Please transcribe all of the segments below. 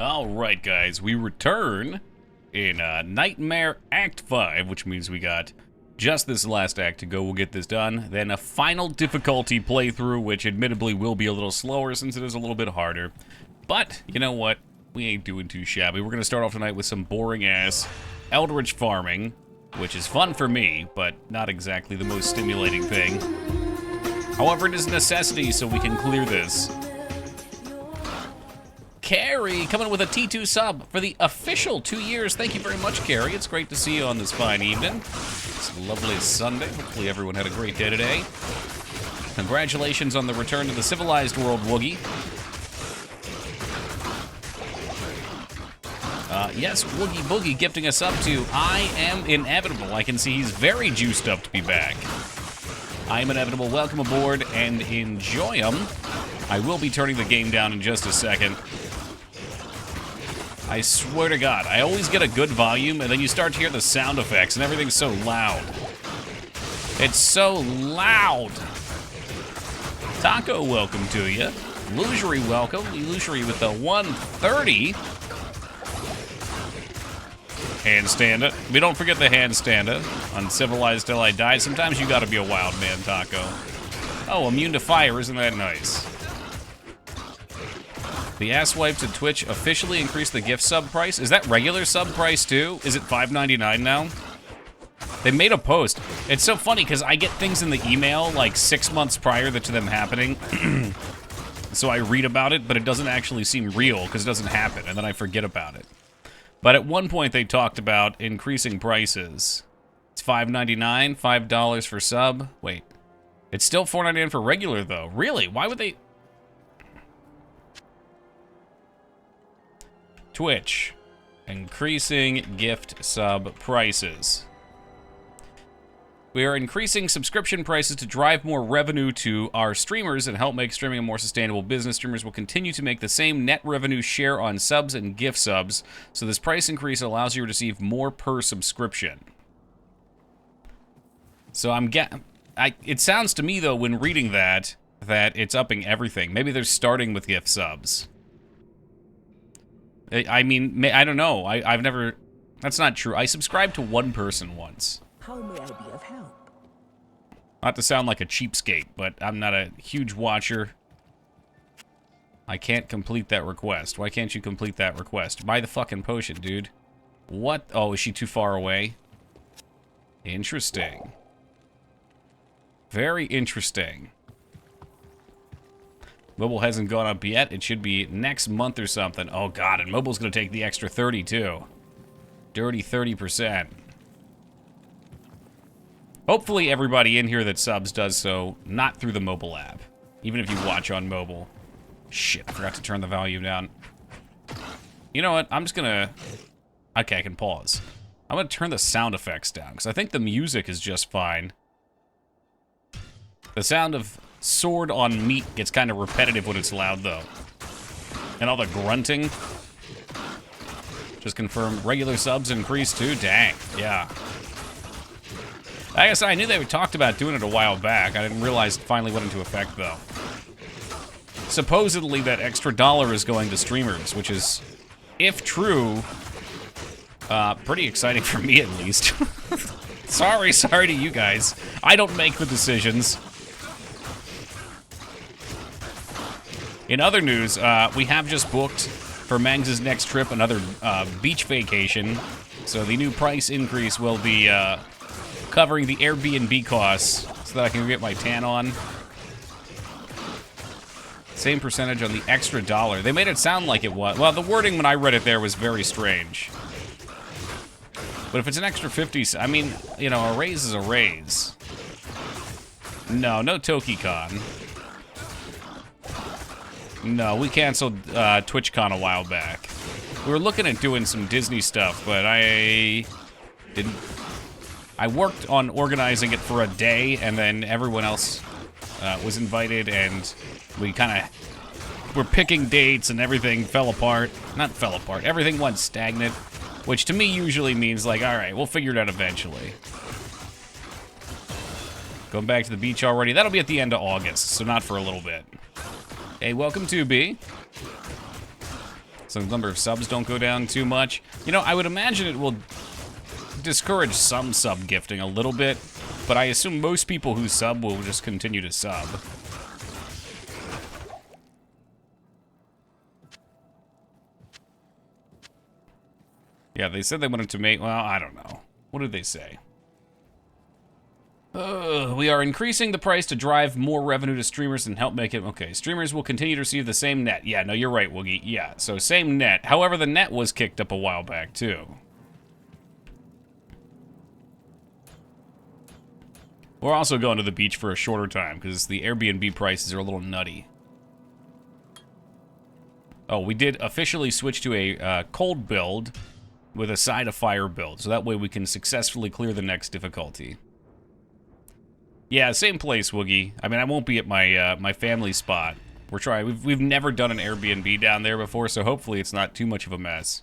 Alright, guys, we return in Nightmare Act 5, which means we got just this last act to go. We'll get this done. Then a final difficulty playthrough, which admittedly will be a little slower since it is a little bit harder. But, you know what? We ain't doing too shabby. We're going to start off tonight with some boring-ass Eldritch farming, which is fun for me, but not exactly the most stimulating thing. However, it is a necessity so we can clear this. Carrie coming with a T2 sub for the official 2 years. Thank you very much, Carrie. It's great to see you on this fine evening. It's a lovely Sunday. Hopefully everyone had a great day today. Congratulations on the return to the civilized world, Woogie. Yes, Woogie Boogie gifting us up to I Am Inevitable. I can see he's very juiced up to be back. I Am Inevitable, welcome aboard and enjoy them. I will be turning the game down in just a second. I swear to God, I always get a good volume, and then you start to hear the sound effects, and everything's so loud. It's so loud. Taco, welcome to you. Illusory, welcome. Illusory with the 130. Handstander. We don't forget the handstander on Civilized Till I Die. Sometimes you gotta be a wild man, Taco. Oh, immune to fire, isn't that nice? The asswipes at Twitch officially increased the gift sub price. Is that regular sub price too? Is it $5.99 now? They made a post. It's so funny because I get things in the email like 6 months prior to them happening. So I read about it, but it doesn't actually seem real because it doesn't happen, and then I forget about it. But at one point they talked about increasing prices. It's $5.99, $5 for sub. Wait, it's still $4.99 for regular though. Really? Why would they? Twitch, increasing gift sub prices. We are increasing subscription prices to drive more revenue to our streamers and help make streaming a more sustainable business. Streamers will continue to make the same net revenue share on subs and gift subs, so this price increase allows you to receive more per subscription. So it sounds to me though when reading that it's upping everything. Maybe they're starting with gift subs. I mean, I don't know. I've never... That's not true. I subscribed to one person once. How may I be of help? Not to sound like a cheapskate, but I'm not a huge watcher. I can't complete that request. Why can't you complete that request? Buy the fucking potion, dude. What? Oh, is she too far away? Interesting. Very interesting. Mobile hasn't gone up yet. It should be next month or something. Oh god, and mobile's gonna take the extra 30 too. Dirty 30%. Hopefully everybody in here that subs does so not through the mobile app. Even if you watch on mobile. Shit, I forgot to turn the volume down. You know what? I'm just gonna... Okay, I can pause. I'm gonna turn the sound effects down, because I think the music is just fine. The sound of sword on meat gets kind of repetitive when it's loud, though. And all the grunting. Just confirm regular subs increased too? Dang, yeah. I guess I knew they talked about doing it a while back. I didn't realize it finally went into effect, though. Supposedly that extra $1 is going to streamers, which is, if true, pretty exciting for me at least. Sorry to you guys. I don't make the decisions. In other news, we have just booked for Mangs' next trip another beach vacation. So the new price increase will be covering the Airbnb costs so that I can get my tan on. Same percentage on the extra $1. They made it sound like it was. Well, the wording when I read it there was very strange. But if it's an extra 50, I mean, you know, a raise is a raise. No TokiCon. No, we canceled TwitchCon a while back. We were looking at doing some Disney stuff, but I didn't. I worked on organizing it for a day, and then everyone else was invited, and we kind of were picking dates, and everything fell apart. Not fell apart. Everything went stagnant, which to me usually means like, all right, we'll figure it out eventually. Going back to the beach already. That'll be at the end of August, so not for a little bit. Hey, welcome to B. So the number of subs don't go down too much. You know, I would imagine it will discourage some sub gifting a little bit, but I assume most people who sub will just continue to sub. Yeah, they said they wanted to make, well, I don't know. What did they say? We are increasing the price to drive more revenue to streamers and help make it... Okay, streamers will continue to receive the same net. Yeah, no, you're right, Woogie. Yeah, so same net. However, the net was kicked up a while back, too. We're also going to the beach for a shorter time, because the Airbnb prices are a little nutty. Oh, we did officially switch to a cold build with a side of fire build, so that way we can successfully clear the next difficulty. Yeah, same place, Woogie. I mean, I won't be at my my family spot. We're trying. We've never done an Airbnb down there before, so hopefully it's not too much of a mess.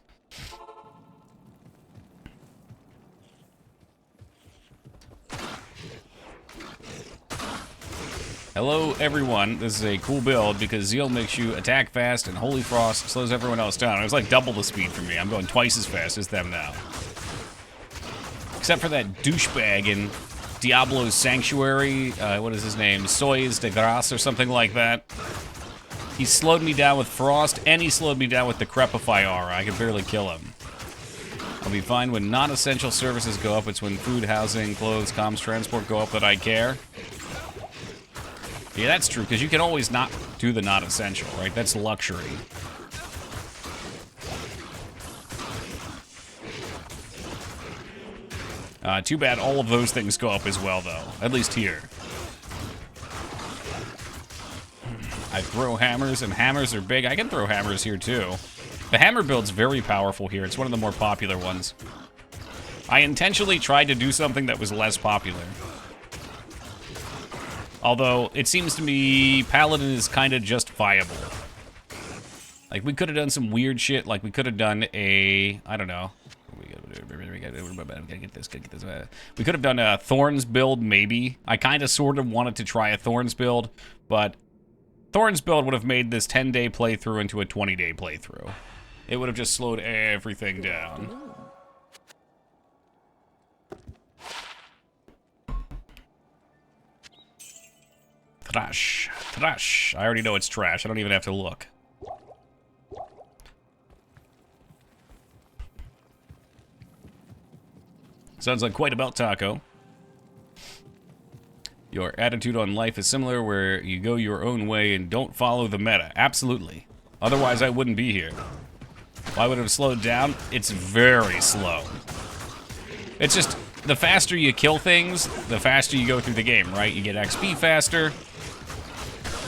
Hello, everyone. This is a cool build because Zeal makes you attack fast and Holy Frost slows everyone else down. It was like double the speed for me. I'm going twice as fast as them now. Except for that douchebag in Diablo's Sanctuary, what is his name? Sois de Grace or something like that. He slowed me down with Frost, and he slowed me down with the Crepify aura. I could barely kill him. I'll be fine when non-essential services go up. It's when food, housing, clothes, comms, transport go up that I care. Yeah, that's true, because you can always not do the not-essential, right? That's luxury. Too bad all of those things go up as well, though. At least here. I throw hammers, and hammers are big. I can throw hammers here, too. The hammer build's very powerful here. It's one of the more popular ones. I intentionally tried to do something that was less popular. Although, it seems to me Paladin is kind of just viable. Like, we could have done some weird shit. Like, we could have done a... I don't know. We could have done a Thorns build, maybe. I kind of sort of wanted to try a Thorns build, but Thorns build would have made this 10-day playthrough into a 20-day playthrough. It would have just slowed everything down. Trash. Trash. I already know it's trash. I don't even have to look. Sounds like quite about Taco. Your attitude on life is similar, where you go your own way and don't follow the meta. Absolutely. Otherwise, I wouldn't be here. Why would it have slowed down? It's very slow. It's just, the faster you kill things, the faster you go through the game, right? You get XP faster.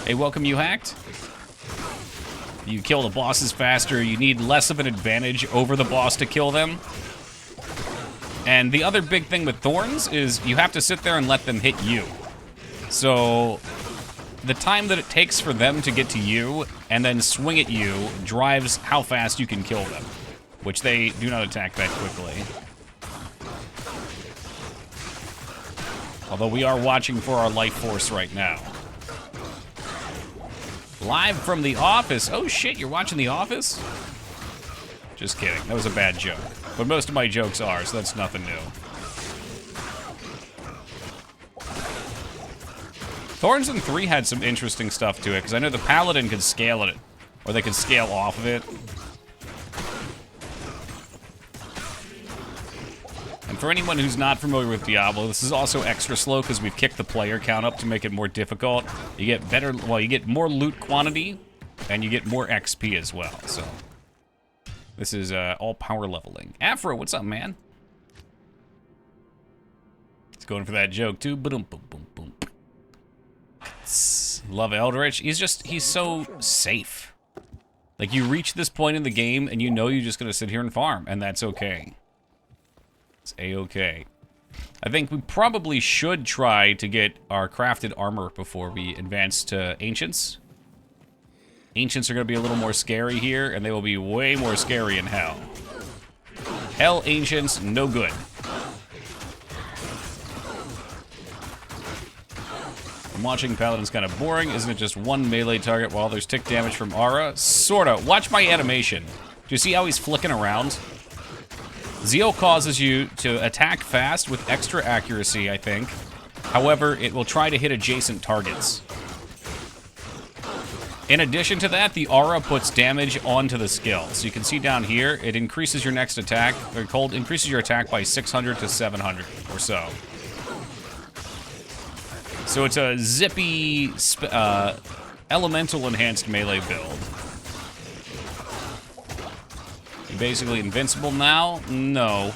Hey, welcome, you hacked. You kill the bosses faster. You need less of an advantage over the boss to kill them. And the other big thing with Thorns is you have to sit there and let them hit you. So the time that it takes for them to get to you and then swing at you drives how fast you can kill them, which they do not attack that quickly. Although we are watching for our life force right now. Live from the office. Oh shit, you're watching The Office? Just kidding, that was a bad joke. But most of my jokes are, so that's nothing new. Thorns in 3 had some interesting stuff to it, because I know the Paladin could scale it, or they could scale off of it. And for anyone who's not familiar with Diablo, this is also extra slow because we've kicked the player count up to make it more difficult. You get better, well, you get more loot quantity, and you get more XP as well, so... This is all power leveling. Afro, what's up, man? He's going for that joke, too. Boom, boom, boom, boom. Love Eldritch. He's so safe. Like, you reach this point in the game, and you know you're just going to sit here and farm, and that's okay. It's A-okay. I think we probably should try to get our crafted armor before we advance to Ancients. Ancients are going to be a little more scary here, and they will be way more scary in Hell. Hell Ancients, no good. I'm watching Paladin's kind of boring. Isn't it just one melee target while there's tick damage from aura? Sorta. Watch my animation. Do you see how he's flicking around? Zeal causes you to attack fast with extra accuracy, I think. However, it will try to hit adjacent targets. In addition to that, the aura puts damage onto the skill. So you can see down here, it increases your next attack, or increases your attack by 600 to 700 or so. So it's a zippy, elemental enhanced melee build. You're basically invincible now? No.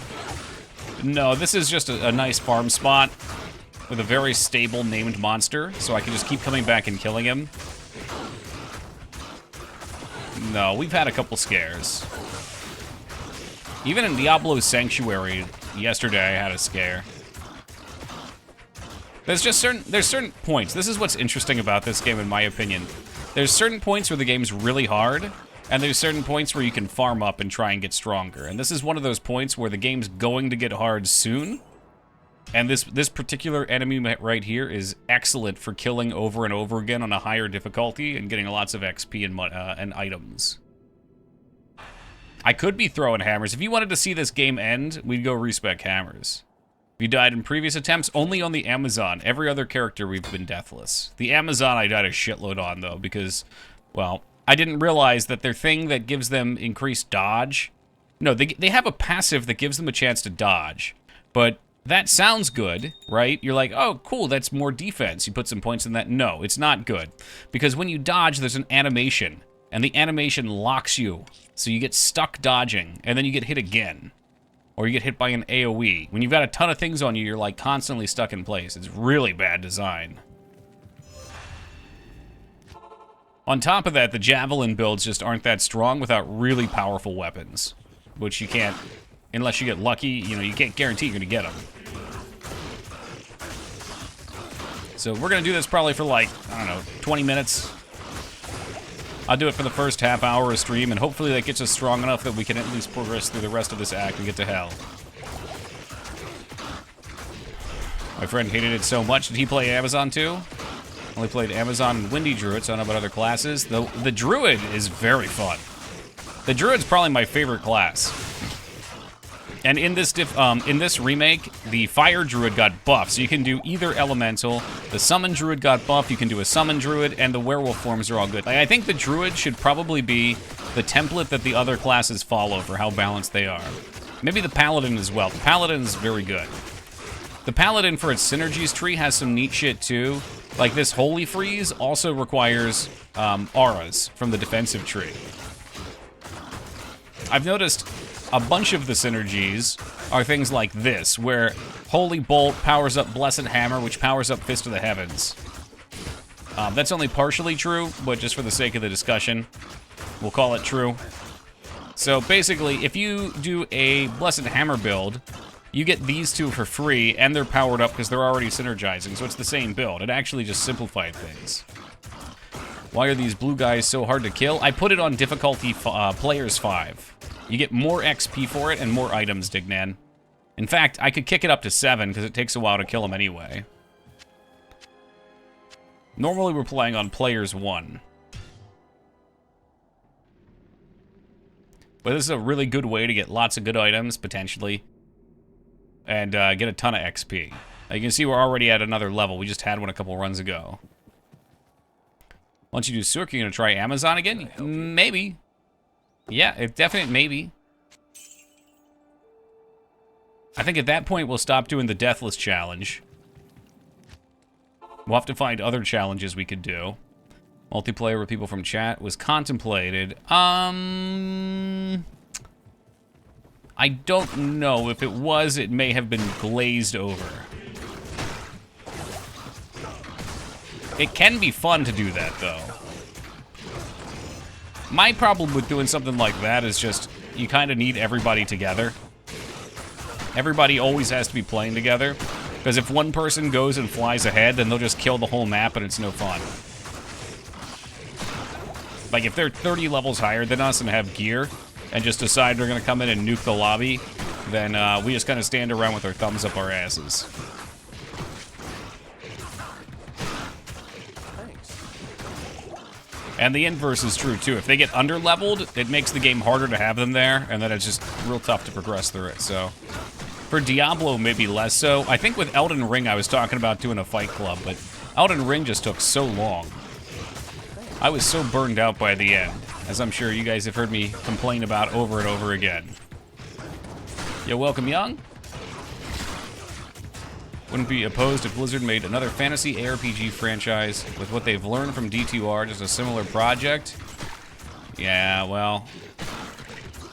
No, this is just a nice farm spot with a very stable named monster, so I can just keep coming back and killing him. No, we've had a couple scares. Even in Diablo Sanctuary yesterday, I had a scare. There's certain points. This is what's interesting about this game, in my opinion. There's certain points where the game's really hard, and there's certain points where you can farm up and try and get stronger. And this is one of those points where the game's going to get hard soon. And this particular enemy right here is excellent for killing over and over again on a higher difficulty and getting lots of XP and items. I could be throwing hammers. If you wanted to see this game end, we'd go respec hammers. If you died in previous attempts, only on the Amazon. Every other character, we've been deathless. The Amazon I died a shitload on, though, because, well, I didn't realize that their thing that gives them increased dodge... No, they have a passive that gives them a chance to dodge, but that sounds good, right? You're like, oh, cool, that's more defense. You put some points in that. No, it's not good, because when you dodge, there's an animation, and the animation locks you, so you get stuck dodging, and then you get hit again. Or you get hit by an AoE. When you've got a ton of things on you, you're like constantly stuck in place. It's really bad design. On top of that, the Javelin builds just aren't that strong without really powerful weapons. Which you can't, unless you get lucky, you know, you can't guarantee you're gonna get them. So we're gonna do this probably for like, I don't know, 20 minutes. I'll do it for the first half hour of stream, and hopefully that gets us strong enough that we can at least progress through the rest of this act and get to hell. My friend hated it so much. Did he play Amazon too? Only played Amazon and Windy Druid, so I don't know about other classes. The Druid is very fun. The Druid's probably my favorite class. And in this remake, the Fire Druid got buffed, so you can do either Elemental. The Summon Druid got buffed, you can do a Summon Druid, and the Werewolf forms are all good. Like, I think the Druid should probably be the template that the other classes follow for how balanced they are. Maybe the Paladin as well. The Paladin is very good. The Paladin, for its synergies tree, has some neat shit too. Like this Holy Freeze also requires auras from the defensive tree. I've noticed a bunch of the synergies are things like this, where Holy Bolt powers up Blessed Hammer, which powers up Fist of the Heavens. That's only partially true, but just for the sake of the discussion, we'll call it true. So basically, if you do a Blessed Hammer build, you get these two for free, and they're powered up because they're already synergizing, so it's the same build. It actually just simplified things. Why are these blue guys so hard to kill? I put it on difficulty Players 5. You get more XP for it and more items, Dignan. In fact, I could kick it up to 7 because it takes a while to kill them anyway. Normally we're playing on Players 1. But this is a really good way to get lots of good items, potentially. And get a ton of XP. Now you can see we're already at another level. We just had one a couple runs ago. Once you do Surk, you're going to try Amazon again? Maybe. Yeah, a definite maybe. I think at that point we'll stop doing the Deathless challenge. We'll have to find other challenges we could do. Multiplayer with people from chat was contemplated. I don't know. If it was, it may have been glazed over. It can be fun to do that, though. My problem with doing something like that is just, you kind of need everybody together. Everybody always has to be playing together, because if one person goes and flies ahead, then they'll just kill the whole map and it's no fun. Like, if they're 30 levels higher than us and have gear, and just decide they're going to come in and nuke the lobby, then we just kind of stand around with our thumbs up our asses. And the inverse is true, too. If they get under-leveled, it makes the game harder to have them there, and then it's just real tough to progress through it, so... For Diablo, maybe less so. I think with Elden Ring, I was talking about doing a fight club, but Elden Ring just took so long. I was so burned out by the end, as I'm sure you guys have heard me complain about over and over again. Yo, welcome, Young. Wouldn't be opposed if Blizzard made another fantasy ARPG franchise with what they've learned from D2R, just a similar project. Yeah, well,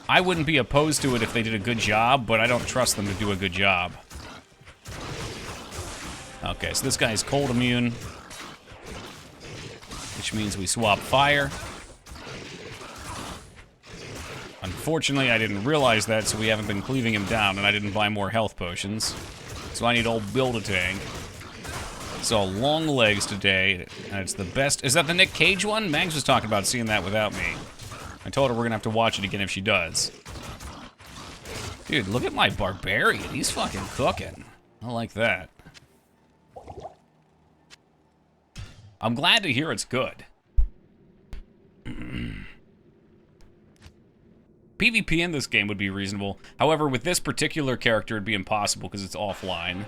I wouldn't be opposed to it if they did a good job, but I don't trust them to do a good job. Okay, so this guy's cold immune, which means we swap fire. Unfortunately, I didn't realize that, so we haven't been cleaving him down, and I didn't buy more health potions. So I need old Build-A-Tank. So long legs today, and it's the best. Is that the Nick Cage one? Mags was talking about seeing that without me. I told her we're gonna have to watch it again if she does. Dude, look at my barbarian. He's fucking cooking. I like that. I'm glad to hear it's good. PvP in this game would be reasonable. However, with this particular character, it'd be impossible because it's offline.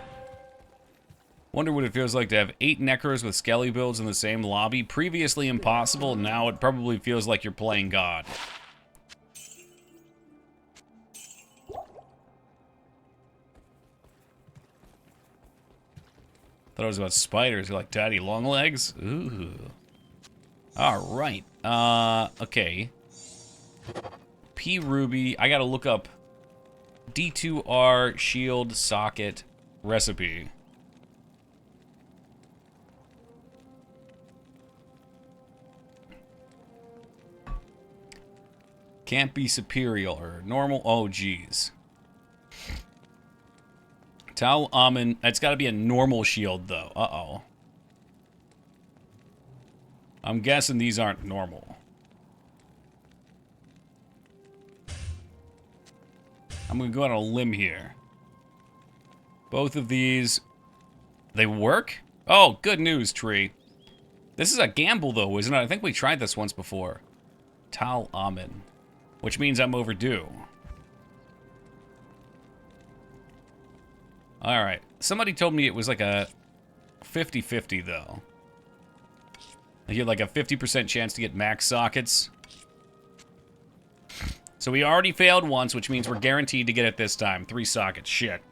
Wonder what it feels like to have 8 Necros with Skelly builds in the same lobby. Previously impossible, now it probably feels like you're playing God. Thought it was about spiders. You're like, daddy long legs? Ooh. Alright. Okay. P Ruby. I gotta look up D2R shield socket recipe. Can't be superior or normal. Oh, geez. Tal Amen. It's got to be a normal shield, though. Uh-oh. I'm guessing these aren't normal. I'm going to go on a limb here. Both of these, they work? Oh, good news, Tree. This is a gamble, though, isn't it? I think we tried this once before. Tal Amen. Which means I'm overdue. Alright. Somebody told me it was like a 50-50, though. You had like a 50% chance to get max sockets. So we already failed once, which means we're guaranteed to get it this time. 3 sockets. Shit.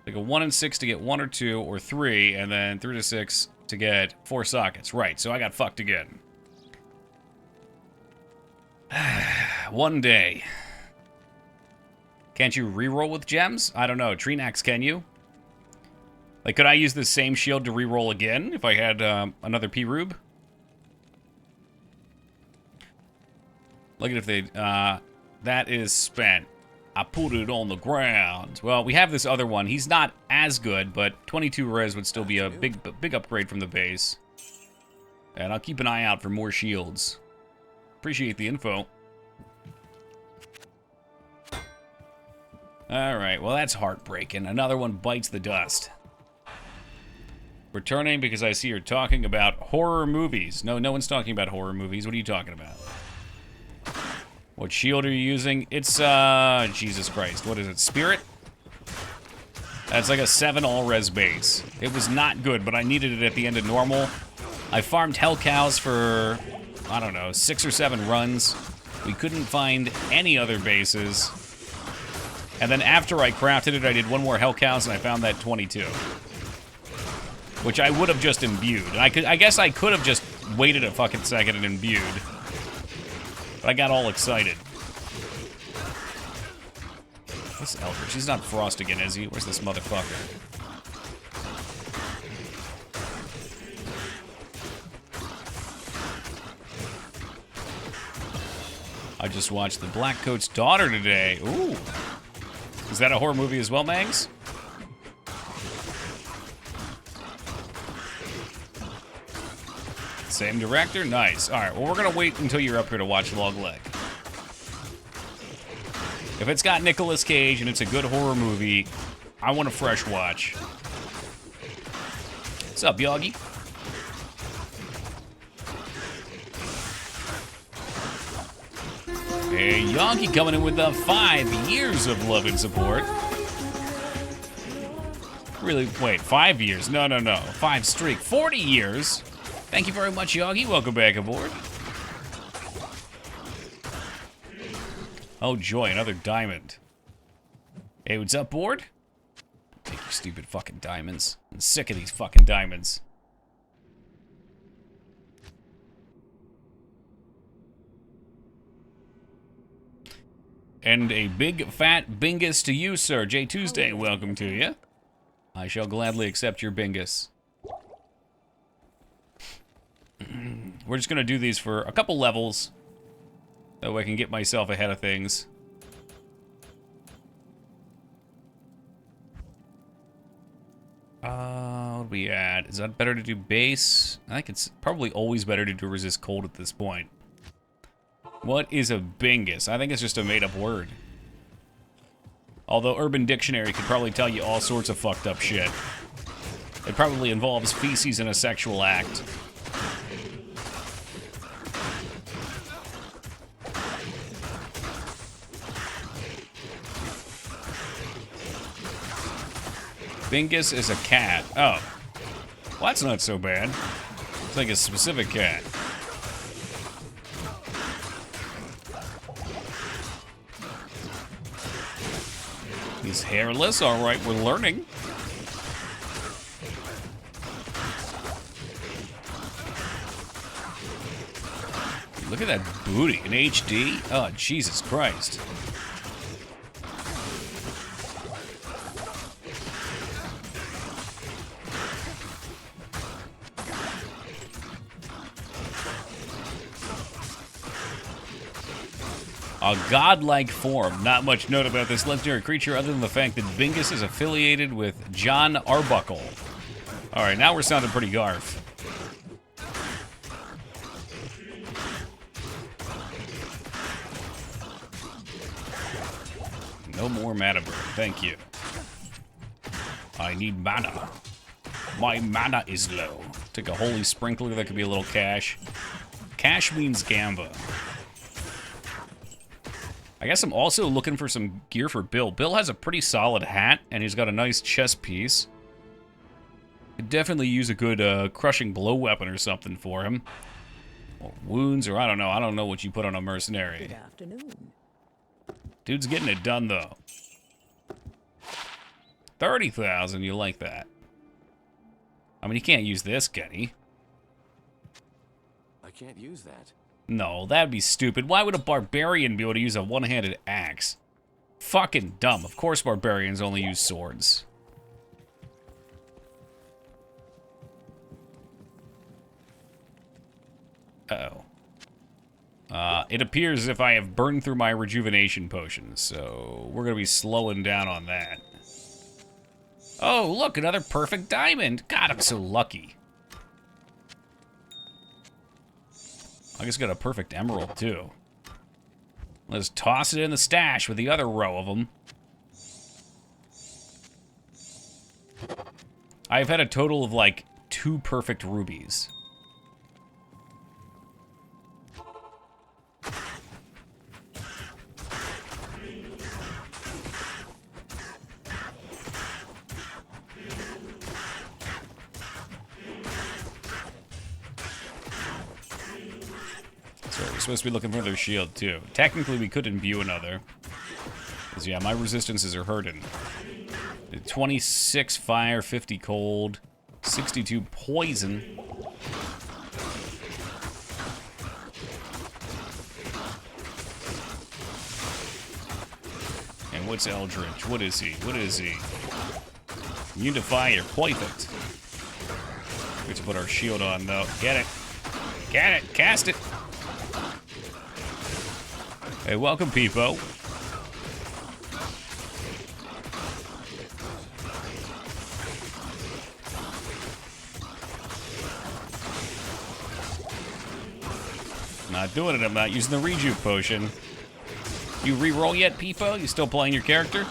Like a 1 in 6 to get 1 or 2 or 3, and then 3 to 6 to get 4 sockets. Right, so I got fucked again. One day. Can't you reroll with gems? I don't know. Trinax, can you? Like, could I use this same shield to reroll again if I had another P-Rube? Look at if they... that is spent. I put it on the ground. Well, we have this other one. He's not as good, but 22 res would still be a big upgrade from the base. And I'll keep an eye out for more shields. Appreciate the info. Alright, well that's heartbreaking. Another one bites the dust. Returning because I see you're talking about horror movies. No, no one's talking about horror movies. What are you talking about? What shield are you using? It's, Jesus Christ. What is it? Spirit? That's like a 7 all-res base. It was not good, but I needed it at the end of normal. I farmed Hell Cows for, I don't know, 6 or 7 runs. We couldn't find any other bases. And then after I crafted it, I did 1 more Hell Cows, and I found that 22. Which I would have just imbued. And I guess I could have just waited a fucking second and imbued. But I got all excited. This Eldritch, he's not Frost again, is he? Where's this motherfucker? I just watched The Black Coat's Daughter today. Ooh. Is that a horror movie as well, Mangs? Same director? Nice. Alright, well, we're gonna wait until you're up here to watch Log Leg. If it's got Nicolas Cage and it's a good horror movie, I want a fresh watch. What's up, Yogi? Hey, Yonky coming in with 5 years of love and support. Really, wait, 5 years? No. 5 streak, 40 years. Thank you very much, Yonky. Welcome back aboard. Oh, joy, another diamond. Hey, what's up, board? Take your stupid fucking diamonds. I'm sick of these fucking diamonds. And a big fat bingus to you, sir. J Tuesday, welcome to you. I shall gladly accept your bingus. We're just gonna do these for a couple levels. That way I can get myself ahead of things. What are we at? Is that better to do base? I think it's probably always better to do resist cold at this point. What is a bingus? I think it's just a made-up word. Although Urban Dictionary could probably tell you all sorts of fucked up shit. It probably involves feces in a sexual act. Bingus is a cat. Oh. Well, that's not so bad. It's like a specific cat. He's hairless. All right, we're learning. Look at that booty in HD. Oh, Jesus Christ. A godlike form. Not much note about this legendary creature other than the fact that Bingus is affiliated with John Arbuckle. Alright, now we're sounding pretty garf. No more mana burn, thank you. I need mana. My mana is low. Take a holy sprinkler, that could be a little cash. Cash means Gamba. I guess I'm also looking for some gear for Bill. Bill has a pretty solid hat, and he's got a nice chest piece. Could definitely use a good crushing blow weapon or something for him. Or wounds, or I don't know. I don't know what you put on a mercenary. Good afternoon. Dude's getting it done, though. 30,000, you like that. I mean, you can't use this, can he? I can't use that. No, that'd be stupid. Why would a barbarian be able to use a one-handed axe? Fucking dumb. Of course barbarians only use swords. Uh-oh. It appears as if I have burned through my rejuvenation potions, so we're gonna be slowing down on that. Oh, look, another perfect diamond. God, I'm so lucky. I just got a perfect emerald, too. Let's toss it in the stash with the other row of them. I've had a total of, like, 2 perfect rubies. So we're supposed to be looking for their shield, too. Technically, we could imbue another. Because, yeah, my resistances are hurting. 26 fire, 50 cold, 62 poison. And what's Eldritch? What is he? What is he? Unify, perfect. We have to put our shield on, though. Get it. Get it. Cast it. Hey, welcome, Peepo. Not doing it, I'm not using the rejuve potion. You re-roll yet, Peepo? You still playing your character?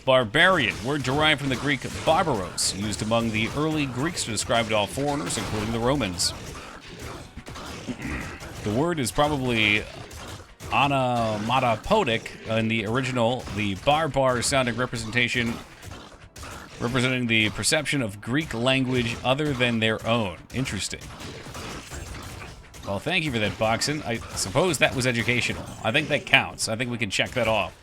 Barbarian, word derived from the Greek barbaros, used among the early Greeks to describe all foreigners, including the Romans. The word is probably onomatopoeic in the original, the bar sounding representation representing the perception of Greek language other than their own. Interesting. Well, thank you for that, Boxen. I suppose that was educational. I think that counts. I think we can check that off.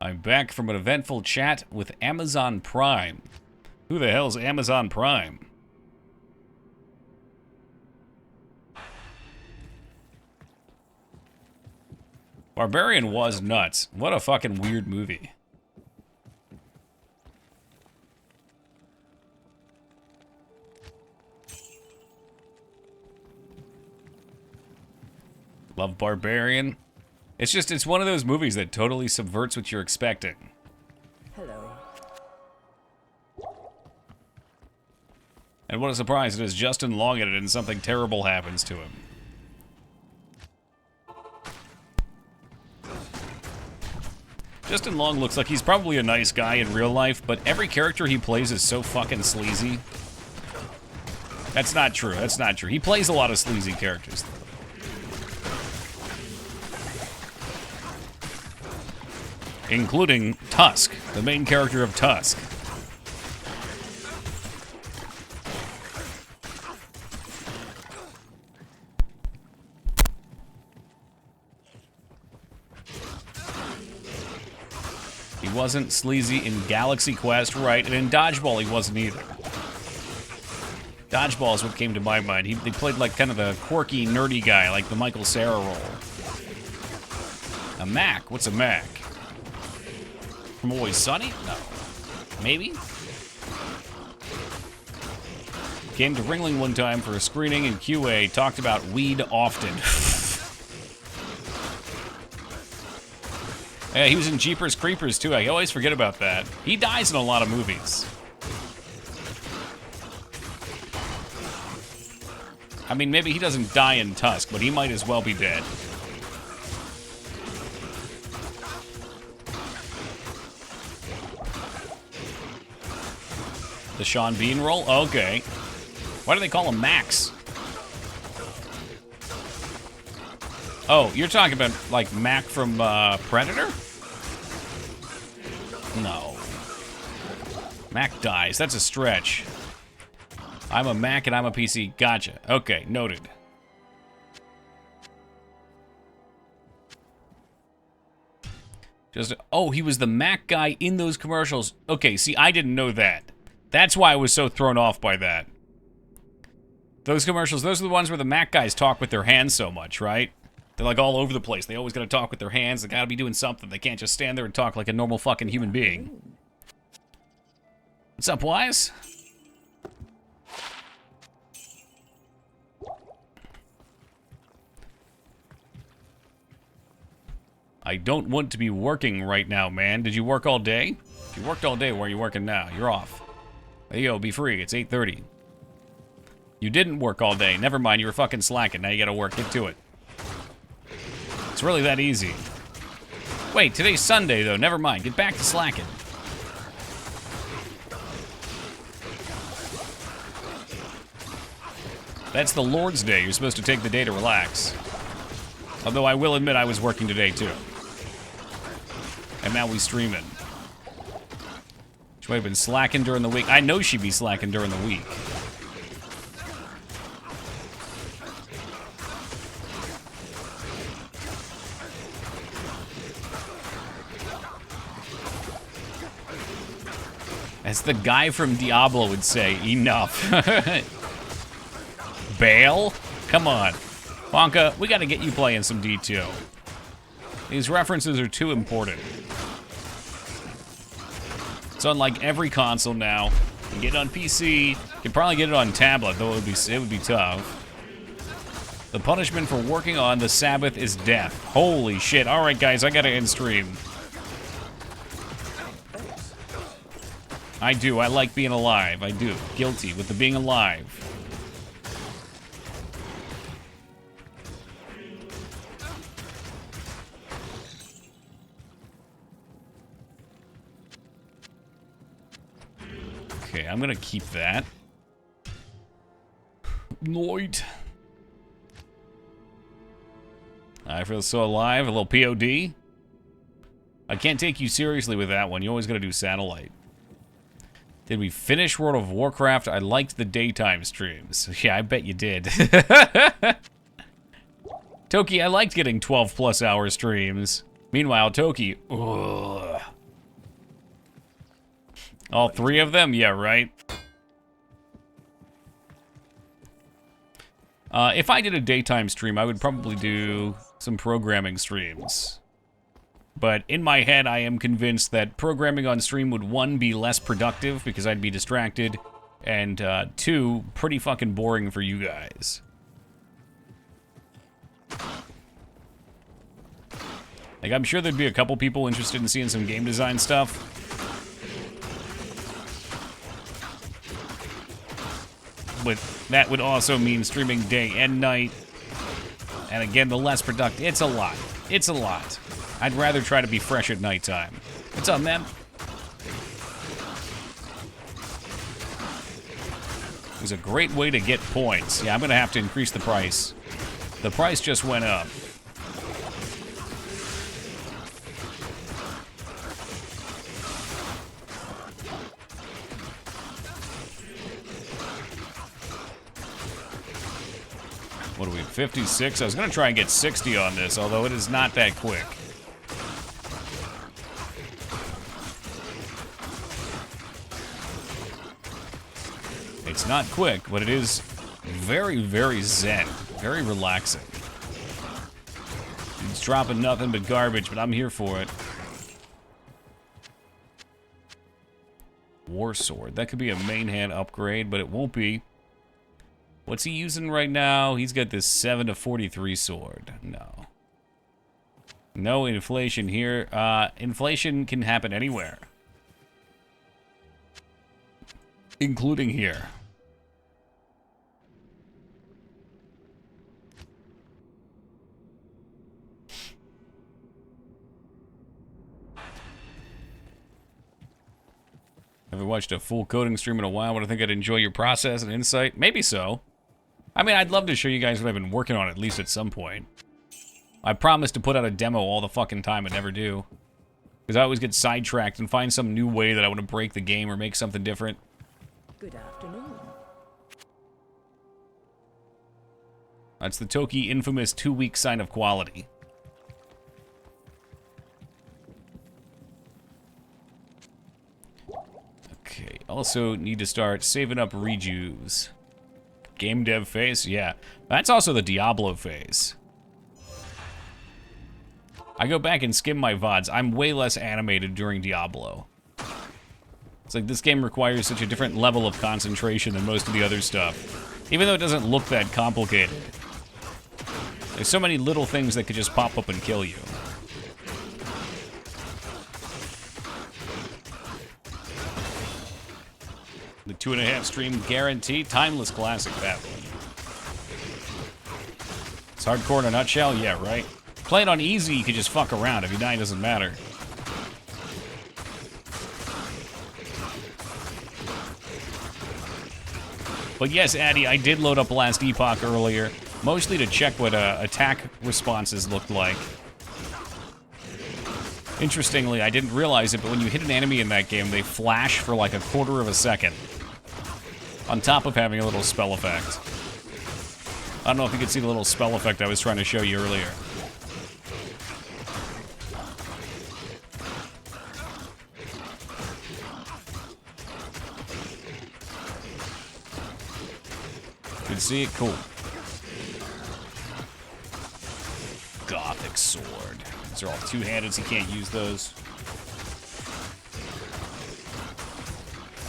I'm back from an eventful chat with Amazon Prime. Who the hell's Amazon Prime? Barbarian was nuts. What a fucking weird movie. Love Barbarian. It's one of those movies that totally subverts what you're expecting. Hello. And what a surprise it is Justin Long in it and something terrible happens to him. Justin Long looks like he's probably a nice guy in real life, but every character he plays is so fucking sleazy. That's not true. That's not true. He plays a lot of sleazy characters. Including Tusk, the main character of Tusk. He wasn't sleazy in Galaxy Quest, right? And in Dodgeball, he wasn't either. Dodgeball is what came to my mind. He played like kind of the quirky, nerdy guy, like the Michael Cera role. A Mac? What's a Mac? From Always Sunny? No. Maybe? Came to Ringling one time for a screening in QA, talked about weed often. Yeah, he was in Jeepers Creepers too. I always forget about that. He dies in a lot of movies. I mean, maybe he doesn't die in Tusk, but he might as well be dead. The Sean Bean role? Okay. Why do they call him Max? Oh, you're talking about, like, Mac from Predator? No. Mac dies. That's a stretch. I'm a Mac and I'm a PC. Gotcha. Okay, noted. Oh, he was the Mac guy in those commercials. Okay, see, I didn't know that. That's why I was so thrown off by that. Those commercials, those are the ones where the Mac guys talk with their hands so much, right? They're like all over the place. They always gotta talk with their hands. They gotta be doing something. They can't just stand there and talk like a normal fucking human being. What's up, Wise? I don't want to be working right now, man. Did you work all day? If you worked all day, where are you working now? You're off. Hey, yo, be free. It's 8:30. You didn't work all day. Never mind, you were fucking slacking. Now you gotta work. Get to it. It's really that easy. Wait, today's Sunday, though. Never mind. Get back to slacking. That's the Lord's Day. You're supposed to take the day to relax. Although I will admit I was working today, too. And now we streaming. She might have been slacking during the week. I know she'd be slacking during the week. As the guy from Diablo would say, enough. Bail? Come on. Wonka, we gotta get you playing some D2. These references are too important. It's on like every console now. You can get it on PC. You can probably get it on tablet, though it would be tough. The punishment for working on the Sabbath is death. Holy shit. Alright guys, I gotta end stream. I do. I like being alive. I do. Guilty with the being alive. Okay, I'm gonna keep that. Lloyd. I feel so alive. A little POD. I can't take you seriously with that one. You always gotta do satellite. Did we finish World of Warcraft? I liked the daytime streams. Yeah, I bet you did. Toki, I liked getting 12+ hour streams. Meanwhile, Toki, ugh. All 3 of them? Yeah, right. If I did a daytime stream, I would probably do some programming streams. But in my head, I am convinced that programming on stream would, 1, be less productive because I'd be distracted, and 2, pretty fucking boring for you guys. Like, I'm sure there'd be a couple people interested in seeing some game design stuff. But that would also mean streaming day and night. And again, the less productive. It's a lot. It's a lot. I'd rather try to be fresh at nighttime. What's up, man? It was a great way to get points. Yeah, I'm gonna have to increase the price. The price just went up. What are we, 56? I was gonna try and get 60 on this, although it is not that quick. It's not quick, but it is very, very zen. Very relaxing. It's dropping nothing but garbage, but I'm here for it. War Sword. That could be a main hand upgrade, but it won't be. What's he using right now? He's got this 7-43 sword. No. No inflation here. Inflation can happen anywhere. Including here. Haven't watched a full coding stream in a while, but I think I'd enjoy your process and insight. Maybe so. I mean, I'd love to show you guys what I've been working on at least at some point. I promise to put out a demo all the fucking time, I never do. Because I always get sidetracked and find some new way that I want to break the game or make something different. Good afternoon. That's the Toki infamous 2-week sign of quality. Okay, also need to start saving up rejuves. Game dev phase? Yeah. That's also the Diablo phase. I go back and skim my VODs. I'm way less animated during Diablo. It's like this game requires such a different level of concentration than most of the other stuff. Even though it doesn't look that complicated. There's so many little things that could just pop up and kill you. The 2.5 stream guarantee. Timeless classic, that one. It's hardcore in a nutshell? Yeah, right. Play it on easy, you can just fuck around. If you die, it doesn't matter. But yes, Addy, I did load up Last Epoch earlier, mostly to check what attack responses looked like. Interestingly, I didn't realize it, but when you hit an enemy in that game, they flash for like 1/4 of a second. On top of having a little spell effect. I don't know if you could see the little spell effect I was trying to show you earlier. Can see it? Cool. Gothic sword. These are all two-handed, so you can't use those.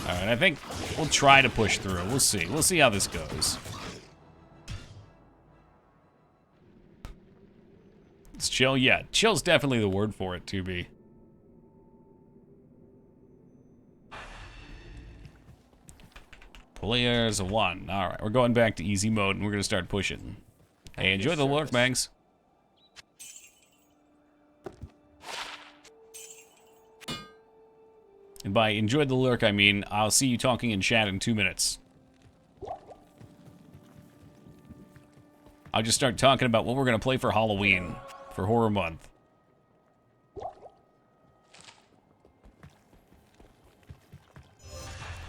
Alright, I think we'll try to push through. We'll see. We'll see how this goes. It's chill? Yeah, chill's definitely the word for it, 2B. Players 1. Alright, we're going back to easy mode and we're going to start pushing. Hey, enjoy the work, Bangs. And by enjoyed the lurk, I mean I'll see you talking in chat in 2 minutes. I'll just start talking about what we're going to play for Halloween, for Horror Month.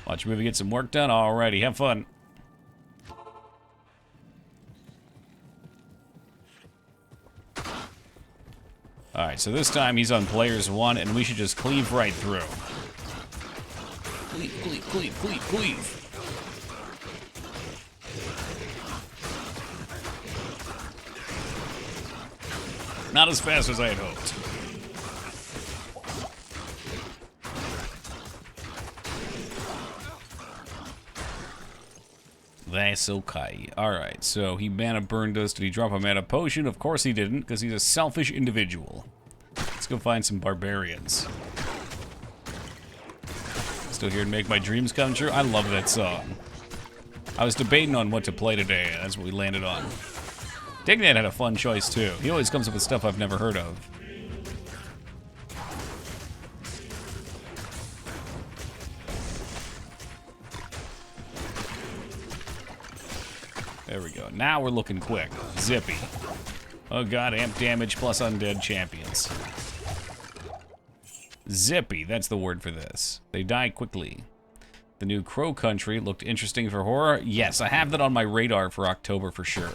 Watch movie, get some work done. Alrighty, have fun. Alright, so this time he's on players 1, and we should just cleave right through. Cleave, cleave, cleave, cleave, cleave. Not as fast as I had hoped. That's okay. Alright, so he mana burned us. Did he drop a mana potion? Of course he didn't, because he's a selfish individual. Let's go find some barbarians. Still here to make my dreams come true. I love that song. I was debating on what to play today, and that's what we landed on. Dignat had a fun choice, too. He always comes up with stuff I've never heard of. There we go. Now we're looking quick. Zippy. Oh god, amp damage plus undead champions. Zippy, that's the word for this. They die quickly. The new Crow Country looked interesting for horror. Yes, I have that on my radar for October for sure.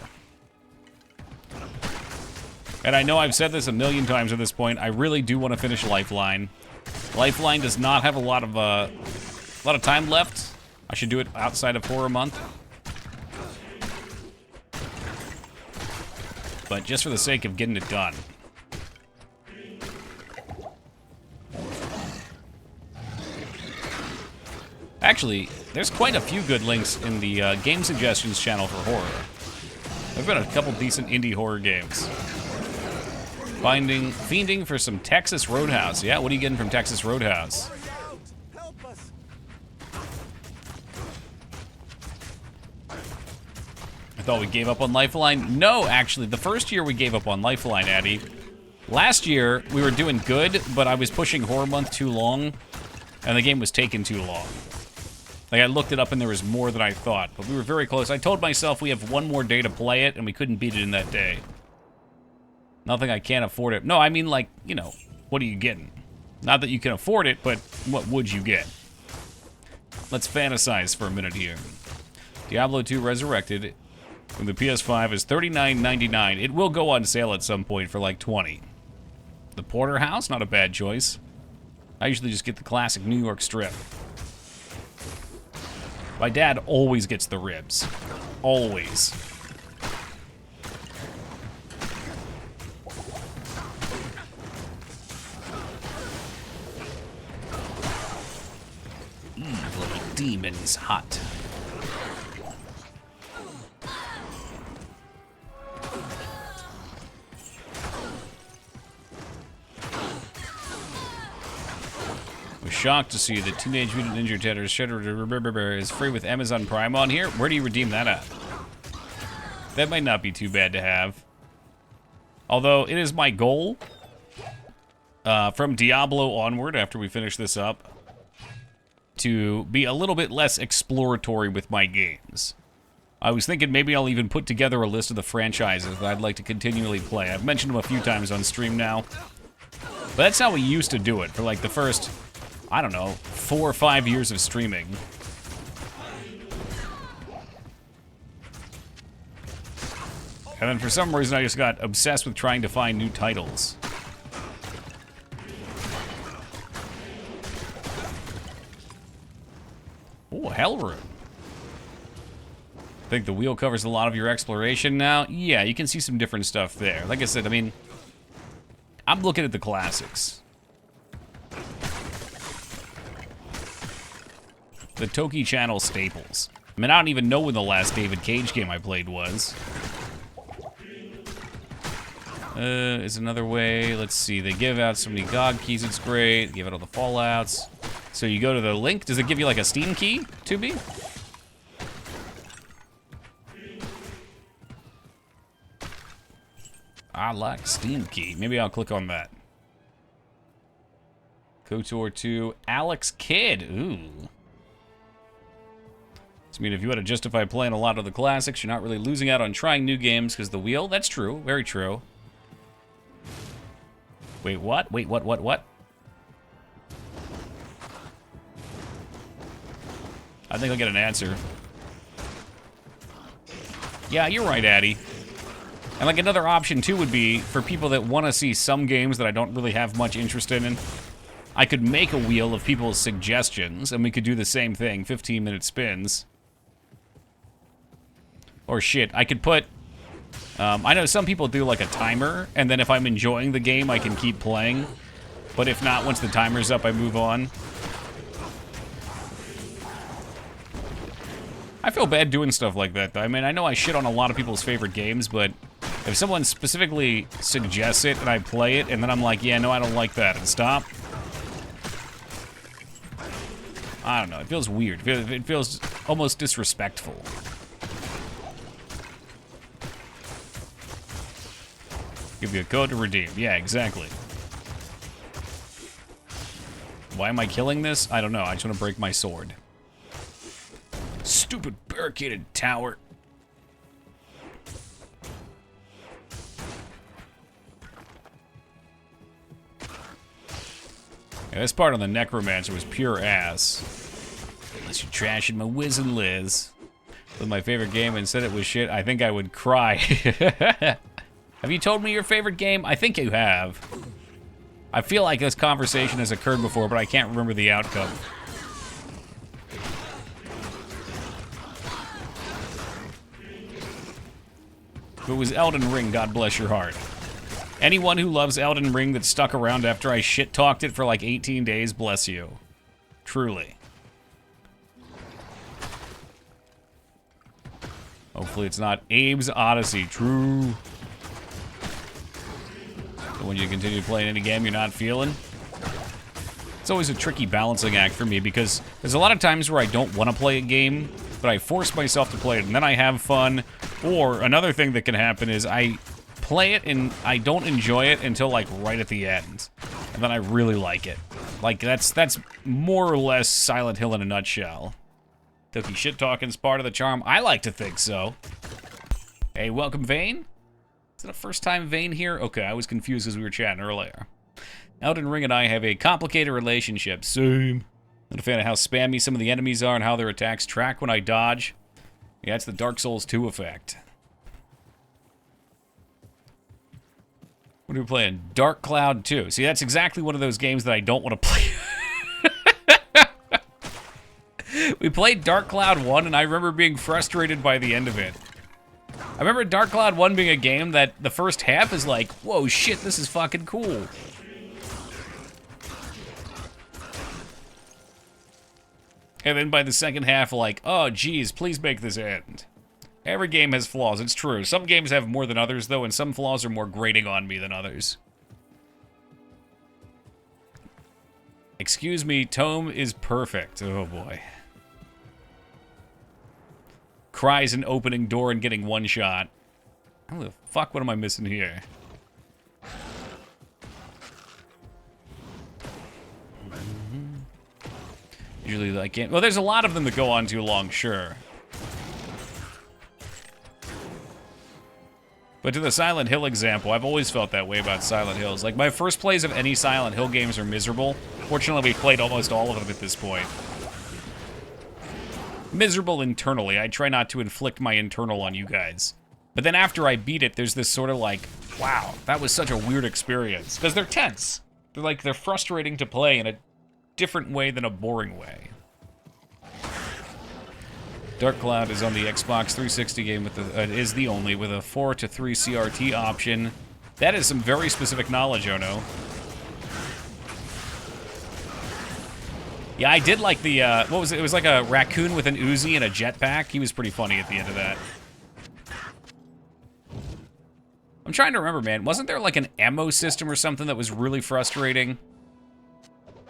And I know I've said this a million times at this point. I really do want to finish Lifeline. Lifeline does not have a lot of time left. I should do it outside of Horror Month. But just for the sake of getting it done. Actually, there's quite a few good links in the game suggestions channel for horror. There've been a couple decent indie horror games. Fiending for some Texas Roadhouse. Yeah, what are you getting from Texas Roadhouse? I thought we gave up on Lifeline. No, actually, the first year we gave up on Lifeline, Addy. Last year, we were doing good, but I was pushing Horror Month too long, and the game was taking too long. Like, I looked it up and there was more than I thought, but we were very close. I told myself we have one more day to play it, and we couldn't beat it in that day. Nothing I can't afford it. No, I mean, like, you know, what are you getting? Not that you can afford it, but what would you get? Let's fantasize for a minute here. Diablo 2 Resurrected from the PS5 is $39.99. It will go on sale at some point for like $20. The Porterhouse, not a bad choice. I usually just get the classic New York strip. My dad always gets the ribs. Always. Bloody demons hot. Was shocked to see that Teenage Mutant Ninja Turtles Shredder is free with Amazon Prime on here. Where do you redeem that at? That might not be too bad to have. Although, it is my goal, from Diablo onward, after we finish this up, to be a little bit less exploratory with my games. I was thinking maybe I'll even put together a list of the franchises that I'd like to continually play. I've mentioned them a few times on stream now. But that's how we used to do it for like the first, I don't know, 4 or 5 years of streaming. And then for some reason I just got obsessed with trying to find new titles. Oh, Hellroom. I think the wheel covers a lot of your exploration now. Yeah, you can see some different stuff there. Like I said, I mean, I'm looking at the classics. The Toki Channel staples. I mean, I don't even know when the last David Cage game I played was. Is another way. Let's see. They give out so many GOG keys. It's great. They give out all the Fallouts. So you go to the link. Does it give you like a Steam key, 2B? I like Steam key. Maybe I'll click on that. KOTOR 2, Alex Kidd. Ooh. I mean, if you had to justify playing a lot of the classics, you're not really losing out on trying new games because the wheel. That's true. Very true. Wait, what? Wait, what? I think I'll get an answer. Yeah, you're right, Addy. And like another option too would be for people that want to see some games that I don't really have much interest in. I could make a wheel of people's suggestions, and we could do the same thing, 15-minute spins. Or shit, I could put... I know some people do like a timer, and then if I'm enjoying the game, I can keep playing. But if not, once the timer's up, I move on. I feel bad doing stuff like that, though. I mean, I know I shit on a lot of people's favorite games, but if someone specifically suggests it and I play it, and then I'm like, yeah, no, I don't like that, and stop. I don't know, it feels weird. It feels almost disrespectful. Give you a code to redeem. Yeah, exactly. Why am I killing this? I don't know. I just want to break my sword. Stupid barricaded tower. Yeah, this part on the Necromancer was pure ass. Unless you're trashing my Wiz and Liz. With my favorite game and said it was shit, I think I would cry. Have you told me your favorite game? I think you have. I feel like this conversation has occurred before, but I can't remember the outcome. If it was Elden Ring, God bless your heart. Anyone who loves Elden Ring that stuck around after I shit-talked it for like 18 days, bless you. Truly. Hopefully it's not Abe's Odyssey. True. When you continue playing any game you're not feeling. It's always a tricky balancing act for me because there's a lot of times where I don't want to play a game, but I force myself to play it and then I have fun. Or another thing that can happen is I play it and I don't enjoy it until like right at the end. And then I really like it. Like that's more or less Silent Hill in a nutshell. Toki shit talking's part of the charm. I like to think so. Hey, welcome Vane. Is it a first time Vane here? Okay, I was confused as we were chatting earlier. Elden Ring and I have a complicated relationship. Same. Not a fan of how spammy some of the enemies are and how their attacks track when I dodge. Yeah, it's the Dark Souls 2 effect. What are we playing? Dark Cloud 2. See, that's exactly one of those games that I don't want to play. We played Dark Cloud 1 and I remember being frustrated by the end of it. I remember Dark Cloud 1 being a game that the first half is like, whoa, shit, this is fucking cool. And then by the second half, like, oh, geez, please make this end. Every game has flaws, it's true. Some games have more than others, though, and some flaws are more grating on me than others. Excuse me, Tome is perfect. Oh, boy. Cries an opening door and getting one shot. How the fuck, what am I missing here? Usually I can't... Well, there's a lot of them that go on too long, sure. But to the Silent Hill example, I've always felt that way about Silent Hills. Like, my first plays of any Silent Hill games are miserable. Fortunately, we've played almost all of them at this point. Miserable internally. I try not to inflict my internal on you guys. But then after I beat it, there's this sort of like, wow, that was such a weird experience. Because they're tense. They're frustrating to play in a different way than a boring way. Dark Cloud is on the Xbox 360 game with the is the only with a 4 to 3 CRT option. That is some very specific knowledge, Ono. Yeah, I did like the what was it? It was like a raccoon with an Uzi and a jetpack. He was pretty funny at the end of that. I'm trying to remember, man. Wasn't there like an ammo system or something that was really frustrating?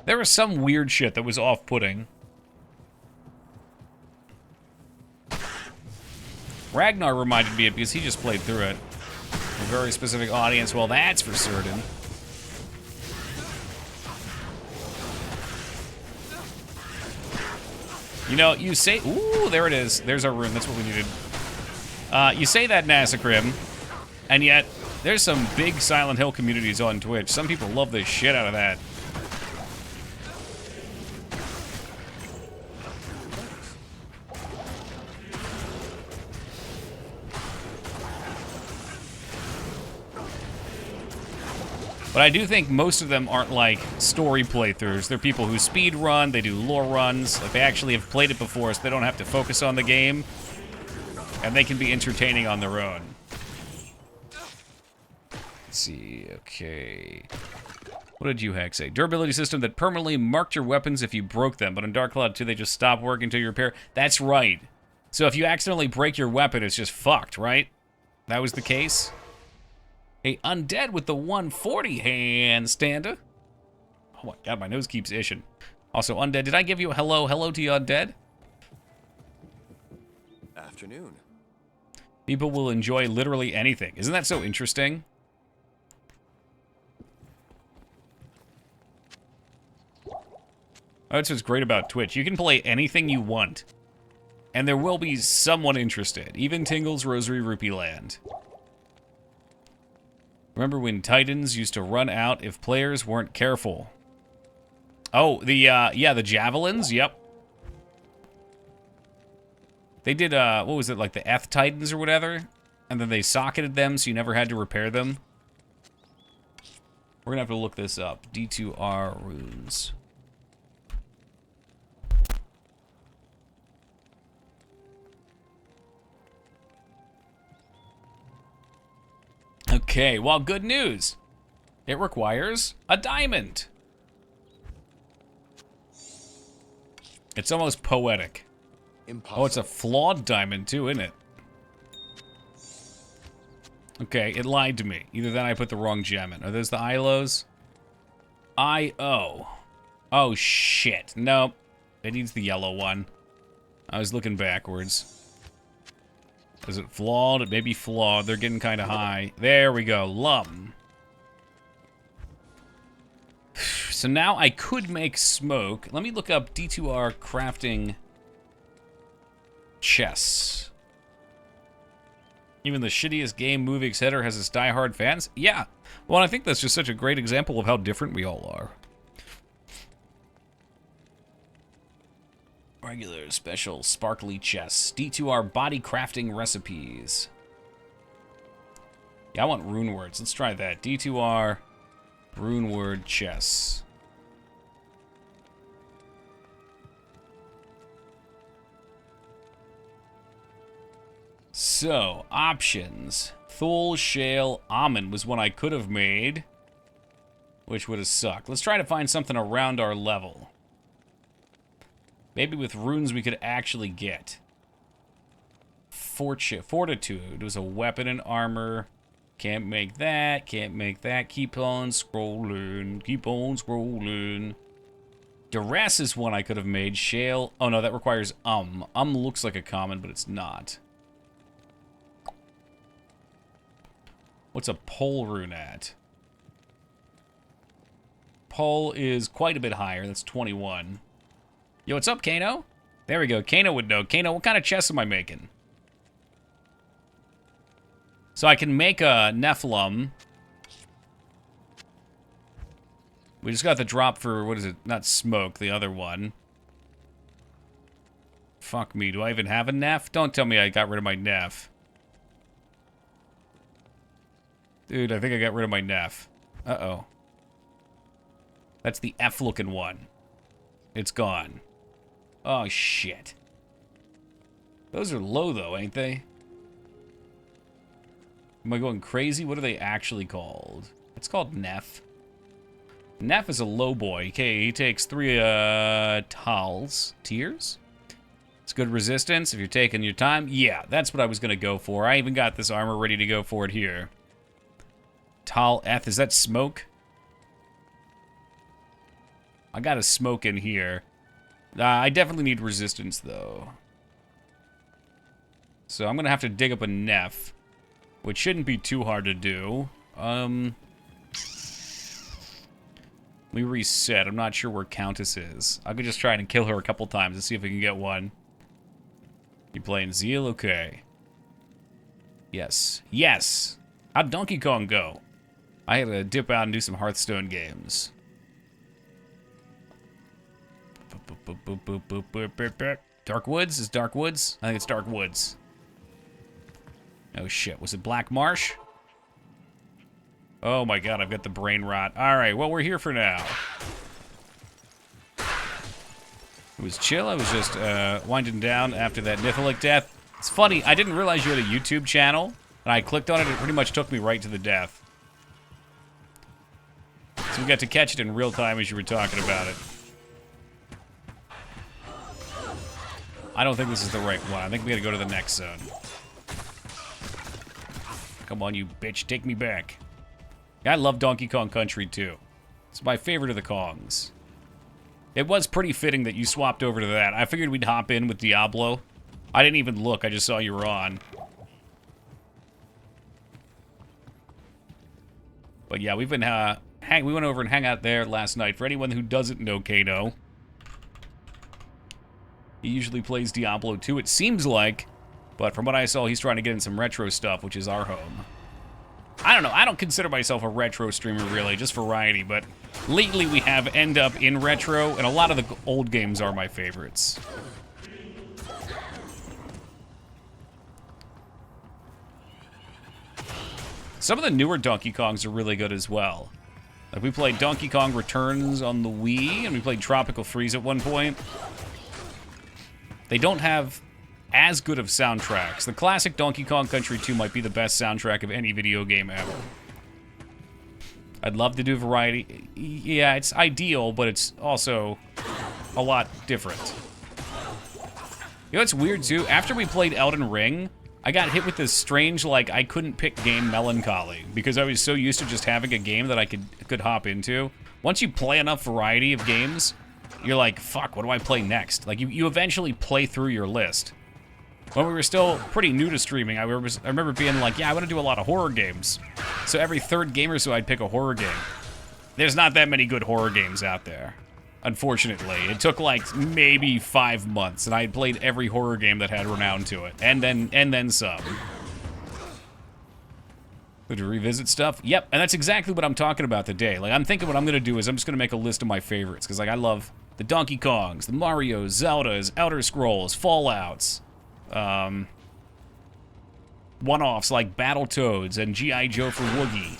There was some weird shit that was off-putting. Ragnar reminded me of it because he just played through it. A very specific audience, well, that's for certain. You know, you say... Ooh, there it is. There's our rune. That's what we needed. You say that, Nasacrim, and yet there's some big Silent Hill communities on Twitch. Some people love the shit out of that. But I do think most of them aren't like story playthroughs. They're people who speed run, they do lore runs, like they actually have played it before, so they don't have to focus on the game. And they can be entertaining on their own. Let's see, okay. What did you hack say? Durability system that permanently marked your weapons if you broke them, but in Dark Cloud 2 they just stop working until you repair. That's right. So if you accidentally break your weapon, it's just fucked, right? That was the case? A undead with the 140 handstander. Oh my god, my nose keeps itching. Also, undead, did I give you a hello? Hello to you, undead? Afternoon. People will enjoy literally anything. Isn't that so interesting? That's what's great about Twitch. You can play anything you want. And there will be someone interested. Even Tingle's Rosary Rupee Land. Remember when Titans used to run out if players weren't careful? Oh, yeah, the javelins? Yep. They did, what was it, like the Eth Titans or whatever? And then they socketed them so you never had to repair them. We're gonna have to look this up. D2R runes. Okay, well, good news. It requires a diamond. It's almost poetic. Impossible. Oh, it's a flawed diamond too, isn't it? Okay, it lied to me. Either that or I put the wrong gem in. Are those the ILOs? I-O. Oh, shit. Nope. It needs the yellow one. I was looking backwards. Is it flawed? It may be flawed. They're getting kind of high. There we go. Lum. So now I could make smoke. Let me look up D2R crafting chests. Even the shittiest game, movie, etc. has its diehard fans? Yeah. Well, I think that's just such a great example of how different we all are. Regular, special, sparkly chests. D2R body crafting recipes. Yeah, I want rune words. Let's try that. D2R rune word chests. So, options. Thule, Shale, Almond was one I could have made, which would have sucked. Let's try to find something around our level. Maybe with runes we could actually get. Fortitude was a weapon and armor. Can't make that, can't make that. Keep on scrolling, keep on scrolling. Duress is one I could have made. Shale, oh no, that requires looks like a common, but it's not. What's a pole rune at? Pole is quite a bit higher, that's 21. Yo, what's up, Kano? There we go. Kano would know. Kano, what kind of chest am I making? So I can make a Nephilim. We just got the drop for, what is it? Not smoke, the other one. Fuck me. Do I even have a Neph? Don't tell me I got rid of my Neph. Dude, I think I got rid of my Neph. Uh-oh. That's the F-looking one. It's gone. Oh, shit. Those are low, though, ain't they? Am I going crazy? What are they actually called? It's called Neph. Neph is a low boy. Okay, he takes 3 Tals. Tears? It's good resistance if you're taking your time. Yeah, that's what I was going to go for. I even got this armor ready to go for it here. Tal Eth, is that smoke? I got a smoke in here. I definitely need resistance, though. So I'm going to have to dig up a Neph, which shouldn't be too hard to do. We reset. I'm not sure where Countess is. I could just try and kill her a couple times and see if we can get one. You playing Zeal? Okay. Yes. Yes! How'd Donkey Kong go? I had to dip out and do some Hearthstone games. Dark Woods? Is Dark Woods? I think it's Dark Woods. Oh shit, was it Black Marsh? Oh my god, I've got the brain rot. Alright, well, we're here for now. It was chill. I was just winding down after that Nithilic death. It's funny, I didn't realize you had a YouTube channel, and I clicked on it, it pretty much took me right to the death. So we got to catch it in real time as you were talking about it. I don't think this is the right one. I think we gotta go to the next zone. Come on, you bitch, take me back. I love Donkey Kong Country, too. It's my favorite of the Kongs. It was pretty fitting that you swapped over to that. I figured we'd hop in with Diablo. I didn't even look, I just saw you were on. But yeah, we've been, we went over and hung out there last night. For anyone who doesn't know Kano, he usually plays Diablo 2, it seems like. But from what I saw, he's trying to get in some retro stuff, which is our home. I don't know, I don't consider myself a retro streamer, really, just variety, but lately we have end up in retro, and a lot of the old games are my favorites. Some of the newer Donkey Kongs are really good as well. Like, we played Donkey Kong Returns on the Wii, and we played Tropical Freeze at one point. They don't have as good of soundtracks. The classic Donkey Kong Country 2 might be the best soundtrack of any video game ever. I'd love to do variety. Yeah, it's ideal, but it's also a lot different. You know what's weird, too? After we played Elden Ring, I got hit with this strange, like, I couldn't pick game melancholy, because I was so used to just having a game that I could hop into. Once you play enough variety of games, you're like, fuck, what do I play next? Like, you eventually play through your list. When we were still pretty new to streaming, I remember being like, yeah, I want to do a lot of horror games. So every third game or so, I'd pick a horror game. There's not that many good horror games out there, unfortunately. It took like maybe 5 months, and I had played every horror game that had renown to it, and then some. Would you revisit stuff? Yep, and that's exactly what I'm talking about today. Like, I'm thinking what I'm gonna do is I'm just gonna make a list of my favorites, because like I love the Donkey Kongs, the Marios, Zeldas, Outer Scrolls, Fallouts. One-offs like Battletoads and G.I. Joe for Woogie.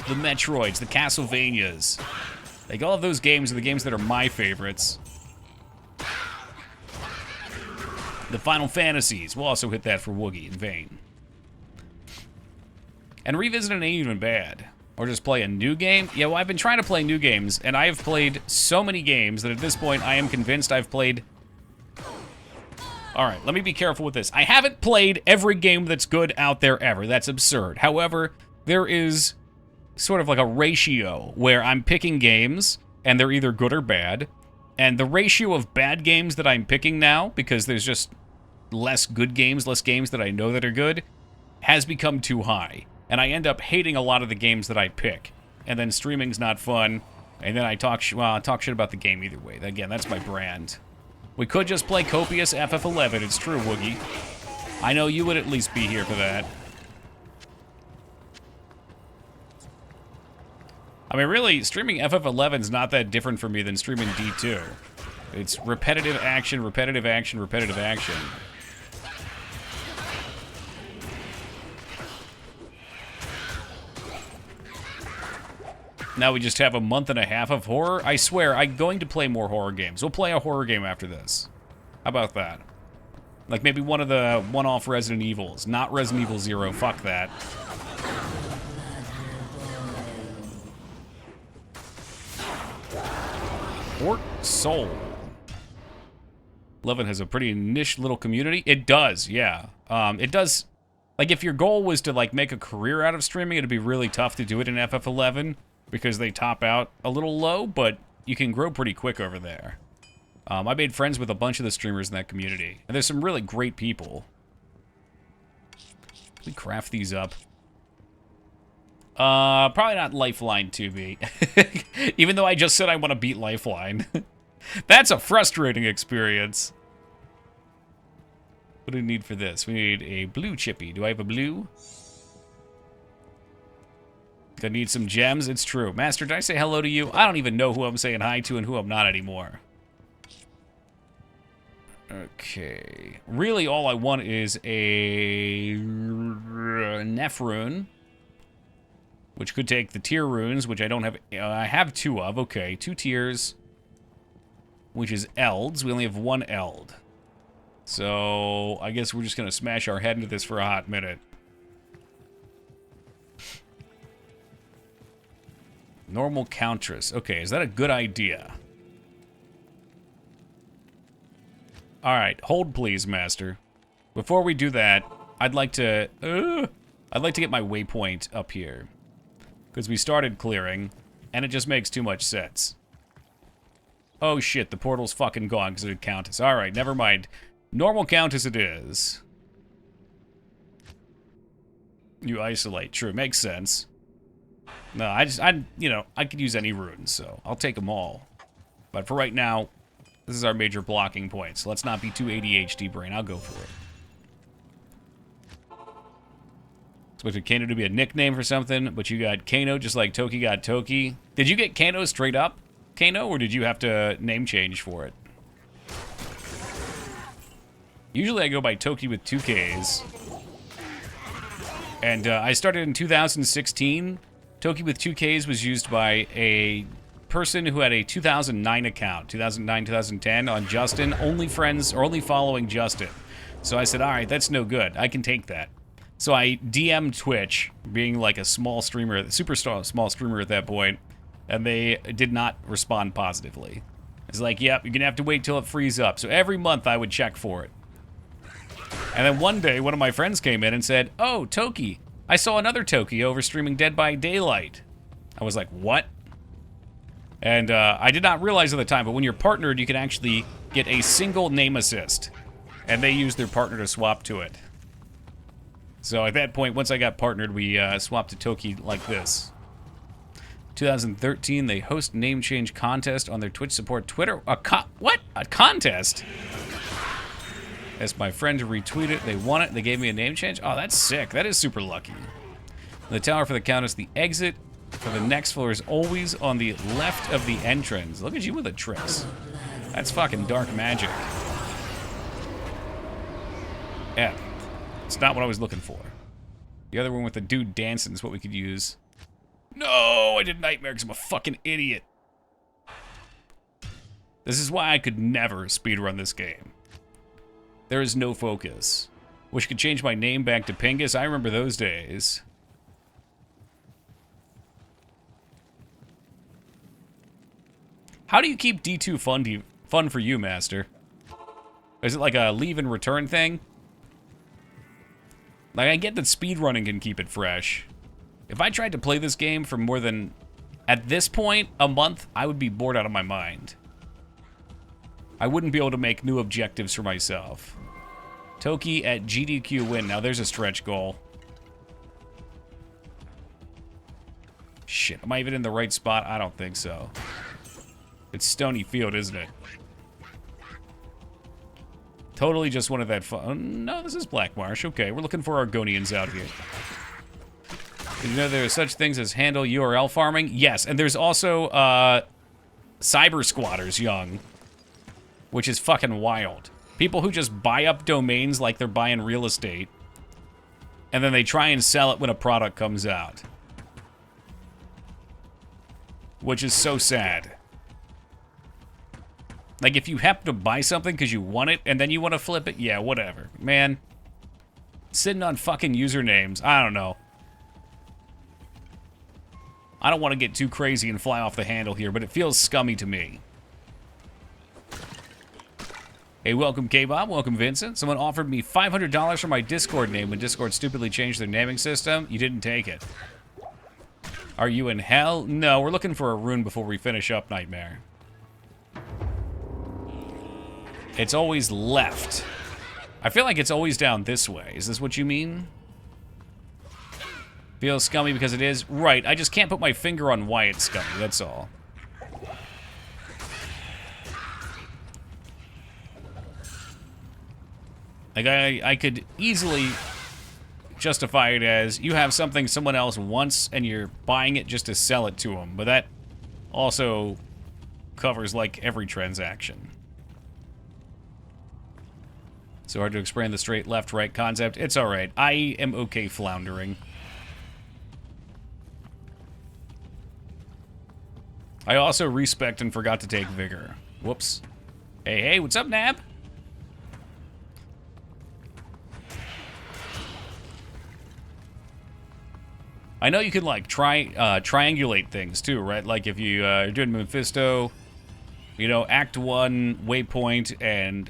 The Metroids, the Castlevanias. Like, all of those games are the games that are my favorites. The Final Fantasies. We'll also hit that for Woogie in vain. And revisiting ain't even bad. Or just play a new game? Yeah, well, I've been trying to play new games, and I have played so many games that at this point I am convinced I've played... Alright, let me be careful with this. I haven't played every game that's good out there ever. That's absurd. However, there is sort of like a ratio where I'm picking games, and they're either good or bad. And the ratio of bad games that I'm picking now, because there's just less good games, less games that I know that are good, has become too high. And I end up hating a lot of the games that I pick. And then streaming's not fun. And then I talk shit about the game either way. Again, that's my brand. We could just play copious FF11. It's true, Woogie. I know you would at least be here for that. I mean, really, streaming FF11's not that different for me than streaming D2. It's repetitive action, repetitive action, repetitive action. Now we just have a month and a half of horror. I swear, I'm going to play more horror games. We'll play a horror game after this. How about that? Like maybe one of the one-off Resident Evils. Not Resident Evil 0. Fuck that. Fort Soul. 11 has a pretty niche little community. It does, yeah. It does... Like, if your goal was to, like, make a career out of streaming, it'd be really tough to do it in FF11. Because they top out a little low, but you can grow pretty quick over there. I made friends with a bunch of the streamers in that community. And there's some really great people. We craft these up. Probably not Lifeline 2B. Even though I just said I want to beat Lifeline. That's a frustrating experience. What do we need for this? We need a blue chippy. Do I have a blue? Gonna need some gems. It's true. Master, did I say hello to you? I don't even know who I'm saying hi to and who I'm not anymore. Okay. Really, all I want is a Nephrune, which could take the tier runes, which I don't have. I have 2 of. Okay, 2 tiers, which is Elds. We only have 1 Eld. So I guess we're just going to smash our head into this for a hot minute. Normal Countress. Okay, is that a good idea? Alright, hold please, Master. Before we do that, I'd like to get my waypoint up here. Because we started clearing, and it just makes too much sense. Oh shit, the portal's fucking gone because of Countess. Alright, never mind. Normal Countess it is. You isolate. True, makes sense. No, I could use any runes, so I'll take them all. But for right now, this is our major blocking point, so let's not be too ADHD brain. I'll go for it. Expected Kano to be a nickname for something, but you got Kano just like Toki got Toki. Did you get Kano straight up, Kano, or did you have to name change for it? Usually I go by Toki with 2 Ks. And I started in 2016. Toki with 2 Ks was used by a person who had a 2009 account, 2009, 2010, on Justin, only friends, or only following Justin. So I said, all right, that's no good. I can take that. So I DM'd Twitch, being like a small streamer, super small streamer at that point, and they did not respond positively. It's like, yep, you're gonna have to wait till it frees up. So every month I would check for it. And then one day, one of my friends came in and said, oh, Toki, I saw another Toki over streaming Dead by Daylight. I was like, what? And I did not realize at the time, but when you're partnered, you can actually get a single name assist. And they use their partner to swap to it. So at that point, once I got partnered, we swapped to Toki like this. 2013, they host name change contest on their Twitch support Twitter. What? A contest? Asked my friend to retweet it. They won it. They gave me a name change. Oh, that's sick. That is super lucky. The tower for the Countess, the exit for the next floor is always on the left of the entrance. Look at you with the tricks. That's fucking dark magic. Yeah. It's not what I was looking for. The other one with the dude dancing is what we could use. No, I did Nightmare because I'm a fucking idiot. This is why I could never speedrun this game. There is no focus. Wish I could change my name back to Pingus. I remember those days. How do you keep D2 fun for you, Master? Is it like a leave and return thing? Like, I get that speedrunning can keep it fresh. If I tried to play this game for more than, at this point, a month, I would be bored out of my mind. I wouldn't be able to make new objectives for myself. Toki at GDQ win. Now there's a stretch goal. Shit, am I even in the right spot? I don't think so. It's Stony Field, isn't it? Totally just wanted that fun. No, this is Black Marsh. Okay, we're looking for Argonians out here. Did you know there are such things as handle URL farming? Yes, and there's also cyber squatters young, which is fucking wild. People who just buy up domains like they're buying real estate, and then they try and sell it when a product comes out. Which is so sad. Like, if you happen to buy something because you want it, and then you want to flip it, yeah, whatever. Man, sitting on fucking usernames, I don't know. I don't want to get too crazy and fly off the handle here, but it feels scummy to me. Hey, welcome K-Bob, welcome Vincent. Someone offered me $500 for my Discord name when Discord stupidly changed their naming system. You didn't take it. Are you in hell? No, we're looking for a rune before we finish up Nightmare. It's always left. I feel like it's always down this way. Is this what you mean? Feels scummy because it is. Right, I just can't put my finger on why it's scummy, that's all. Like, I could easily justify it as you have something someone else wants and you're buying it just to sell it to them, but that also covers, like, every transaction. So hard to explain the straight left-right concept. It's alright. I am okay floundering. I also respect and forgot to take Vigor. Whoops. Hey, hey, what's up, Nab? I know you can, like, triangulate things, too, right? Like, if you're doing Mephisto, you know, Act 1, Waypoint, and...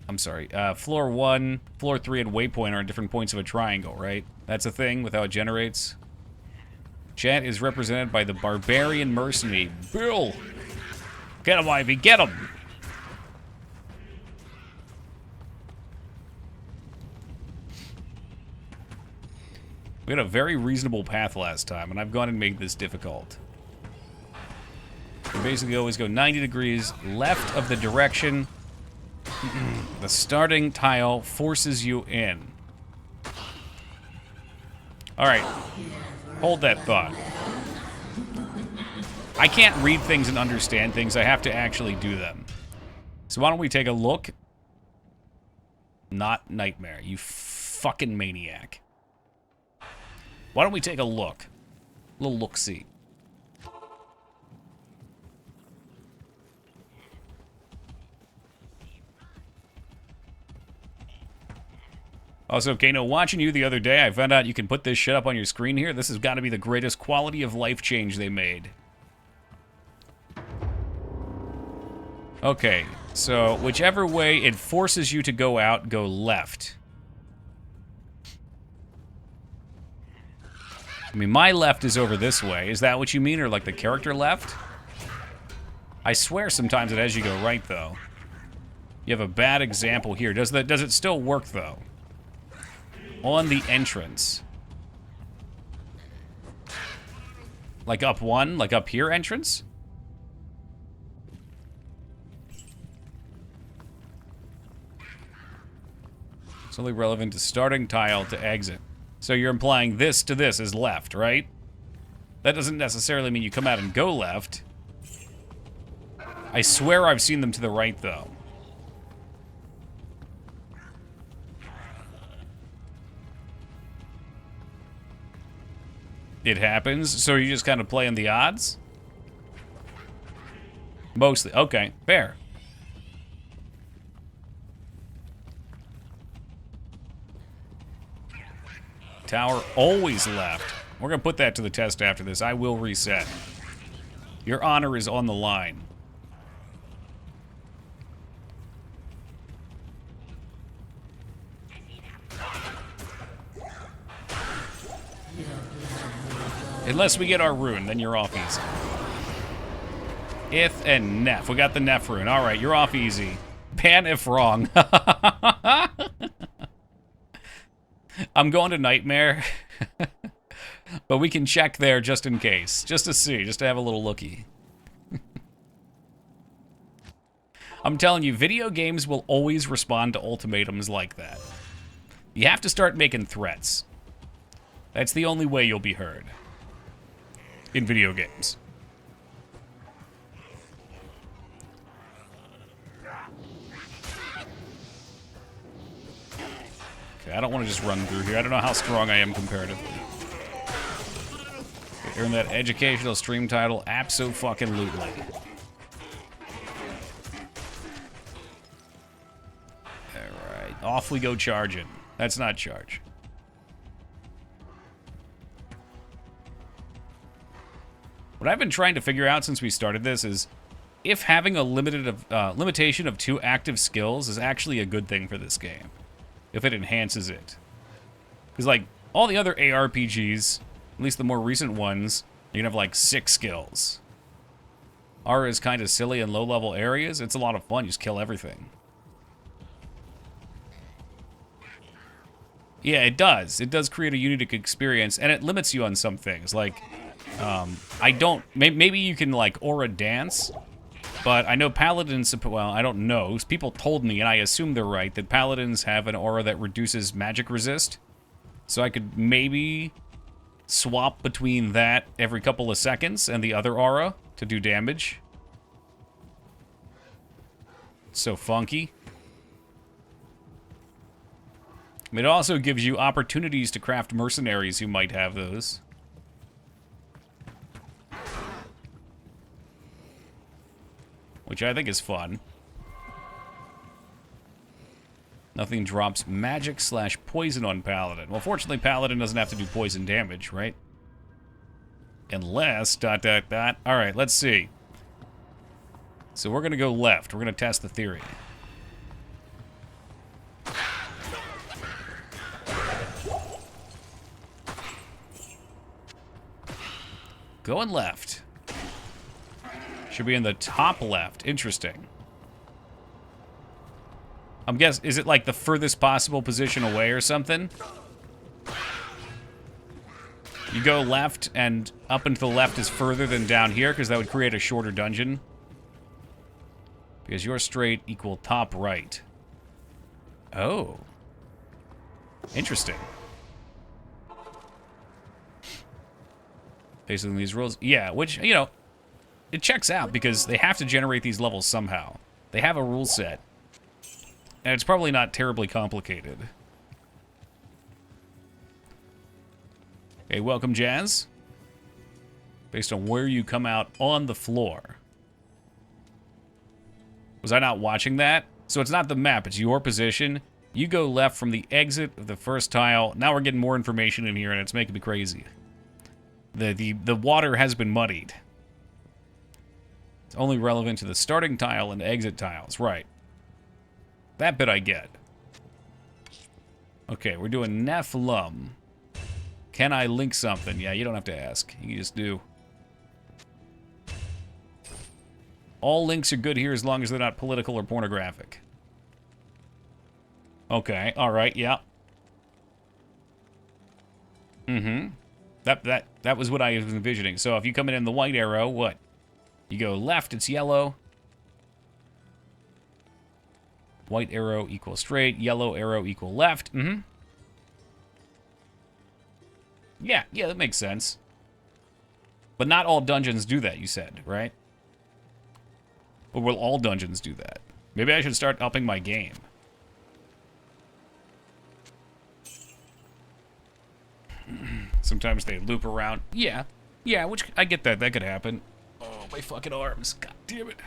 I'm sorry, Floor 1, Floor 3, and Waypoint are at different points of a triangle, right? That's a thing with how it generates. Chat is represented by the Barbarian Mercenary. Bill! Get him, Ivy, get him! We had a very reasonable path last time, and I've gone and made this difficult. You basically always go 90 degrees left of the direction the starting tile forces you in. Alright. Hold that thought. I can't read things and understand things. I have to actually do them. So why don't we take a look? Not Nightmare, you fucking maniac. Why don't we take a look? A little look-see. Also, Kano, watching you the other day, I found out you can put this shit up on your screen here. This has got to be the greatest quality of life change they made. Okay, so whichever way it forces you to go out, go left. I mean, my left is over this way. Is that what you mean, or like the character left? I swear sometimes it has you go right, though. You have a bad example here. Does it still work, though? On the entrance. Like up one? Like up here entrance? It's only relevant to starting tile to exit. So you're implying this to this is left, right? That doesn't necessarily mean you come out and go left. I swear I've seen them to the right, though. It happens, so you just kind of play on the odds? Mostly. Okay, fair. Tower always left. We're gonna put that to the test after this. I will reset. Your honor is on the line. Unless we get our rune, then you're off easy. Ith and Neff. We got the Neff rune. Alright, you're off easy. Pan if wrong. I'm going to Nightmare. But we can check there just in case. Just to see. Just to have a little looky. I'm telling you, video games will always respond to ultimatums like that. You have to start making threats. That's the only way you'll be heard. In video games. Okay, I don't want to just run through here. I don't know how strong I am comparatively. Earn that educational stream title, abso-fucking-lutely. Alright, off we go charging. That's not charge. What I've been trying to figure out since we started this is if having a limitation of 2 active skills is actually a good thing for this game. If it enhances it. Because, like, all the other ARPGs, at least the more recent ones, you can have, like, 6 skills. R is kind of silly in low-level areas. It's a lot of fun. You just kill everything. Yeah, it does. It does create a unique experience, and it limits you on some things. Like, I don't... Maybe you can, like, aura dance, but I know paladins... Well, I don't know. People told me, and I assume they're right, that paladins have an aura that reduces magic resist. So I could maybe swap between that every couple of seconds and the other aura to do damage. So funky. It also gives you opportunities to craft mercenaries who might have those. Which I think is fun. Nothing drops magic / poison on Paladin. Well, fortunately, Paladin doesn't have to do poison damage, right? Unless... ... Alright, let's see. So we're going to go left. We're going to test the theory. Going left. Should be in the top left. Interesting. I'm guessing, is it like the furthest possible position away or something? You go left, and up and to the left is further than down here, because that would create a shorter dungeon. Because your straight equal top right. Oh. Interesting. Basically these rules. Yeah, which, you know, it checks out because they have to generate these levels somehow. They have a rule set. And it's probably not terribly complicated. Okay, welcome, Jazz. Based on where you come out on the floor. Was I not watching that? So it's not the map, it's your position. You go left from the exit of the first tile. Now we're getting more information in here and it's making me crazy. The water has been muddied. It's only relevant to the starting tile and exit tiles. Right. That bit I get. Okay, we're doing Nephilim. Can I link something? Yeah, you don't have to ask. You can just do. All links are good here as long as they're not political or pornographic. Okay, alright, yeah. Mm-hmm. That was what I was envisioning. So if you come in the white arrow, what? You go left, it's yellow. White arrow equals straight, yellow arrow equal left. Mm-hmm. Yeah, that makes sense. But not all dungeons do that, you said, right? Or will all dungeons do that? Maybe I should start upping my game. Sometimes they loop around. Yeah, which I get that. That could happen. Oh, my fucking arms. God damn it.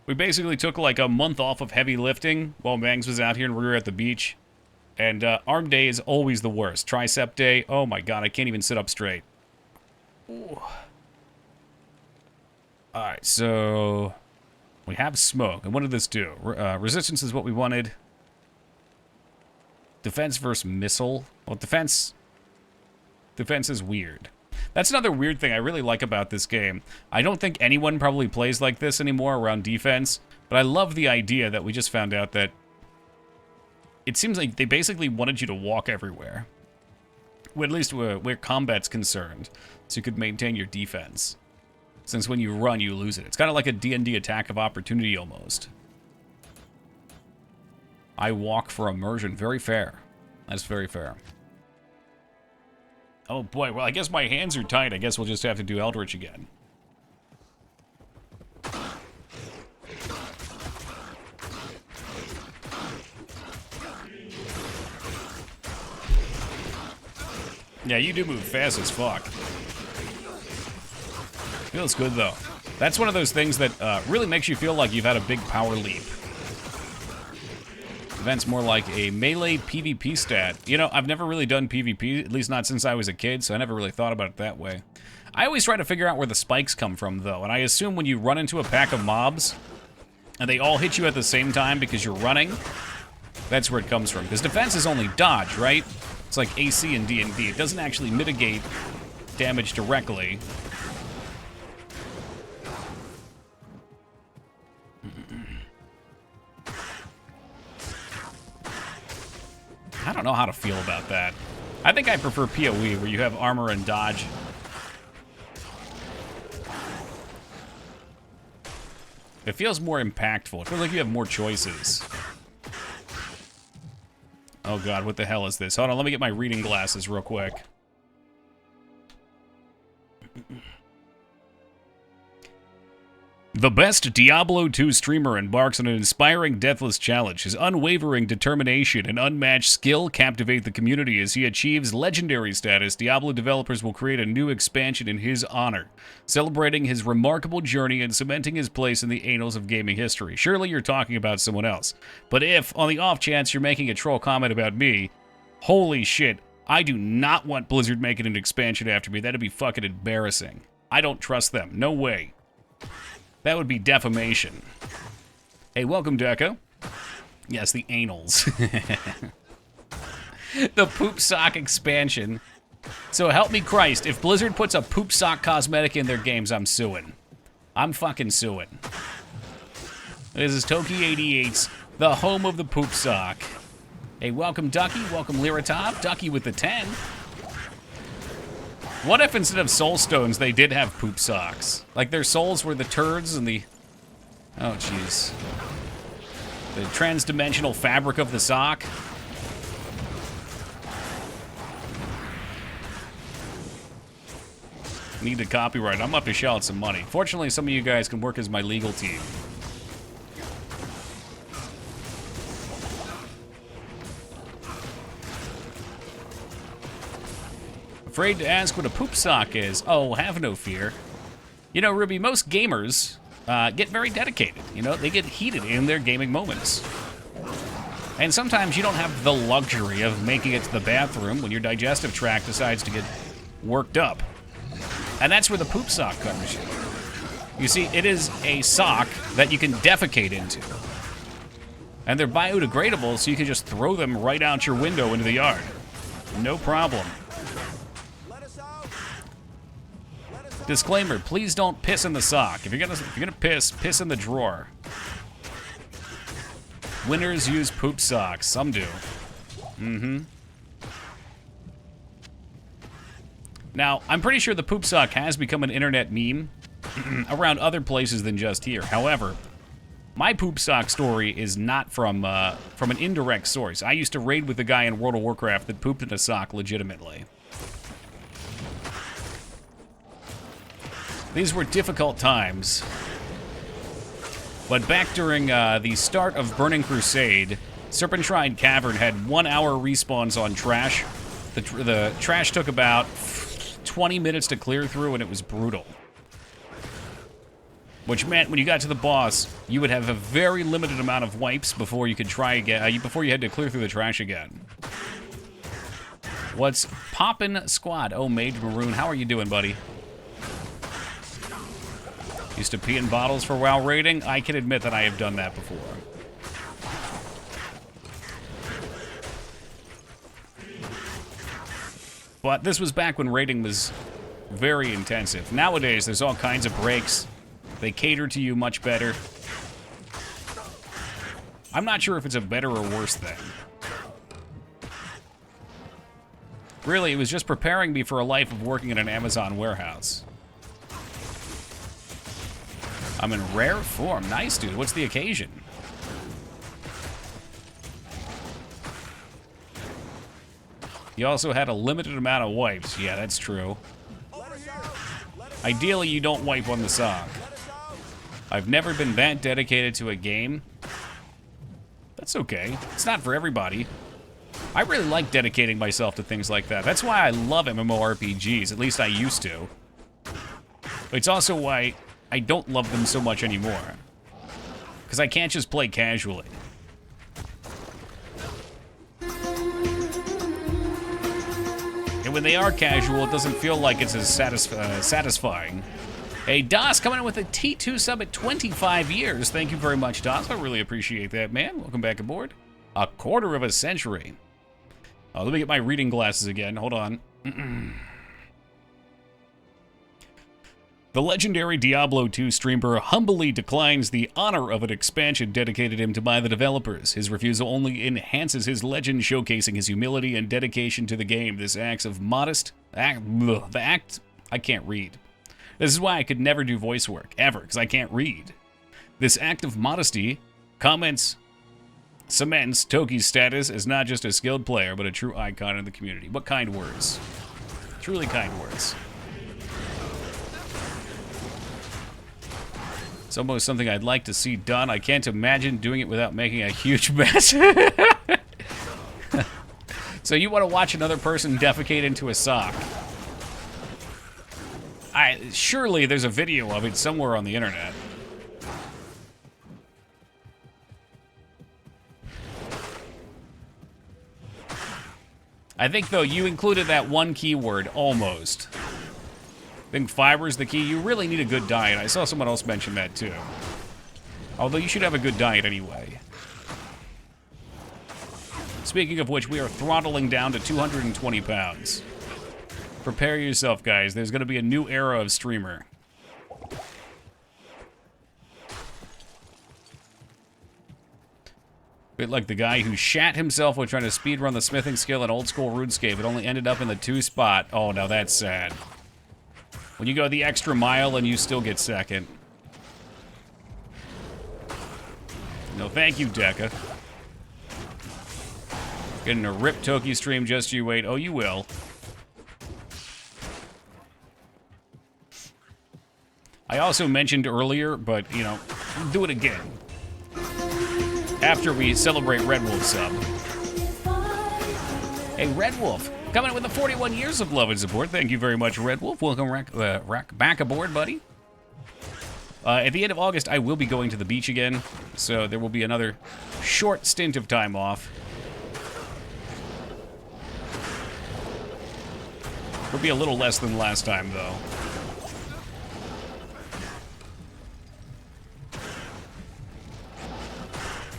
We basically took like a month off of heavy lifting while Mangs was out here and we were at the beach. And arm day is always the worst. Tricep day, oh my god, I can't even sit up straight. Ooh. Alright, so we have smoke. And what did this do? Resistance is what we wanted. Defense versus missile. Well, defense is weird. That's another weird thing I really like about this game. I don't think anyone probably plays like this anymore around defense, but I love the idea that we just found out that it seems like they basically wanted you to walk everywhere. Well, at least where combat's concerned, so you could maintain your defense. Since when you run, you lose it. It's kind of like a D&D attack of opportunity almost. I walk for immersion. Very fair. That's very fair. Oh boy, well I guess my hands are tight. I guess we'll just have to do Eldritch again. Yeah, you do move fast as fuck. Feels good though. That's one of those things that really makes you feel like you've had a big power leap. Event's more like a melee PvP stat. You know, I've never really done PvP, at least not since I was a kid, so I never really thought about it that way. I always try to figure out where the spikes come from, though, and I assume when you run into a pack of mobs, and they all hit you at the same time because you're running, that's where it comes from. Because defense is only dodge, right? It's like AC in D&D. It doesn't actually mitigate damage directly. don't know how to feel about that. I think I prefer PoE, where you have armor and dodge. It feels more impactful. It feels like you have more choices. Oh god, what the hell is this? Hold on, let me get my reading glasses real quick. The best Diablo II streamer embarks on an inspiring deathless challenge. His unwavering determination and unmatched skill captivate the community as he achieves legendary status. Diablo developers will create a new expansion in his honor, celebrating his remarkable journey and cementing his place in the annals of gaming history. Surely you're talking about someone else. But if, on the off chance you're making a troll comment about me, holy shit, I do not want Blizzard making an expansion after me. That'd be fucking embarrassing. I don't trust them. No way. That would be defamation. Hey, welcome, Deco. Yes, the anals. The poop sock expansion. So help me Christ, if Blizzard puts a poop sock cosmetic in their games, I'm suing. I'm fucking suing. This is Toki88's the home of the poop sock. Hey, welcome, Ducky. Welcome, Liratop. Ducky with the 10. What if instead of soul stones, they did have poop socks? Like their souls were the turds and the... Oh, jeez. The trans-dimensional fabric of the sock. Need to copyright. I'm up to shell out some money. Fortunately, some of you guys can work as my legal team. Afraid to ask what a poop sock is? Oh, have no fear. You know, Ruby, most gamers get very dedicated. You know, they get heated in their gaming moments. And sometimes you don't have the luxury of making it to the bathroom when your digestive tract decides to get worked up. And that's where the poop sock covers you. You see, it is a sock that you can defecate into. And they're biodegradable, so you can just throw them right out your window into the yard. No problem. Disclaimer, please don't piss in the sock. If you're gonna piss in the drawer. Winners use poop socks. Some do. Mm-hmm. Now, I'm pretty sure the poop sock has become an internet meme around other places than just here. However, my poop sock story is not from an indirect source. I used to raid with a guy in World of Warcraft that pooped in a sock legitimately. These were difficult times. But back during the start of Burning Crusade, Serpentine Cavern had 1 hour respawns on trash. The trash took about 20 minutes to clear through, and it was brutal. Which meant when you got to the boss, you would have a very limited amount of wipes before you could try again, before you had to clear through the trash again. What's poppin', squad? Oh, Mage Maroon, how are you doing, buddy? Used to pee in bottles for WoW raiding? I can admit that I have done that before. But this was back when raiding was very intensive. Nowadays, there's all kinds of breaks. They cater to you much better. I'm not sure if it's a better or worse thing. Really, it was just preparing me for a life of working in an Amazon warehouse. I'm in rare form. Nice, dude. What's the occasion? You also had a limited amount of wipes. Yeah, that's true. Ideally, you don't wipe on the sock. I've never been that dedicated to a game. That's okay. It's not for everybody. I really like dedicating myself to things like that. That's why I love MMORPGs. At least I used to. It's also why I don't love them so much anymore. Because I can't just play casually. And when they are casual, it doesn't feel like it's as satisfying. Hey, Das coming in with a T2 sub at 25 years. Thank you very much, Das. I really appreciate that, man. Welcome back aboard. A quarter of a century. Oh, let me get my reading glasses again. Hold on. The legendary Diablo II streamer humbly declines the honor of an expansion dedicated him to by the developers. His refusal only enhances his legend, showcasing his humility and dedication to the game. This acts of modest... I can't read. This is why I could never do voice work, ever, because I can't read. This act of modesty cements Toki's status as not just a skilled player, but a true icon in the community. What kind words? Truly kind words. It's almost something I'd like to see done. I can't imagine doing it without making a huge mess. So you want to watch another person defecate into a sock? Surely there's a video of it somewhere on the internet. I think, though, you included that one keyword, almost. I think fiber's the key. You really need a good diet. I saw someone else mention that, too. Although you should have a good diet anyway. Speaking of which, we are throttling down to 220 pounds. Prepare yourself, guys. There's going to be a new era of streamer. Bit like the guy who shat himself while trying to speedrun the smithing skill in old school RuneScape. It only ended up in the 2 spot. Oh, now that's sad. When you go the extra mile and you still get second. No, thank you, Deca. Getting a rip Toki stream, just you wait. Oh, you will. I also mentioned earlier, but, you know, do it again. After we celebrate Red Wolf sub. Hey, Red Wolf, coming in with the 41 years of love and support. Thank you very much, Red Wolf. Welcome back aboard, buddy. At the end of August, I will be going to the beach again, so there will be another short stint of time off. It'll be a little less than last time, though.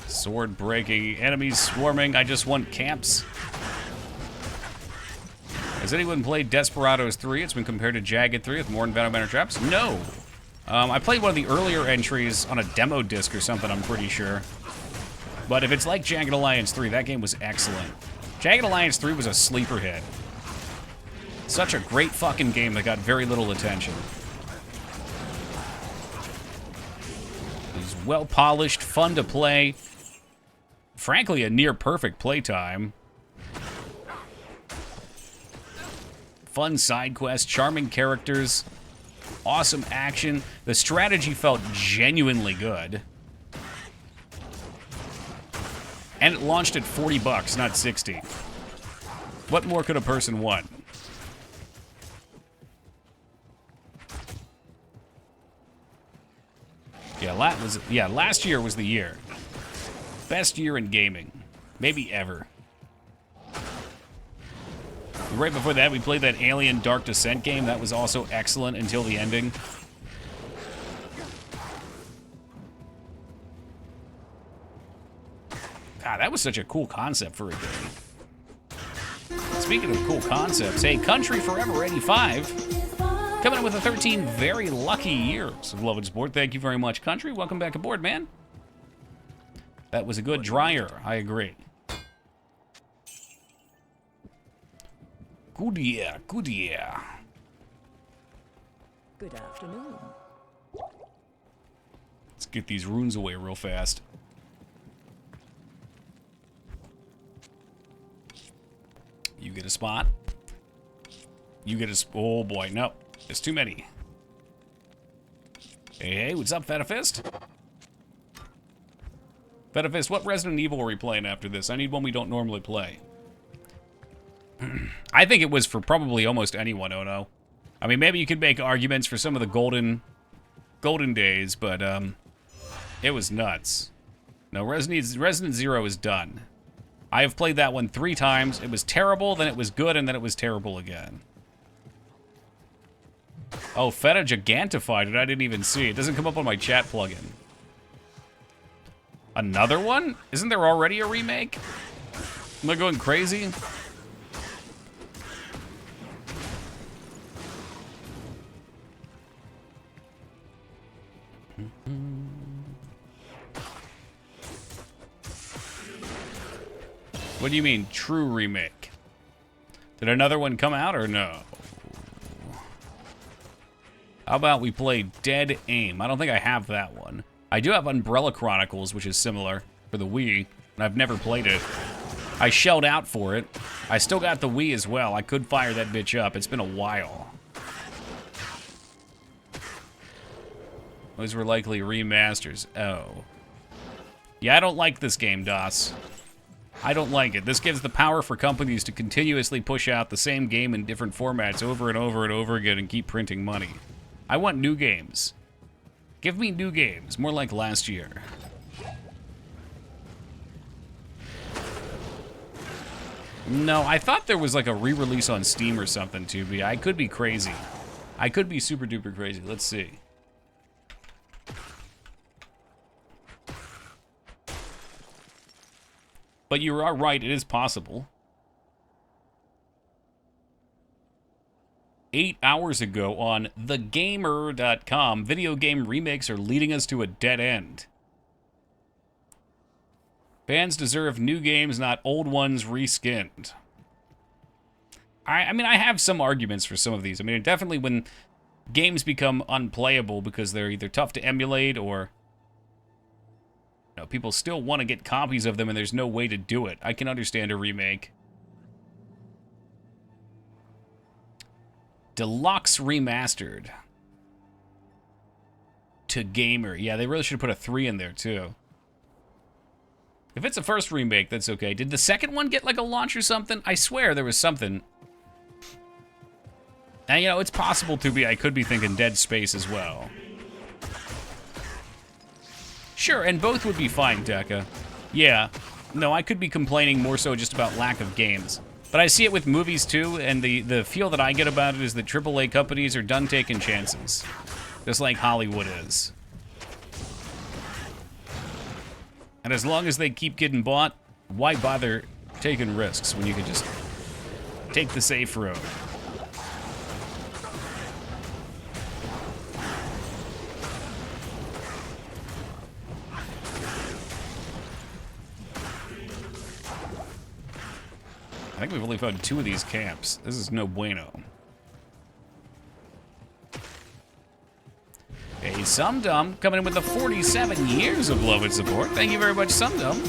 Sword breaking, enemies swarming. I just want camps. Has anyone played Desperados 3? It's been compared to Jagged 3 with more Venom traps. No. I played one of the earlier entries on a demo disc or something, I'm pretty sure. But if it's like Jagged Alliance 3, that game was excellent. Jagged Alliance 3 was a sleeper hit. Such a great fucking game that got very little attention. It was well polished, fun to play. Frankly, a near perfect playtime. Fun side quests, charming characters, awesome action. The strategy felt genuinely good. And it launched at 40 bucks, not 60. What more could a person want? Yeah, last year was the year. Best year in gaming. Maybe ever. Right before that, we played that Alien Dark Descent game. That was also excellent until the ending. God, that was such a cool concept for a game. Speaking of cool concepts, hey, Country Forever 85, coming in with the 13 very lucky years of love and support. Thank you very much, Country. Welcome back aboard, man. That was a good dryer, I agree. Good year, good year. Good afternoon. Let's get these runes away real fast. You get a spot. You get a oh boy, no. There's too many. Hey, what's up, Fetafist? Fetafist, what Resident Evil are we playing after this? I need one we don't normally play. I think it was for probably almost anyone, oh no. I mean, maybe you could make arguments for some of the golden days, but it was nuts. No, Resident Zero is done. I have played that one 3 times. It was terrible, then it was good, and then it was terrible again. Oh, Feta gigantified it. I didn't even see it. It doesn't come up on my chat plugin. Another one? Isn't there already a remake? Am I going crazy? What do you mean, true remake? Did another one come out or no? How about we play Dead Aim? I don't think I have that one. I do have Umbrella Chronicles, which is similar for the Wii, and I've never played it. I shelled out for it. I still got the Wii as well. I could fire that bitch up. It's been a while. Those were likely remasters. Oh. Yeah, I don't like this game, DOS. I don't like it. This gives the power for companies to continuously push out the same game in different formats over and over and over again and keep printing money. I want new games. Give me new games, more like last year. No, I thought there was like a re-release on Steam or something, too. But I could be crazy. I could be super duper crazy. Let's see. But you are right, it is possible. 8 hours ago on thegamer.com, video game remakes are leading us to a dead end. Fans deserve new games, not old ones reskinned. I mean, I have some arguments for some of these. I mean, definitely when games become unplayable because they're either tough to emulate or people still want to get copies of them and there's no way to do it. I can understand a remake. Deluxe Remastered. To Gamer. Yeah, they really should have put a 3 in there, too. If it's a first remake, that's okay. Did the second one get, like, a launch or something? I swear there was something. And, it's possible to be. I could be thinking Dead Space as well. Sure, and both would be fine, Deca. Yeah. No, I could be complaining more so just about lack of games. But I see it with movies, too, and the feel that I get about it is that AAA companies are done taking chances. Just like Hollywood is. And as long as they keep getting bought, why bother taking risks when you can just take the safe road? I think we've only found 2 of these camps. This is no bueno. Hey, Sumdum, coming in with the 47 years of love and support. Thank you very much, Sumdum.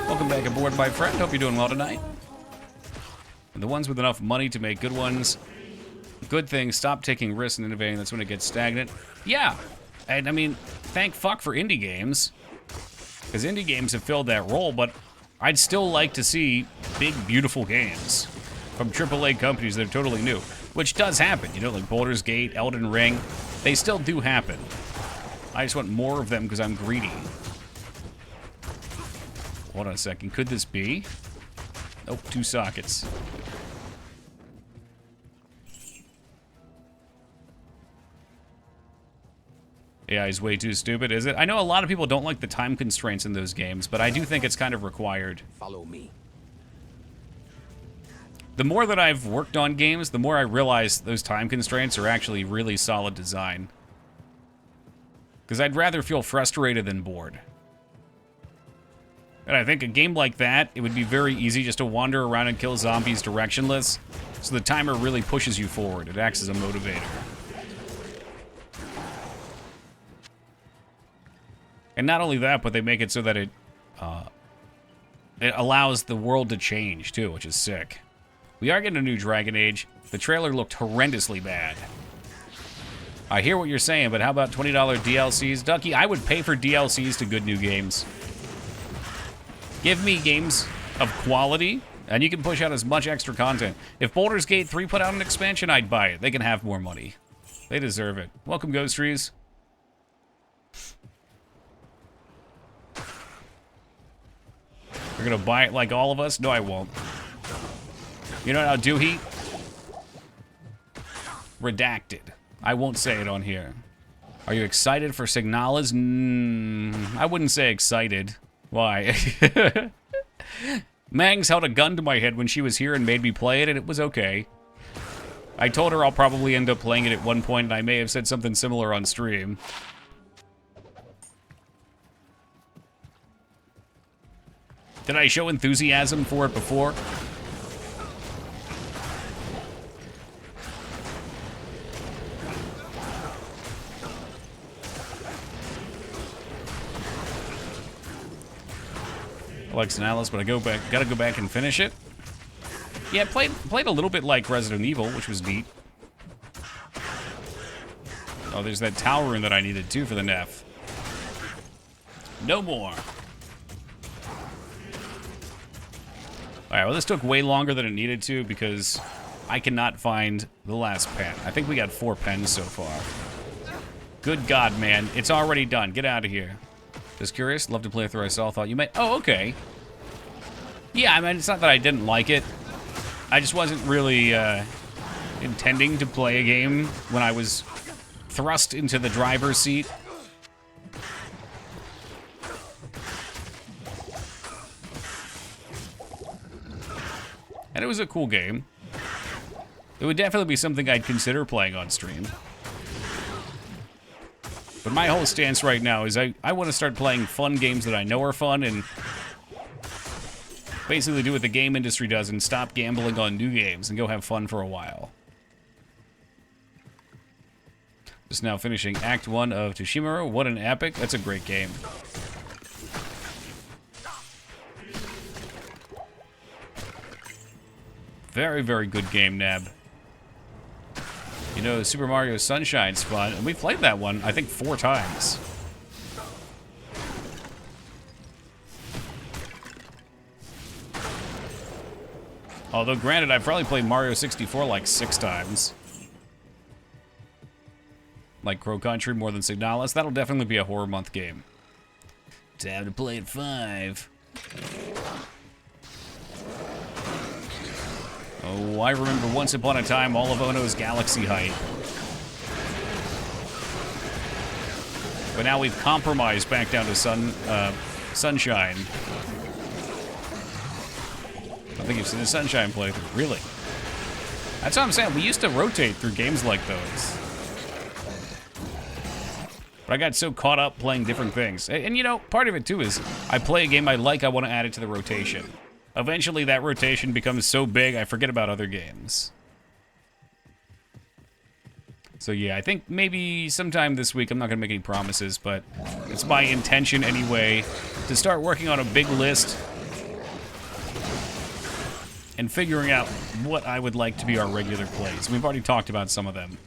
Welcome back aboard, my friend. Hope you're doing well tonight. And the ones with enough money to make good ones, good things, stop taking risks and innovating. That's when it gets stagnant. Yeah, and I mean, thank fuck for indie games, because indie games have filled that role, but I'd still like to see big, beautiful games from AAA companies that are totally new, which does happen, like Baldur's Gate, Elden Ring. They still do happen. I just want more of them because I'm greedy. Hold on a second. Could this be? Nope, 2 sockets. Yeah, he's way too stupid, is it? I know a lot of people don't like the time constraints in those games, but I do think it's kind of required. Follow me. The more that I've worked on games, the more I realize those time constraints are actually really solid design. Because I'd rather feel frustrated than bored. And I think a game like that, it would be very easy just to wander around and kill zombies directionless. So the timer really pushes you forward. It acts as a motivator. And not only that, but they make it so that it allows the world to change, too, which is sick. We are getting a new Dragon Age. The trailer looked horrendously bad. I hear what you're saying, but how about $20 DLCs? Ducky, I would pay for DLCs to good new games. Give me games of quality, and you can push out as much extra content. If Baldur's Gate 3 put out an expansion, I'd buy it. They can have more money. They deserve it. Welcome, Ghost Trees. You're gonna buy it like all of us? No, I won't. You know what I'll do, Heat? Redacted. I won't say it on here. Are you excited for Signalas? I wouldn't say excited. Why? Mangs held a gun to my head when she was here and made me play it, and it was okay. I told her I'll probably end up playing it at one point, and I may have said something similar on stream. Did I show enthusiasm for it before? Alex and Alice, but gotta go back and finish it. Yeah, played a little bit like Resident Evil, which was neat. Oh, there's that tower room that I needed too for the Neff. No more. Alright, well this took way longer than it needed to because I cannot find the last pen. I think we got 4 pens so far. Good God, man. It's already done. Get out of here. Just curious. Love to play through. I saw. Thought you might. Oh, okay. Yeah, I mean, it's not that I didn't like it. I just wasn't really intending to play a game when I was thrust into the driver's seat. And it was a cool game. It would definitely be something I'd consider playing on stream. But my whole stance right now is I want to start playing fun games that I know are fun and basically do what the game industry does and stop gambling on new games and go have fun for a while. Just now finishing Act 1 of Tsushima. What an epic. That's a great game. Very, very good game, Nab. You know, Super Mario Sunshine's fun, and we played that one, I think, 4 times. Although, granted, I've probably played Mario 64 like 6 times. Like Crow Country more than Signalis. That'll definitely be a horror month game. Time to play at 5. Oh, I remember once upon a time all of Ono's galaxy height. But now we've compromised back down to Sunshine. I think you've seen the Sunshine playthrough. Really? That's what I'm saying. We used to rotate through games like those. But I got so caught up playing different things. And you know, part of it too is I play a game I like, I want to add it to the rotation. Eventually, that rotation becomes so big, I forget about other games. So yeah, I think maybe sometime this week, I'm not going to make any promises, but it's my intention anyway to start working on a big list and figuring out what I would like to be our regular plays. We've already talked about some of them.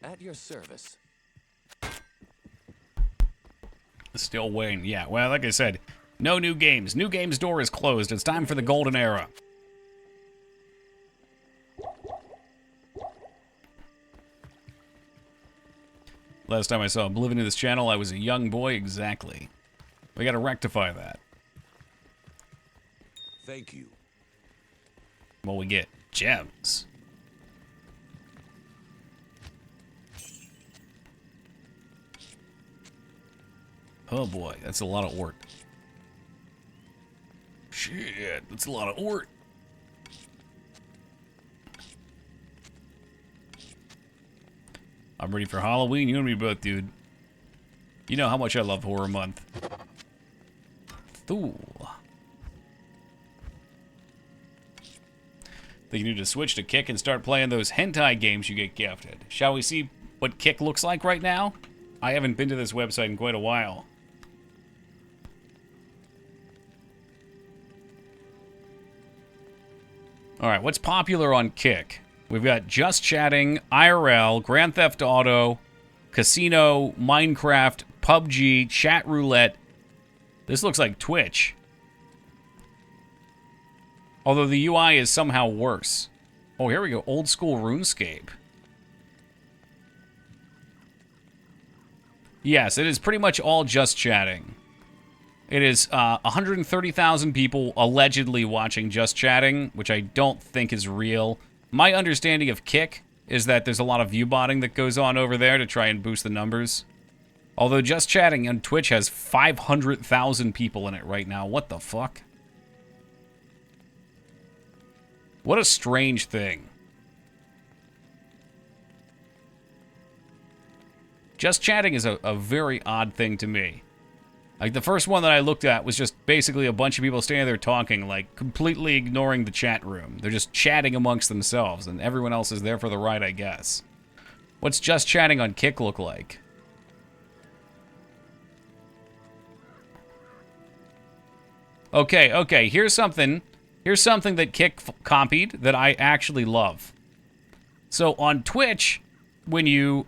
At your service. Still waiting. Yeah, well, like I said, no new games. New games door is closed. It's time for the golden era. Last time I saw Oblivion in this channel, I was a young boy. Exactly. We gotta rectify that. Thank you. Well, we get gems. Oh boy, that's a lot of ort. Shit, that's a lot of ort. I'm ready for Halloween. You and me both, dude. You know how much I love Horror Month. Ooh. Think you need to switch to Kick and start playing those hentai games you get gifted. Shall we see what Kick looks like right now? I haven't been to this website in quite a while. Alright, what's popular on Kick? We've got Just Chatting, IRL, Grand Theft Auto, Casino, Minecraft, PUBG, Chat Roulette. This looks like Twitch. Although the UI is somehow worse. Oh, here we go. Old school RuneScape. Yes, it is pretty much all Just Chatting. It is 130,000 people allegedly watching Just Chatting, which I don't think is real. My understanding of Kick is that there's a lot of view botting that goes on over there to try and boost the numbers. Although Just Chatting on Twitch has 500,000 people in it right now. What the fuck? What a strange thing. Just chatting is a very odd thing to me. Like, the first one that I looked at was just basically a bunch of people standing there talking, like, completely ignoring the chat room. They're just chatting amongst themselves, and everyone else is there for the ride, I guess. What's just chatting on Kick look like? Okay, here's something that Kick copied that I actually love. So on Twitch, when you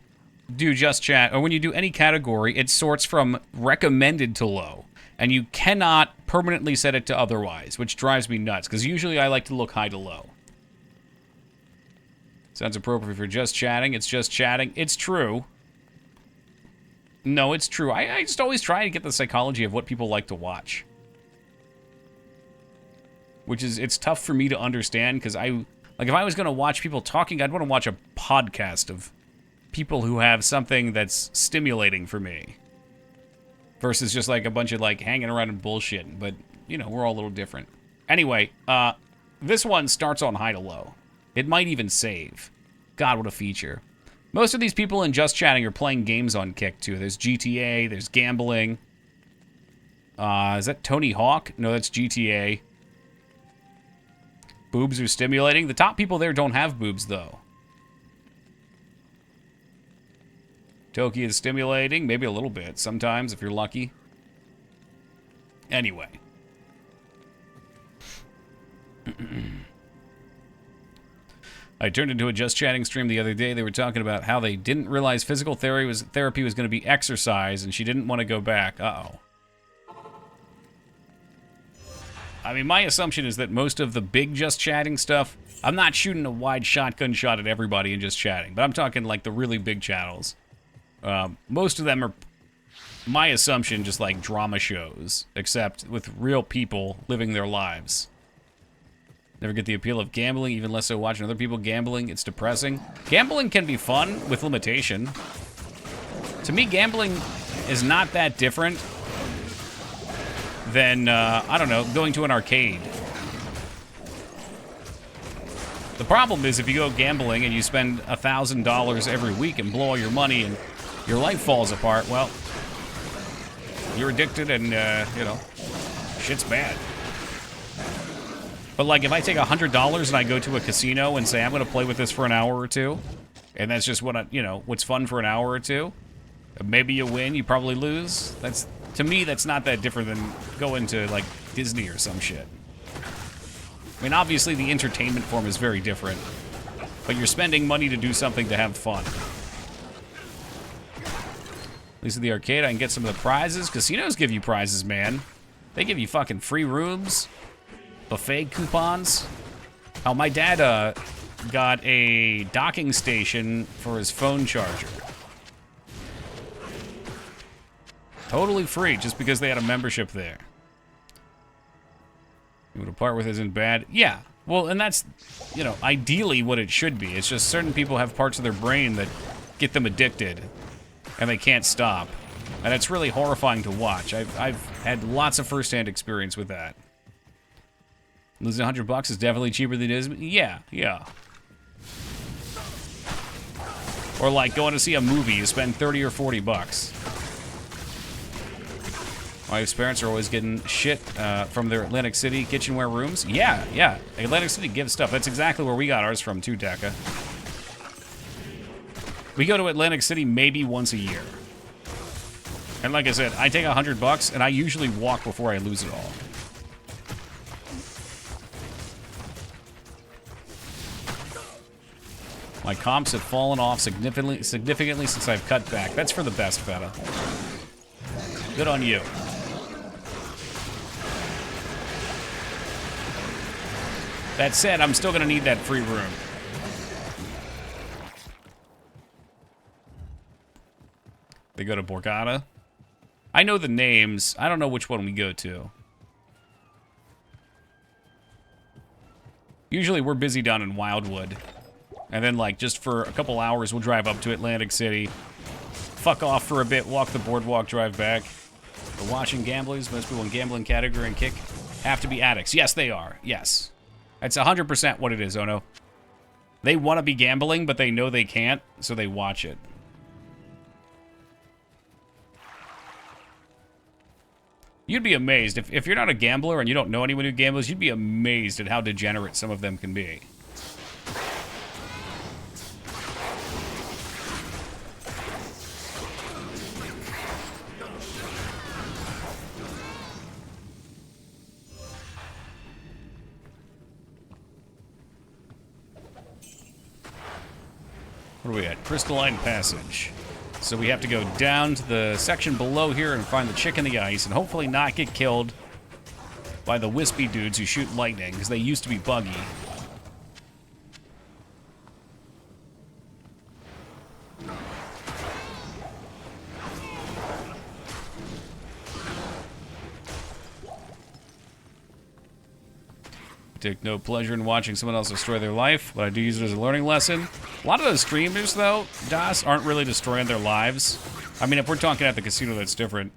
do just chat, or when you do any category, it sorts from recommended to low. And you cannot permanently set it to otherwise, which drives me nuts, because usually I like to look high to low. Sounds appropriate for just chatting. It's just chatting. It's true. No, it's true. I just always try to get the psychology of what people like to watch. Which is, it's tough for me to understand, because like, if I was going to watch people talking, I'd want to watch a podcast of people who have something that's stimulating for me. Versus just, like, a bunch of, like, hanging around and bullshitting. But, you know, we're all a little different. Anyway, this one starts on high to low. It might even save. God, what a feature. Most of these people in Just Chatting are playing games on Kick, too. There's GTA, there's gambling. Is that Tony Hawk? No, that's GTA. Boobs are stimulating. The top people there don't have boobs, though. Toki is stimulating. Maybe a little bit. Sometimes, if you're lucky. Anyway. I turned into a Just Chatting stream the other day. They were talking about how they didn't realize physical therapy was going to be exercise, and she didn't want to go back. Uh-oh. I mean, my assumption is that most of the big Just Chatting stuff, I'm not shooting a wide shotgun shot at everybody and Just Chatting, but I'm talking like the really big channels. Most of them are, my assumption, just like drama shows, except with real people living their lives. Never get the appeal of gambling, even less so watching other people gambling. It's depressing. Gambling can be fun with limitation. To me, gambling is not that different than, I don't know, going to an arcade. The problem is if you go gambling and you spend $1,000 every week and blow all your money and your life falls apart, well, you're addicted and, you know, shit's bad. But, like, if I take $100 and I go to a casino and say, I'm going to play with this for an hour or two, and that's just what, you know, what's fun for an hour or two, maybe you win, you probably lose. That's, to me, that's not that different than going to, like, Disney or some shit. I mean, obviously, the entertainment form is very different, but you're spending money to do something to have fun. At least at the arcade, I can get some of the prizes. Casinos give you prizes, man. They give you fucking free rooms, buffet coupons. Oh, my dad got a docking station for his phone charger. Totally free, just because they had a membership there. Who to part with isn't bad. Yeah, well, and that's, you know, ideally what it should be. It's just certain people have parts of their brain that get them addicted, and they can't stop. And it's really horrifying to watch. I've had lots of first-hand experience with that. Losing $100 is definitely cheaper than it is. Yeah, yeah. Or like going to see a movie, you spend 30 or 40 bucks. My wife's parents are always getting shit from their Atlantic City kitchenware rooms. Yeah, yeah. Atlantic City gives stuff. That's exactly where we got ours from, too, Daka. We go to Atlantic City maybe once a year. And like I said, I take $100 and I usually walk before I lose it all. My comps have fallen off significantly since I've cut back. That's for the best, feta. Good on you. That said, I'm still gonna need that free room. They go to Borgata. I know the names. I don't know which one we go to. Usually we're busy down in Wildwood. And then, like, just for a couple hours, we'll drive up to Atlantic City. Fuck off for a bit, walk the boardwalk, drive back. We're watching gamblers. Most people in gambling category and Kick have to be addicts. Yes, they are. Yes. That's 100% what it is, Ono. They want to be gambling, but they know they can't, so they watch it. You'd be amazed. If you're not a gambler and you don't know anyone who gambles, you'd be amazed at how degenerate some of them can be. What are we at? Crystalline Passage. So we have to go down to the section below here and find the chick in the ice and hopefully not get killed by the wispy dudes who shoot lightning, because they used to be buggy. Take no pleasure in watching someone else destroy their life, but I do use it as a learning lesson. A lot of those streamers, though, Das, aren't really destroying their lives. I mean, if we're talking at the casino, that's different.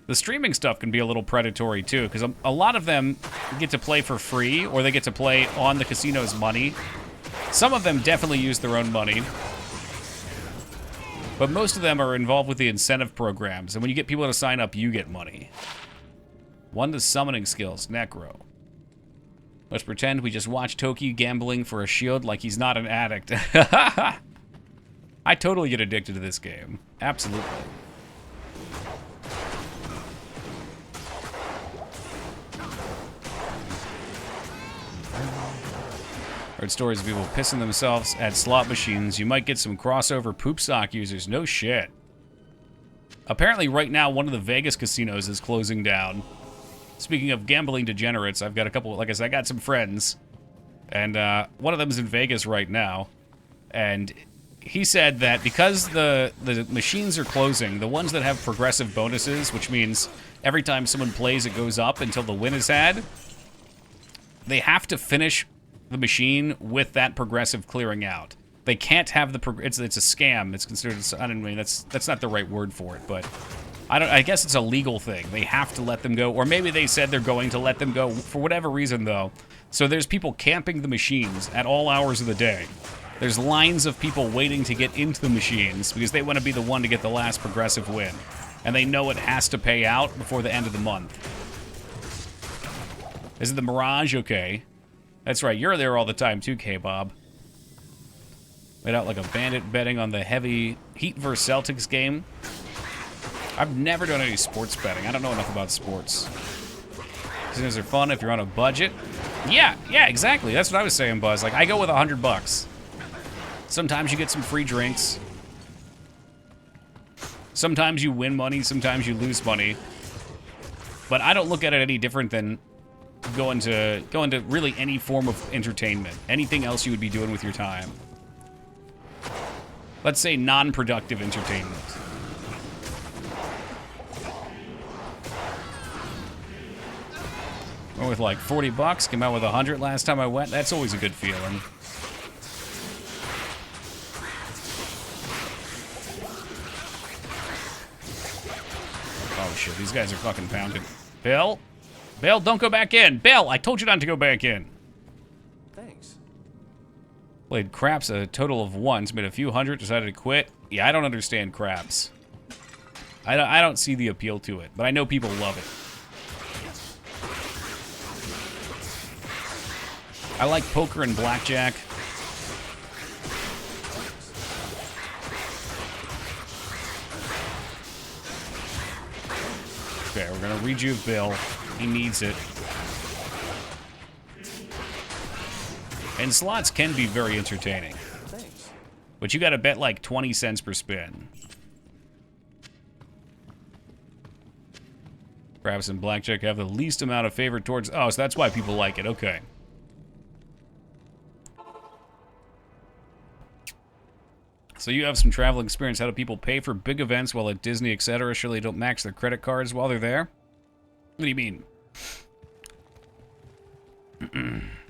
The streaming stuff can be a little predatory, too, because a lot of them get to play for free, or they get to play on the casino's money. Some of them definitely use their own money. But most of them are involved with the incentive programs, and when you get people to sign up, you get money. 1 to summoning skills, Necro. Let's pretend we just watched Toki gambling for a shield like he's not an addict. I totally get addicted to this game. Absolutely. Heard stories of people pissing themselves at slot machines. You might get some crossover poop sock users. No shit. Apparently right now one of the Vegas casinos is closing down. Speaking of gambling degenerates, I've got a couple, like I said, I got some friends. And one of them's in Vegas right now. And he said that because the machines are closing, the ones that have progressive bonuses, which means every time someone plays it goes up until the win is had, they have to finish the machine with that progressive clearing out. They can't have the it's a scam. It's considered, I don't mean, that's not the right word for it, but I guess it's a legal thing. They have to let them go, or maybe they said they're going to let them go for whatever reason, though. So there's people camping the machines at all hours of the day. There's lines of people waiting to get into the machines because they want to be the one to get the last progressive win. And they know it has to pay out before the end of the month. Is it the Mirage? Okay. That's right, you're there all the time too, K-Bob. Made out like a bandit betting on the heavy Heat vs. Celtics game. I've never done any sports betting. I don't know enough about sports. Casinos are fun if you're on a budget. Yeah, exactly. That's what I was saying, Buzz. Like, I go with $100. Sometimes you get some free drinks. Sometimes you win money, sometimes you lose money. But I don't look at it any different than going to really any form of entertainment. Anything else you would be doing with your time. Let's say non-productive entertainment. Went with like $40, came out with 100 last time I went. That's always a good feeling. Oh shit, these guys are fucking pounded. Bill? Bill, don't go back in. Bill, I told you not to go back in. Thanks. Played craps a total of once, made a few hundred, decided to quit. Yeah, I don't understand craps. I don't see the appeal to it, but I know people love it. I like poker and blackjack. Okay, we're gonna rejuve Bill. He needs it. And slots can be very entertaining. Thanks. But you gotta bet like 20 cents per spin. Craps and blackjack have the least amount of favor towards... Oh, so that's why people like it. Okay. So you have some travel experience. How do people pay for big events while at Disney, etc.? Surely they don't max their credit cards while they're there? What do you mean?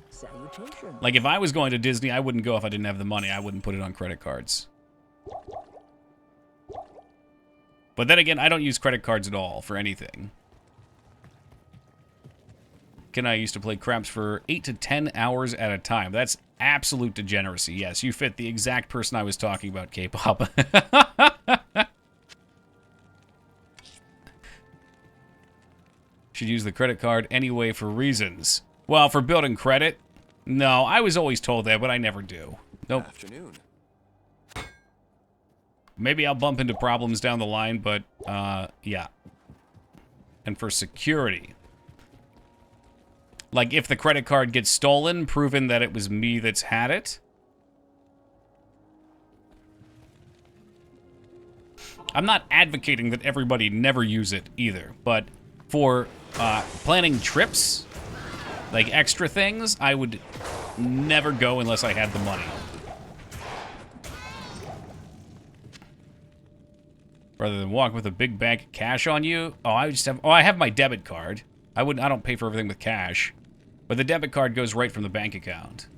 Salutation. Like, if I was going to Disney, I wouldn't go if I didn't have the money. I wouldn't put it on credit cards. But then again, I don't use credit cards at all for anything. Ken and I used to play craps for 8 to 10 hours at a time. That's absolute degeneracy. Yes, you fit the exact person I was talking about, K-pop. Should use the credit card anyway for reasons. Well, for building credit? No, I was always told that, but I never do. Nope. Afternoon. Maybe I'll bump into problems down the line, but, yeah. And for security. Like, if the credit card gets stolen, proven that it was me that's had it. I'm not advocating that everybody never use it either, but for planning trips, like extra things, I would never go unless I had the money. Rather than walk with a big bag of cash on you. Oh, I have my debit card. I don't pay for everything with cash. But the debit card goes right from the bank account.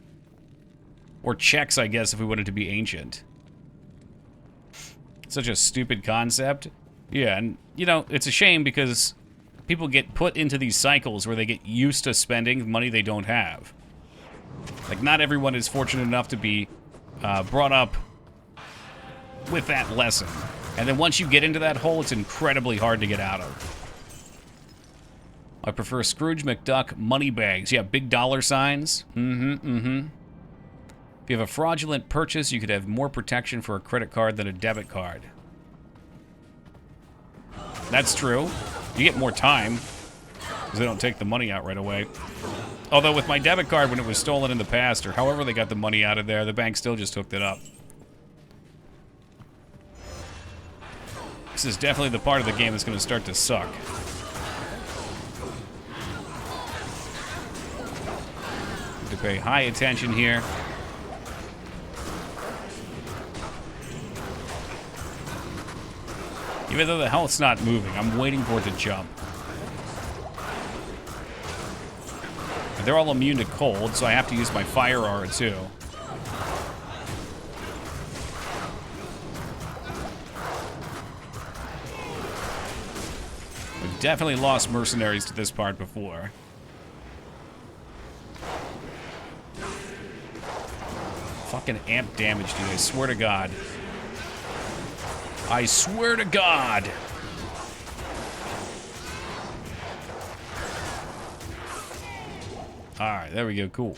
Or checks, I guess, if we wanted to be ancient. Such a stupid concept. Yeah, and, you know, it's a shame because people get put into these cycles where they get used to spending money they don't have. Like, not everyone is fortunate enough to be brought up with that lesson. And then once you get into that hole, it's incredibly hard to get out of. I prefer Scrooge McDuck money bags. Yeah, big dollar signs. If you have a fraudulent purchase, you could have more protection for a credit card than a debit card. That's true. You get more time, because they don't take the money out right away. Although with my debit card, when it was stolen in the past, or however they got the money out of there, the bank still just hooked it up. This is definitely the part of the game that's going to start to suck. Need to pay high attention here. Even though the health's not moving, I'm waiting for it to jump. And they're all immune to cold, so I have to use my fire aura too. We've definitely lost mercenaries to this part before. Fucking amp damage, dude, I swear to God. I swear to God! Alright, there we go, cool.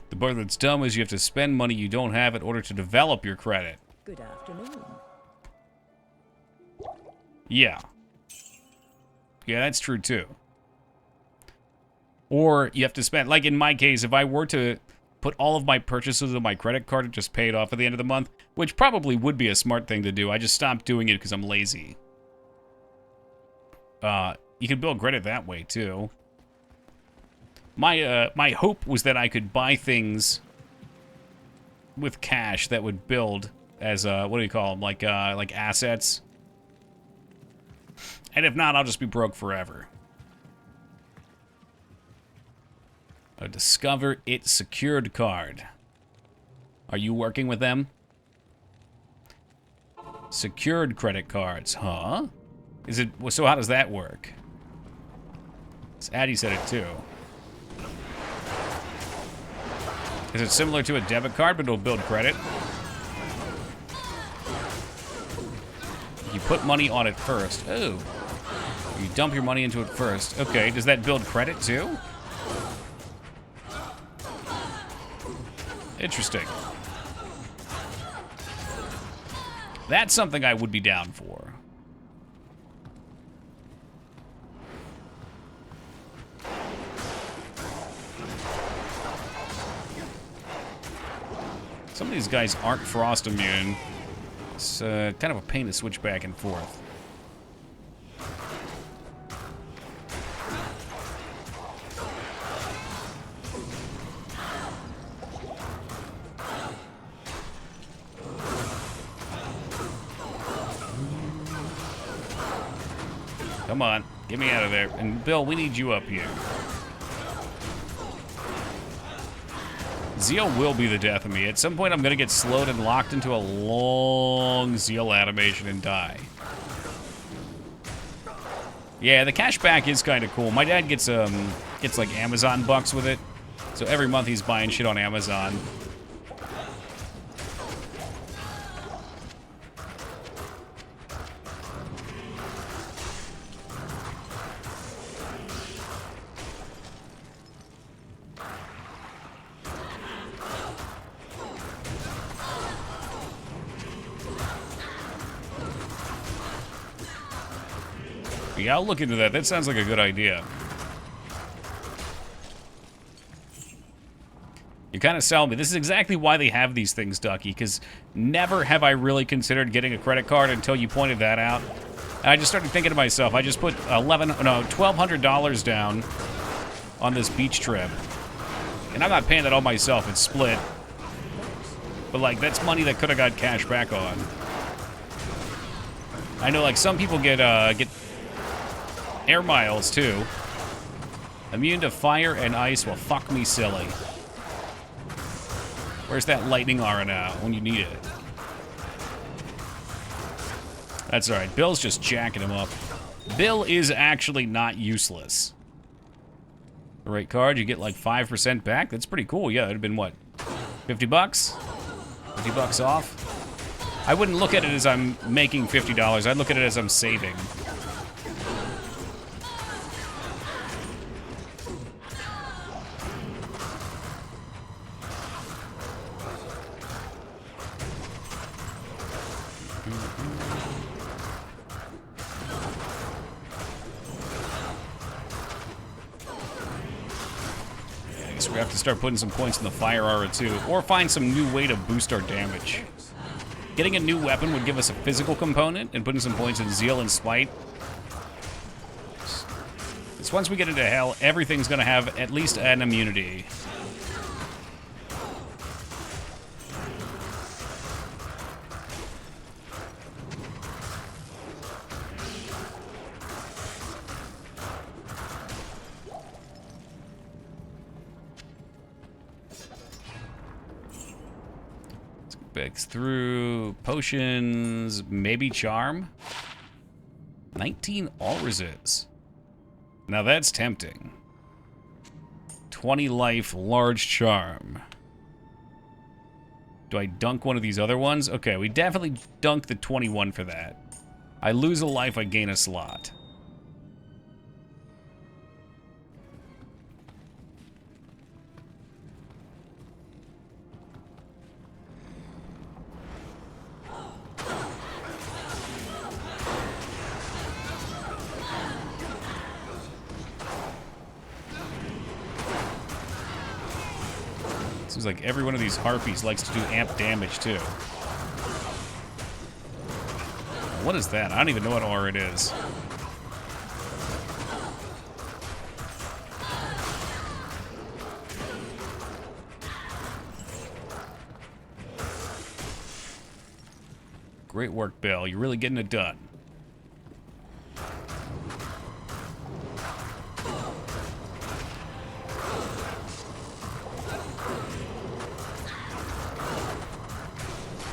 The part that's dumb is you have to spend money you don't have in order to develop your credit. Good afternoon. Yeah. Yeah, that's true too. Or you have to spend, like in my case, if I were to put all of my purchases on my credit card and just pay it off at the end of the month, which probably would be a smart thing to do, I just stopped doing it because I'm lazy. You can build credit that way too. My hope was that I could buy things with cash that would build as what do you call them, like assets. And if not, I'll just be broke forever. A Discover It secured card. Are you working with them? Secured credit cards, huh? Is it, so how does that work? Addy said it too. Is it similar to a debit card, but it'll build credit? You put money on it first. Oh. You dump your money into it first. Okay, does that build credit too? Interesting. That's something I would be down for. Some of these guys aren't frost immune. It's kind of a pain to switch back and forth. Come on, get me out of there. And Bill, we need you up here. Zeal will be the death of me. At some point, I'm going to get slowed and locked into a long Zeal animation and die. Yeah, the cashback is kind of cool. My dad gets like Amazon bucks with it. So every month he's buying shit on Amazon. Yeah, I'll look into that. That sounds like a good idea. You kind of sell me. This is exactly why they have these things, Ducky, because never have I really considered getting a credit card until you pointed that out. And I just started thinking to myself, I just put $1,200 down on this beach trip. And I'm not paying that all myself, it's split. But like, that's money that could have got cash back on. I know like some people get air miles too. Immune to fire and ice, well fuck me silly. Where's that lightning aura now when you need it? That's alright, Bill's just jacking him up. Bill is actually not useless. The right card, you get like 5% back. That's pretty cool. Yeah, it'd have been what? 50 bucks? 50 bucks off? I wouldn't look at it as I'm making $50. I'd look at it as I'm saving. We have to start putting some points in the fire aura too, or find some new way to boost our damage. Getting a new weapon would give us a physical component, and putting some points in zeal and spite. Because once we get into hell, everything's gonna have at least an immunity. Back through potions, maybe charm. 19 all resists. Now that's tempting. 20 life, large charm. Do I dunk one of these other ones? Okay, we definitely dunk the 21 for that. I lose a life, I gain a slot. Seems like every one of these harpies likes to do amp damage, too. What is that? I don't even know what aura it is. Great work, Bill. You're really getting it done.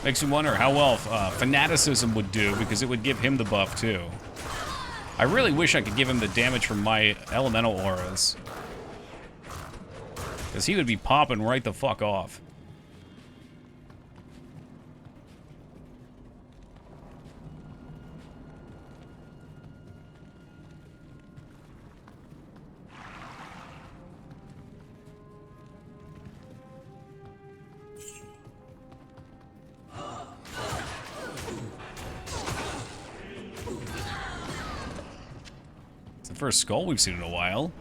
Makes you wonder how well fanaticism would do, because it would give him the buff too. I really wish I could give him the damage from my elemental auras, because he would be popping right the fuck off. First skull we've seen in a while.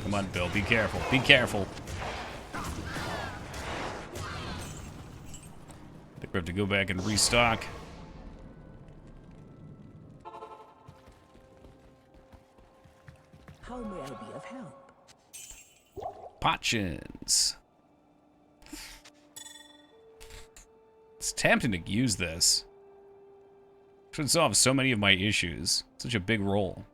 Come on, Bill, be careful. Be careful. I think we have to go back and restock. How may I be of help? Potions. It's tempting to use this. Should solve so many of my issues. Such a big roll.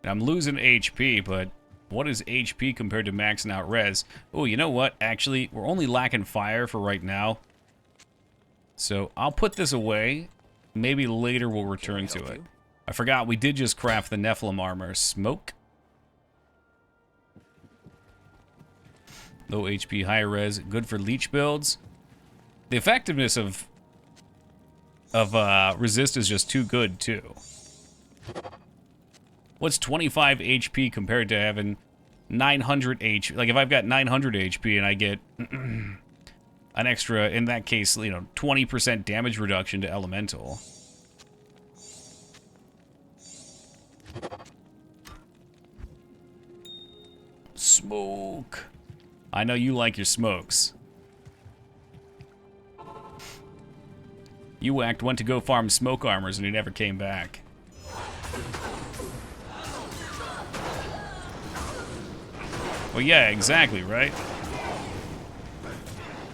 And I'm losing HP, but what is HP compared to maxing out res? Oh, you know what? Actually, we're only lacking fire for right now. So I'll put this away. Maybe later we'll return to it. I forgot, we did just craft the Nephilim armor. Smoke. Low HP, high res. Good for leech builds. The effectiveness of resist is just too good, too. What's 25 HP compared to having 900 HP? Like, if I've got 900 HP and I get an extra, in that case, you know, 20% damage reduction to elemental. Smoke. I know you like your smokes. You went to go farm smoke armors and he never came back. Well, yeah, exactly, right?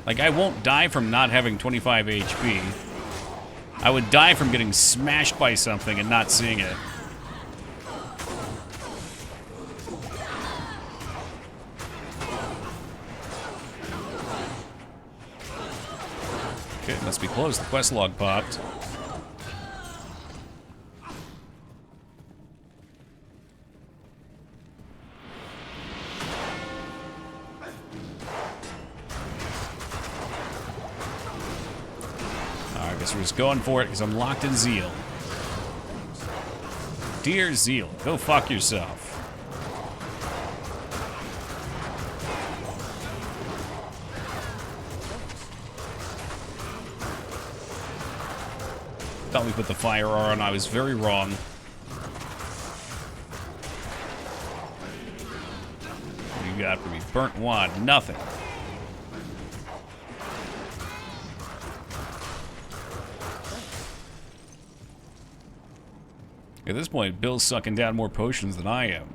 Like, I won't die from not having 25 HP. I would die from getting smashed by something and not seeing it. Okay, it must be close. The quest log popped. Alright, I guess we're just going for it because I'm locked in Zeal. Dear Zeal, go fuck yourself. Thought we put the fire on. I was very wrong. What do you got for me? Burnt wad. Nothing. At this point, Bill's sucking down more potions than I am.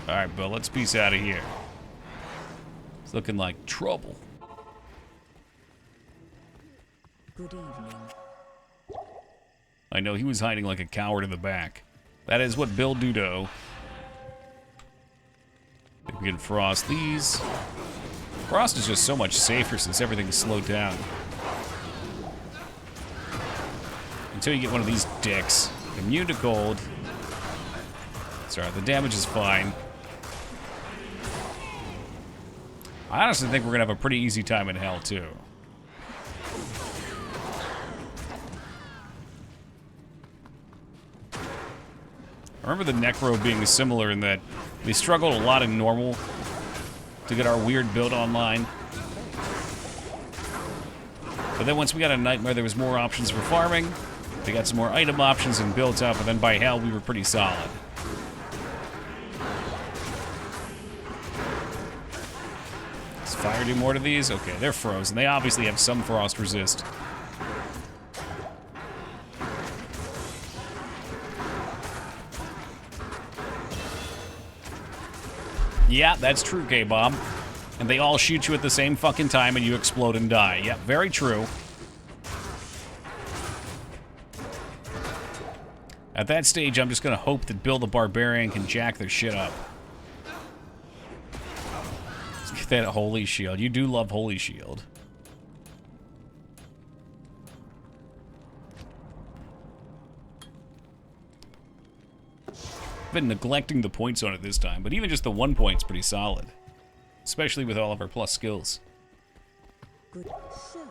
Alright, Bill, let's peace out of here. It's looking like trouble. Good evening. I know he was hiding like a coward in the back. That is what Bill Dudo. If we can frost these. Frost is just so much safer since everything's slowed down. Until you get one of these dicks. Immune to cold. Sorry, the damage is fine. I honestly think we're gonna have a pretty easy time in hell, too. I remember the Necro being similar in that we struggled a lot in normal to get our weird build online. But then once we got a Nightmare, there was more options for farming. We got some more item options and built up, and then by hell, we were pretty solid. Does fire do more to these? Okay, they're frozen. They obviously have some frost resist. Yeah, that's true, K-Bob. And they all shoot you at the same fucking time and you explode and die. Yep, very true. At that stage, I'm just gonna hope that Bill the Barbarian can jack their shit up. Let's get that Holy Shield. You do love Holy Shield. Been neglecting the points on it this time, but even just the 1 point's pretty solid. Especially with all of our plus skills. Good sir.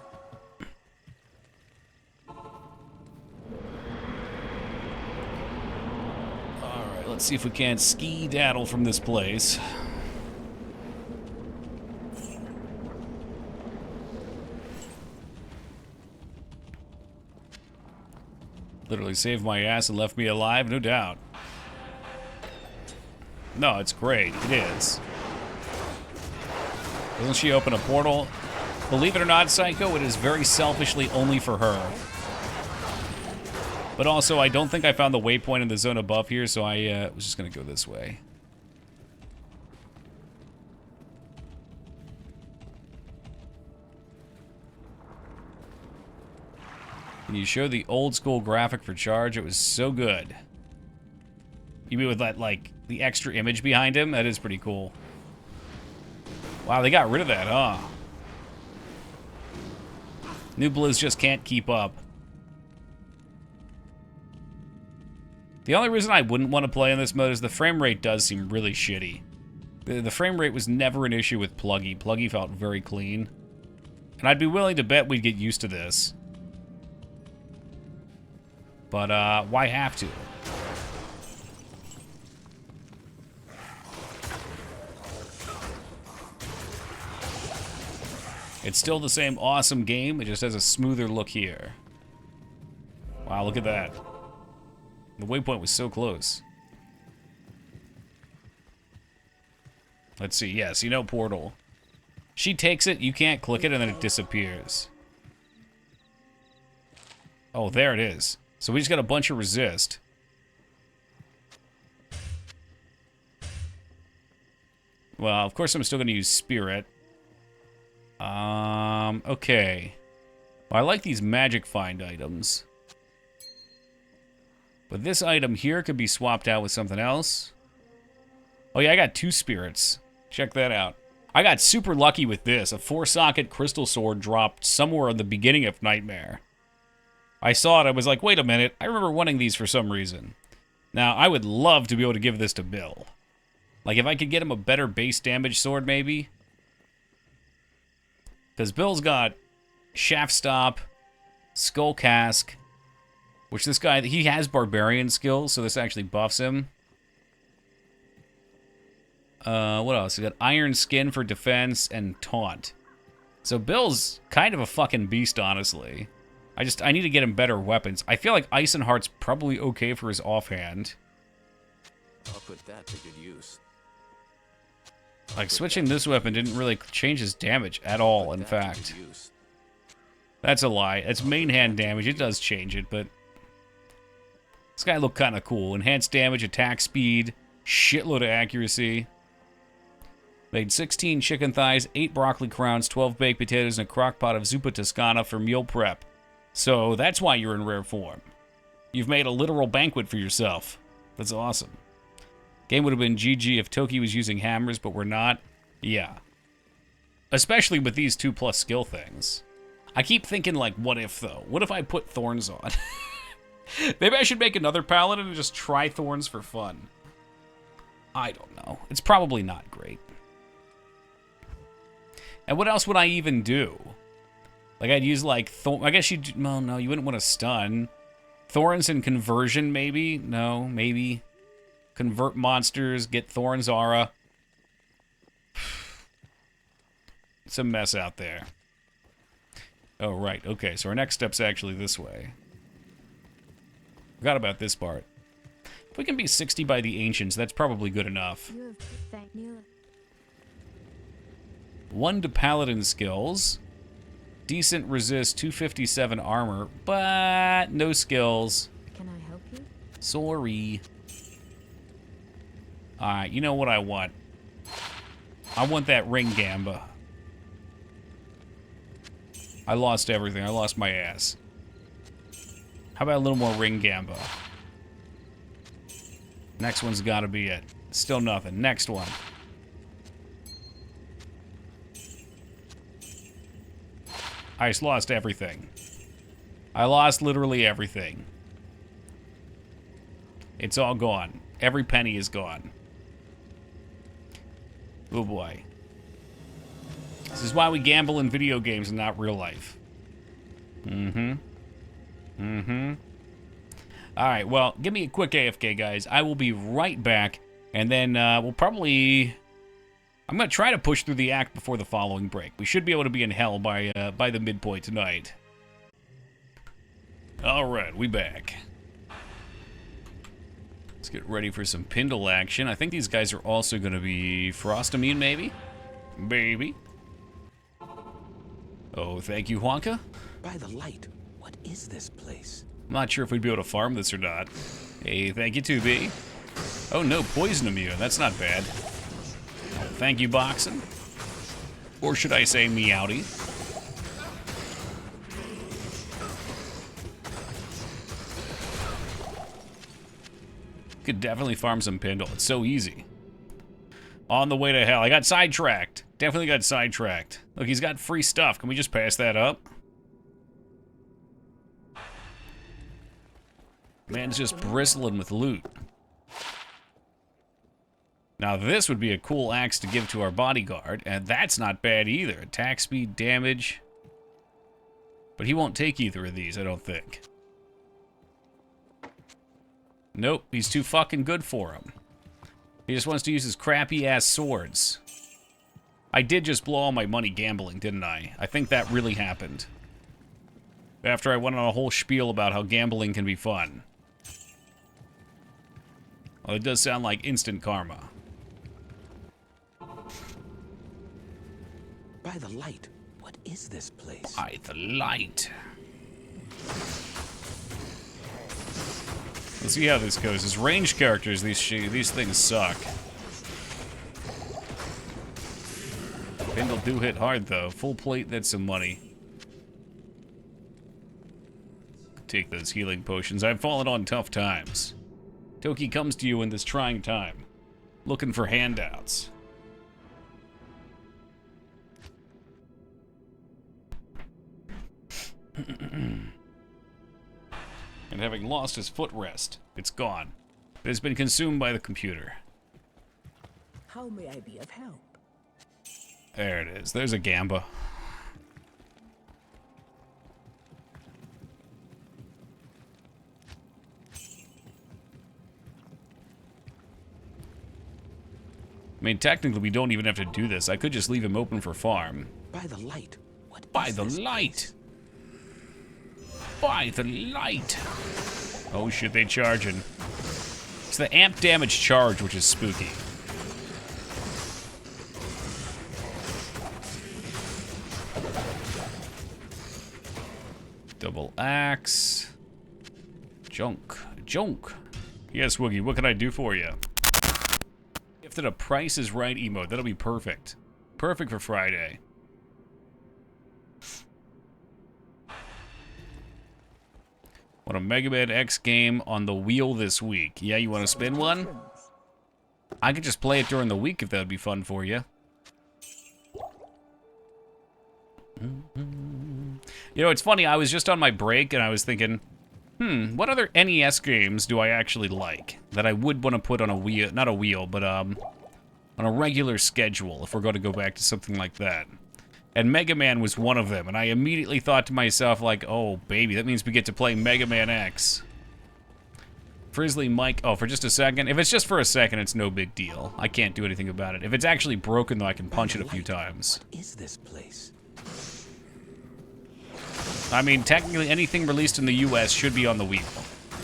Alright, let's see if we can ski-daddle from this place. Literally saved my ass and left me alive, no doubt. No, it's great. It is. Doesn't she open a portal? Believe it or not, Psycho, it is very selfishly only for her. But also, I don't think I found the waypoint in the zone above here, so I was just going to go this way. Can you show the old school graphic for Charge? It was so good. You mean with that, like, the extra image behind him? That is pretty cool. Wow, they got rid of that, huh? New Blizz just can't keep up. The only reason I wouldn't want to play in this mode is the frame rate does seem really shitty. The frame rate was never an issue with Pluggy. Pluggy felt very clean. And I'd be willing to bet we'd get used to this. But, why have to? It's still the same awesome game, it just has a smoother look here. Wow, look at that. The waypoint was so close. Let's see, yes, you know Portal. She takes it, you can't click it, and then it disappears. Oh, there it is. So we just got a bunch of resist. Well, of course I'm still gonna use Spirit. Okay. Well, I like these magic find items. But this item here could be swapped out with something else. Oh yeah, I got 2 spirits. Check that out. I got super lucky with this. A 4-socket crystal sword dropped somewhere in the beginning of Nightmare. I saw it, I was like, wait a minute, I remember wanting these for some reason. Now, I would love to be able to give this to Bill. Like, if I could get him a better base damage sword, maybe. Because Bill's got Shaft Stop, Skull Cask, which this guy, he has Barbarian skills, so this actually buffs him. What else? We got Iron Skin for defense and Taunt. So Bill's kind of a fucking beast, honestly. I need to get him better weapons. I feel like Ice and Heart's probably okay for his offhand. I'll put that to good use. Like, switching this weapon didn't really change his damage at all, in fact. That's a lie. It's main hand damage. It does change it, but... This guy looked kind of cool. Enhanced damage, attack speed, shitload of accuracy. Made 16 chicken thighs, 8 broccoli crowns, 12 baked potatoes, and a crock pot of zuppa toscana for meal prep. So that's why you're in rare form. You've made a literal banquet for yourself. That's awesome. Game would have been GG if Toki was using hammers, but we're not. Yeah. Especially with these 2+ skill things. I keep thinking, like, what if, though? What if I put Thorns on? Maybe I should make another Paladin and just try Thorns for fun. I don't know. It's probably not great. And what else would I even do? Like, I'd use, like, I guess you'd... Well, no, you wouldn't want to stun. Thorns and Conversion, maybe? No, maybe. Convert monsters, get Thorns aura. It's a mess out there. Oh, right. Okay, so our next step's actually this way. Forgot about this part. If we can be 60 by the Ancients, that's probably good enough. 1 to Paladin skills. Decent resist, 257 armor, but no skills. Can I help you? Sorry. Alright, you know what I want. I want that ring gamba. I lost everything. I lost my ass. How about a little more ring gamba? Next one's gotta be it. Still nothing. Next one. I just lost everything. I lost literally everything. It's all gone. Every penny is gone. Oh boy. This is why we gamble in video games and not real life. Alright, well, give me a quick AFK, guys. I will be right back, and then we'll probably... I'm going to try to push through the act before the following break. We should be able to be in hell by the midpoint tonight. Alright, we back. Let's get ready for some Pindle action. I think these guys are also going to be Frost immune, maybe? Maybe. Oh, thank you, Honka. By the light, what is this place? I'm not sure if we'd be able to farm this or not. Hey, thank you, 2B. Oh no, poison immune. That's not bad. Oh, thank you, Boxin. Or should I say Meowdy? Could definitely farm some Pindle. It's so easy. On the way to hell. I got sidetracked. Definitely got sidetracked. Look, he's got free stuff. Can we just pass that up? Man's just bristling with loot. Now this would be a cool axe to give to our bodyguard, and that's not bad either. Attack speed, damage. But he won't take either of these, I don't think. Nope, he's too fucking good for him. He just wants to use his crappy-ass swords. I did just blow all my money gambling, didn't I? I think that really happened. After I went on a whole spiel about how gambling can be fun. Well, it does sound like instant karma. By the light, what is this place? By the light. Let's see how this goes. As ranged characters, these things suck. Bindle do hit hard, though. Full plate, that's some money. Take those healing potions. I've fallen on tough times. Toki comes to you in this trying time, looking for handouts. And having lost his footrest, it's gone. It has been consumed by the computer. How may I be of help? There it is. There's a Gamba. I mean, technically, we don't even have to do this. I could just leave him open for farm. By the light, what By is the this light! place? By the light! Oh shit, they charging. It's the amp damage charge, which is spooky. Double axe. Junk. Junk. Yes, Woogie, what can I do for you? If that a Price is Right emote, that'll be perfect. Perfect for Friday. Want a Mega Man X game on the wheel this week? Yeah, you want to spin one? I could just play it during the week if that would be fun for you. You know, it's funny, I was just on my break and I was thinking, what other NES games do I actually like that I would want to put on a wheel, not a wheel, but on a regular schedule if we're going to go back to something like that. And Mega Man was one of them, and I immediately thought to myself, like, oh, baby, that means we get to play Mega Man X. Frizzly Mike, oh, for just a second? If it's just for a second, it's no big deal. I can't do anything about it. If it's actually broken, though, I can punch it a few times. What is this place? I mean, technically, anything released in the US should be on the Wii.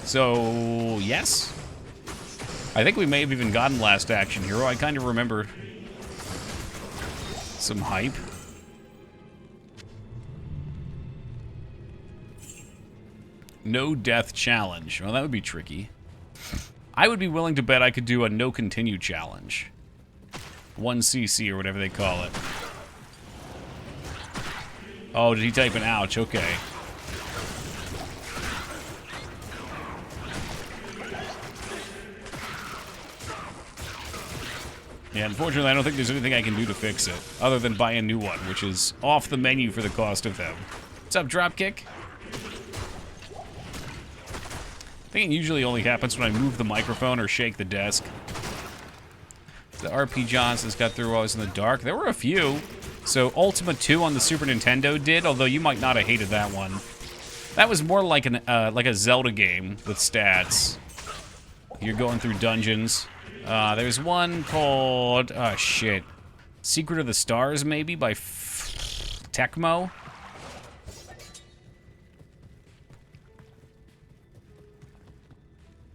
So, yes? I think we may have even gotten Last Action Hero. I kind of remember some hype. No death challenge. Well, that would be tricky. I would be willing to bet I could do a no continue challenge. 1cc or whatever they call it. Oh, did he type an ouch? Okay. Yeah, unfortunately, I don't think there's anything I can do to fix it, other than buy a new one, which is off the menu for the cost of them. What's up, Dropkick? I think it usually only happens when I move the microphone or shake the desk. The RP Johnson's got through while I was in the dark. There were a few. So Ultima 2 on the Super Nintendo did, although you might not have hated that one. That was more like a Zelda game with stats. You're going through dungeons. There's one called, oh shit, Secret of the Stars maybe by Tecmo.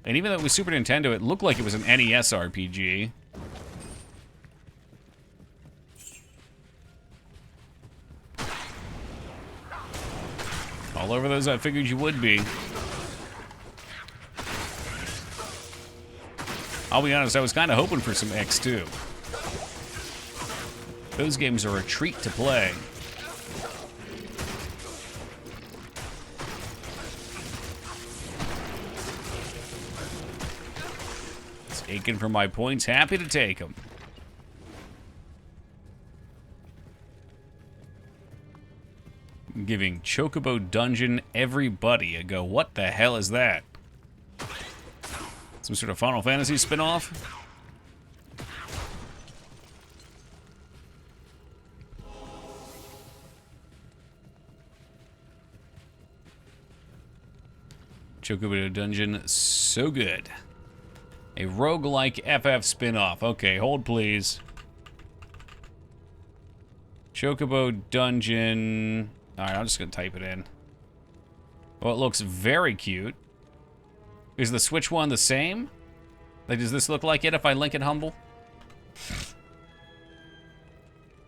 And even though it was Super Nintendo, it looked like it was an NES RPG. All over those I figured you would be. I'll be honest, I was kind of hoping for some X2. Those games are a treat to play. Aching for my points, happy to take them. giving Chocobo Dungeon everybody a go. What the hell is that? Some sort of Final Fantasy spin-off? Chocobo Dungeon, so good. A roguelike FF spin-off. Okay, hold please. Chocobo Dungeon. Alright, I'm just gonna type it in. Well, it looks very cute. Is the Switch one the same? Like, does this look like it if I link it humble?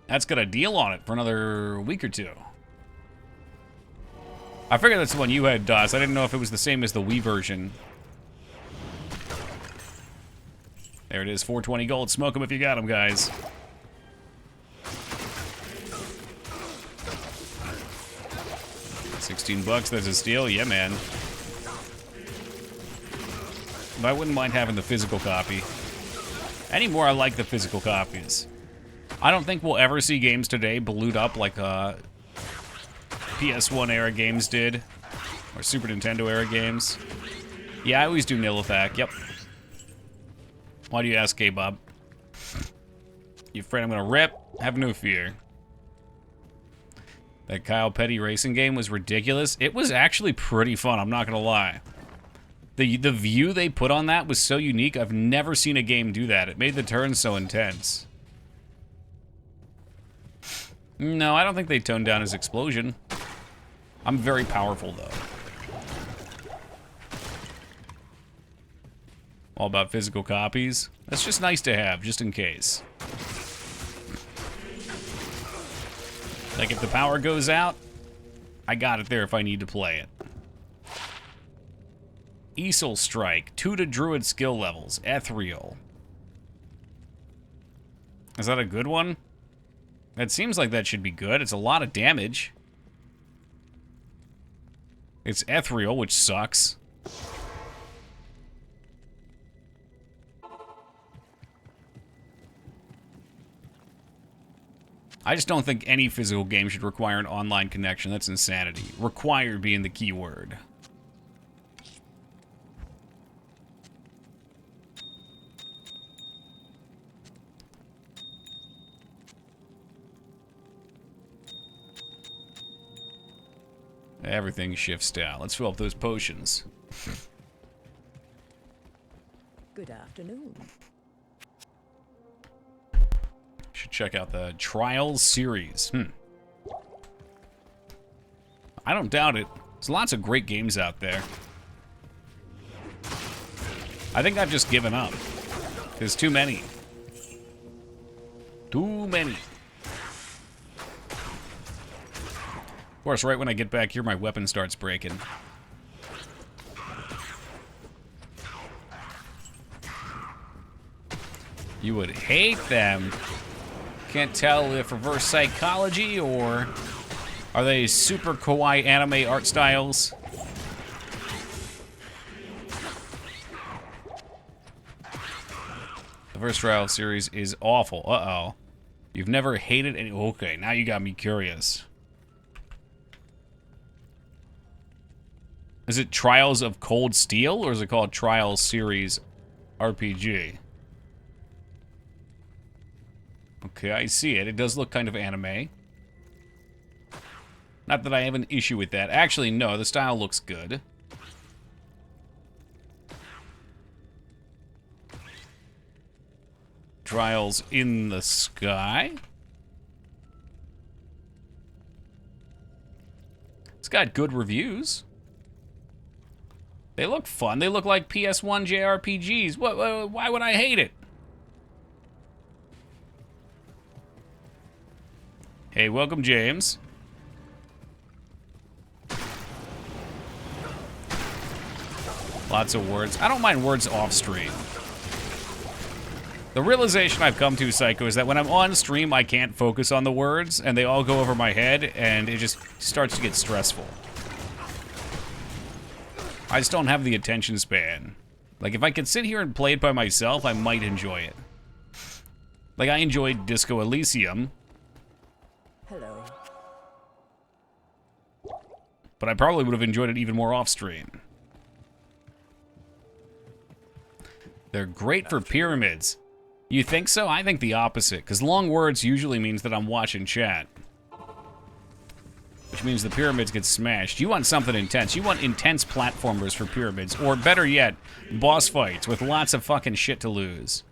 That's got a deal on it for another week or two. I figured that's the one you had, DOS. I didn't know if it was the same as the Wii version. There it is, 420 gold. Smoke them if you got them, guys. $16, that's a steal. Yeah, man. But I wouldn't mind having the physical copy. Anymore, I like the physical copies. I don't think we'll ever see games today blued up like PS1 era games did. Or Super Nintendo era games. Yeah, I always do Nillifac, yep. Why do you ask, K-Bob? You afraid I'm gonna rip? Have no fear. That Kyle Petty racing game was ridiculous. It was actually pretty fun, I'm not gonna lie. The view they put on that was so unique. I've never seen a game do that. It made the turns so intense. No, I don't think they toned down his explosion. I'm very powerful, though. All about physical copies. That's just nice to have, just in case. Like, if the power goes out, I got it there if I need to play it. Easel Strike, 2 to Druid skill levels, Ethereal. Is that a good one? It seems like that should be good. It's a lot of damage. It's Ethereal, which sucks. I just don't think any physical game should require an online connection. That's insanity. Required being the key word. Everything shifts down. Let's fill up those potions. Good afternoon. Should check out the Trials series. I don't doubt it. There's lots of great games out there. I think I've just given up. There's too many. Too many. Of course, right when I get back here, my weapon starts breaking. You would hate them. Can't tell if reverse psychology or are they super kawaii anime art styles? The first trial series is awful. Uh-oh. You've never hated any... Okay, now you got me curious. Is it Trials of Cold Steel, or is it called Trials Series RPG? Okay, I see it. It does look kind of anime. Not that I have an issue with that. Actually, no, the style looks good. Trials in the Sky. It's got good reviews. They look fun. They look like PS1 JRPGs. Why would I hate it? Hey, welcome, James. Lots of words. I don't mind words off stream. The realization I've come to, Psycho, is that when I'm on stream, I can't focus on the words, and they all go over my head, and it just starts to get stressful. I just don't have the attention span. Like, if I could sit here and play it by myself, I might enjoy it. Like, I enjoyed Disco Elysium. Hello. but I probably would have enjoyed it even more off-stream. They're great for pyramids. You think so? I think the opposite, because long words usually means that I'm watching chat. Which means the pyramids get smashed. You want something intense. You want intense platformers for pyramids. Or better yet, boss fights with lots of fucking shit to lose.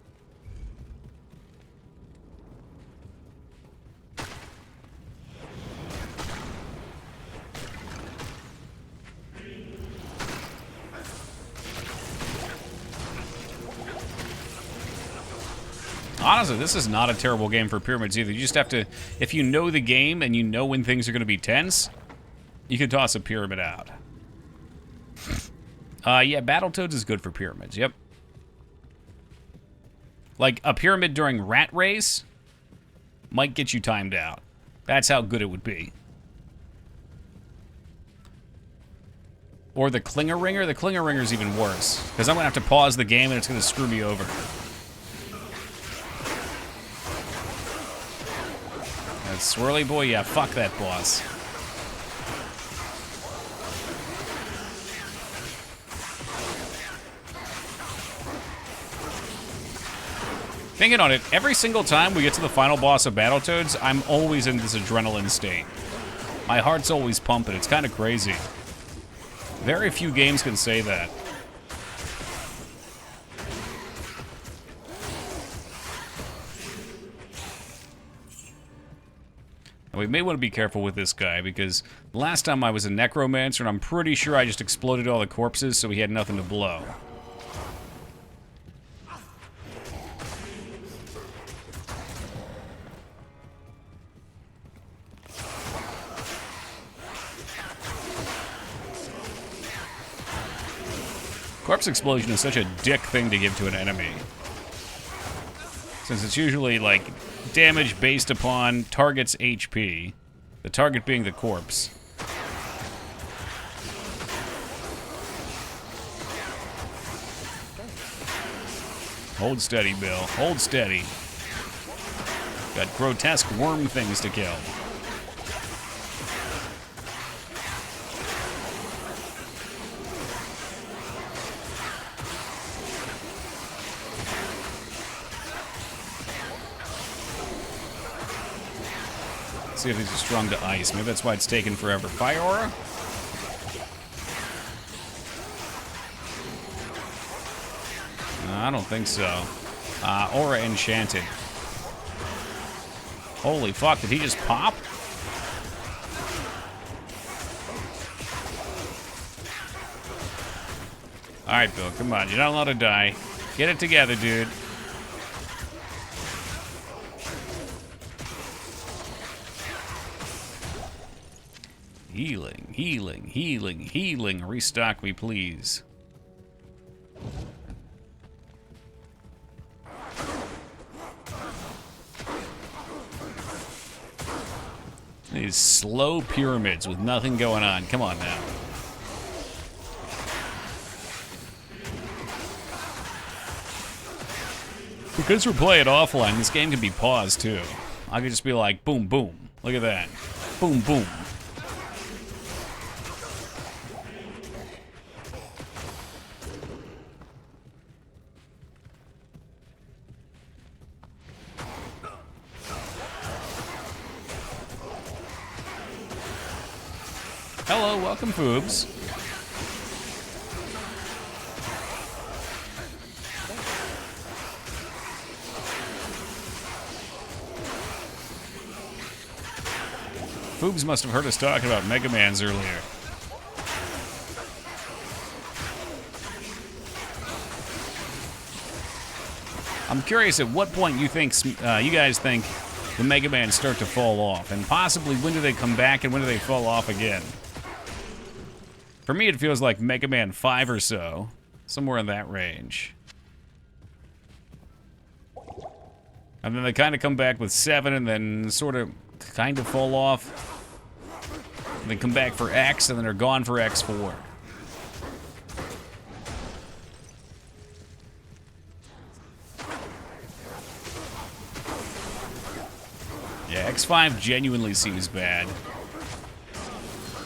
Honestly, this is not a terrible game for pyramids either. You just have to, if you know the game and you know when things are going to be tense, you can toss a pyramid out. Yeah, Battletoads is good for pyramids, yep. Like, a pyramid during Rat Race might get you timed out. That's how good it would be. Or the Clinger Ringer. The Clinger Ringer's even worse, because I'm going to have to pause the game and it's going to screw me over. That swirly boy, yeah, fuck that boss. Thinking on it, every single time we get to the final boss of Battletoads, I'm always in this adrenaline state. My heart's always pumping. It's kind of crazy. Very few games can say that. And we may want to be careful with this guy, because last time I was a necromancer, and I'm pretty sure I just exploded all the corpses, so he had nothing to blow. Corpse explosion is such a dick thing to give to an enemy, since it's usually, like, damage based upon target's HP, the target being the corpse. Hold steady, Bill. Hold steady. Got grotesque worm things to kill. See if these are strong to ice. Maybe that's why it's taken forever. Fire Aura? No, I don't think so. Aura Enchanted. Holy fuck, did he just pop? Alright, Bill, come on. You're not allowed to die. Get it together, dude. Healing, healing, healing, healing. Restock me, please. These slow pyramids with nothing going on. Come on now. Because we're playing offline, this game can be paused too. I could just be like, boom, boom. Look at that. Boom, boom. Hello, welcome, Foobs. Foobs must have heard us talking about Mega Mans earlier. I'm curious at what point you think, you guys think the Mega Mans start to fall off, and possibly when do they come back and when do they fall off again? For me, it feels like Mega Man 5 or so. Somewhere in that range. And then they kind of come back with 7 and then sort of kind of fall off. And then come back for X and then are gone for X4. Yeah, X5 genuinely seems bad.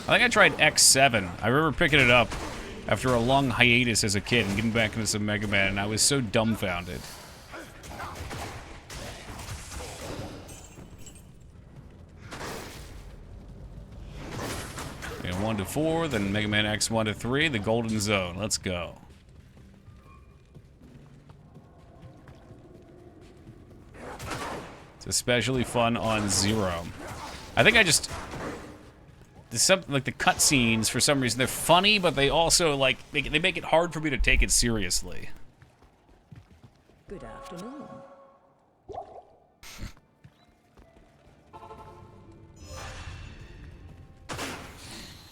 I think I tried X7. I remember picking it up after a long hiatus as a kid and getting back into some Mega Man, and I was so dumbfounded. Okay, 1 to 4, then Mega Man X 1 to 3, the Golden Zone. Let's go. It's especially fun on Zero. I think I just... like the cutscenes, for some reason, they're funny, but they also, like, they make it hard for me to take it seriously. Good afternoon.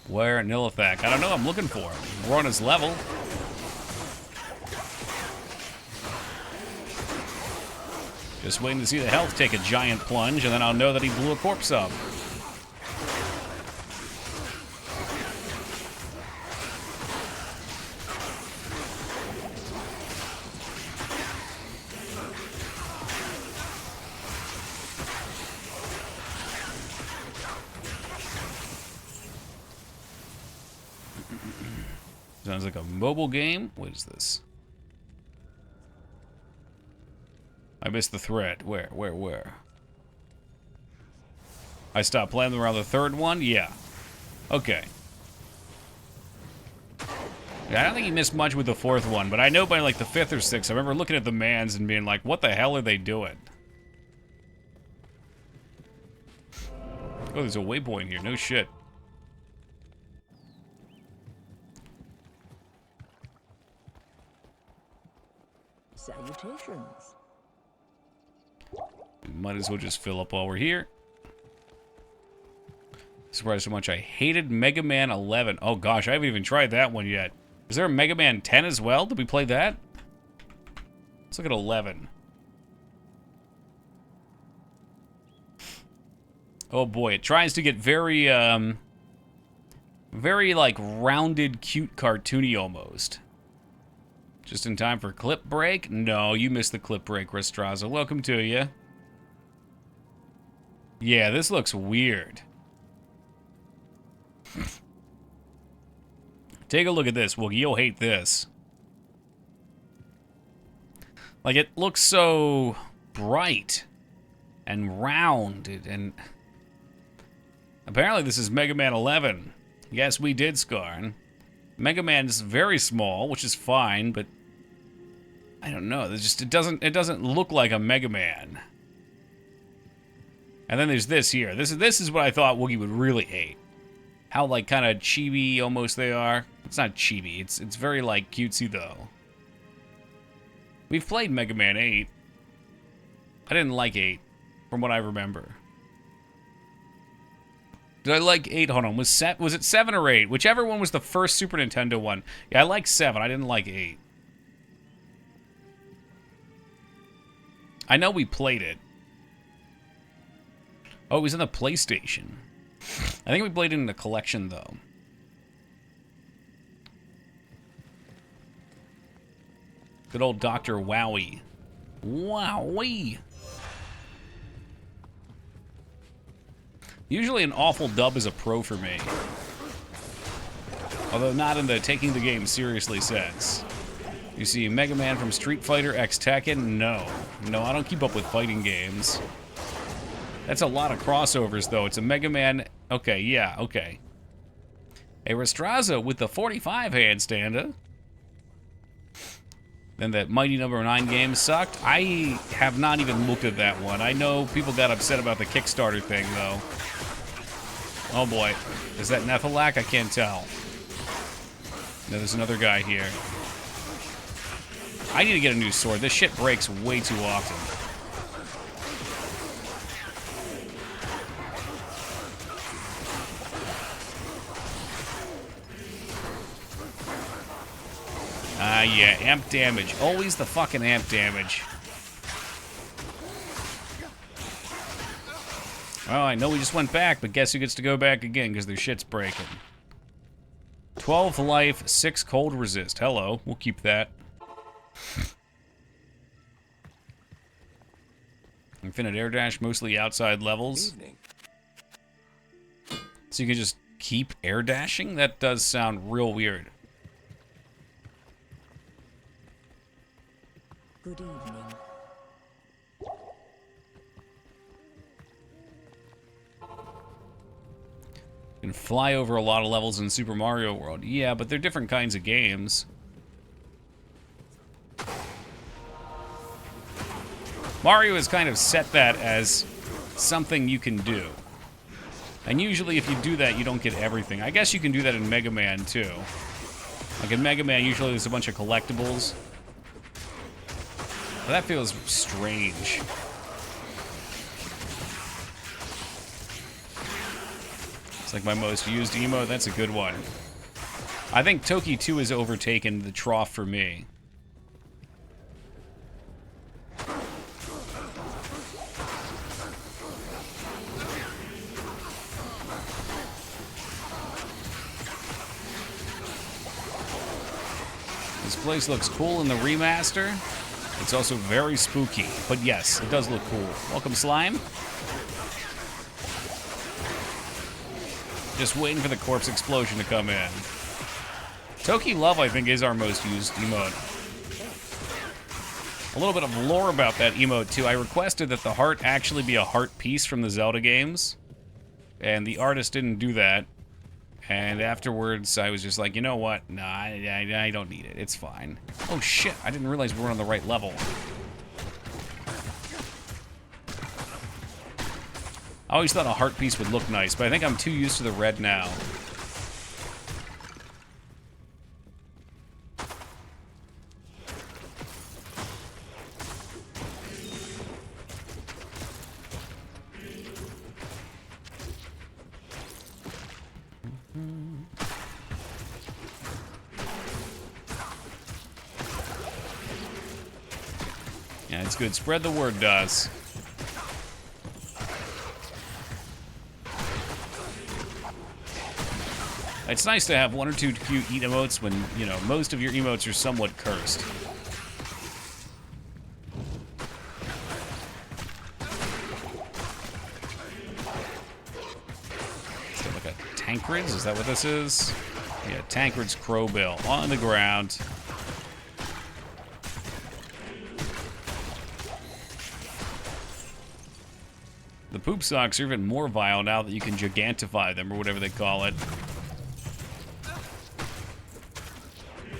Where at Nilithak? I don't know, I'm looking for him. We're on his level. Just waiting to see the health take a giant plunge, and then I'll know that he blew a corpse up. Sounds like a mobile game. What is this? I missed the thread. Where? I stopped playing them around the third one? Yeah. Okay. Yeah, I don't think he missed much with the fourth one, but I know by like the fifth or sixth, I remember looking at the mans and being like, what the hell are they doing? Oh, there's a waypoint here. No shit. Salutations. Might as well just fill up while we're here. Surprised how much I hated Mega Man 11. Oh gosh, I haven't even tried that one yet. Is there a Mega Man 10 as well? Did we play that? Let's look at 11. Oh boy, it tries to get very, very like rounded, cute, cartoony almost. Just in time for clip break? No, you missed the clip break, Restraza. Welcome to you. Yeah, this looks weird. Take a look at this, Woogie. You'll hate this. Like, it looks so bright and rounded, and apparently this is Mega Man 11. Yes, we did, Skarn. Mega Man is very small, which is fine, but I don't know. There's just it doesn't look like a Mega Man. And then there's this here. This is what I thought Woogie would really hate. How like kind of chibi almost they are. It's not chibi. It's very like cutesy though. We've played Mega Man 8. I didn't like 8, from what I remember. Did I like 8? Hold on. Was it 7 or 8? Whichever one was the first Super Nintendo one. Yeah, I like 7. I didn't like 8. I know we played it. Oh, it was in the PlayStation. I think we played it in the collection, though. Good old Dr. Wowie. Wowie! Usually an awful dub is a pro for me. Although not in the taking the game seriously sense. You see Mega Man from Street Fighter X Tekken? No. No, I don't keep up with fighting games. That's a lot of crossovers, though. It's a Mega Man... Okay, yeah, okay. A Restraza with the 45 handstander. Then that Mighty Number 9 game sucked. I have not even looked at that one. I know people got upset about the Kickstarter thing, though. Oh boy. Is that Nephilac? I can't tell. No, there's another guy here. I need to get a new sword. This shit breaks way too often. Yeah, amp damage. Always the fucking amp damage. Oh, I know we just went back, but guess who gets to go back again because their shit's breaking. 12 life, 6 cold resist. Hello, we'll keep that. Infinite air dash, mostly outside levels. Evening. So you can just Keep air dashing? That does sound real weird. Good evening. You can fly over a lot of levels in Super Mario World. Yeah, but they're different kinds of games. Mario has kind of set that as something you can do. And usually if you do that, you don't get everything. I guess you can do that in Mega Man, too. Like in Mega Man, usually there's a bunch of collectibles. But that feels strange. It's like my most used emote. That's a good one. I think Toki 2 has overtaken the trough for me. This place looks cool in the remaster. It's also very spooky, but yes, it does look cool. Welcome, Slime. Just waiting for the corpse explosion to come in. Toki Love, I think, is our most used emote. A little bit of lore about that emote, too. I requested that the heart actually be a heart piece from the Zelda games, and the artist didn't do that. And afterwards, I was just like, you know what? Nah, I don't need it. It's fine. Oh, shit. I didn't realize we were on the right level. I always thought a heart piece would look nice, but I think I'm too used to the red now. Yeah, it's good. Spread the word, does. It's nice to have one or two cute emotes when, you know, most of your emotes are somewhat cursed. Is that like a Tancred's? Is that what this is? Yeah, Tancred's Crowbill on the ground. The poop socks are even more vile now that you can gigantify them, or whatever they call it.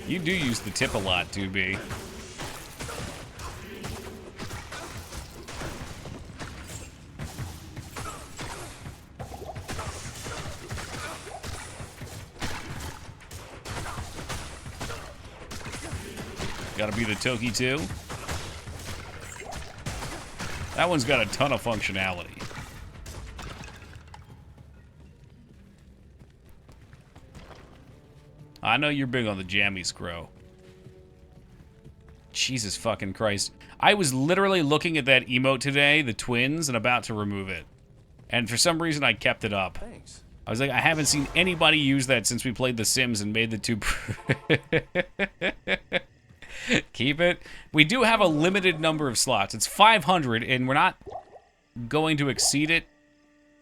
You do use the tip a lot, 2B. Gotta be the Toki too. That one's got a ton of functionality. I know you're big on the jammies, Crow. Jesus fucking Christ. I was literally looking at that emote today, the twins, and about to remove it. And for some reason, I kept it up. Thanks. I was like, I haven't seen anybody use that since we played The Sims and made the two... Keep it. We do have a limited number of slots. It's 500, and we're not going to exceed it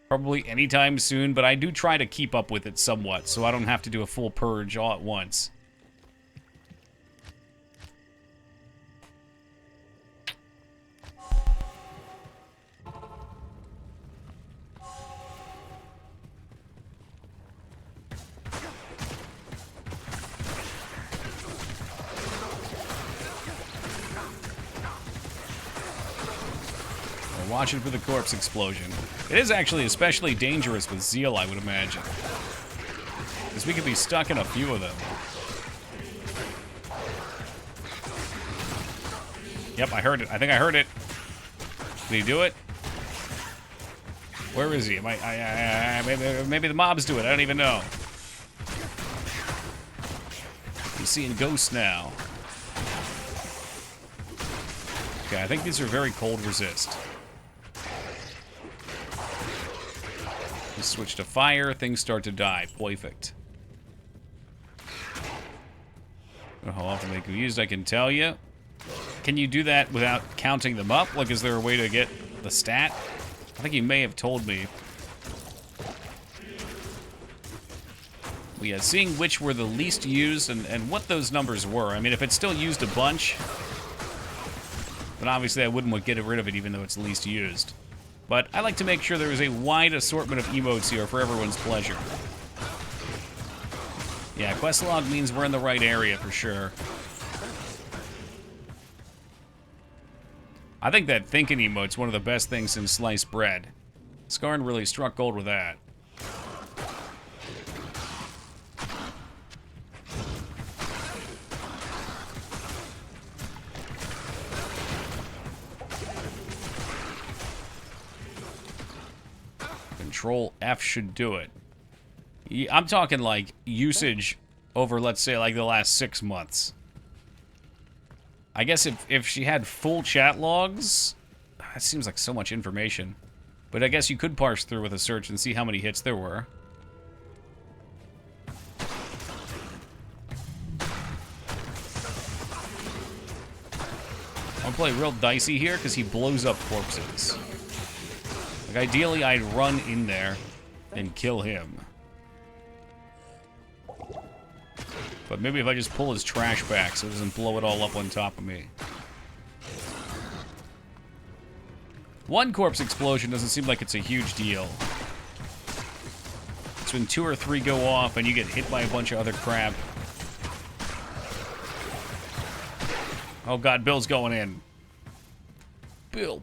probably anytime soon, but I do try to keep up with it somewhat, so I don't have to do a full purge all at once. Watching for the corpse explosion. It is actually especially dangerous with Zeal, I would imagine. Because we could be stuck in a few of them. Yep, I heard it. I think I heard it. Did he do it? Where is he? Maybe the mobs do it. I don't even know. I'm seeing ghosts now. Okay, I think these are very cold resist. Switch to fire, things start to die. Perfect. How often they can be used, I can tell you. Can you do that without counting them up? Like, is there a way to get the stat? I think you may have told me. But yeah, seeing which were the least used and what those numbers were. I mean, if it's still used a bunch, then obviously I wouldn't get rid of it even though it's least used. But I like to make sure there is a wide assortment of emotes here for everyone's pleasure. Yeah, quest log means we're in the right area for sure. I think that thinking emote's one of the best things since sliced bread. Skarn really struck gold with that. Control F should do it. I'm talking like usage over, let's say, like the last 6 months. I guess if she had full chat logs, that seems like so much information. But I guess you could parse through with a search and see how many hits there were. I'm gonna play real dicey here because he blows up corpses. Like, ideally, I'd run in there and kill him. But maybe if I just pull his trash back so it doesn't blow it all up on top of me. One corpse explosion doesn't seem like it's a huge deal. It's when 2 or 3 go off and you get hit by a bunch of other crap. Oh god, Bill's going in. Bill.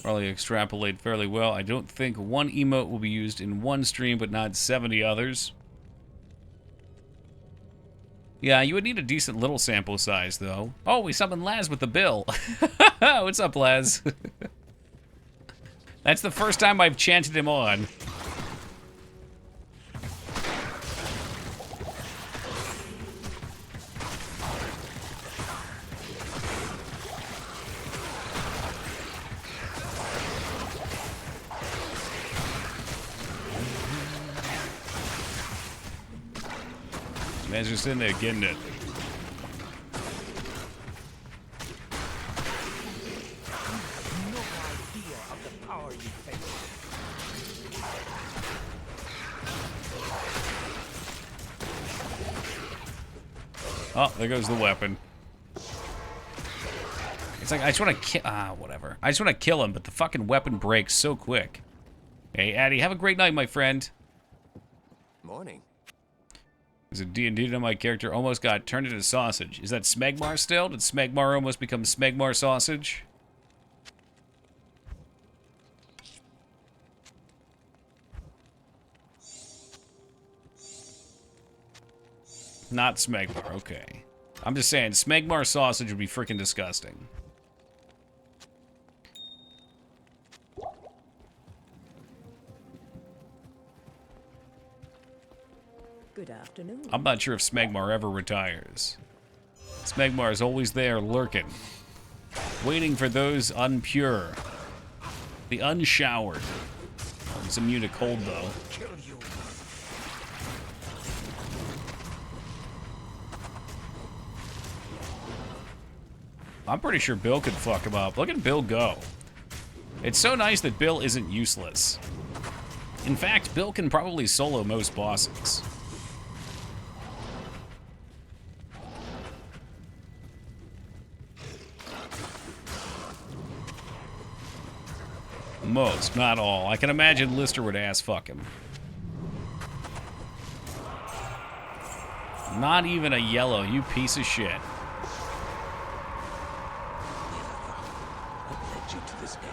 Probably extrapolate fairly well. I don't think one emote will be used in one stream, but not 70 others. Yeah, you would need a decent little sample size, though. Oh, we summoned Laz with the bill. What's up, Laz? That's the first time I've chanted him on. Man's just in there getting it. Oh, there goes the weapon. It's like, I just want to kill... whatever. I just want to kill him, but the fucking weapon breaks so quick. Hey, Addy, have a great night, my friend. Morning. There's a D&D to my character almost got turned into sausage. Is that Smegmar still? Did Smegmar almost become Smegmar sausage? Not Smegmar, okay. I'm just saying, Smegmar sausage would be freaking disgusting. Good afternoon. I'm not sure if Smegmar ever retires. Smegmar is always there, lurking. Waiting for those unpure. The unshowered. Oh, he's immune to cold, though. I'm pretty sure Bill could fuck him up. Look at Bill go. It's so nice that Bill isn't useless. In fact, Bill can probably solo most bosses. Most, not all. I can imagine Lister would ass fuck him. Not even a yellow, you piece of shit. What led you to this end?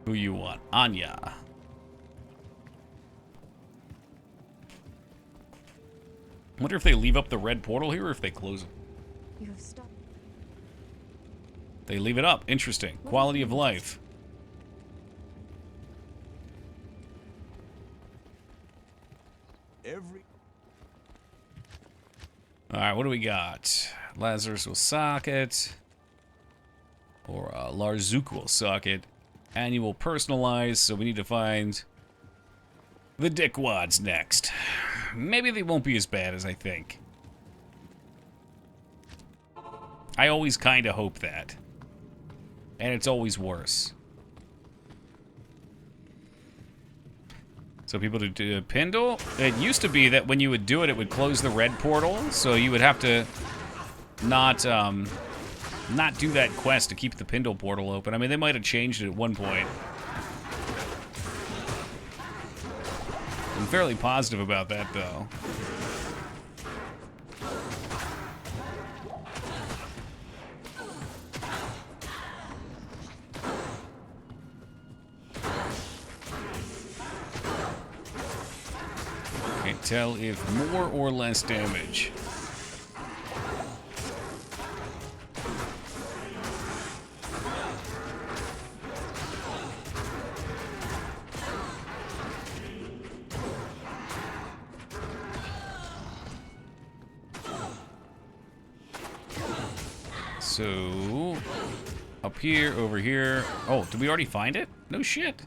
Who you want? Anya. Wonder if they leave up the red portal here or if they close it. You have stopped. They leave it up. Interesting. Quality of life. Alright, what do we got? Lazarus will suck it. Or Larzuk will suck it. Annual personalize, so we need to find the dickwads next. Maybe they won't be as bad as I think. I always kind of hope that. And it's always worse. So people do Pindle. It used to be that when you would do it, it would close the red portal, so you would have to not do that quest to keep the Pindle portal open. I mean, they might have changed it at one point. I'm fairly positive about that, though. Can't tell if more or less damage. So, up here, over here. Oh, did we already find it? No shit.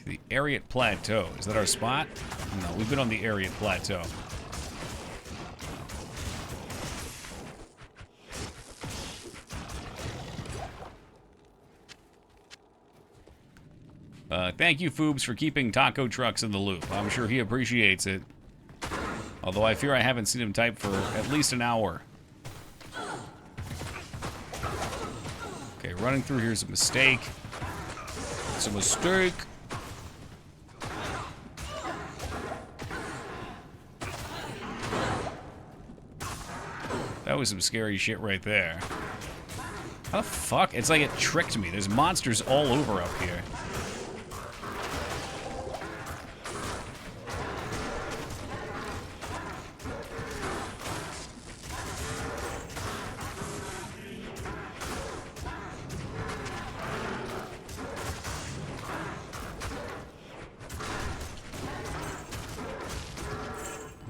The Ariat Plateau. Is that our spot? No, we've been on the Ariat Plateau. Thank you, Foobs, for keeping Taco Trucks in the loop. I'm sure he appreciates it. Although I fear I haven't seen him type for at least an hour. Okay, running through here's a mistake. It's a mistake. That was some scary shit right there. How the fuck? It's like it tricked me. There's monsters all over up here.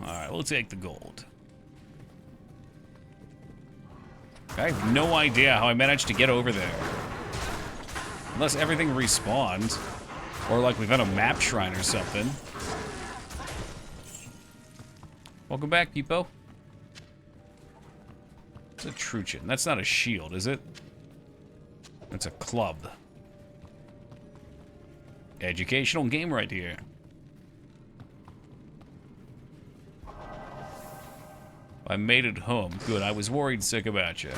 Alright, we'll take the gold. I have no idea how I managed to get over there. Unless everything respawned. Or like we've got a map shrine or something. Welcome back, Peepo. It's a Truchin. That's not a shield, is it? That's a club. Educational game right here. I made it home. Good, I was worried sick about you.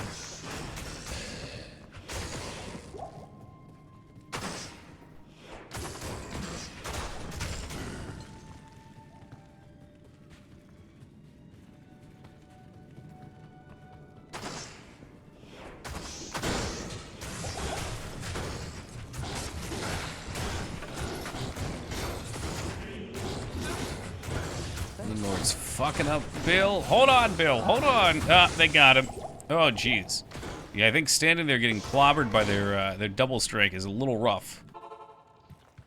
Lord's fucking up Bill. Hold on, Bill. Hold on. Ah, they got him. Oh, jeez. Yeah, I think standing there getting clobbered by their double strike is a little rough.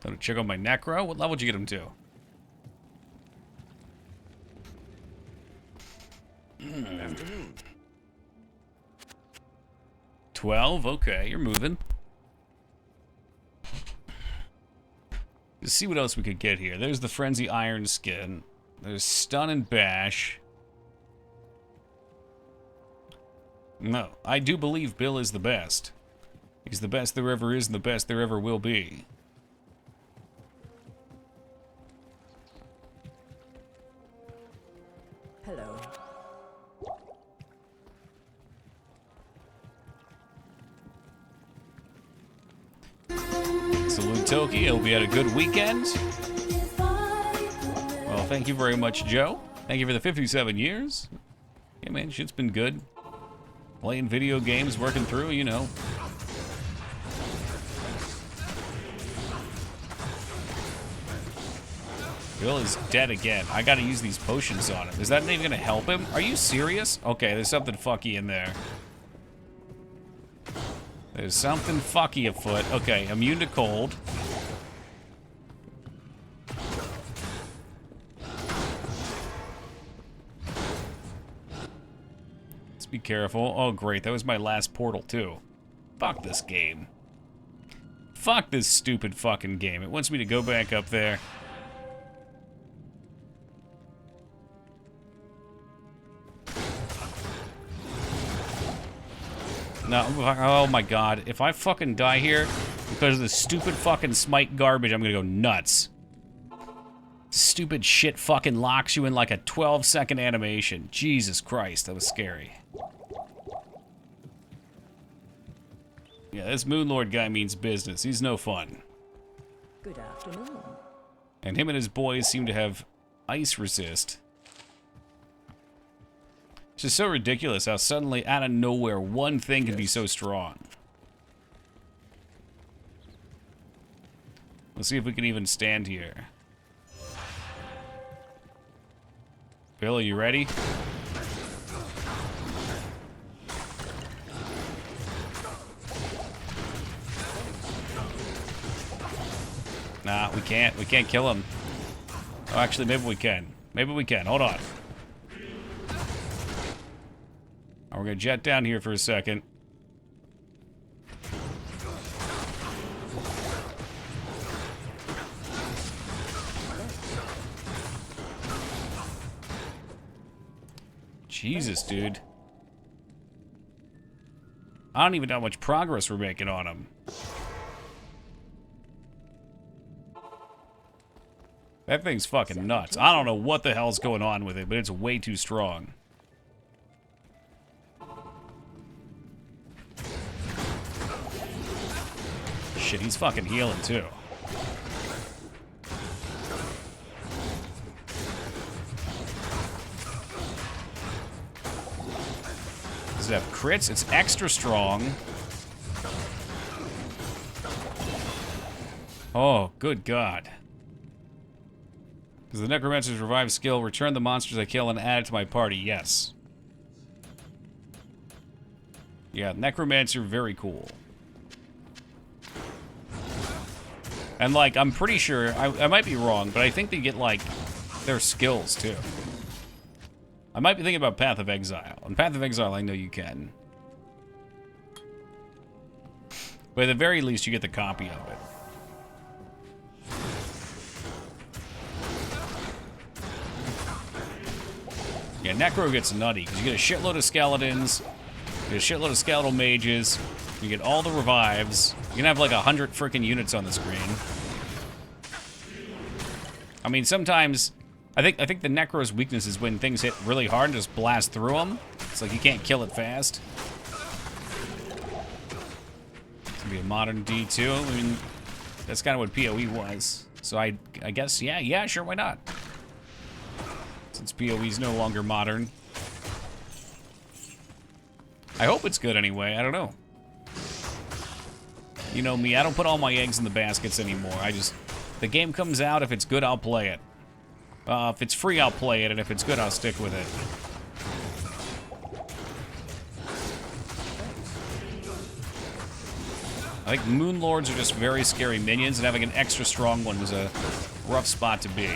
Time to check on my Necro. What level did you get him to? Afternoon. 12? Okay, you're moving. Let's see what else we could get here. There's the Frenzy Iron Skin. There's Stun and Bash. No, I do believe Bill is the best. He's the best there ever is and the best there ever will be. Hello. Salute Toki. Hope you had a good weekend. Well, thank you very much, Joe. Thank you for the 57 years. Yeah, man, shit's been good. Playing video games, working through, you know. Bill is dead again. I gotta use these potions on him. Is that even gonna help him? Are you serious? Okay, there's something fucky in there. There's something fucky afoot. Okay, immune to cold. Let's be careful. Oh, great. That was my last portal, too. Fuck this game. Fuck this stupid fucking game. It wants me to go back up there. No, oh my god. If I fucking die here because of this stupid fucking smite garbage, I'm gonna go nuts. Stupid shit fucking locks you in like a 12-second animation. Jesus Christ, that was scary. Yeah, this Moonlord guy means business. He's no fun. Good afternoon. And him and his boys seem to have ice resist. It's just so ridiculous how suddenly, out of nowhere, one thing can be so strong. Let's see if we can even stand here. Bill, are you ready? Nah, we can't. We can't kill him. Oh, actually, maybe we can. Maybe we can. Hold on. We're gonna jet down here for a second. Jesus, dude. I don't even know how much progress we're making on him. That thing's fucking nuts. I don't know what the hell's going on with it, but it's way too strong. Shit, he's fucking healing too. Does it have crits? It's extra strong. Oh, good God. Does the Necromancer's Revive skill return the monsters I kill and add it to my party? Yes. Yeah, Necromancer, very cool. And, like, I'm pretty sure, I might be wrong, but I think they get, like, their skills, too. I might be thinking about Path of Exile. On Path of Exile, I know you can. But at the very least, you get the copy of it. Yeah, Necro gets nutty, because you get a shitload of skeletons, you get a shitload of skeletal mages, you get all the revives. You can have like 100 freaking units on the screen. I mean, sometimes, I think the Necro's weakness is when things hit really hard and just blast through them. It's like you can't kill it fast. It's gonna be a modern D2. I mean, that's kind of what PoE was. So I guess, yeah, sure, why not? Since PoE's no longer modern. I hope it's good anyway, I don't know. You know me, I don't put all my eggs in the baskets anymore. The game comes out, if it's good, I'll play it. If it's free, I'll play it, and if it's good, I'll stick with it. I think Moonlords are just very scary minions, and having an extra strong one was a rough spot to be.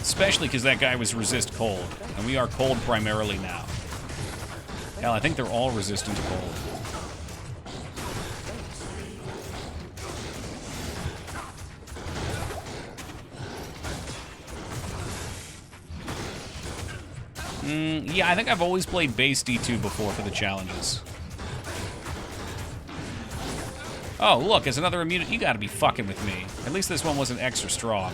Especially because that guy was resist cold, and we are cold primarily now. Hell, I think they're all resistant to cold. Yeah, I think I've always played base D2 before for the challenges. Oh, look, it's another immunity. You gotta be fucking with me. At least this one wasn't extra strong.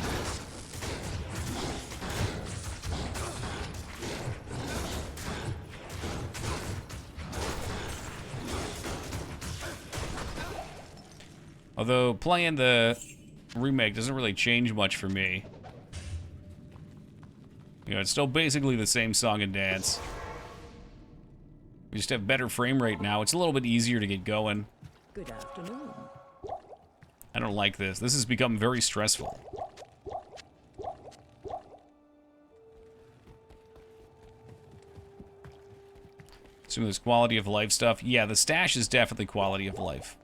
Although, playing the remake doesn't really change much for me. You know, it's still basically the same song and dance. We just have better frame rate now. It's a little bit easier to get going. Good afternoon. I don't like this. This has become very stressful. Some of this quality of life stuff. Yeah, the stash is definitely quality of life.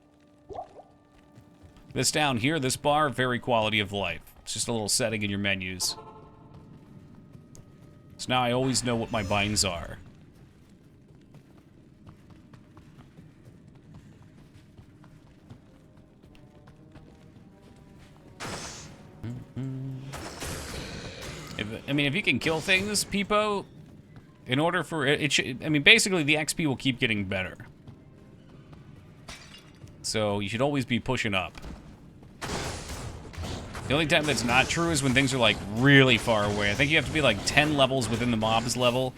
This down here, this bar, very quality of life. It's just a little setting in your menus. So now I always know what my binds are. I mean, if you can kill things, Peepo, In order for it should, I mean, basically the XP will keep getting better. So you should always be pushing up. The only time that's not true is when things are like really far away. I think you have to be like 10 levels within the mob's level,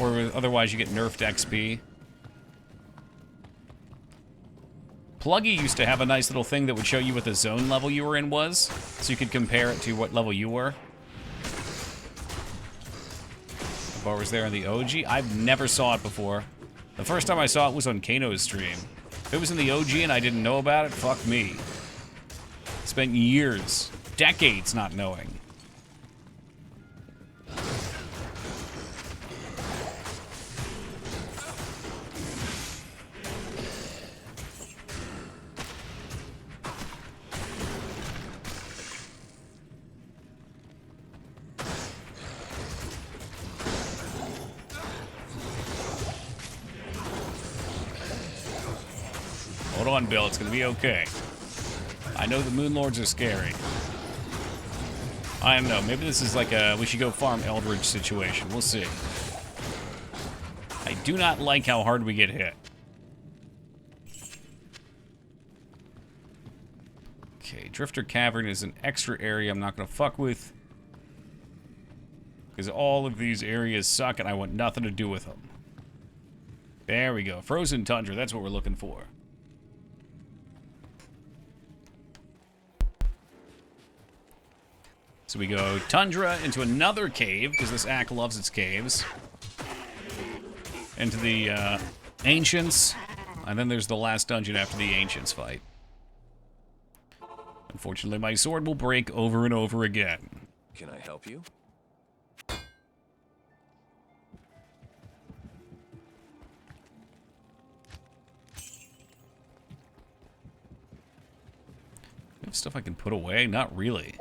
or otherwise you get nerfed XP. Pluggy used to have a nice little thing that would show you what the zone level you were in was, so you could compare it to what level you were. The bar was there in the OG? I've never saw it before. The first time I saw it was on Kano's stream. If it was in the OG and I didn't know about it, fuck me. Spent years, decades not knowing. Hold on, Bill. It's gonna be okay. I know the Moon Lords are scary. I don't know. Maybe this is like a we should go farm Eldritch situation. We'll see. I do not like how hard we get hit. Okay, Drifter Cavern is an extra area I'm not gonna fuck with. Because all of these areas suck and I want nothing to do with them. There we go. Frozen Tundra. That's what we're looking for. So we go Tundra into another cave, because this Ack loves its caves. Into the Ancients, and then there's the last dungeon after the Ancients fight. Unfortunately, my sword will break over and over again. Can I help you? I have stuff I can put away? Not really.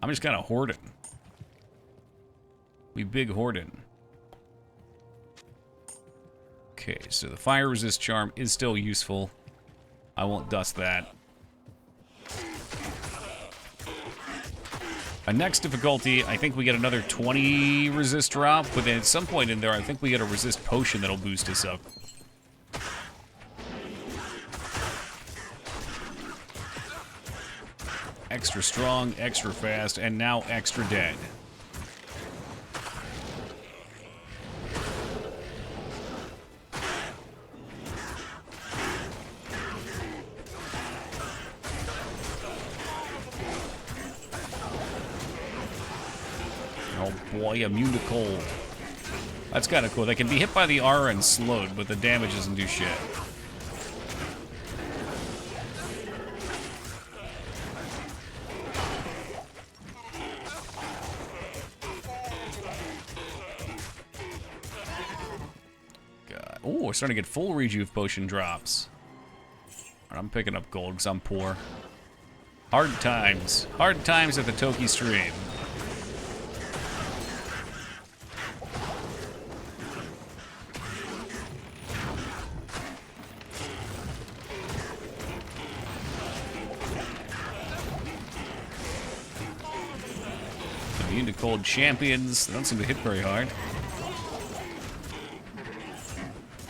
I'm just kind of hoarding. We big hoarding. Okay, so the fire resist charm is still useful. I won't dust that. My next difficulty, I think we get another 20 resist drop, but then at some point in there, I think we get a resist potion that'll boost us up. Extra strong, extra fast, and now extra dead. Oh boy, immune to cold. That's kind of cool. They can be hit by the aura and slowed, but the damage doesn't do shit. Oh, we're starting to get full rejuve potion drops. Right, I'm picking up gold because I'm poor. Hard times. Hard times at the Toki stream. Immune to cold champions. They don't seem to hit very hard.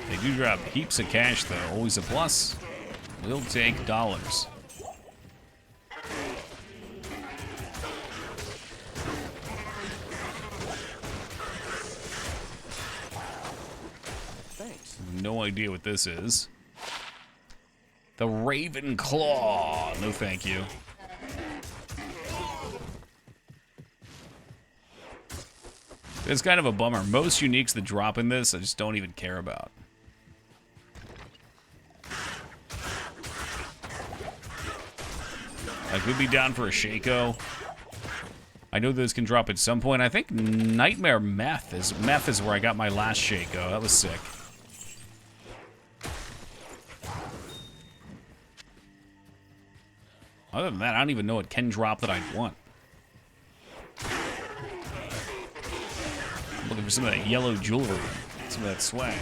They do drop heaps of cash, though. Always a plus. We'll take dollars. Thanks. No idea what this is. The Raven Claw. No thank you. It's kind of a bummer. Most uniques that drop in this, I just don't even care about. Like, we'd be down for a Shaco. I know those can drop at some point. I think Nightmare Meth is where I got my last Shaco. That was sick. Other than that, I don't even know what can drop that I'd want. I'm looking for some of that yellow jewelry. Some of that swag.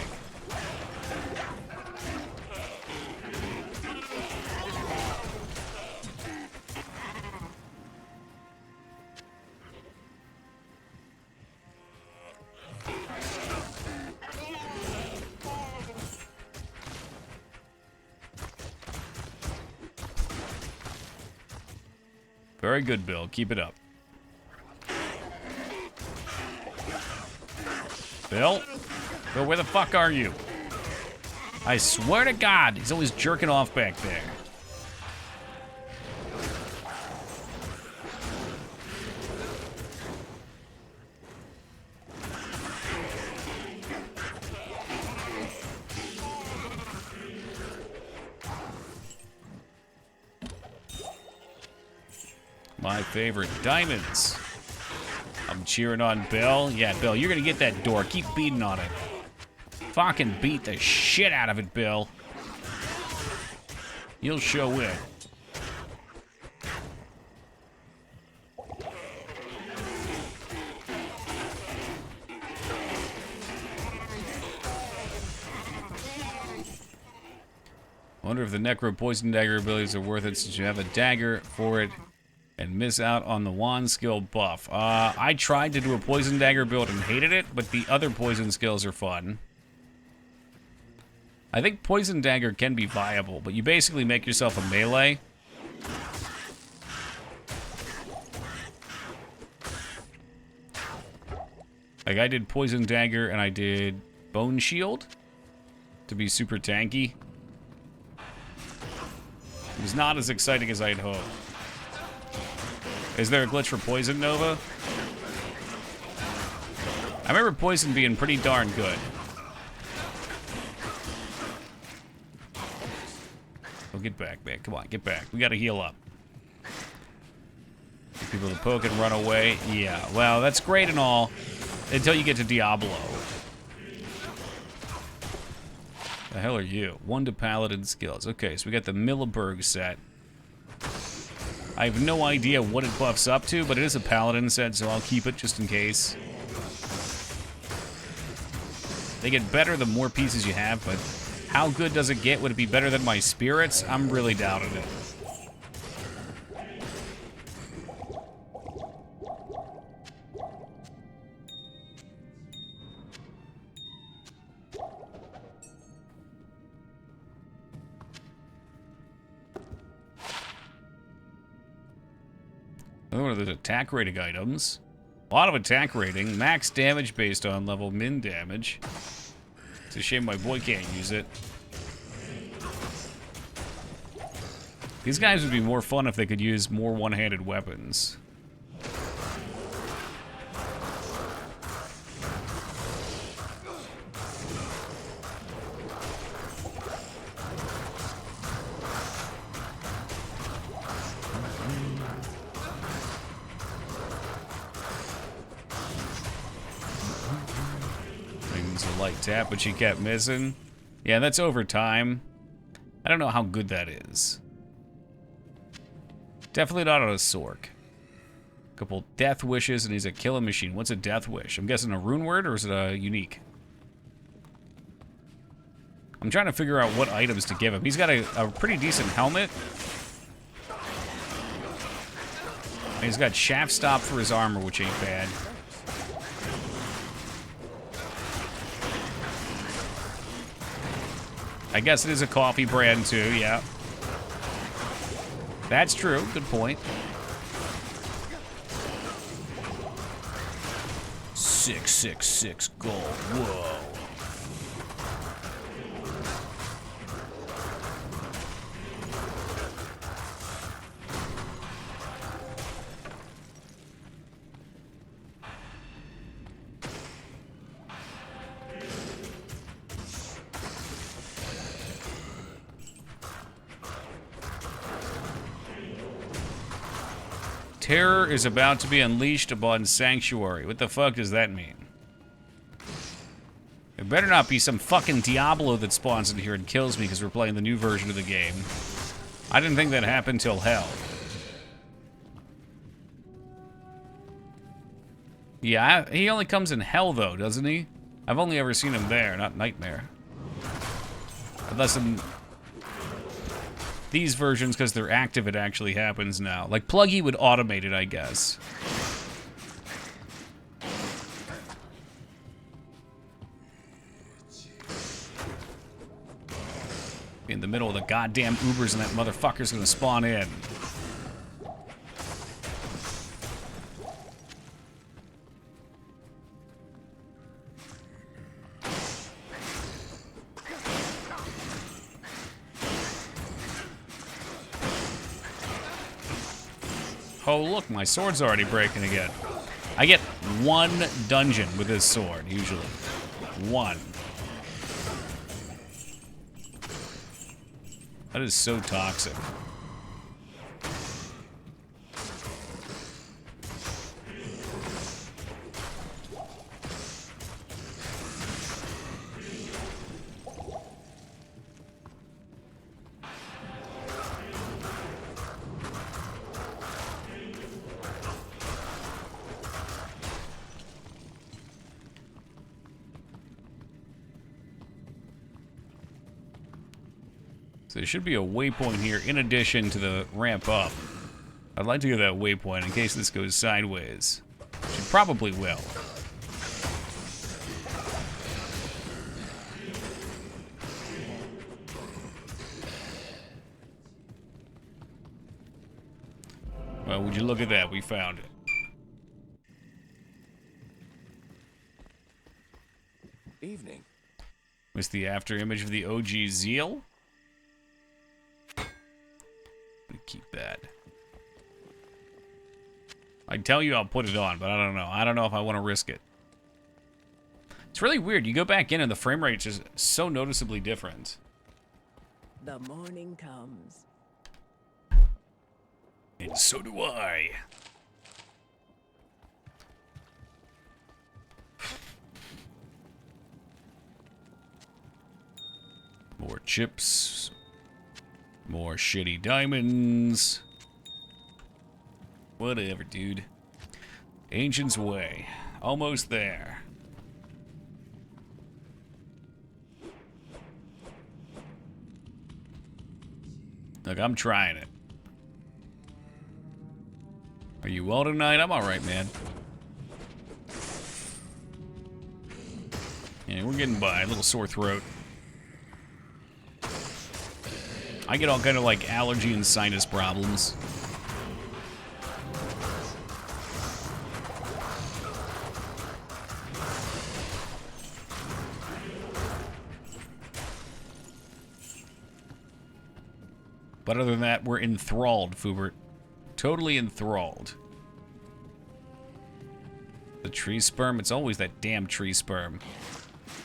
Very good, Bill. Keep it up. Bill? Bill, where the fuck are you? I swear to God, he's always jerking off back there. My favorite, diamonds. I'm cheering on Bill. Yeah, Bill, you're gonna get that door. Keep beating on it. Fucking beat the shit out of it, Bill. You'll show it. Wonder if the Necro Poison Dagger abilities are worth it since you have a dagger for it and miss out on the wand skill buff. I tried to do a Poison Dagger build and hated it, but the other poison skills are fun. I think Poison Dagger can be viable, but you basically make yourself a melee. Like, I did Poison Dagger and I did Bone Shield to be super tanky. It was not as exciting as I'd hoped. Is there a glitch for Poison, Nova? I remember Poison being pretty darn good. Oh, get back, man. Come on, get back. We gotta heal up. Get people to poke and run away. Yeah, well, that's great and all until you get to Diablo. The hell are you? 1 to Paladin skills. Okay, so we got the Milliberg set. I have no idea what it buffs up to, but it is a Paladin set, so I'll keep it just in case. They get better the more pieces you have, but how good does it get? Would it be better than my spirits? I'm really doubting it. Oh, there's attack rating items. A lot of attack rating. Max damage based on level, min damage. It's a shame my boy can't use it. These guys would be more fun if they could use more one-handed weapons. Light tap, but she kept missing. Yeah, that's over time. I don't know how good that is. Definitely not on a Sork. Couple death wishes, and he's a killing machine. What's a death wish? I'm guessing a rune word, or is it a unique? I'm trying to figure out what items to give him. He's got a pretty decent helmet. And he's got shaft stop for his armor, which ain't bad. I guess it is a coffee brand too, yeah. That's true, good point. 666 gold, whoa. Terror is about to be unleashed upon Sanctuary. What the fuck does that mean? There better not be some fucking Diablo that spawns in here and kills me because we're playing the new version of the game. I didn't think that happened till hell. Yeah, he only comes in hell though, doesn't he? I've only ever seen him there, not Nightmare. Unless in these versions, because they're active, it actually happens now. Like, Pluggy would automate it, I guess. In the middle of the goddamn Ubers and that motherfucker's gonna spawn in. Oh, look, my sword's already breaking again. I get one dungeon with this sword, usually. One. That is so toxic. So there should be a waypoint here in addition to the ramp up. I'd like to get that waypoint in case this goes sideways. She probably will. Well, would you look at that? We found it. Evening. Was the after image of the OG Zeal? Keep that. I'd tell you I'll put it on, but I don't know. I don't know if I want to risk it. It's really weird. You go back in and the frame rate is so noticeably different. The morning comes. And so do I. More chips. More shitty diamonds. Whatever, dude. Ancient's Way. Almost there. Look, I'm trying it. Are you well tonight? I'm alright, man. Yeah, we're getting by. A little sore throat. I get all kind of like allergy and sinus problems. But other than that, we're enthralled, Fubert. Totally enthralled. The tree sperm? It's always that damn tree sperm.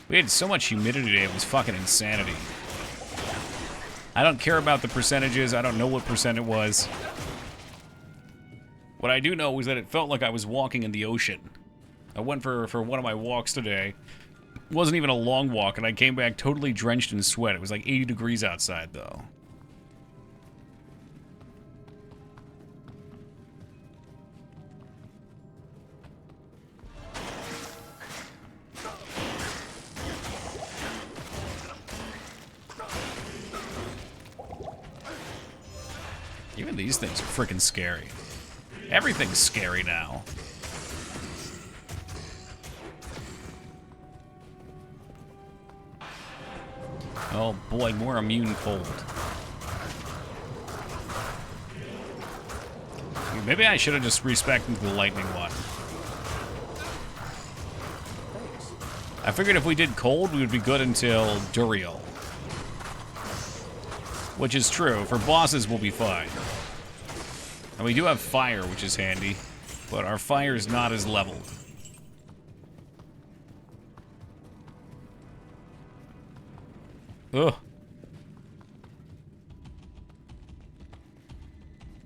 We had so much humidity today, it was fucking insanity. I don't care about the percentages. I don't know what percent it was. What I do know is that it felt like I was walking in the ocean. I went for one of my walks today. It wasn't even a long walk, and I came back totally drenched in sweat. It was like 80 degrees outside, though. Even these things are freaking scary. Everything's scary now. Oh boy, more immune cold. Maybe I should have just respected the lightning one. I figured if we did cold, we would be good until Duriel. Which is true. For bosses, we'll be fine. And we do have fire, which is handy. But our fire is not as leveled. Ugh.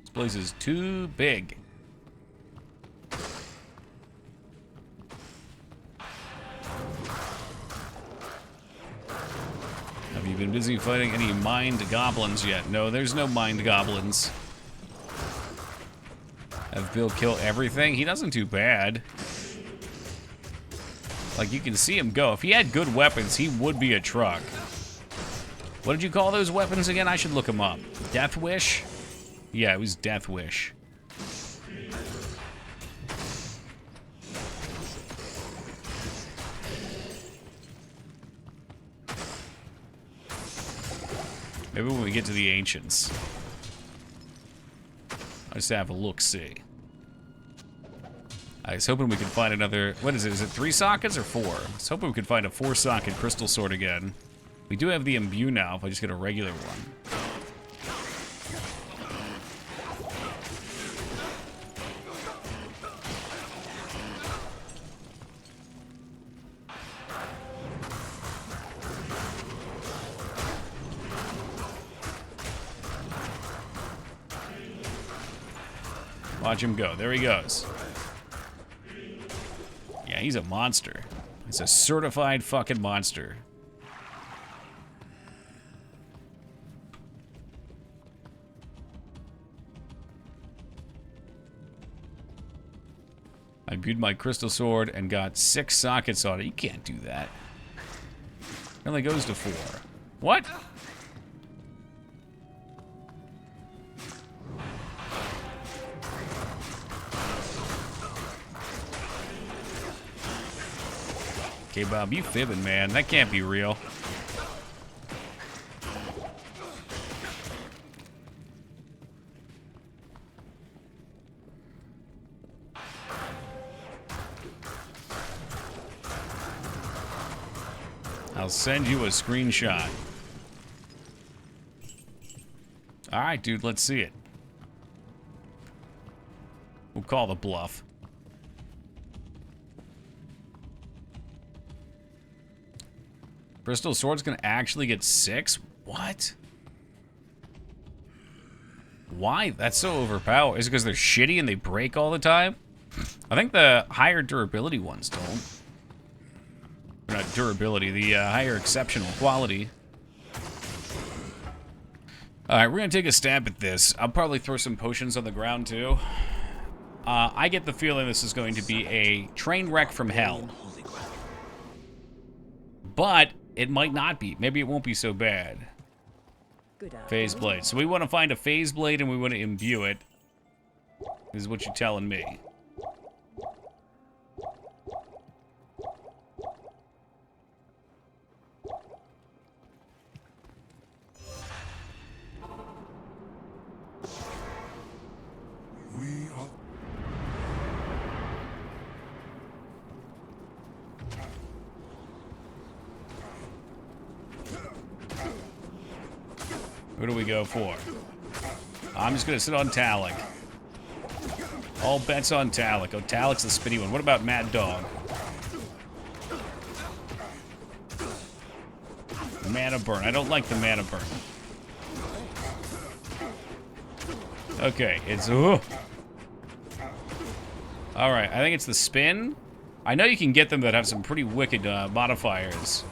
This place is too big. Have you been busy fighting any mined goblins yet? No, there's no mined goblins. Have Bill kill everything? He doesn't do bad. Like, you can see him go. If he had good weapons, he would be a truck. What did you call those weapons again? I should look them up. Death Wish? Yeah, it was Death Wish. Maybe when we get to the Ancients. I just have a look-see. I was hoping we could find another... What is it? Is it 3 sockets or 4? I was hoping we could find a 4-socket crystal sword again. We do have the imbue now if I just get a regular one. Watch him go. There he goes. Yeah, he's a monster. He's a certified fucking monster. I viewed my crystal sword and got 6 sockets on it. You can't do that. It only goes to 4. What? Okay, Bob, you fibbing, man. That can't be real. I'll send you a screenshot. Alright, dude, let's see it. We'll call the bluff. Bristol Sword's gonna actually get 6? What? Why? That's so overpowered. Is it because they're shitty and they break all the time? I think the higher durability ones don't. Or not durability, the higher exceptional quality. Alright, we're gonna take a stab at this. I'll probably throw some potions on the ground too. I get the feeling this is going to be a train wreck from hell. But it might not be. Maybe it won't be so bad. Phase blade. So we want to find a phase blade and we want to imbue it. This is what you're telling me. Who do we go for? I'm just gonna sit on Talik. All bets on Talik. Oh, Talik's the spitty one. What about Mad Dog? Mana burn. I don't like the mana burn. Okay, it's... Alright, I think it's the spin. I know you can get them that have some pretty wicked modifiers.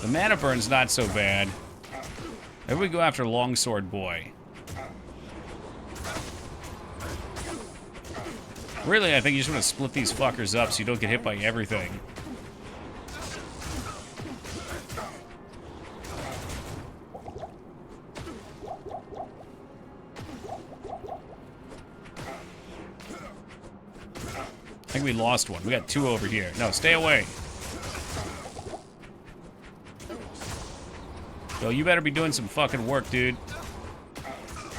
The mana burn's not so bad. Maybe we go after Longsword Boy. Really, I think you just want to split these fuckers up so you don't get hit by everything. I think we lost one. We got 2 over here. No, stay away. Yo, you better be doing some fucking work, dude.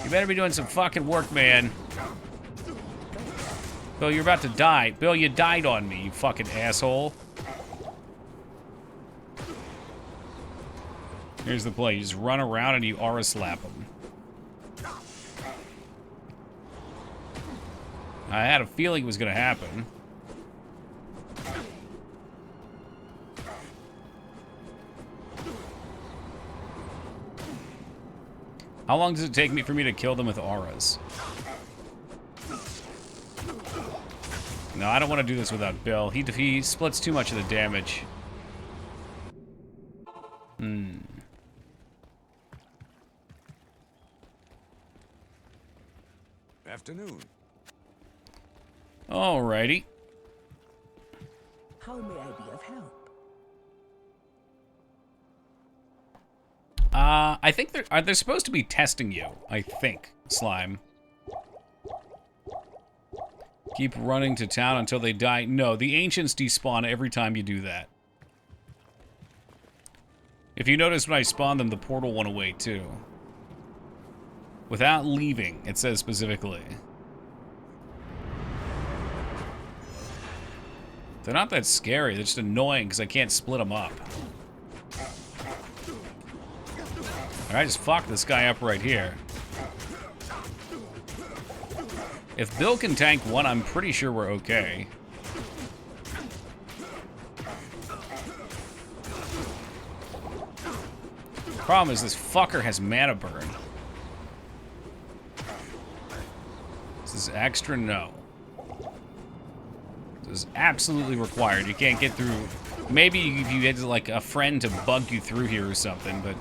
You better be doing some fucking work, man. Bill, you're about to die. Bill, you died on me, you fucking asshole. Here's the play. You just run around and you aura slap him. I had a feeling it was gonna happen. How long does it take me for me to kill them with auras? No, I don't want to do this without Bill. He splits too much of the damage. Afternoon. Alrighty. How may I be of help? I think they're supposed to be testing you. I think, Slime. Keep running to town until they die. No, the ancients despawn every time you do that. If you notice when I spawned them, the portal went away too. Without leaving, it says specifically. They're not that scary, they're just annoying because I can't split them up. Alright, just fuck this guy up right here. If Bill can tank one, I'm pretty sure we're okay. Problem is this fucker has mana burn. This is extra? No. This is absolutely required. You can't get through. Maybe if you had like a friend to bug you through here or something, but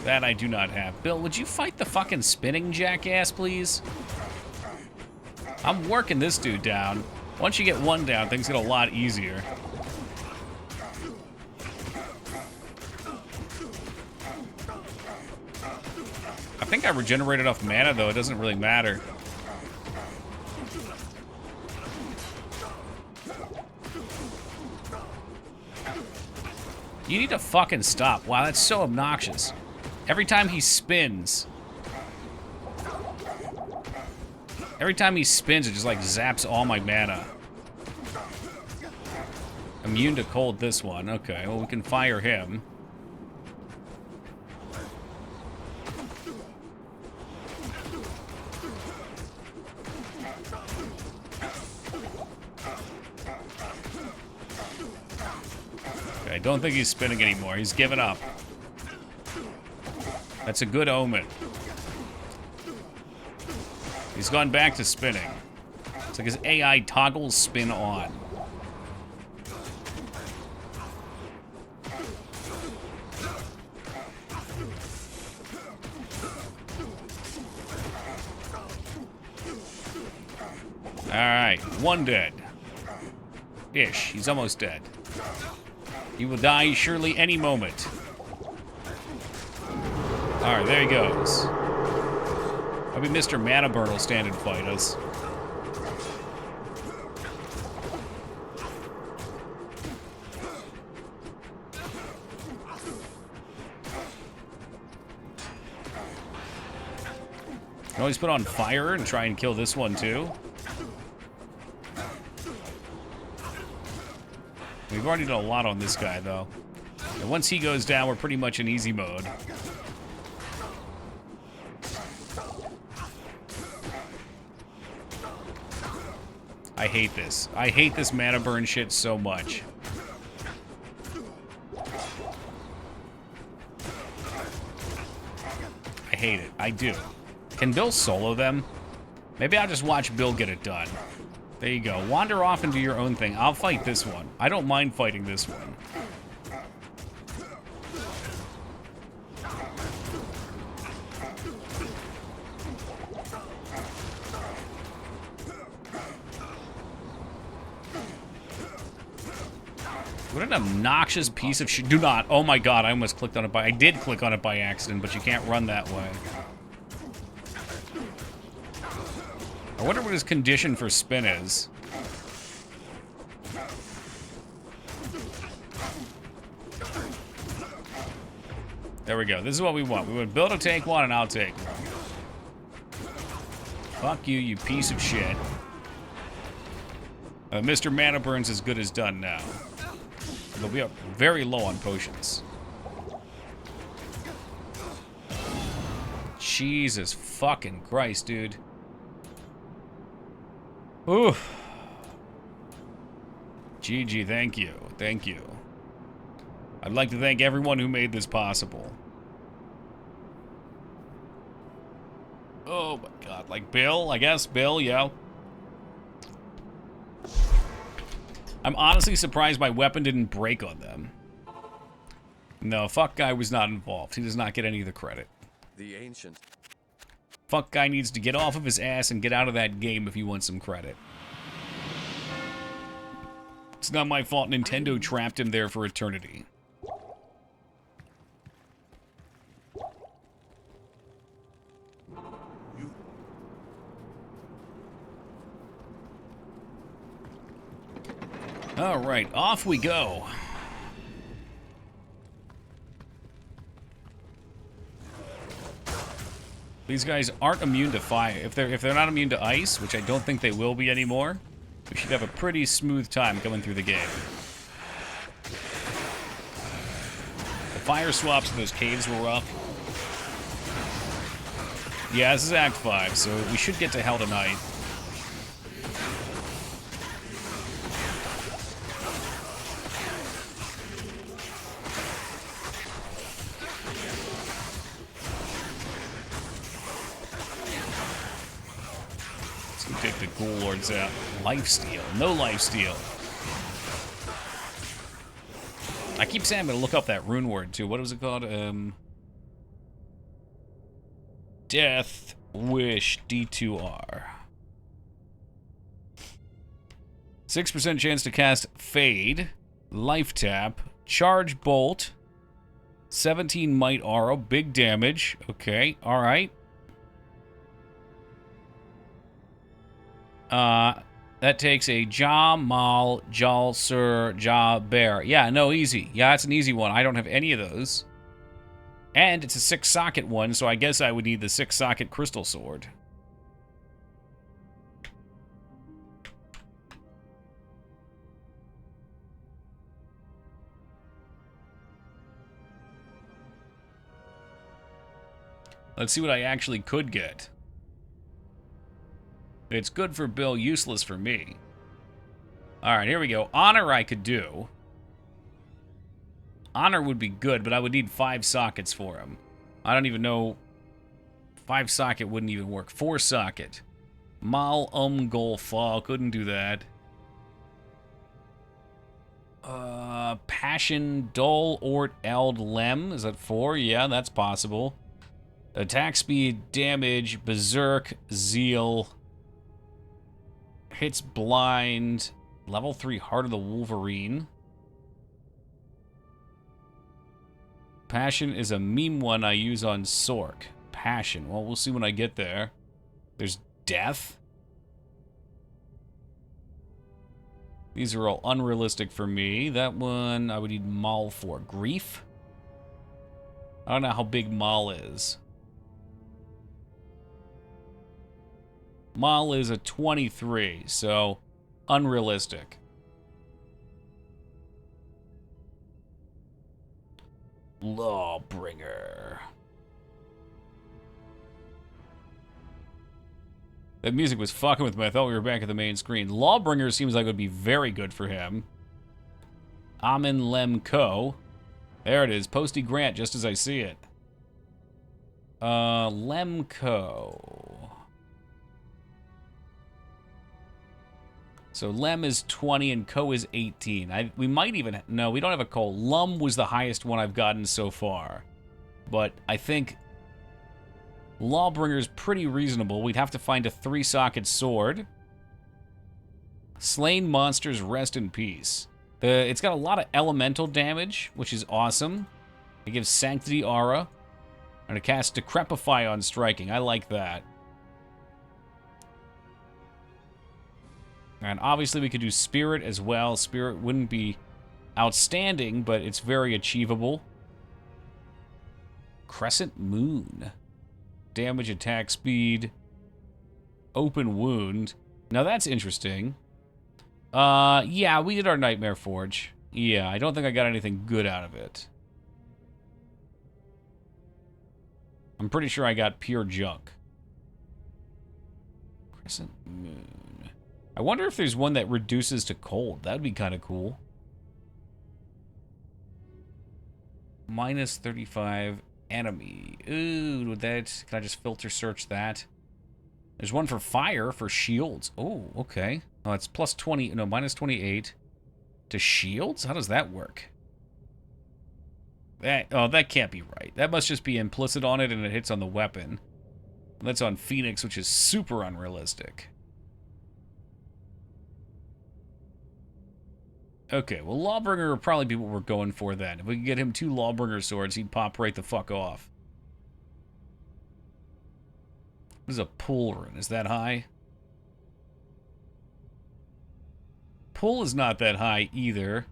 that I do not have. Bill, would you fight the fucking spinning jackass, please? I'm working this dude down. Once you get one down, things get a lot easier. I think I regenerated enough mana, though. It doesn't really matter. You need to fucking stop. Wow, that's so obnoxious. Every time he spins... Every time he spins, it just, like, zaps all my mana. Immune to cold, this one. Okay, well, we can fire him. Okay, I don't think he's spinning anymore. He's given up. That's a good omen. He's gone back to spinning. It's like his AI toggles spin on. Alright, one dead. Ish, he's almost dead. He will die surely any moment. Alright, there he goes. Maybe Mr. Manaburn will stand and fight us. Can always put on fire and try and kill this one too. We've already done a lot on this guy though. And once he goes down, we're pretty much in easy mode. I hate this. I hate this mana burn shit so much. I hate it. I do. Can Bill solo them? Maybe I'll just watch Bill get it done. There you go. Wander off and do your own thing. I'll fight this one. I don't mind fighting this one. What an obnoxious piece of shit. Do not. Oh my god, I almost clicked on it by... I did click on it by accident, but you can't run that way. I wonder what his condition for spin is. There we go. This is what we want. We would Bill to take one, and I'll take one. Fuck you, you piece of shit. Mr. Manaburn's as good as done now. But we are very low on potions. Jesus fucking Christ, dude. Ooh. GG, thank you. Thank you. I'd like to thank everyone who made this possible. Oh my god, like Bill, I guess, Bill, yeah. I'm honestly surprised my weapon didn't break on them. No, fuck guy was not involved. He does not get any of the credit. The ancient. Fuck guy needs to get off of his ass and get out of that game if he wants some credit. It's not my fault Nintendo trapped him there for eternity. Alright, off we go. These guys aren't immune to fire. If they're not immune to ice, which I don't think they will be anymore, we should have a pretty smooth time coming through the game. The fire swaps in those caves were rough. Yeah, this is Act 5, so we should get to hell tonight. the Ghoul Lords out. Lifesteal. No lifesteal. I keep saying I'm going to look up that rune word, too. What was it called? Death Wish D2R. 6% chance to cast Fade. Life Tap. Charge Bolt. 17 Might Aura. Big damage. Okay, alright. That takes a Ja, Mal, Jal, Sur, Ja, Bear. Yeah, no, easy. Yeah, it's an easy one. I don't have any of those. And it's a 6-socket one, so I guess I would need the 6-socket Crystal Sword. Let's see what I actually could get. It's good for Bill, useless for me. Alright, here we go. Honor I could do. Honor would be good, but I would need 5 sockets for him. I don't even know. 5 socket wouldn't even work. 4 socket. Mal Gol Fall. Couldn't do that. Passion Dol Ort Eld Lem. Is that 4? Yeah, that's possible. Attack speed, damage, berserk, zeal. Hits blind. Level 3 Heart of the Wolverine. Passion is a meme one I use on Sork. Passion. Well, we'll see when I get there. There's Death. These are all unrealistic for me. That one I would need Mal for. Grief? I don't know how big Mal is. Mal is a 23, so unrealistic. Lawbringer. That music was fucking with me. I thought we were back at the main screen. Lawbringer seems like it would be very good for him. Amin Lem Ko. There it is. Posty Grant, just as I see it. Lemco. So Lem is 20 and Ko is 18. We might even... No, we don't have a Ko. Lum was the highest one I've gotten so far. But I think Lawbringer's pretty reasonable. We'd have to find a 3-socket sword. Slain monsters rest in peace. It's got a lot of elemental damage, which is awesome. It gives Sanctity Aura. And it casts Decrepify on striking. I like that. And obviously we could do Spirit as well. Spirit wouldn't be outstanding, but it's very achievable. Crescent Moon. Damage, attack, speed. Open wound. Now that's interesting. Yeah, we did our Nightmare Forge. Yeah, I don't think I got anything good out of it. I'm pretty sure I got pure junk. Crescent Moon. I wonder if there's one that reduces to cold. That would be kind of cool. Minus 35 enemy. Ooh, would that... Can I just filter search that? There's one for fire, for shields. Oh, okay. Oh, it's plus 20... No, minus 28 to shields? How does that work? That can't be right. That must just be implicit on it and it hits on the weapon. That's on Phoenix, which is super unrealistic. Okay, well, Lawbringer would probably be what we're going for then. If we could get him 2 Lawbringer swords, he'd pop right the fuck off. What is a pull rune? Is that high? Pull is not that high either.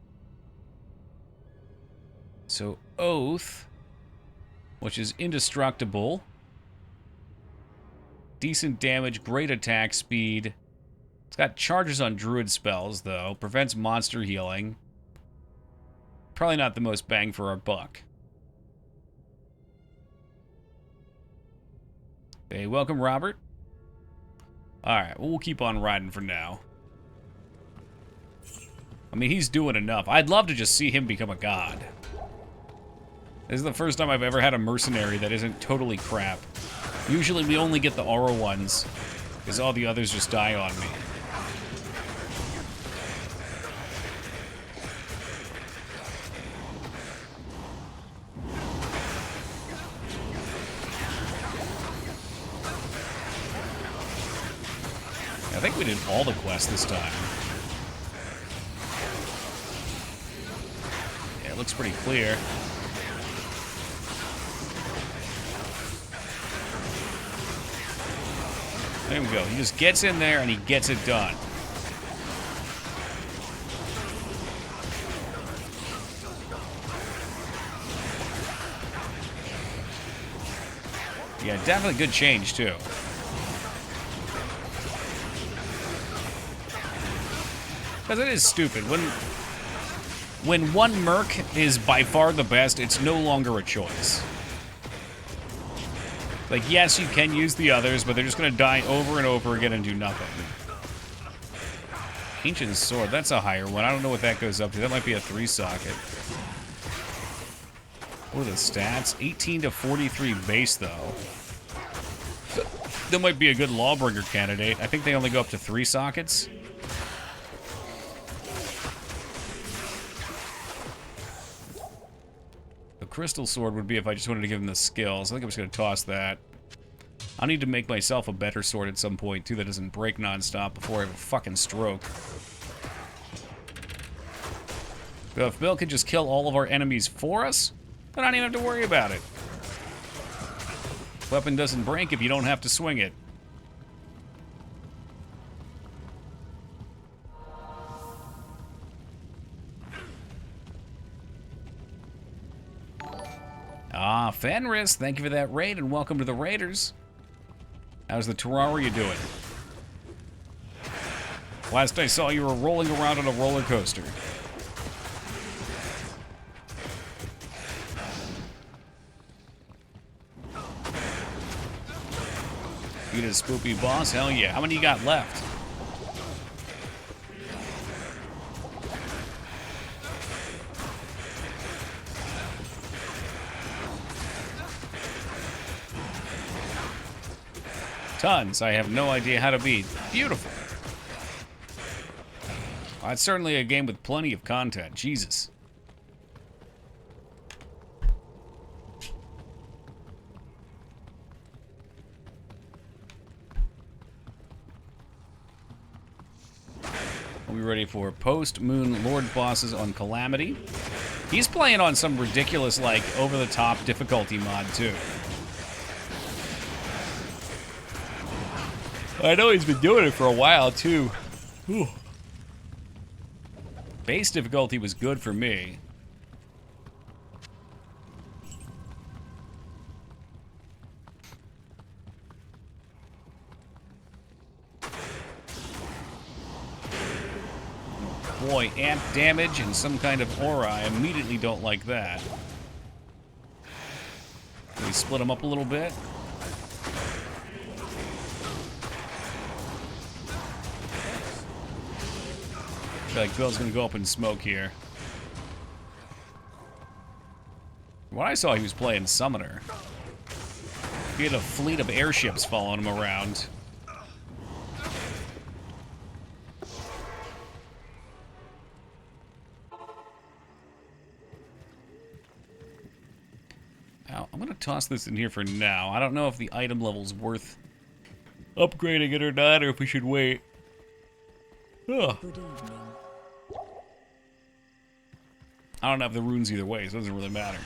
So, Oath, which is indestructible. Decent damage, great attack speed. It's got charges on druid spells, though. Prevents monster healing. Probably not the most bang for our buck. Hey, welcome, Robert. Alright, well, we'll keep on riding for now. I mean, he's doing enough. I'd love to just see him become a god. This is the first time I've ever had a mercenary that isn't totally crap. Usually we only get the aura ones. Because all the others just die on me. I think we did all the quests this time. Yeah, it looks pretty clear. There we go. He just gets in there and he gets it done. Yeah, definitely good change, too. Because it is stupid. When one merc is by far the best, it's no longer a choice. Like, yes, you can use the others, but they're just going to die over and over again and do nothing. Ancient Sword, that's a higher one. I don't know what that goes up to. That might be a 3-socket. What are the stats? 18 to 43 base, though. That might be a good Lawbringer candidate. I think they only go up to 3 sockets. Crystal Sword would be if I just wanted to give him the skills. I think I'm just going to toss that. I need to make myself a better sword at some point, too, that doesn't break non-stop before I have a fucking stroke. But if Bill could just kill all of our enemies for us, then I don't even have to worry about it. Weapon doesn't break if you don't have to swing it. Ah, Fenris, thank you for that raid, and welcome to the Raiders. How's the Terraria doing? Last I saw, you were rolling around on a roller coaster. Beat a spoopy boss? Hell yeah. How many you got left? Tons. I have no idea how to beat. Beautiful. It's certainly a game with plenty of content. Jesus. Are we ready for post-Moon Lord bosses on Calamity? He's playing on some ridiculous, like, over-the-top difficulty mod, too. I know he's been doing it for a while, too. Whew. Base difficulty was good for me. Boy, amp damage and some kind of aura. I immediately don't like that. Can we split them up a little bit? I feel like Bill's gonna go up in smoke here. When I saw he was playing Summoner, he had a fleet of airships following him around. Now, I'm gonna toss this in here for now. I don't know if the item level's worth upgrading it or not, or if we should wait. Ugh. Good evening. I don't have the runes either way, so it doesn't really matter.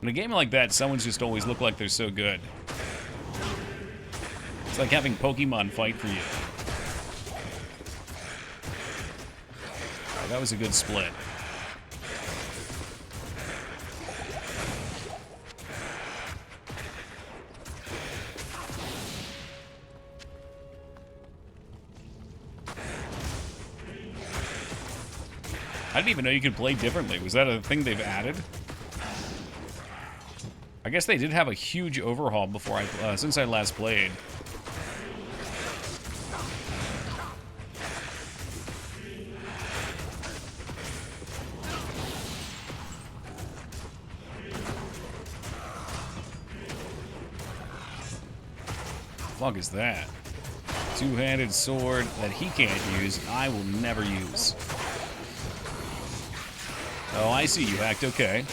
In a game like that, someone's just always look like they're so good. It's like having Pokemon fight for you. Oh, that was a good split. I didn't even know you could play differently. Was that a thing they've added? I guess they did have a huge overhaul before since I last played. fuck is that? Two-handed sword that he can't use, I will never use. Oh, I see you hacked, okay.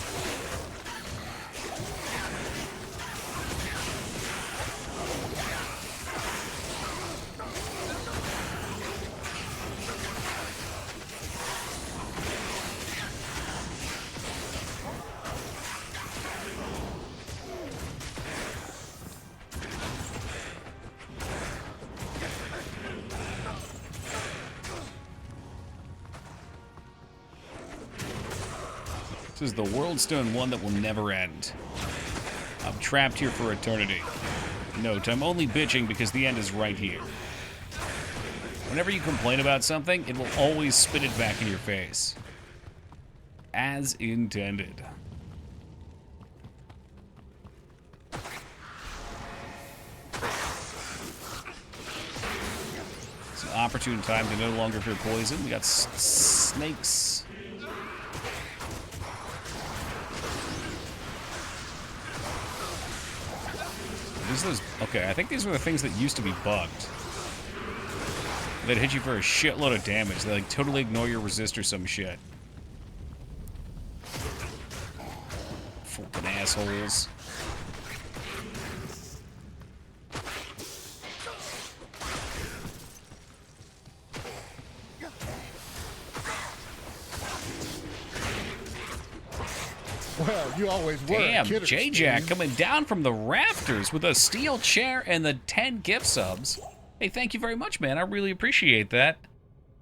This is the World Stone one that will never end. I'm trapped here for eternity. Note, I'm only bitching because the end is right here. Whenever you complain about something, it will always spit it back in your face. As intended. It's an opportune time to no longer fear poison. We got snakes. Okay, I think these were the things that used to be bugged. They'd hit you for a shitload of damage. They like totally ignore your resist or some shit. Fucking assholes. Well, you always were. Damn, J-Jack coming down from the rafters with a steel chair and the 10 gift subs. Hey, thank you very much, man. I really appreciate that.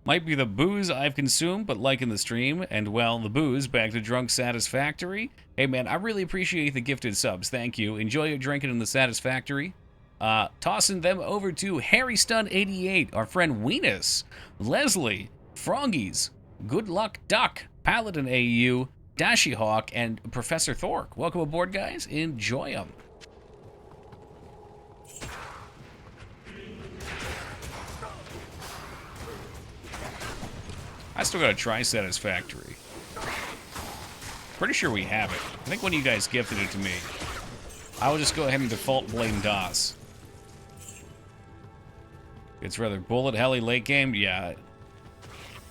Might be the booze I've consumed, but liking the stream, and, well, the booze back to drunk satisfactory. Hey, man, I really appreciate the gifted subs. Thank you. Enjoy your drinking in the satisfactory. Tossing them over to Harry Stun 88, our friend Weenus, Leslie, Froggies, Good Luck Duck, Paladin AU, Dashy Hawk, and Professor Thork. Welcome aboard, guys. Enjoy them. I still gotta try Satisfactory. Pretty sure we have it. I think one of you guys gifted it to me. I will just go ahead and default blame DOS. It's rather bullet heli late game. Yeah.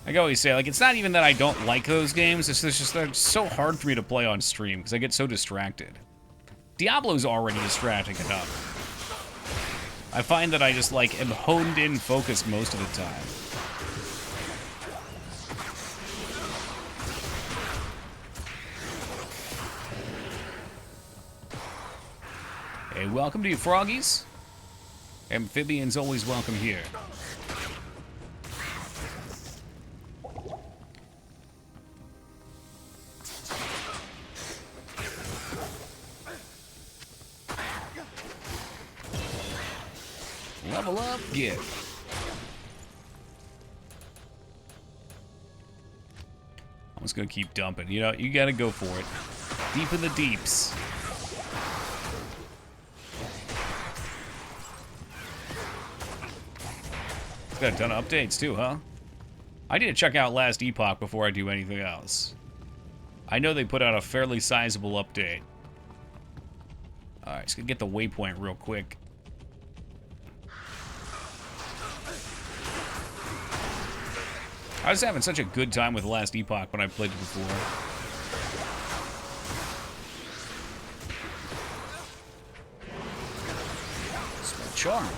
I always say, like, it's not even that I don't like those games, it's just they're so hard for me to play on stream, because I get so distracted. Diablo's already distracting enough. I find that I just, like, am honed in focused most of the time. Hey, welcome to you, Froggies. Amphibians always welcome here. Level up, get. I'm just gonna keep dumping. You know, you gotta go for it. Deep in the deeps. It's got a ton of updates too, huh? I need to check out Last Epoch before I do anything else. I know they put out a fairly sizable update. Alright, just gonna get the waypoint real quick. I was having such a good time with Last Epoch when I played it before. Spell charm.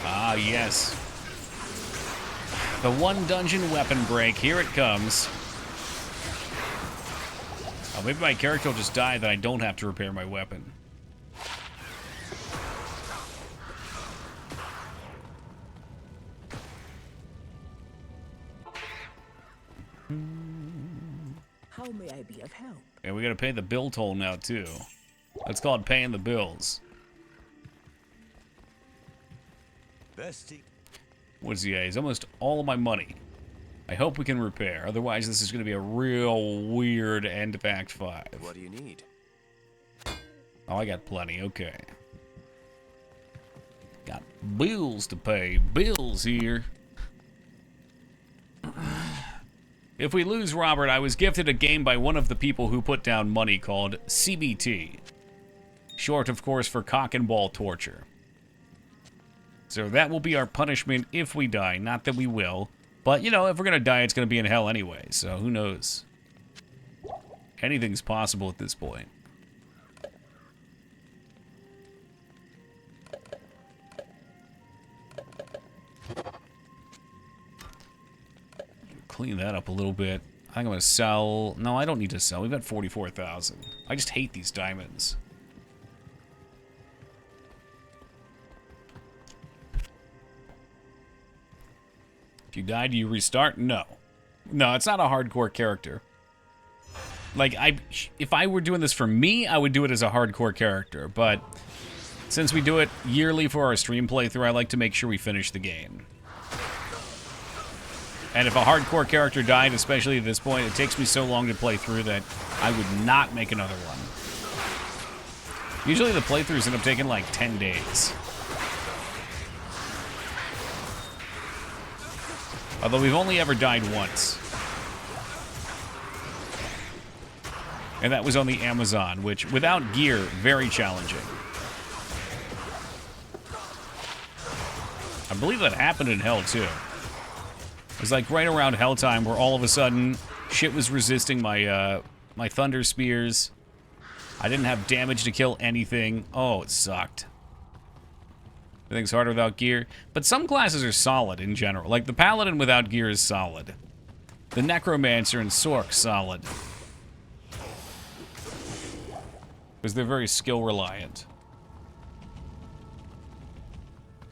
Ah, yes. The one dungeon weapon break. Here it comes. Oh, maybe my character will just die, then I don't have to repair my weapon. How may I be of help? And we gotta pay the bill toll now, too. That's called paying the bills. Bestie. What's he at? He's almost all of my money. I hope we can repair. Otherwise, this is going to be a real weird end of Act 5. What do you need? Oh, I got plenty. Okay. Got bills to pay. Bills here. If we lose Robert, I was gifted a game by one of the people who put down money called CBT. Short, of course, for cock and ball torture. So that will be our punishment if we die. Not that we will. But, you know, if we're going to die, it's going to be in hell anyway. So who knows? Anything's possible at this point. Clean that up a little bit. I think I'm going to sell... No, I don't need to sell. We've got 44,000. I just hate these diamonds. If you die, do you restart? No. No, it's not a hardcore character. Like, if I were doing this for me, I would do it as a hardcore character. But since we do it yearly for our stream playthrough, I like to make sure we finish the game. And if a hardcore character died, especially at this point, it takes me so long to play through that I would not make another one. Usually the playthroughs end up taking like 10 days. Although we've only ever died once. And that was on the Amazon, which, without gear, very challenging. I believe that happened in Hell, too. It was like right around Hell time where all of a sudden shit was resisting my my thunder spears. I didn't have damage to kill anything. Oh, it sucked. Everything's harder without gear. But some classes are solid in general. Like the Paladin without gear is solid. The Necromancer and Sork, solid. Because they're very skill reliant.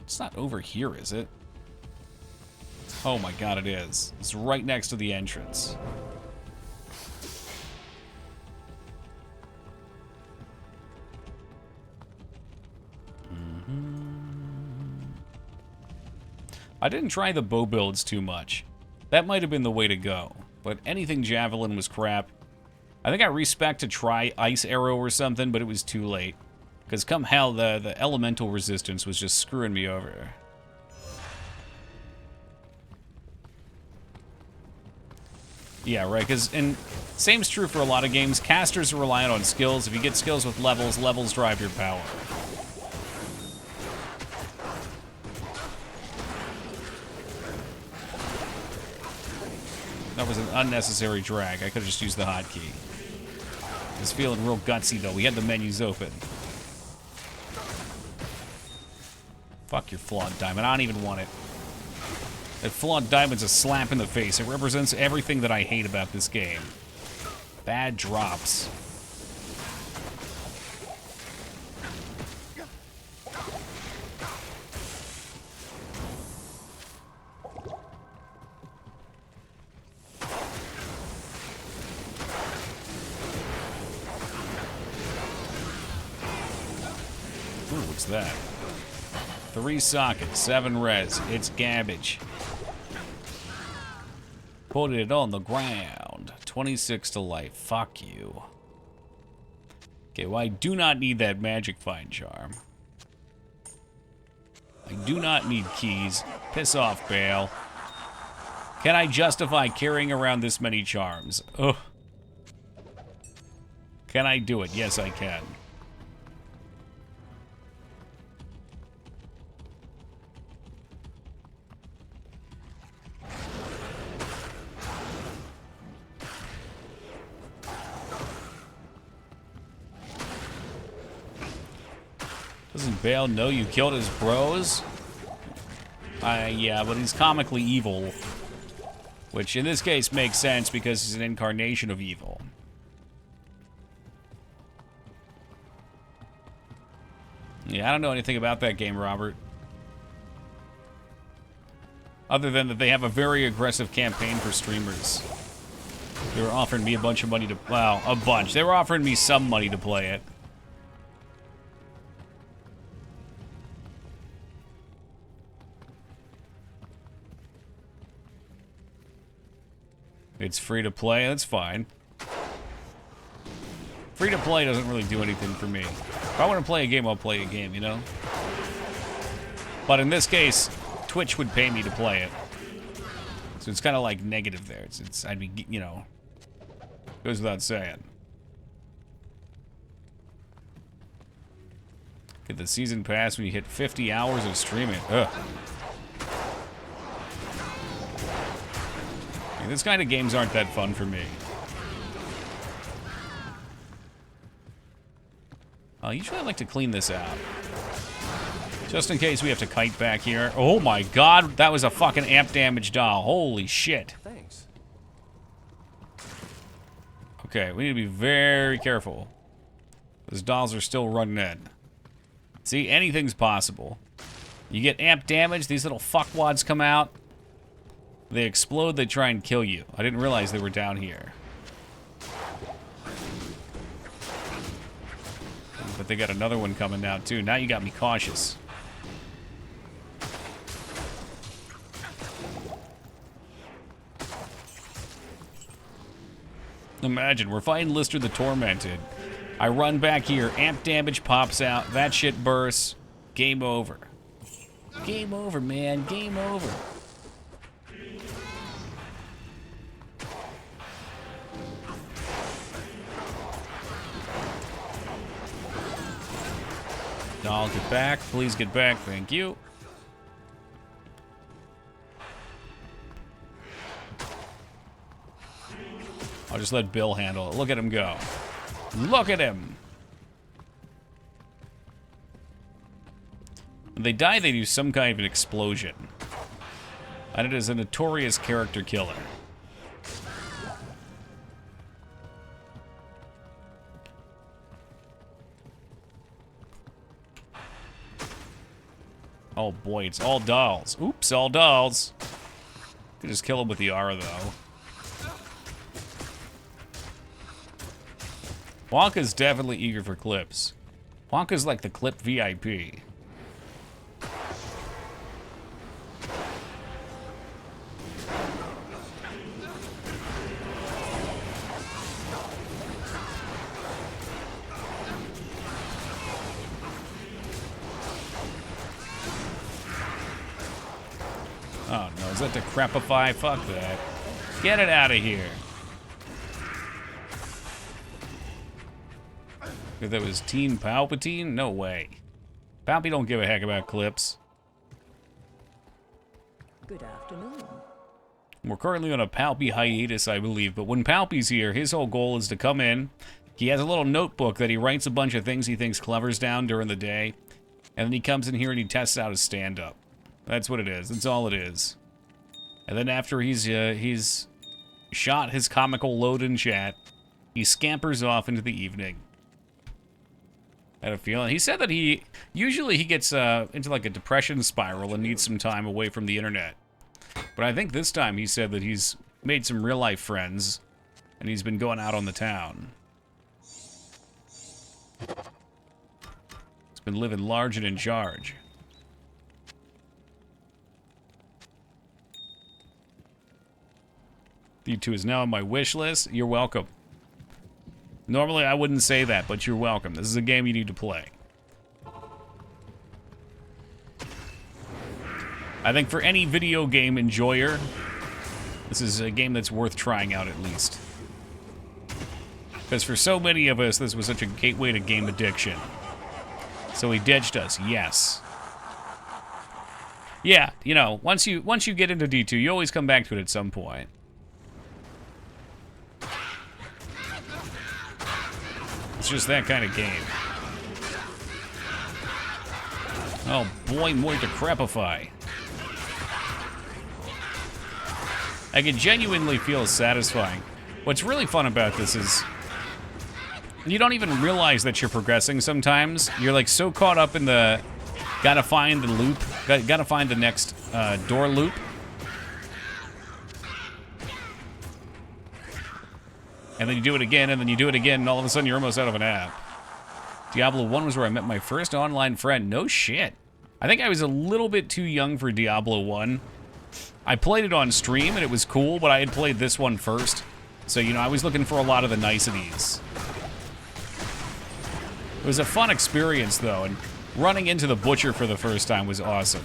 It's not over here, is it? Oh my god, it is. It's right next to the entrance. I didn't try the bow builds too much. That might have been the way to go. But anything javelin was crap. I think I respec to try ice arrow or something, but it was too late. Because come hell, the elemental resistance was just screwing me over. Yeah, right, because, and same's true for a lot of games. Casters are reliant on skills. If you get skills with levels, levels drive your power. That was an unnecessary drag. I could have just used the hotkey. I was feeling real gutsy, though. We had the menus open. Fuck your flawed diamond. I don't even want it. That flawed diamond's a slap in the face. It represents everything that I hate about this game. Bad drops. Ooh, what's that? 3 sockets, 7 res. It's garbage. Put it on the ground. 26 to life. Fuck you. Okay, well, I do not need that magic find charm. I do not need keys. Piss off, Bale. Can I justify carrying around this many charms? Ugh. Can I do it? Yes, I can. Doesn't Bale know you killed his bros? Yeah, but he's comically evil. Which, in this case, makes sense because he's an incarnation of evil. Yeah, I don't know anything about that game, Robert. Other than that they have a very aggressive campaign for streamers. They were offering me a bunch of money to... Well, a bunch. They were offering me some money to play it. It's free to play, that's fine. Free to play doesn't really do anything for me. If I want to play a game, I'll play a game, you know? But in this case, Twitch would pay me to play it. So it's kind of like negative there. It's I'd be, you know, goes without saying. Get the season pass when you hit 50 hours of streaming. Ugh. Yeah, this kind of games aren't that fun for me. Usually I like to clean this out. Just in case we have to kite back here. Oh my god, that was a fucking amp damage doll. Holy shit. Thanks. Okay, we need to be very careful. Those dolls are still running in. See, anything's possible. You get amp damage, these little fuckwads come out. They explode, they try and kill you. I didn't realize they were down here. But they got another one coming now, too. Now you got me cautious. Imagine, we're fighting Lister the Tormented. I run back here, amp damage pops out, that shit bursts. Game over. Game over, man. Game over. Doll, get back. Please get back. Thank you. I'll just let Bill handle it. Look at him go. Look at him. When they die, they do some kind of an explosion. And it is a notorious character killer. Oh boy, it's all dolls. Oops, all dolls. Could just kill him with the aura, though. Wonka's definitely eager for clips. Wonka's like the clip VIP. Oh no, is that Decrepify? Fuck that. Get it out of here. If that was Team Palpatine? No way. Palpy don't give a heck about clips. Good afternoon. We're currently on a Palpy hiatus, I believe, but when Palpy's here, his whole goal is to come in. He has a little notebook that he writes a bunch of things he thinks clever's down during the day, and then he comes in here and he tests out his stand-up. That's what it is. That's all it is. And then after he's shot his comical load in chat, he scampers off into the evening. I had a feeling. He said that he gets into like a depression spiral and needs some time away from the internet. But I think this time he said that he's made some real life friends and he's been going out on the town. He's been living large and in charge. D2 is now on my wish list. You're welcome. Normally, I wouldn't say that, but you're welcome. This is a game you need to play. I think for any video game enjoyer, this is a game that's worth trying out at least. Because for so many of us, this was such a gateway to game addiction. So he ditched us, yes. Yeah, you know, once you get into D2, you always come back to it at some point. It's just that kind of game. Oh boy, more Decrepify. I can genuinely feel satisfying. What's really fun about this is you don't even realize that you're progressing sometimes. You're like so caught up in the gotta find the loop, gotta find the next door loop. And then you do it again, and then you do it again, and all of a sudden you're almost out of an app. Diablo 1 was where I met my first online friend. No shit. I think I was a little bit too young for Diablo 1. I played it on stream, and it was cool, but I had played this one first. So, you know, I was looking for a lot of the niceties. It was a fun experience, though, and running into the Butcher for the first time was awesome.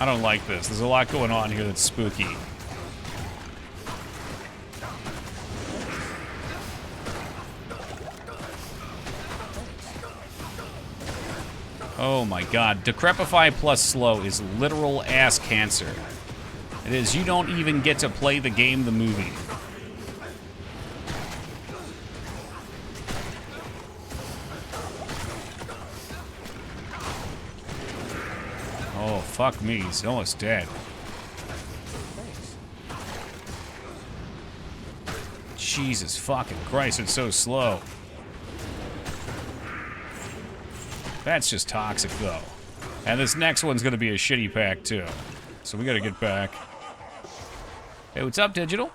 I don't like this. There's a lot going on here that's spooky. Oh my god. Decrepify plus slow is literal ass cancer. It is. You don't even get to play the game, the movie. Oh, fuck me. He's almost dead. Jesus fucking Christ, it's so slow. That's just toxic, though. And this next one's gonna be a shitty pack, too. So we gotta get back. Hey, what's up, Digital?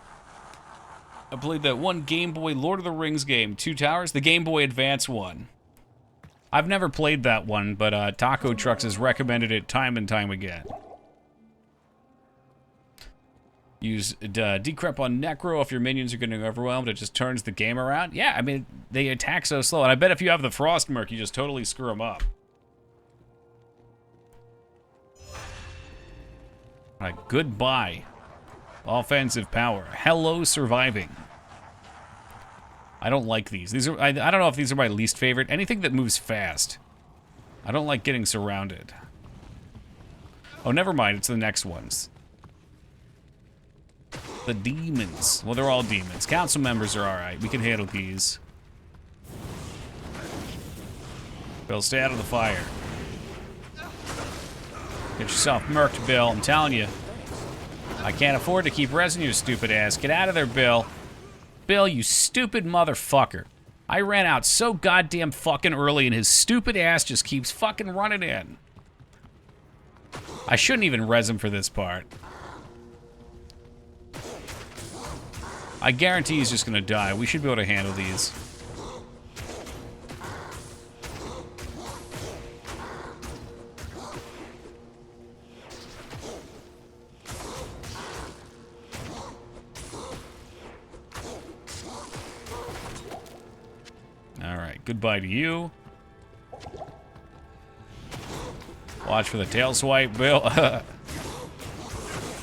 I played that one Game Boy Lord of the Rings game, Two Towers, the Game Boy Advance one. I've never played that one, but Taco Trucks has recommended it time and time again. Use Decrep on Necro if your minions are getting overwhelmed. It just turns the game around. Yeah, I mean, they attack so slow. And I bet if you have the Frost Merc, you just totally screw them up. All right, goodbye. Offensive power. Hello, surviving. I don't like these. These are I don't know if these are my least favorite. Anything that moves fast. I don't like getting surrounded. Oh, never mind. It's the next ones. The demons. Well, they're all demons. Council members are alright. We can handle these. Bill, stay out of the fire. Get yourself murked, Bill. I'm telling you. I can't afford to keep resing your stupid ass. Get out of there, Bill. Bill, you stupid motherfucker. I ran out so goddamn fucking early and his stupid ass just keeps fucking running in. I shouldn't even res him for this part. I guarantee he's just gonna die. We should be able to handle these. Alright, goodbye to you. Watch for the tail swipe, Bill.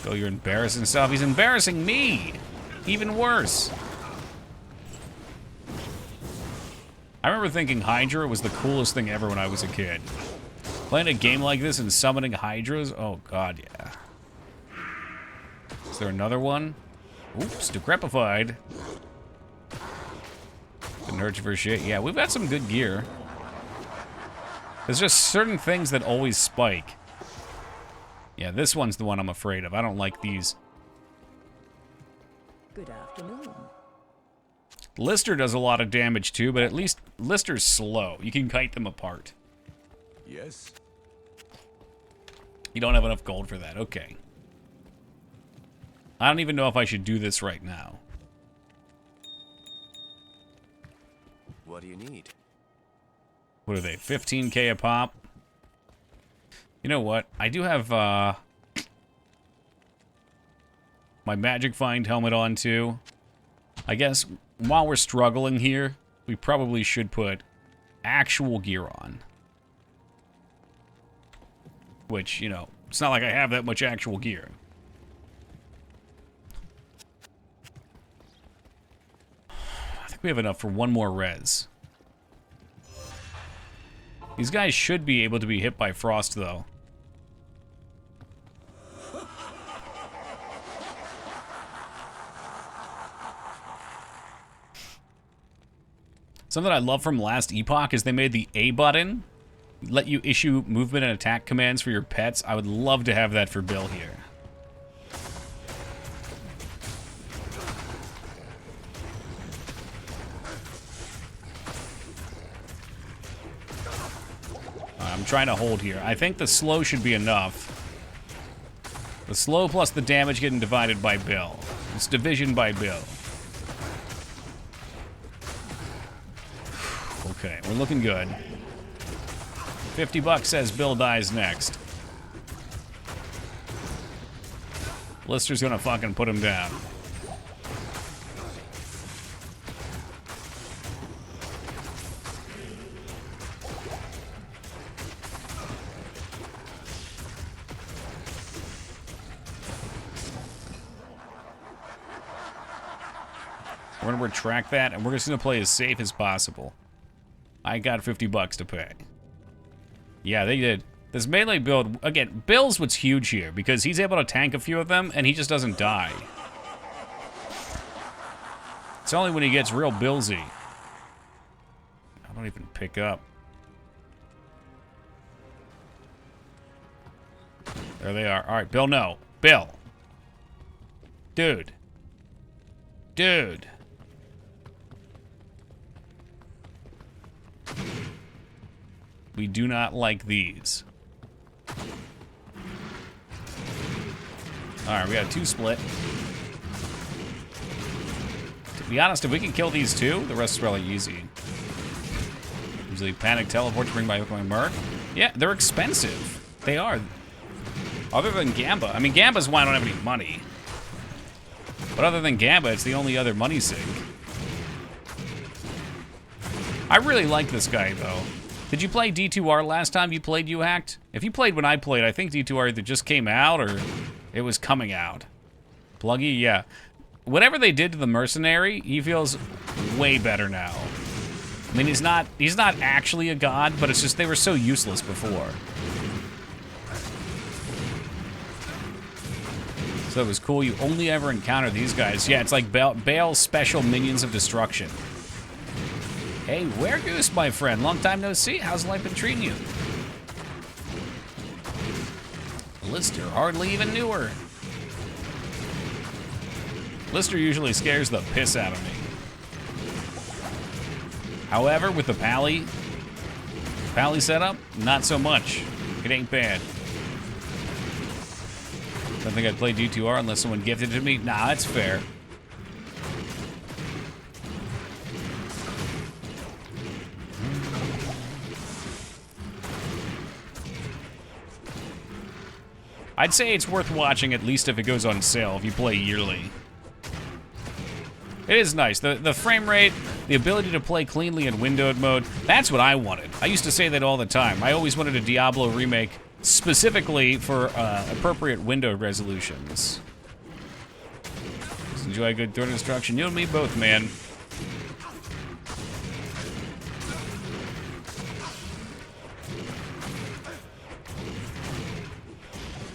Bill, you're embarrassing stuff. He's embarrassing me! Even worse. I remember thinking Hydra was the coolest thing ever when I was a kid. Playing a game like this and summoning Hydras? Oh god, yeah. Is there another one? Oops, decrepified. Couldn't hurt you for shit. Yeah, we've got some good gear. There's just certain things that always spike. Yeah, this one's the one I'm afraid of. I don't like these. Good afternoon. Lister does a lot of damage too, but at least Lister's slow. You can kite them apart. Yes. You don't have enough gold for that. Okay. I don't even know if I should do this right now. What do you need? What are they? 15k a pop? You know what? I do have my Magic Find helmet on too. I guess while we're struggling here, we probably should put actual gear on. Which, you know, it's not like I have that much actual gear. I think we have enough for one more res. These guys should be able to be hit by frost, though. Something I love from last Epoch is they made the A button let you issue movement and attack commands for your pets. I would love to have that for Bill here. I'm trying to hold here. I think the slow should be enough. The slow plus the damage getting divided by Bill. It's division by Bill. Okay, we're looking good. 50 bucks says Bill dies next. Lister's gonna fucking put him down. We're gonna retract that, and we're just gonna play as safe as possible. I got 50 bucks to pay. Yeah, they did. This melee build, again, Bill's what's huge here, because he's able to tank a few of them, and he just doesn't die. It's only when he gets real Billsy. I don't even pick up. There they are. All right, Bill, no. Bill. Dude. Dude. We do not like these. Alright, we got a 2 split. To be honest, if we can kill these 2, the rest is really easy. Usually panic teleport to bring my Merc. Yeah, they're expensive. They are. Other than Gamba. I mean, Gamba's why I don't have any money. But other than Gamba, it's the only other money sink. I really like this guy, though. Did you play D2R last time you played U-Hacked? If you played when I played, I think D2R either just came out or it was coming out. Pluggy, yeah. Whatever they did to the mercenary, he feels way better now. I mean, he's not actually a god, but it's just they were so useless before. So it was cool. You only ever encounter these guys. Yeah, it's like Bale's special minions of destruction. Hey, Weregoose, my friend. Long time no see. How's life been treating you? Lister, hardly even knew her. Lister usually scares the piss out of me. However, with the Pally setup, not so much. It ain't bad. Don't think I'd play D2R unless someone gifted it to me. Nah, that's fair. I'd say it's worth watching, at least if it goes on sale, if you play yearly. It is nice. The frame rate, the ability to play cleanly in windowed mode, that's what I wanted. I used to say that all the time. I always wanted a Diablo remake specifically for appropriate window resolutions. Just enjoy a good throw destruction. You and me both, man.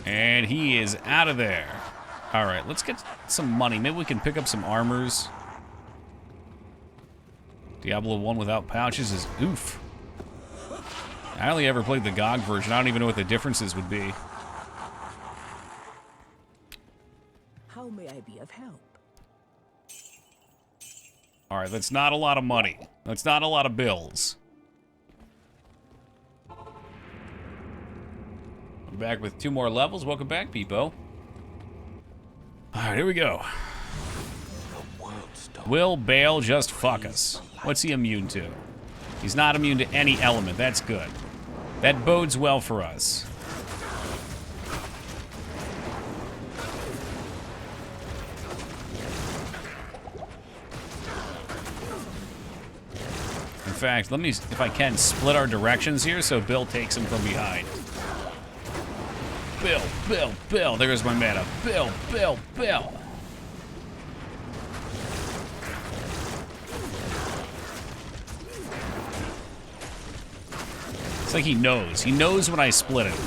And he is out of there. All right, let's get some money. Maybe we can pick up some armors. Diablo 1 without pouches is oof. I only ever played the GOG version. I don't even know what the differences would be. How may I be of help? All right, that's not a lot of money. That's not a lot of bills. I'm back with 2 more levels. Welcome back, Peepo. All right, here we go. Will Bale just fuck us? What's he immune to? He's not immune to any element. That's good. That bodes well for us. In fact, let me, if I can, split our directions here so Bill takes him from behind. Bill, Bill, Bill. There goes my mana. Bill, Bill, Bill. It's like he knows. He knows when I split it.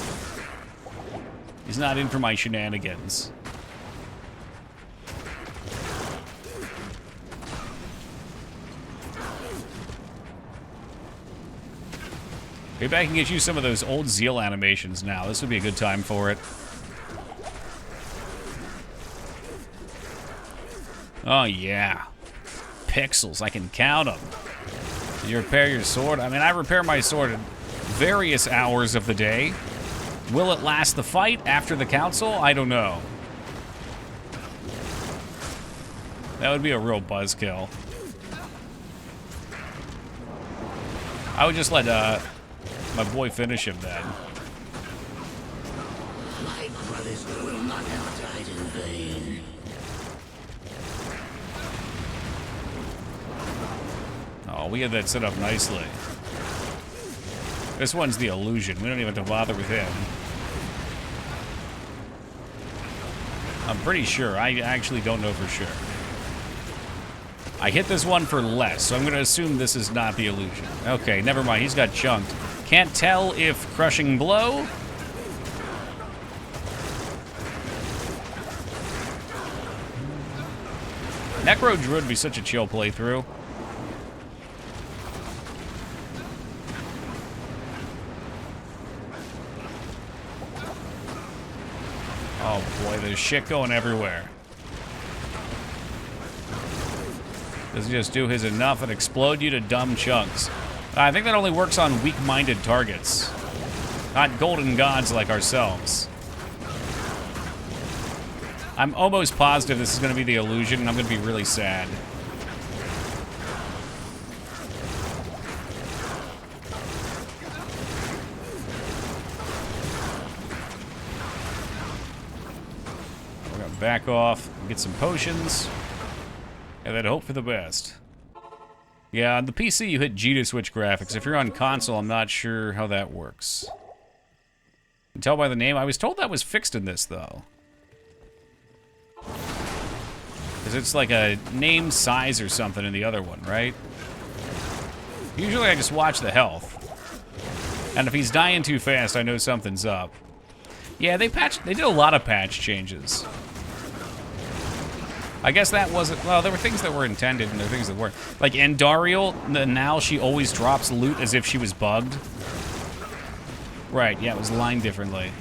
He's not in for my shenanigans. Maybe I can get you some of those old Zeal animations now. This would be a good time for it. Oh, yeah. Pixels. I can count them. You repair your sword? I mean, I repair my sword at various hours of the day. Will it last the fight after the council? I don't know. That would be a real buzzkill. I would just let my boy finish him then. My brothers will not have died in vain. Oh, we had that set up nicely. This one's the illusion. We don't even have to bother with him. I'm pretty sure. I actually don't know for sure. I hit this one for less, so I'm going to assume this is not the illusion. Okay, never mind. He's got chunked. Can't tell if crushing blow. Necro Druid would be such a chill playthrough. Oh boy, there's shit going everywhere. Does he just do his enough and explode you to dumb chunks? I think that only works on weak-minded targets. Not golden gods like ourselves. I'm almost positive this is going to be the illusion, and I'm going to be really sad. We're going to back off, get some potions, and then hope for the best. Yeah, on the PC you hit G to switch graphics. If you're on console, I'm not sure how that works. You can tell by the name. I was told that was fixed in this, though. Because it's like a name size or something in the other one, right? Usually I just watch the health. And if he's dying too fast, I know something's up. Yeah, they did a lot of patch changes. I guess that wasn't, well, there were things that were intended and there were things that weren't. Like Andariel, now she always drops loot as if she was bugged. Right, yeah, it was lined differently.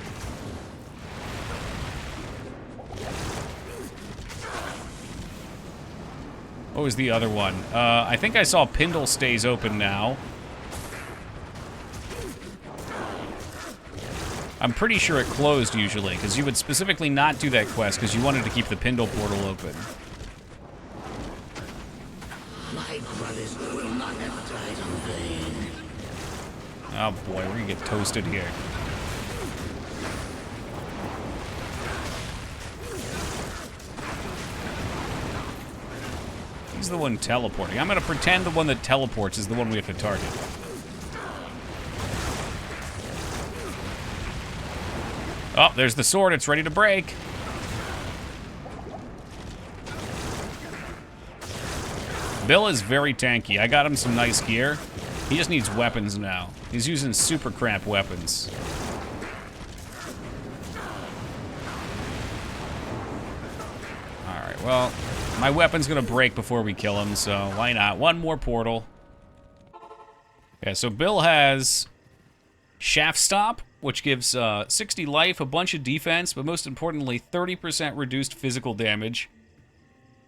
What was the other one? I think I saw Pindle stays open now. I'm pretty sure it closed usually, because you would specifically not do that quest because you wanted to keep the Pindle portal open. My brothers will not have died in vain. Oh boy, we're gonna get toasted here. He's the one teleporting. I'm gonna pretend the one that teleports is the one we have to target. Oh, there's the sword. It's ready to break. Bill is very tanky. I got him some nice gear. He just needs weapons now. He's using super crap weapons. Alright, well, my weapon's gonna break before we kill him, so why not? One more portal. Yeah, so Bill has Shaft Stop, which gives 60 life, a bunch of defense, but most importantly, 30% reduced physical damage.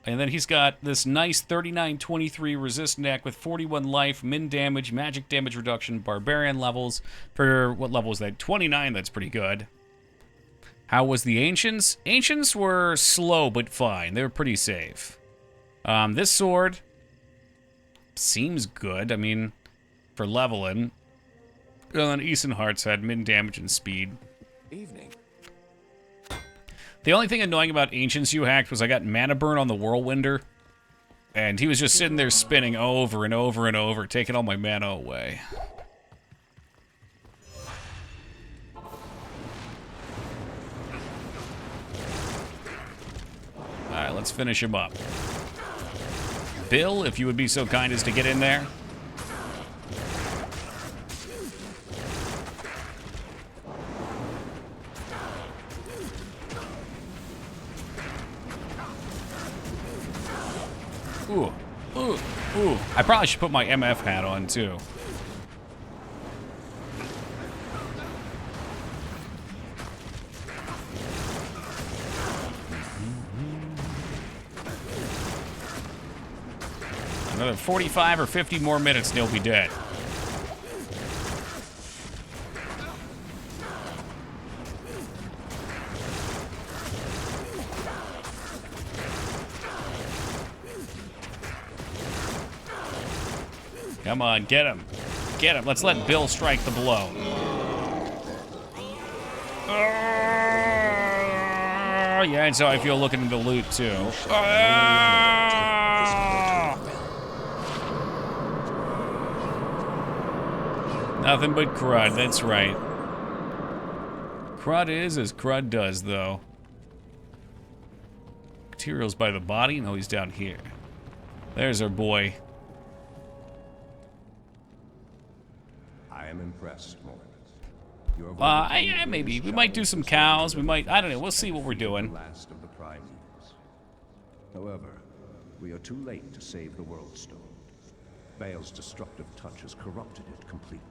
And then he's got this nice 39-23 resist neck with 41 life, min damage, magic damage reduction, barbarian levels. For, what level was that? 29, that's pretty good. How was the Ancients? Ancients were slow, but fine. They were pretty safe. This sword seems good, I mean, for leveling. And then Eisenhart's had min damage and speed. Evening. The only thing annoying about Ancients you hacked was I got mana burn on the Whirlwinder. And he was just sitting there spinning over and over and over, taking all my mana away. Alright, let's finish him up. Bill, if you would be so kind as to get in there. Ooh, ooh, ooh. I probably should put my MF hat on, too. Another 45 or 50 more minutes and he'll be dead. Come on, get him. Get him. Let's let Bill strike the blow. Yeah, and so I feel looking into loot, too. Nothing but crud, that's right. Crud is as crud does, though. Materials by the body? No, he's down here. There's our boy. I am impressed, Mormons. Your Yeah, maybe. We might do some cows. We might, I don't know. We'll see what we're doing. Last of the primeval. However, we are too late to save the World Stone. Baal's destructive touch has corrupted it completely.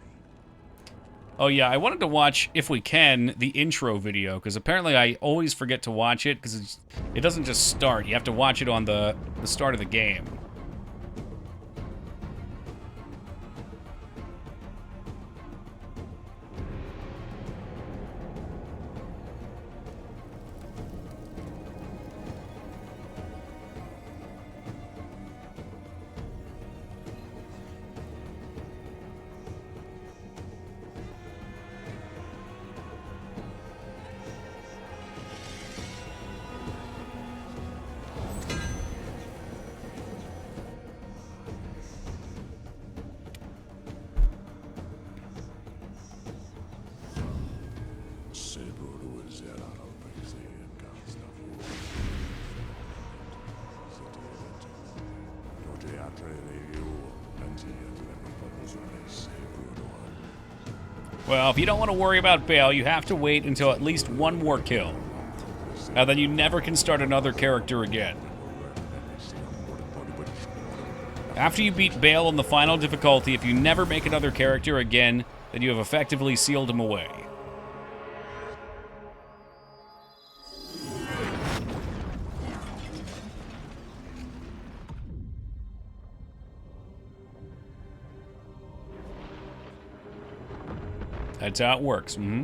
Oh yeah, I wanted to watch, if we can, the intro video, because apparently I always forget to watch it, because it doesn't just start. You have to watch it on the start of the game. Well, if you don't want to worry about Baal, you have to wait until at least one more kill. And then you never can start another character again. After you beat Baal on the final difficulty, if you never make another character again, then you have effectively sealed him away. That's how it works. Mm-hmm.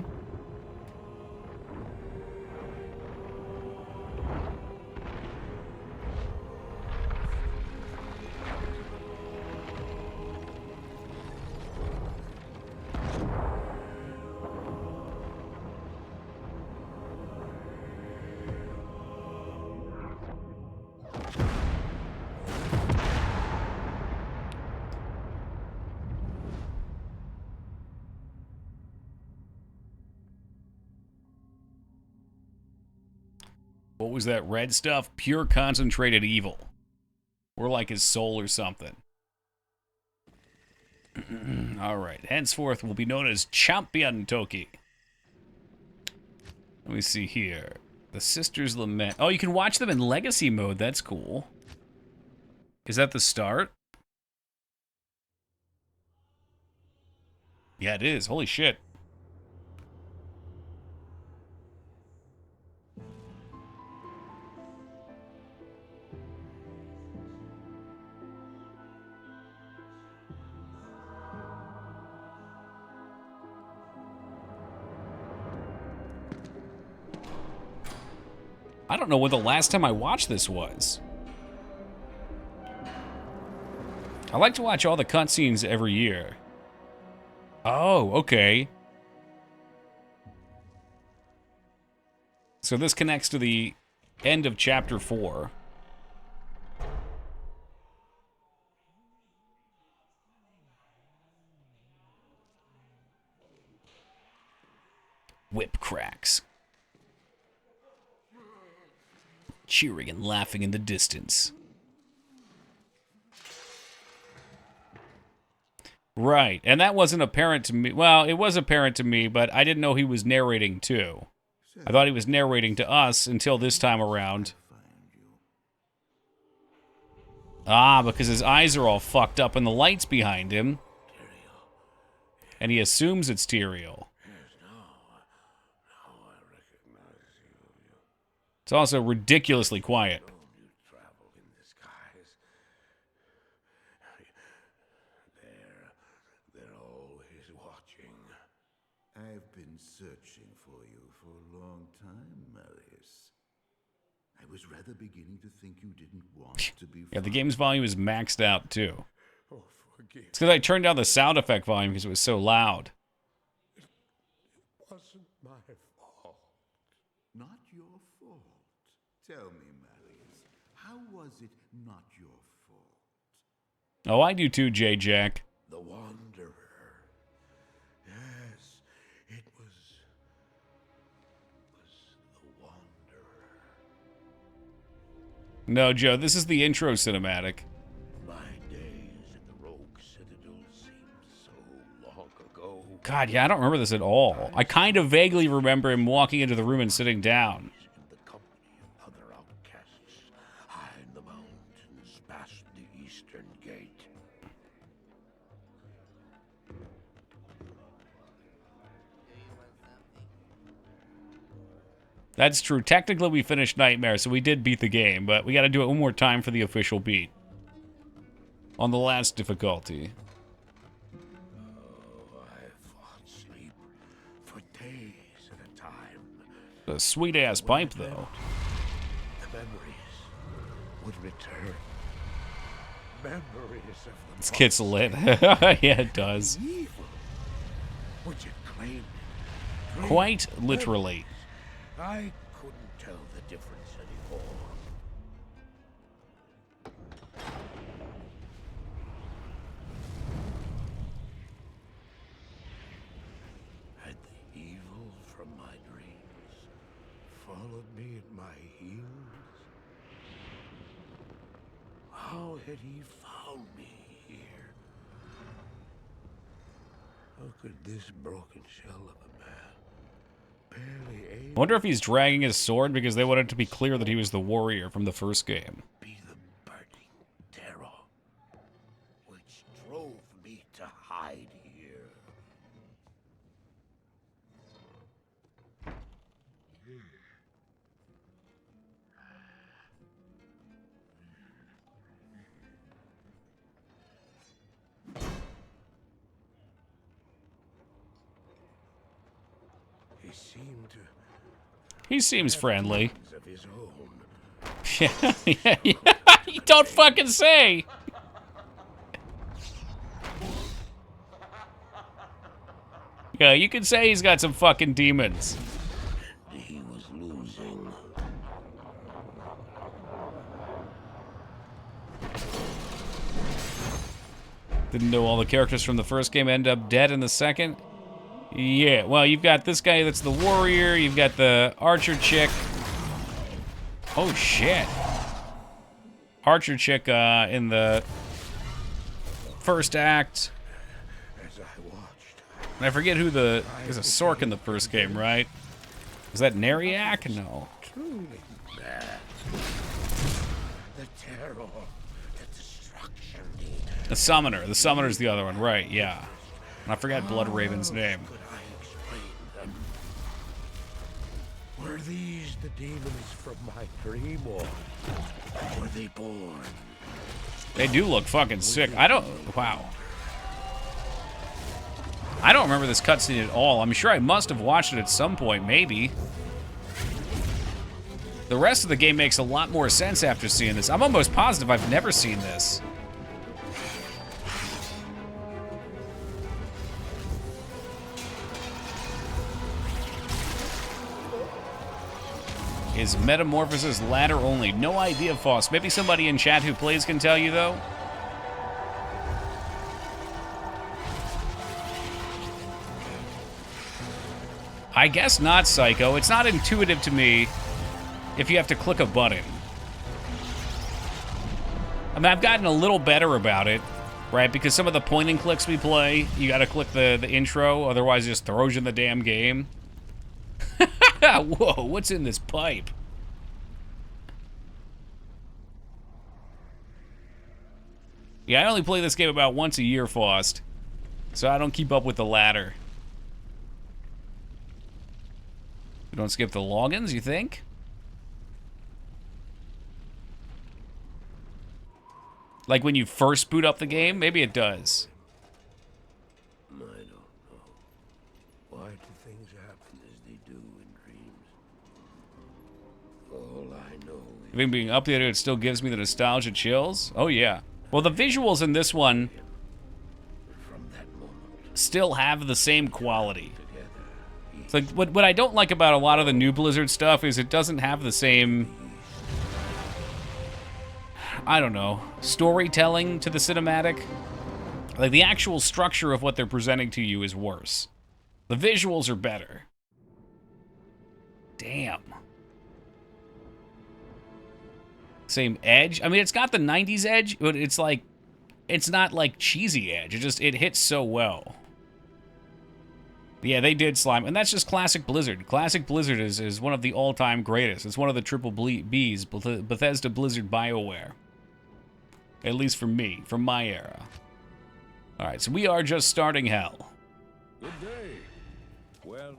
What was that red stuff? Pure concentrated evil. Or like his soul or something. Alright, henceforth will be known as Champion Toki. Let me see here. The Sisters Lament. Oh, you can watch them in Legacy mode. That's cool. Is that the start? Yeah, it is. Holy shit. I don't know when the last time I watched this was. I like to watch all the cutscenes every year. Oh, okay. So this connects to the end of Chapter 4. Whip cracks. Cheering and laughing in the distance. Right, and that wasn't apparent to me. Well, it was apparent to me, but I didn't know he was narrating too. I thought he was narrating to us until this time around. Ah, because his eyes are all fucked up and the light's behind him. And he assumes it's Tyrael. It's also ridiculously quiet. They're always watching. I've been searching for you for a long time, Marius. I was rather beginning to think you didn't want to be. Yeah, the game's volume is maxed out too. Oh, forgive. It's because I turned down the sound effect volume because it was so loud. It wasn't my fault. Not your fault. Tell me, Marius, how was it not your fault? Oh, I do too, J-Jack. The Wanderer. Yes, it was the Wanderer. No, Joe, this is the intro cinematic. God, yeah, I don't remember this at all. I kind of vaguely remember him walking into the room and sitting down. In the company of other outcasts, high in the mountains past the eastern gate. That's true. Technically, we finished Nightmare, so we did beat the game, but we gotta do it one more time for the official beat. On the last difficulty. Oh, I fought sleep for days at a time. A sweet-ass pipe, though. The memories would return. Memories of the This kit's lit. Yeah, it does. evil. Would you claim it? Quite literally. I couldn't tell the difference anymore. Had the evil from my dreams followed me at my heels? How had he found me here? How could this broken shell of a man barely able I wonder if he's dragging his sword because they wanted to be clear that he was the warrior from the first game. be the burning terror which drove me to hide here? He seemed to He seems friendly. things of his own. Yeah, yeah. You don't fucking say. Yeah, you could say he's got some fucking demons. He was losing. Didn't know all the characters from the first game end up dead in the second? Yeah, well, you've got this guy that's the warrior, you've got the archer chick. Oh, shit. Archer chick in the first act. As I watched, And I forget who the... There's a Sork in the first game, right? Was that Neriak? No. truly mad. The terror, the destruction, The Summoner. The Summoner's the other one, right, yeah. And I forgot Blood Raven's name. could I explain them? Were these the demons from my dream, or were they born? They do look fucking sick. I don't... Wow. I don't remember this cutscene at all. I'm sure I must have watched it at some point, maybe. The rest of the game makes a lot more sense after seeing this. I'm almost positive I've never seen this. Is Metamorphosis ladder only? No idea, Foss. Maybe somebody in chat who plays can tell you, though. I guess not, Psycho. It's not intuitive to me if you have to click a button. I mean, I've gotten a little better about it, right? Because some of the point and clicks we play, you gotta click the intro, otherwise it just throws you in the damn game. Whoa, what's in this pipe? Yeah, I only play this game about once a year, Faust. So I don't keep up with the ladder. You don't skip the logins, you think? Like when you first boot up the game? Maybe it does. I don't know. Why do things happen as they do in dreams? All I know is Even being updated, it still gives me the nostalgia chills. Oh, yeah. Well, the visuals in this one from that moment still have the same quality. together, It's like, what I don't like about a lot of the new Blizzard stuff is it doesn't have the same, I don't know, storytelling to the cinematic. Like, the actual structure of what they're presenting to you is worse. The visuals are better. Damn. Same edge. I mean, it's got the 90s edge, but it's like, it's not like cheesy edge. It hits so well. Yeah, they did slime, and that's just classic Blizzard. Classic Blizzard is one of the all-time greatest. It's one of the triple Bs, Bethesda, Blizzard, BioWare. At least for me, from my era. Alright, so we are just starting hell. Good day. Well,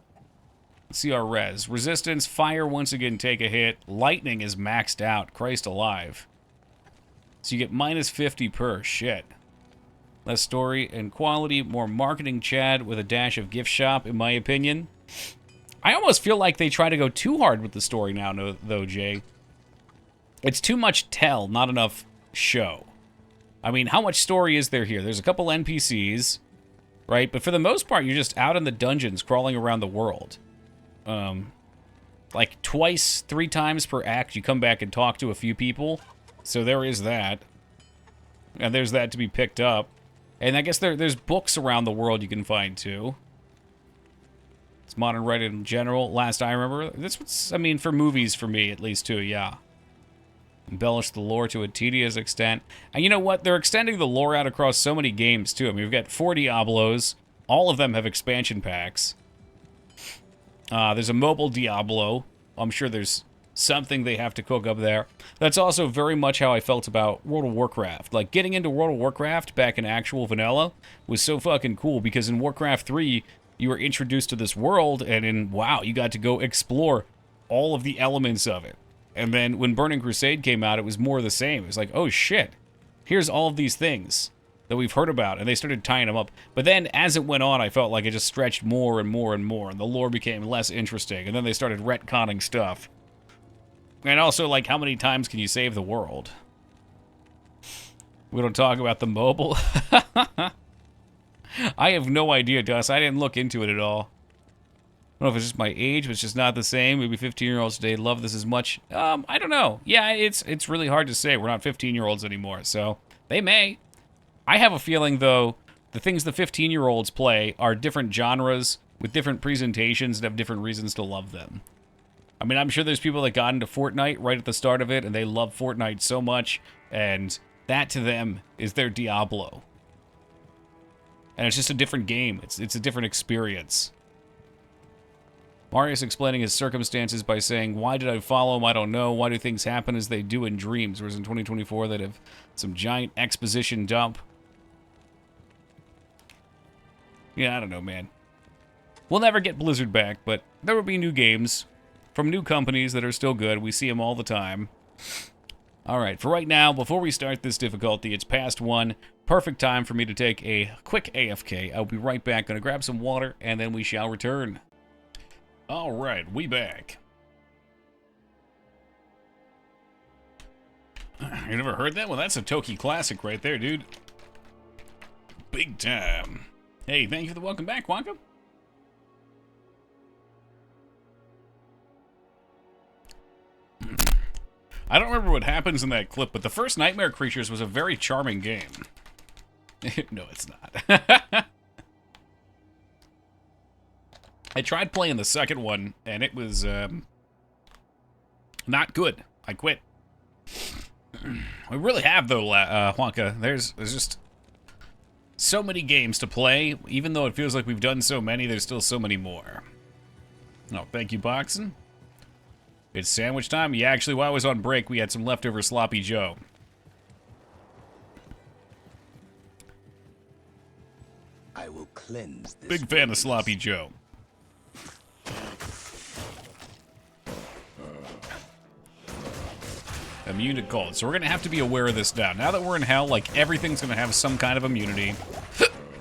Let's see our res. Resistance, fire once again take a hit. Lightning is maxed out, Christ alive. So you get minus 50 per, shit. Less story and quality, more marketing Chad with a dash of gift shop, in my opinion. I almost feel like they try to go too hard with the story now, though, Jay. It's too much tell, not enough show. I mean, how much story is there here? There's a couple NPCs, right? But for the most part, you're just out in the dungeons crawling around the world. Like twice, 3 times per act, you come back and talk to a few people. So there is that. And there's that to be picked up. And I guess there's books around the world you can find, too. It's modern Reddit in general. Last I remember, this was, I mean, for movies, for me, at least, too, yeah. Embellish the lore to a tedious extent. And you know what? They're extending the lore out across so many games, too. I mean, we've got 4 Diablos. All of them have expansion packs. There's a mobile Diablo. I'm sure there's something they have to cook up there. That's also very much how I felt about World of Warcraft. Like, getting into World of Warcraft back in actual vanilla was so fucking cool, because in Warcraft 3, you were introduced to this world, and wow, you got to go explore all of the elements of it. And then when Burning Crusade came out, it was more of the same. It was like, oh shit, here's all of these things that we've heard about, and they started tying them up. But then, as it went on, I felt like it just stretched more and more and more, and the lore became less interesting, and then they started retconning stuff. And also, like, how many times can you save the world? We don't talk about the mobile? I have no idea, Dust. I didn't look into it at all. I don't know if it's just my age, but it's just not the same. Maybe 15-year-olds today love this as much. I don't know. Yeah, it's really hard to say. We're not 15-year-olds anymore, so they may. I have a feeling, though, the things the 15-year-olds play are different genres with different presentations and have different reasons to love them. I mean, I'm sure there's people that got into Fortnite right at the start of it, and they love Fortnite so much, and that to them is their Diablo. And it's just a different game. It's a different experience. Marius explaining his circumstances by saying, why did I follow him? I don't know. Why do things happen as they do in dreams? Whereas in 2024, they'd have some giant exposition dump. Yeah, I don't know, man. We'll never get Blizzard back, but there will be new games from new companies that are still good. We see them all the time. Alright, for right now, before we start this difficulty, it's past 1. Perfect time for me to take a quick AFK. I'll be right back. Gonna grab some water, and then we shall return. Alright, we back. You never heard that? Well, that's a Toki classic right there, dude. Big time. Hey, thank you for the welcome back, Wonka. I don't remember what happens in that clip, but the first Nightmare Creatures was a very charming game. No, it's not. I tried playing the second one, and it was not good. I quit. We really have, though, Wonka. There's just so many games to play. Even though it feels like we've done so many, there's still so many more. Oh, thank you, Boxen. It's sandwich time? Yeah, actually, while I was on break, we had some leftover Sloppy Joe. I will cleanse this. Big fan of Sloppy Joe. Immune to cold. So we're going to have to be aware of this now. Now that we're in hell, like, everything's going to have some kind of immunity.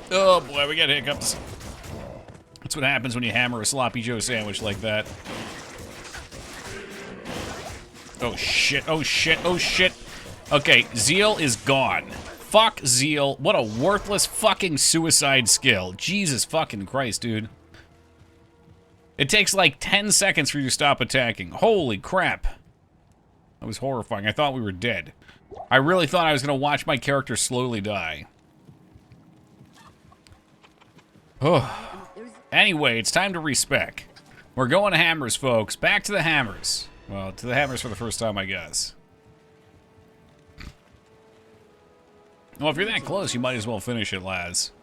Oh, boy, we got hiccups. That's what happens when you hammer a Sloppy Joe sandwich like that. Oh, shit. Oh, shit. Oh, shit. Okay, Zeal is gone. Fuck Zeal. What a worthless fucking suicide skill. Jesus fucking Christ, dude. It takes like 10 seconds for you to stop attacking. Holy crap. That was horrifying. I thought we were dead. I really thought I was going to watch my character slowly die. Oh. Anyway, it's time to respec. We're going to hammers, folks. Back to the hammers. Well, to the hammers for the first time, I guess. Well, if you're that close, you might as well finish it, lads.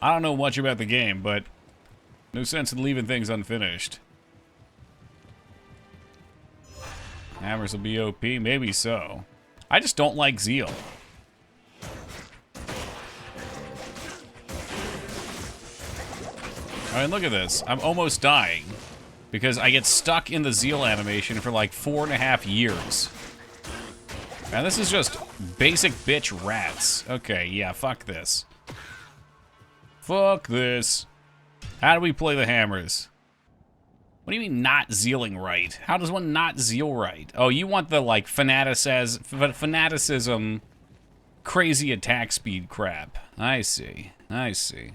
I don't know much about the game, but no sense in leaving things unfinished. Hammers will be OP, maybe so. I just don't like Zeal. I mean, look at this. I'm almost dying because I get stuck in the Zeal animation for like 4.5 years. And this is just basic bitch rats. Okay, yeah, fuck this. Fuck this. How do we play the hammers? What do you mean not zealing right? How does one not zeal right? Oh, you want the, like, fanaticism, crazy attack speed crap. I see. I see.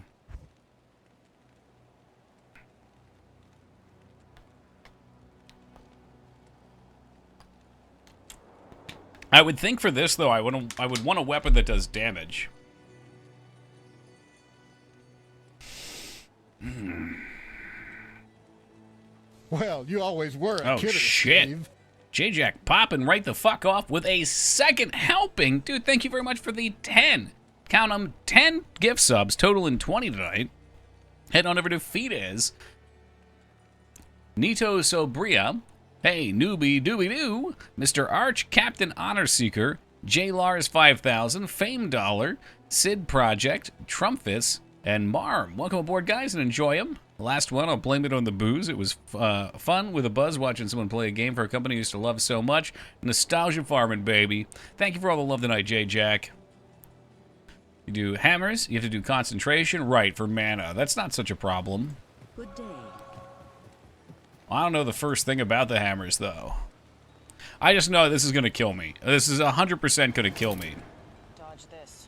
I would think for this, though, I would want a weapon that does damage. Well, you always were a Oh, kid, shit. Steve. J-Jack popping right the fuck off with a second helping. Dude, thank you very much for the 10. Count them, 10 gift subs, totaling 20 tonight. Head on over to Fides. Nito Sobria. Hey, newbie dooby doo. Mr. Arch, Captain Honor Seeker. J. Lars 5000. Fame Dollar. Sid Project. Trumpfus. And Marm. Welcome aboard, guys, and enjoy them. The last one, I'll blame it on the booze. It was fun with a buzz watching someone play a game for a company I used to love so much. Nostalgia farming, baby. Thank you for all the love tonight, J-Jack. You do hammers, you have to do concentration. Right, for mana. That's not such a problem. Good day. I don't know the first thing about the hammers, though. I just know this is going to kill me. This is 100% going to kill me. Dodge this.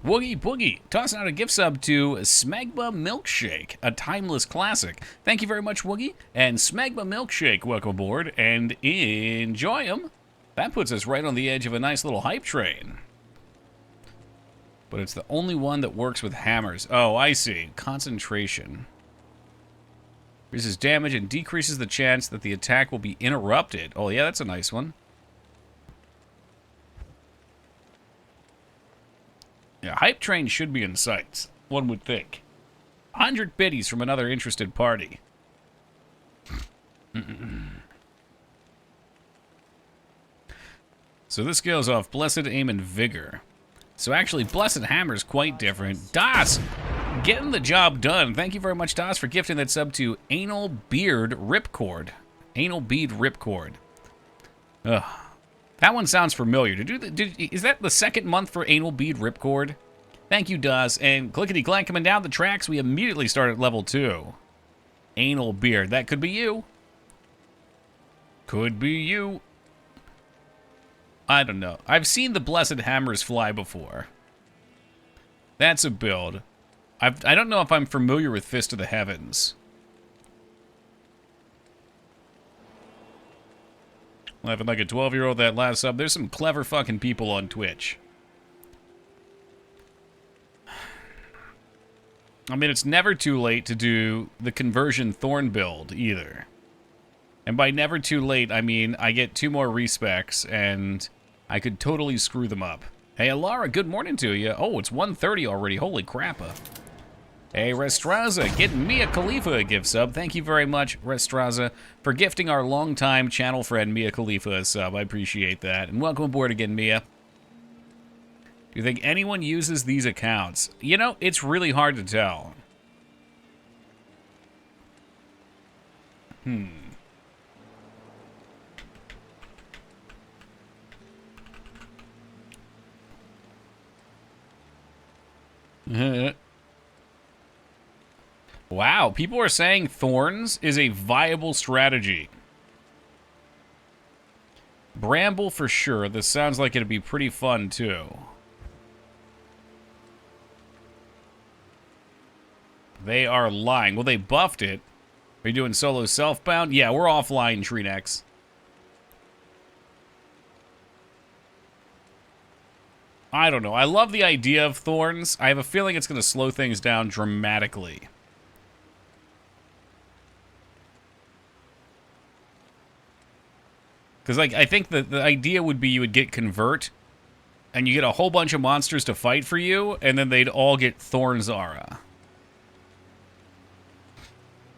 Woogie Boogie, tossing out a gift sub to Smegma Milkshake, a timeless classic. Thank you very much, Woogie. And Smegma Milkshake, welcome aboard, and enjoy them. That puts us right on the edge of a nice little hype train. But it's the only one that works with hammers. Oh, I see. Concentration. Increases damage and decreases the chance that the attack will be interrupted. Oh, yeah, that's a nice one. Yeah, hype train should be in sight, one would think. 100 biddies from another interested party. So this goes off Blessed Aim and Vigor. So actually, Blessed Hammer is quite different. Das, getting the job done. Thank you very much, Das, for gifting that sub to Anal Beard Ripcord. Anal Bead Ripcord. Ugh. That one sounds familiar. Is that the second month for Anal Bead Ripcord? Thank you, Das. And clickety-clank coming down the tracks, we immediately start at level 2. Anal Beard. That could be you. Could be you. I don't know. I've seen the Blessed Hammers fly before. That's a build. I don't know if I'm familiar with Fist of the Heavens. Laughing like a 12-year-old that last sub. There's some clever fucking people on Twitch. I mean, it's never too late to do the conversion Thorn build, either. And by never too late, I mean I get 2 more respecs, and I could totally screw them up. Hey, Alara, good morning to you. Oh, it's 1:30 already. Holy crappa. Hey, Restraza, getting Mia Khalifa a gift sub. Thank you very much, Restraza, for gifting our longtime channel friend Mia Khalifa a sub. I appreciate that. And welcome aboard again, Mia. Do you think anyone uses these accounts? You know, it's really hard to tell. Wow, people are saying Thorns is a viable strategy. Bramble for sure. This sounds like it'd be pretty fun, too. They are lying. Well, they buffed it. Are you doing solo self-bound? Yeah, we're offline, Treenex. I don't know. I love the idea of Thorns. I have a feeling it's going to slow things down dramatically. Because, like, I think the idea would be you would get Convert, and you get a whole bunch of monsters to fight for you, and then they'd all get Thorn's Aura.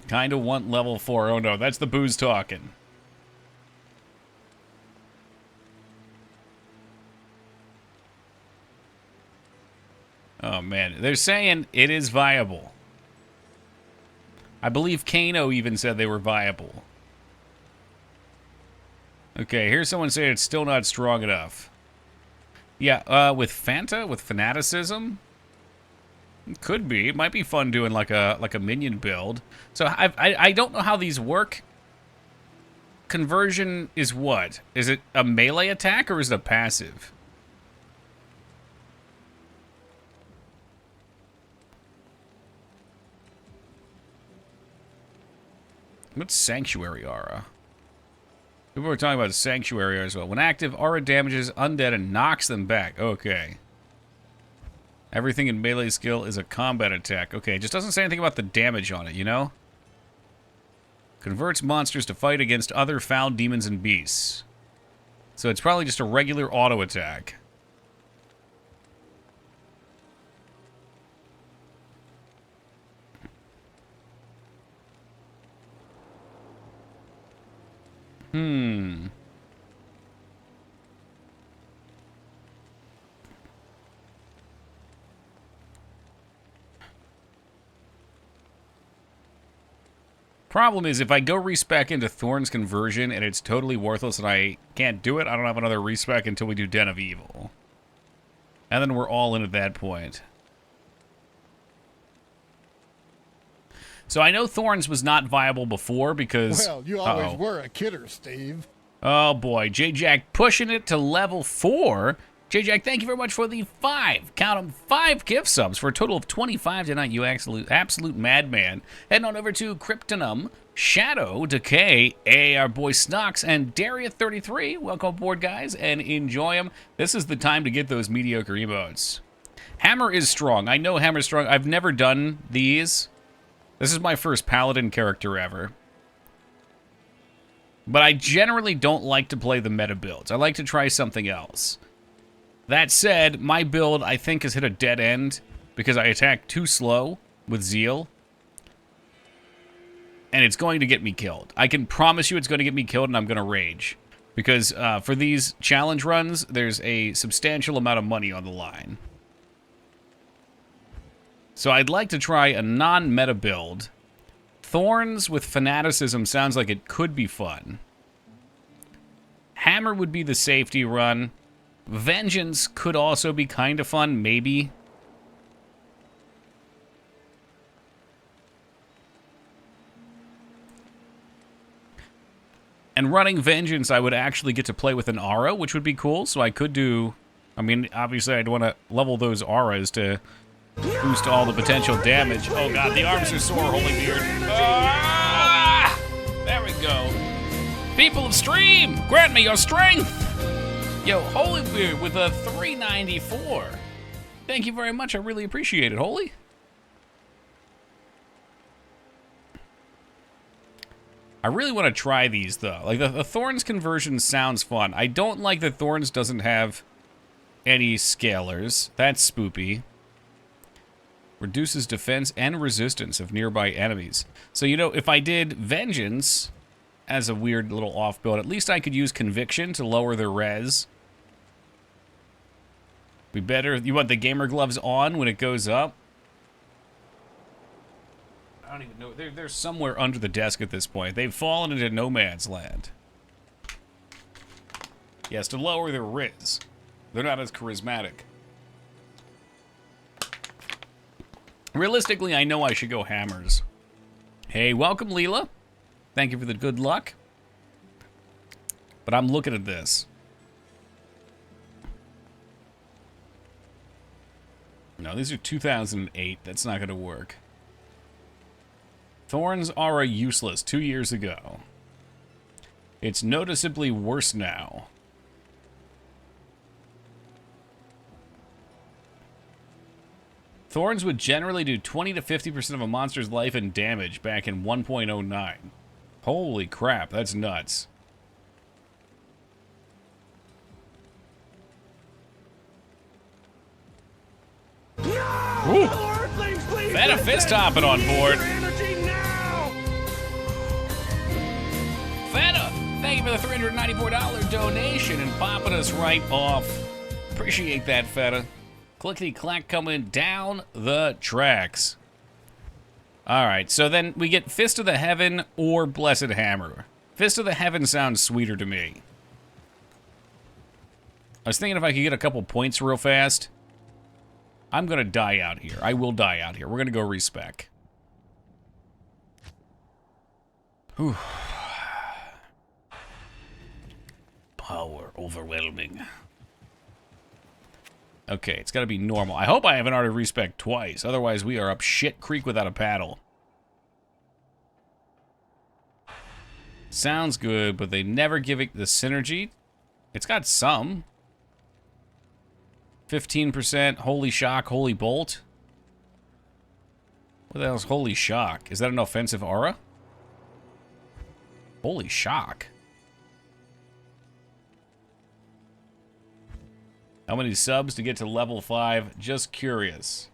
Kinda want level 4. Oh no, that's the booze talking. Oh man, they're saying it is viable. I believe Kano even said they were viable. Okay, here's someone saying it's still not strong enough. Yeah, with Fanta, with fanaticism, could be. It might be fun doing like a minion build. So I don't know how these work. Conversion is what? Is it a melee attack or is it a passive? What's Sanctuary Aura? People were talking about Sanctuary Aura as well. When active, Aura damages undead and knocks them back. Okay. Everything in melee skill is a combat attack. Okay, just doesn't say anything about the damage on it, you know? Converts monsters to fight against other foul demons and beasts. So it's probably just a regular auto attack. Problem is, if I go respec into Thorn's Conversion and it's totally worthless and I can't do it, I don't have another respec until we do Den of Evil. And then we're all in at that point. So I know Thorns was not viable before because... Well, you always were a kidder, Steve. Oh boy, J-Jack pushing it to level 4. J-Jack, thank you very much for the 5, count 'em, 5 gift subs for a total of 25 tonight, you absolute madman. Heading on over to Kryptonum, Shadow, Decay, our boy Snox, and Daria33. Welcome aboard, guys, and enjoy them. This is the time to get those mediocre emotes. Hammer is strong. I know Hammer's strong. I've never done these. This is my first Paladin character ever. But I generally don't like to play the meta builds. I like to try something else. That said, my build, I think, has hit a dead end because I attack too slow with Zeal. And it's going to get me killed. I can promise you it's going to get me killed and I'm going to rage. Because for these challenge runs, there's a substantial amount of money on the line. So I'd like to try a non-meta build. Thorns with Fanaticism sounds like it could be fun. Hammer would be the safety run. Vengeance could also be kind of fun, maybe. And running Vengeance, I would actually get to play with an aura, which would be cool. So I could do... I mean, obviously I'd want to level those auras to boost all the potential damage. Oh god, the arms are sore, Holy Beard. Ah! There we go. People of Stream, grant me your strength! Yo, Holy Beard with a 394. Thank you very much, I really appreciate it, Holy. I really want to try these, though. Like, the Thorns conversion sounds fun. I don't like that Thorns doesn't have any scalers. That's spoopy. Reduces defense and resistance of nearby enemies. So, you know, if I did Vengeance as a weird little off build, at least I could use Conviction to lower their res. Be better. You want the gamer gloves on when it goes up? I don't even know. They're somewhere under the desk at this point. They've fallen into no man's land. Yes, to lower their riz. They're not as charismatic. Realistically, I know I should go hammers. Hey, welcome, Leela. Thank you for the good luck. But I'm looking at this. No, these are 2008. That's not going to work. Thorns are useless 2 years ago. It's noticeably worse now. Thorns would generally do 20 to 50% of a monster's life and damage back in 1.09. Holy crap, that's nuts. Ooh. Feta fist hopping on board. Feta, thank you for the $394 donation and popping us right off. Appreciate that, Feta. Clickety-clack coming down the tracks. All right, so then we get Fist of the Heaven or Blessed Hammer. Fist of the Heaven sounds sweeter to me. I was thinking if I could get a couple points real fast. I'm going to die out here. I will die out here. We're going to go respec. Whew. Power overwhelming. Okay, it's got to be normal. I hope I haven't already respec twice. Otherwise, we are up shit creek without a paddle. Sounds good, but they never give it the synergy. It's got some. 15%, Holy Shock, Holy Bolt. What the hell is Holy Shock? Is that an offensive aura? Holy Shock. How many subs to get to level 5? Just curious.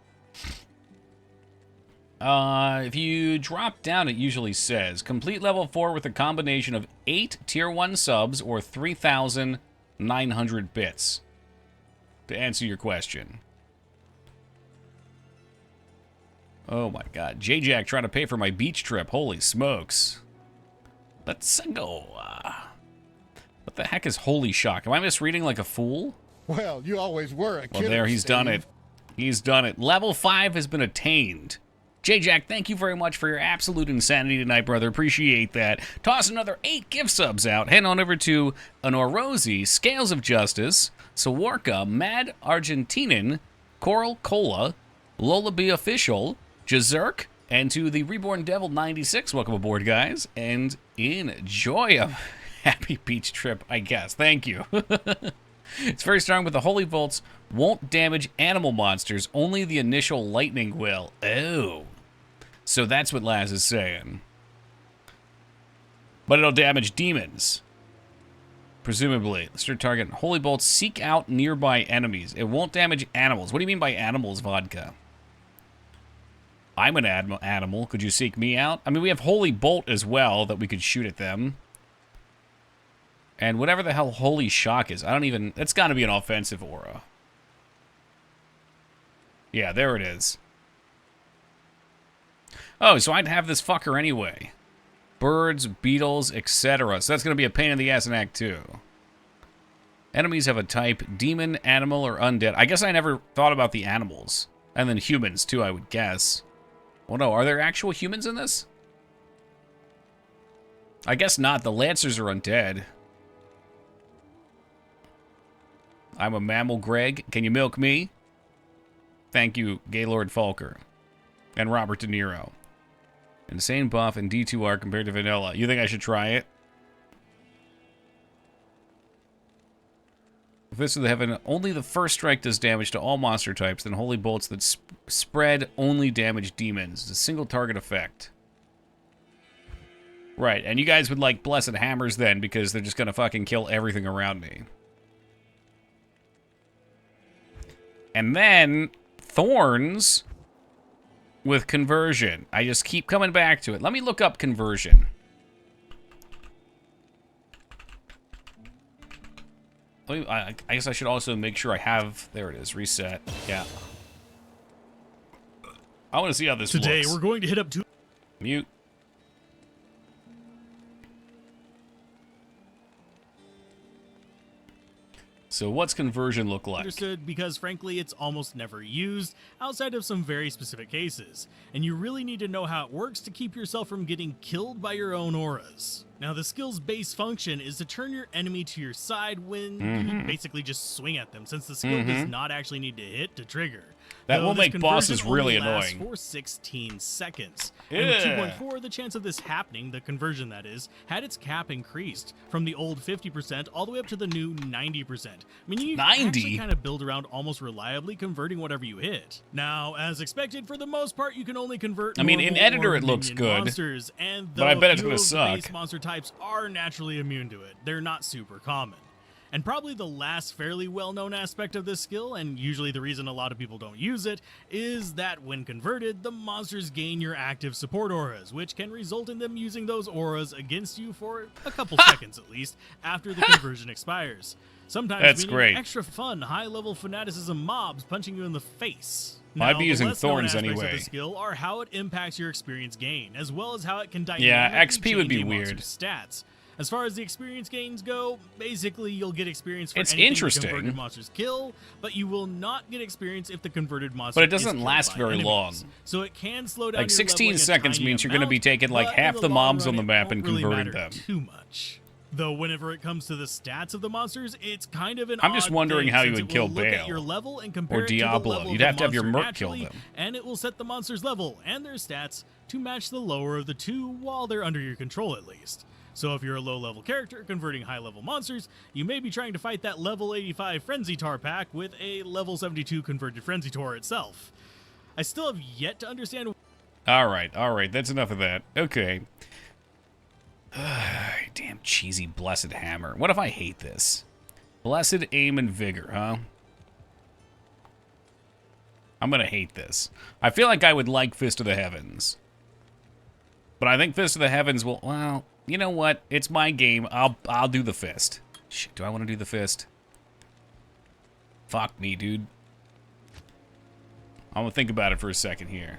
If you drop down, it usually says, complete level 4 with a combination of 8 tier 1 subs or 3,900 bits. To answer your question. Oh my god. J-Jack trying to pay for my beach trip. Holy smokes. Let's go. What the heck is Holy Shock? Am I misreading like a fool? Well, you always were a kidder, Well, there, he's Steve. done it. He's done it. Level 5 has been attained. J-Jack, thank you very much for your absolute insanity tonight, brother. Appreciate that. Toss another 8 gift subs out. Head on over to Anorosi, Scales of Justice, Sawarka, Mad Argentinian, Coral Cola, Lola B Official, Jazerk, and to the Reborn Devil 96. Welcome aboard, guys, and enjoy a happy beach trip, I guess. Thank you. It's very strong, but the Holy Bolts won't damage animal monsters. Only the initial lightning will. Oh. So that's what Laz is saying. But it'll damage demons. Presumably. Let's start targeting. Holy Bolts seek out nearby enemies. It won't damage animals. What do you mean by animals, Vodka? I'm an animal. Could you seek me out? I mean, we have Holy Bolt as well that we could shoot at them. And whatever the hell Holy Shock is, I don't even... It's got to be an offensive aura. Yeah, there it is. Oh, so I'd have this fucker anyway. Birds, beetles, etc. So that's going to be a pain in the ass in Act 2. Enemies have a type, demon, animal, or undead. I guess I never thought about the animals. And then humans, too, I would guess. Well, no, are there actual humans in this? I guess not. The Lancers are undead. I'm a mammal, Greg. Can you milk me? Thank you, Gaylord Falker. And Robert De Niro. Insane buff and D2R compared to vanilla. You think I should try it? Fist of the Heaven, only the first strike does damage to all monster types, then Holy Bolts that spread only damage demons. It's a single target effect. Right, and you guys would like Blessed Hammers then, because they're just gonna fucking kill everything around me. And then, Thorns with Conversion. I just keep coming back to it. Let me look up Conversion. I guess I should also make sure I have... There it is, reset. Yeah. I want to see how this looks. Today, we're going to hit up... Mute. So what's Conversion look like? Understood, because frankly it's almost never used outside of some very specific cases, and you really need to know how it works to keep yourself from getting killed by your own auras. Now the skill's base function is to turn your enemy to your side when you basically just swing at them, since the skill does not actually need to hit to trigger. That will make bosses really only lasts annoying. For 16 seconds. And with 2.4, the chance of this happening, the conversion that is, had its cap increased from the old 50% all the way up to the new 90%. I mean, you actually kind of build around almost reliably converting whatever you hit. Now, as expected, for the most part, you can only convert. I mean, in editor it looks good, monsters, and but I bet it's gonna few of the suck. base monster types are naturally immune to it. They're not super common. And probably the last fairly well-known aspect of this skill, and usually the reason a lot of people don't use it, is that when converted, the monsters gain your active support auras, which can result in them using those auras against you for a couple seconds at least after the conversion expires. Sometimes That's meaning great. extra fun, high-level fanaticism mobs punching you in the face. Well, I'd be the using less known thorns aspects anyway. of the skill are how it impacts your experience gain, as well as how it can dynamically Yeah, XP would be change a weird. monster's stats. As far as the experience gains go, basically you'll get experience for It's anything interesting. the converted monsters kill, but you will not get experience if the converted monster But it is doesn't killed last by very enemies. long. So it can slow down Like your 16 leveling a seconds tiny means you're going to be amount, taking like but in half the long mobs run, on the it map won't and really converting matter them. too much. Though whenever it comes to the stats of the monsters, it's kind of an I'm just odd wondering thing, how you since would it kill will look at Bale. your level and compare Or it to the Diablo. level You'd of have the to have your monster merc kill naturally, them. and it will set the monster's level and their stats to match the lower of the two while they're under your control at least. So if you're a low-level character converting high-level monsters, you may be trying to fight that level 85 Frenzy Tar pack with a level 72 converted Frenzy Tar itself. I still have yet to understand. All right, that's enough of that. Okay. Damn cheesy blessed hammer. What if I hate this? Blessed aim and vigor, huh? I'm gonna hate this. I feel like I would like Fist of the Heavens. But I think Fist of the Heavens will, well, you know what? It's my game. I'll do the fist. Shit, do I want to do the fist? Fuck me, dude. I'm gonna think about it for a second here.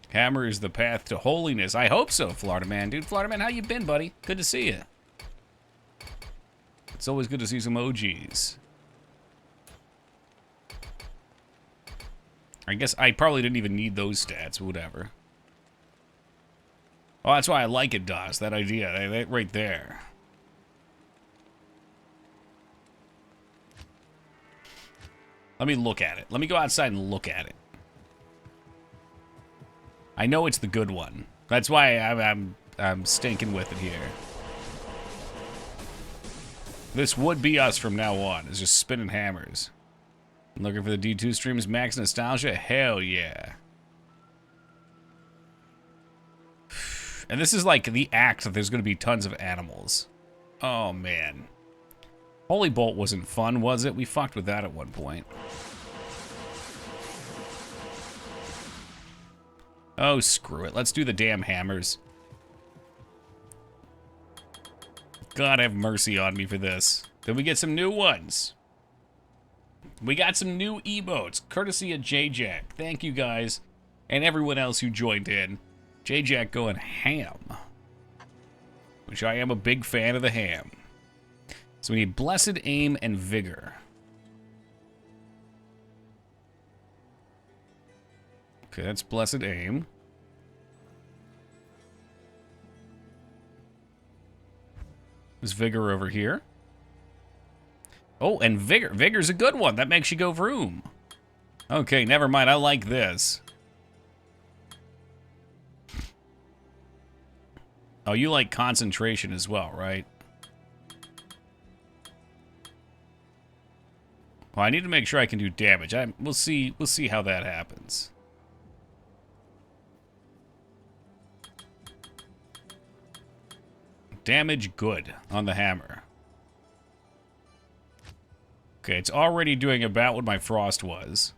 Hammer is the path to holiness. I hope so, Florida Man. Dude, Florida Man, how you been, buddy? Good to see you. It's always good to see some OGs. I guess I probably didn't even need those stats, whatever. Oh, that's why I like it, DOS. That idea, that right there. Let me look at it. Let me go outside and look at it. I know it's the good one. That's why I'm stinking with it here. This would be us from now on. It's just spinning hammers. Looking for the D2 streams max nostalgia? Hell yeah. And this is like the act that there's going to be tons of animals. Oh, man. Holy Bolt wasn't fun, was it? We fucked with that at one point. Oh, screw it. Let's do the damn hammers. God have mercy on me for this. Then we get some new ones. We got some new emotes, courtesy of J-Jack. Thank you guys, and everyone else who joined in. J-Jack going ham. Which I am a big fan of the ham. So we need Blessed Aim and Vigor. Okay, that's Blessed Aim. There's Vigor over here. Oh, and Vigor. Vigor's a good one. That makes you go vroom. Okay, never mind. I like this. Oh, you like concentration as well, right? Well, I need to make sure I can do damage. We'll see how that happens. Damage good on the hammer. Okay, it's already doing about what my frost was.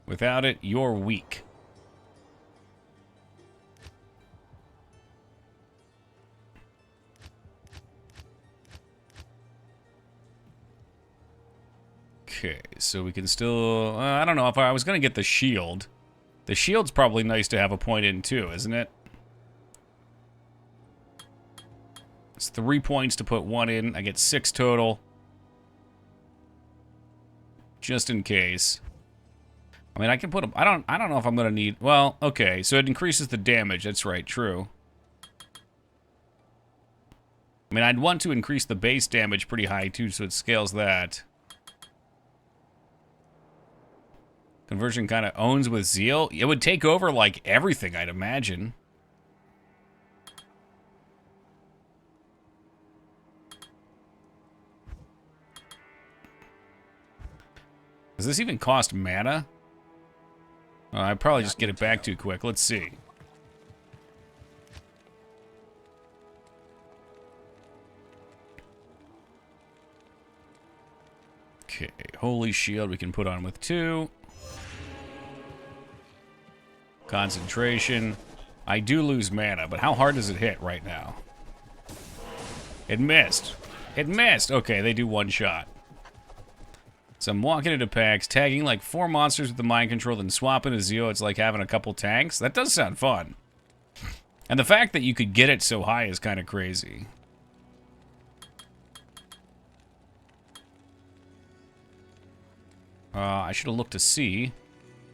Without it, you're weak. Okay, so we can still... I don't know if I was going to get the shield. The shield's probably nice to have a point in too, isn't it? It's 3 points to put one in. I get 6 total. Just in case. I mean, I can put a... I don't know if I'm going to need... Well, okay, so it increases the damage. That's right, true. I mean, I'd want to increase the base damage pretty high too, so it scales that. Conversion kind of owns with zeal. It would take over, like, everything, I'd imagine. Does this even cost mana? I probably just get it back too quick. Let's see. Okay, Holy Shield we can put on with 2. Concentration. I do lose mana, but how hard does it hit right now? It missed. It missed! Okay, they do 1 shot. So I'm walking into packs, tagging like 4 monsters with the mind control, then swapping a Zeo. It's like having a couple tanks. That does sound fun. And the fact that you could get it so high is kind of crazy. I should have looked to see.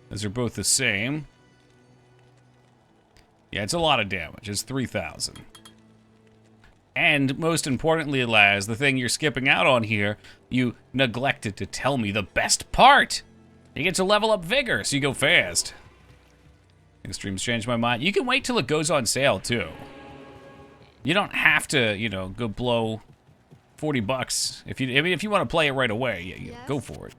Those are both the same. Yeah, it's a lot of damage. It's 3,000. And most importantly, Laz, the thing you're skipping out on here, you neglected to tell me the best part. You get to level up Vigor, so you go fast. Extremes changed my mind. You can wait till it goes on sale, too. You don't have to, you know, go blow 40 bucks. If you want to play it right away, yeah, go for it.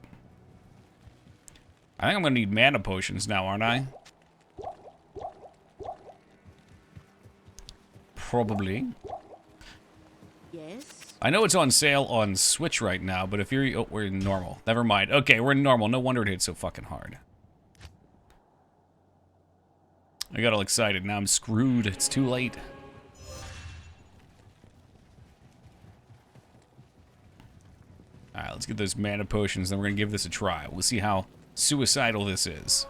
I think I'm going to need mana potions now, aren't I? Probably. Yes. I know it's on sale on Switch right now, but if you're... Oh, we're in normal. Never mind. Okay, we're in normal. No wonder it hit so fucking hard. I got all excited. Now I'm screwed. It's too late. Alright, let's get those mana potions, then we're going to give this a try. We'll see how suicidal this is.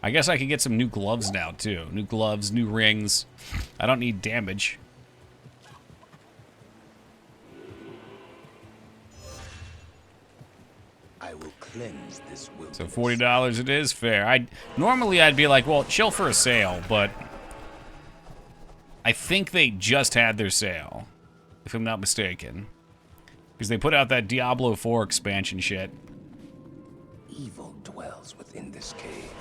I guess I can get some new gloves now, too. New gloves, new rings. I don't need damage. I will cleanse this wilderness. So $40 it is, fair. Normally I'd be like, well, chill for a sale, but I think they just had their sale, if I'm not mistaken. Because they put out that Diablo 4 expansion shit. Evil dwells within this cave.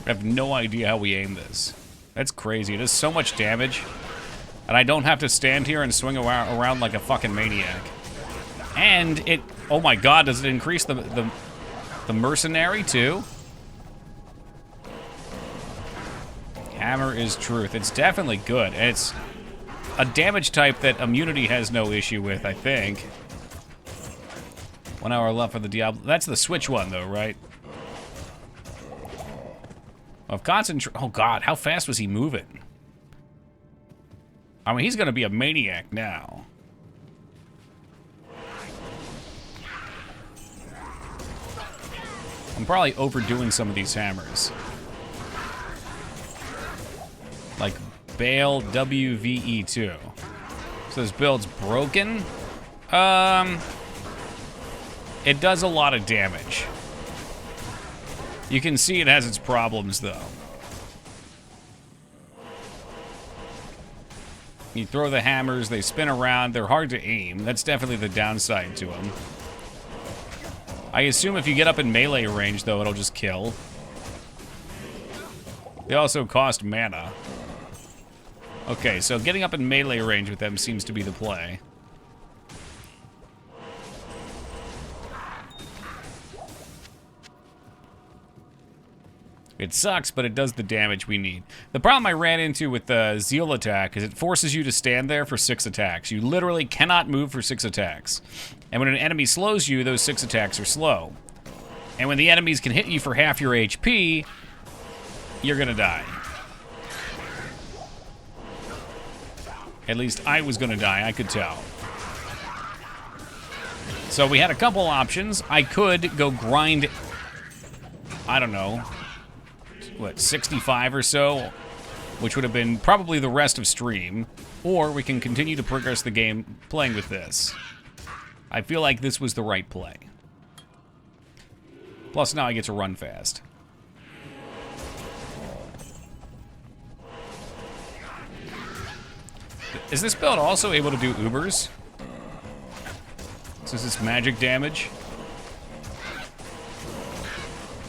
I have no idea how we aim this. That's crazy. It does so much damage. And I don't have to stand here and swing around like a fucking maniac. And it... Oh my god, does it increase the mercenary too? Hammer is truth. It's definitely good. And it's a damage type that immunity has no issue with, I think. 1 hour left for the Diablo. That's the Switch one, though, right? Of concentration. Oh god, how fast was he moving? I mean, he's gonna be a maniac now. I'm probably overdoing some of these hammers. Like Bale WVE2. So this build's broken. It does a lot of damage. You can see it has its problems, though. You throw the hammers, they spin around, they're hard to aim. That's definitely the downside to them. I assume if you get up in melee range, though, it'll just kill. They also cost mana. Okay, so getting up in melee range with them seems to be the play. It sucks, but it does the damage we need. The problem I ran into with the Zeal attack is it forces you to stand there for 6 attacks. You literally cannot move for 6 attacks. And when an enemy slows you, those 6 attacks are slow. And when the enemies can hit you for half your HP, you're gonna die. At least I was gonna die, I could tell. So we had a couple options. I could go grind, I don't know, what, 65 or so, which would have been probably the rest of stream, or we can continue to progress the game playing with this. I feel like this was the right play. Plus now I get to run fast. Is this build also able to do Ubers? So is this magic damage?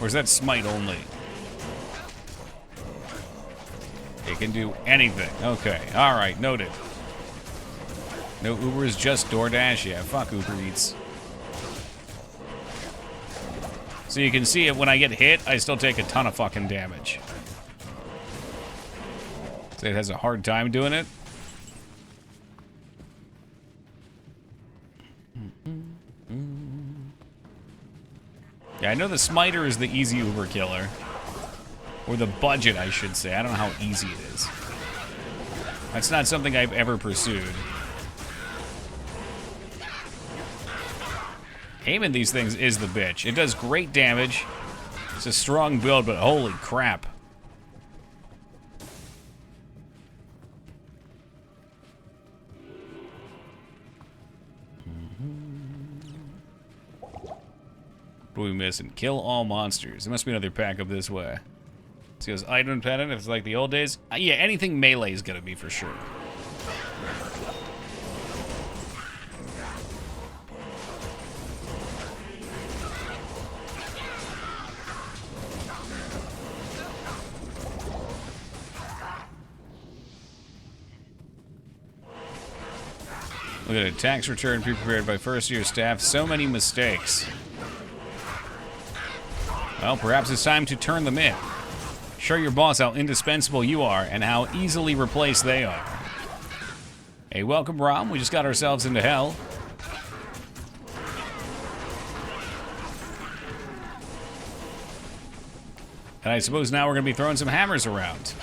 Or is that smite only? It can do anything. Okay, alright, noted. No Uber is just DoorDash? Yeah, fuck Uber Eats. So you can see it when I get hit, I still take a ton of fucking damage. So it has a hard time doing it. Yeah, I know the Smiter is the easy Uber killer. Or the budget, I should say. I don't know how easy it is. That's not something I've ever pursued. Aiming these things is the bitch. It does great damage. It's a strong build, but holy crap. What are we missing? Kill all monsters. There must be another pack up this way. It goes item dependent if it's like the old days. Yeah, anything melee is gonna be for sure. Look at it. Tax return pre-prepared by first-year staff. So many mistakes. Well, perhaps it's time to turn them in. Show your boss how indispensable you are and how easily replaced they are. Hey, welcome, Rom. We just got ourselves into hell. And I suppose now we're going to be throwing some hammers around.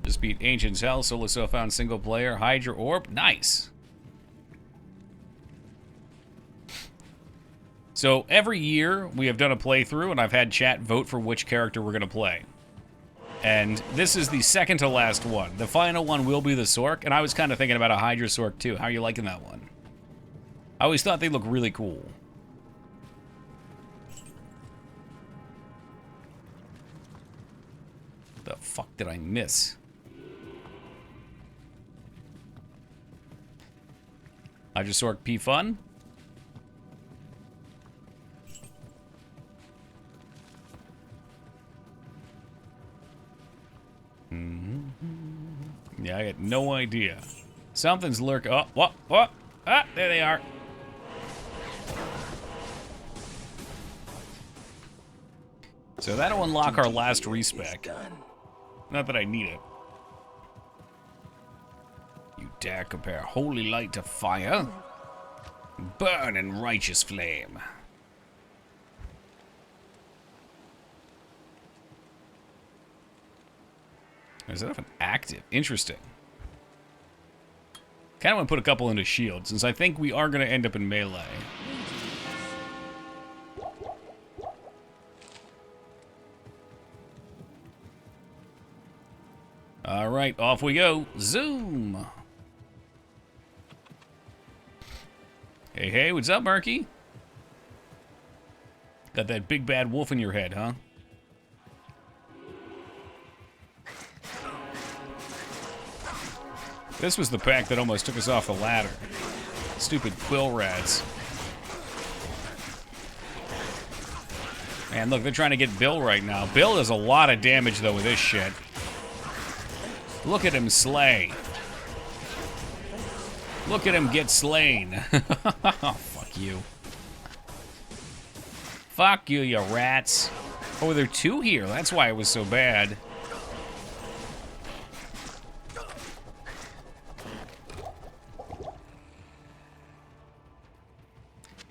Just beat Ancient's Hell. Solo self found single player. Hydra Orb. Nice. So every year we have done a playthrough and I've had chat vote for which character we're going to play. And this is the second to last one. The final one will be the Sork, and I was kind of thinking about a Hydra Sork too. How are you liking that one? I always thought they looked really cool. The fuck did I miss? Hydra Sork P Fun? Yeah, I got no idea. Something's lurking. Oh, what? What? Ah, there they are. So that'll unlock our last respec. Not that I need it. You dare compare holy light to fire? Burn in righteous flame. Is that an active? Interesting. Kind of want to put a couple into shield, since I think we are going to end up in melee. Alright, off we go. Zoom! Hey, hey, what's up, Murky? Got that big bad wolf in your head, huh? This was the pack that almost took us off the ladder. Stupid quill rats. Man, look, they're trying to get Bill right now. Bill does a lot of damage, though, with this shit. Look at him slay. Look at him get slain. Oh, fuck you. Fuck you, you rats. Oh, there are two here. That's why it was so bad.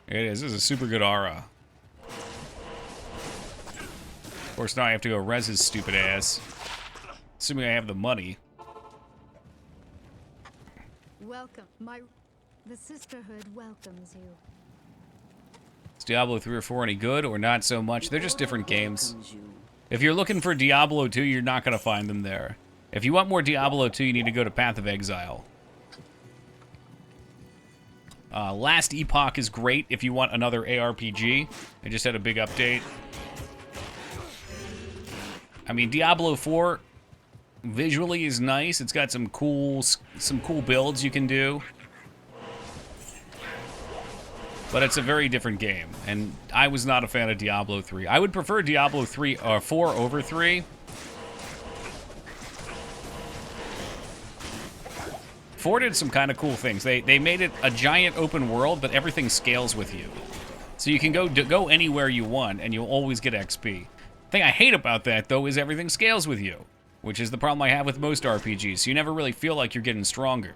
It is. This is a super good aura. Of course, now I have to go res his stupid ass. Assuming I have the money. Welcome. The sisterhood welcomes you. Is Diablo 3 or 4 any good or not so much? They're just different games. If you're looking for Diablo 2, you're not going to find them there. If you want more Diablo 2, you need to go to Path of Exile. Last Epoch is great if you want another ARPG. They just had a big update. I mean, Diablo 4 visually is nice. It's got some cool builds you can do. But it's a very different game, and I was not a fan of Diablo 3. I would prefer Diablo 3 or 4 over 3. 4 did some kind of cool things. They made it a giant open world, but everything scales with you. So you can go anywhere you want, and you'll always get XP. The thing I hate about that, though, is everything scales with you, which is the problem I have with most RPGs. So you never really feel like you're getting stronger.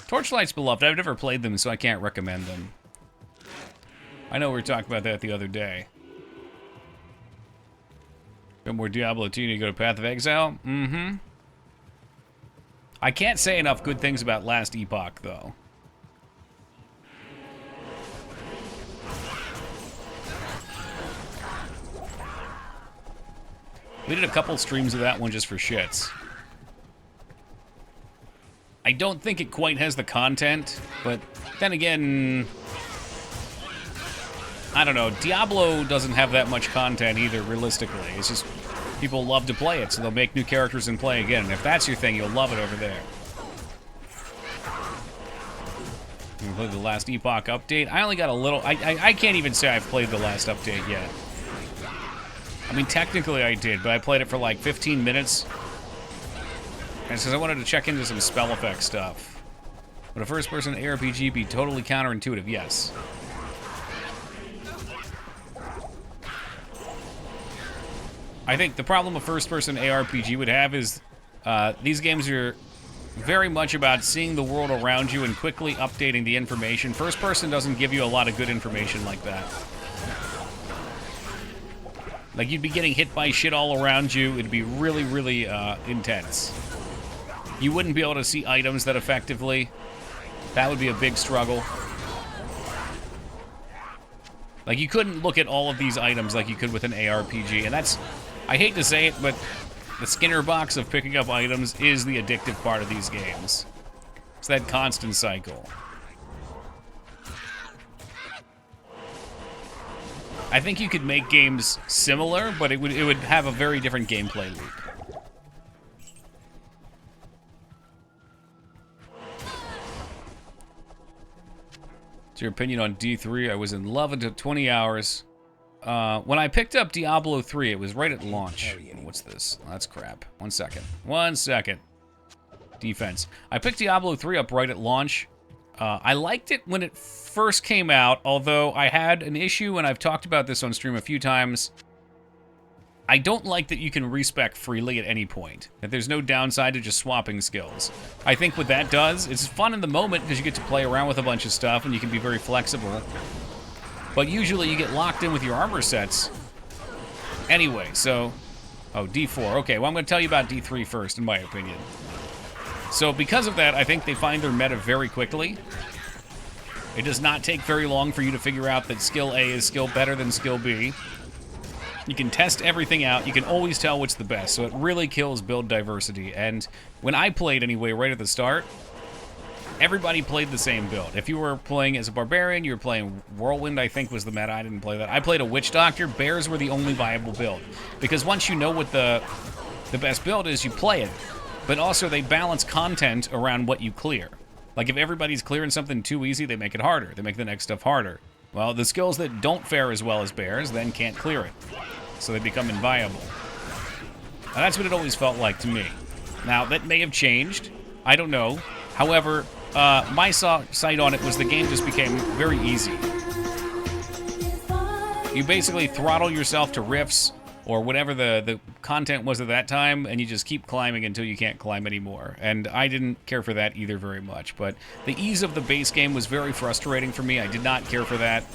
Torchlight's beloved. I've never played them, so I can't recommend them. I know we were talking about that the other day. Got more Diablo 2, you go to Path of Exile? Mm-hmm. I can't say enough good things about Last Epoch, though. We did a couple streams of that one just for shits. I don't think it quite has the content, but then again, I don't know. Diablo doesn't have that much content either, realistically. It's just people love to play it, so they'll make new characters and play again. And if that's your thing, you'll love it over there. You played the Last Epoch update. I only got a little. I can't even say I've played the last update yet. I mean, technically I did, but I played it for like 15 minutes. And it's because I wanted to check into some spell effect stuff. Would a first-person ARPG be totally counterintuitive? Yes. I think the problem a first-person ARPG would have is these games are very much about seeing the world around you and quickly updating the information. First-person doesn't give you a lot of good information like that. Like, you'd be getting hit by shit all around you. It'd be really, really intense. You wouldn't be able to see items that effectively. That would be a big struggle. Like, you couldn't look at all of these items like you could with an ARPG, and that's... I hate to say it, but the Skinner box of picking up items is the addictive part of these games. It's that constant cycle. I think you could make games similar, but it would have a very different gameplay loop. What's your opinion on D3? I was in love until 20 hours. When I picked up Diablo 3, it was right at launch. What's this? Oh, that's crap. 1 second. 1 second. Defense. I picked Diablo 3 up right at launch. I liked it when it first came out, although I had an issue, and I've talked about this on stream a few times. I don't like that you can respec freely at any point, that there's no downside to just swapping skills. I think what that does, it's fun in the moment because you get to play around with a bunch of stuff and you can be very flexible. But usually you get locked in with your armor sets. Anyway, so... Oh, D4. Okay, well I'm going to tell you about D3 first, in my opinion. So because of that, I think they find their meta very quickly. It does not take very long for you to figure out that skill A is skill better than skill B. You can test everything out. You can always tell what's the best, so it really kills build diversity. And when I played anyway, right at the start, everybody played the same build. If you were playing as a barbarian, you were playing Whirlwind, I think was the meta. I didn't play that. I played a Witch Doctor. Bears were the only viable build. Because once you know what the best build is, you play it. But also, they balance content around what you clear. Like, if everybody's clearing something too easy, they make it harder. They make the next stuff harder. Well, the skills that don't fare as well as bears then can't clear it. So they become inviable. And that's what it always felt like to me. Now, that may have changed. I don't know. However, my sight on it was the game just became very easy. You basically throttle yourself to rifts, or whatever the content was at that time, and you just keep climbing until you can't climb anymore. And I didn't care for that either very much. But the ease of the base game was very frustrating for me. I did not care for that.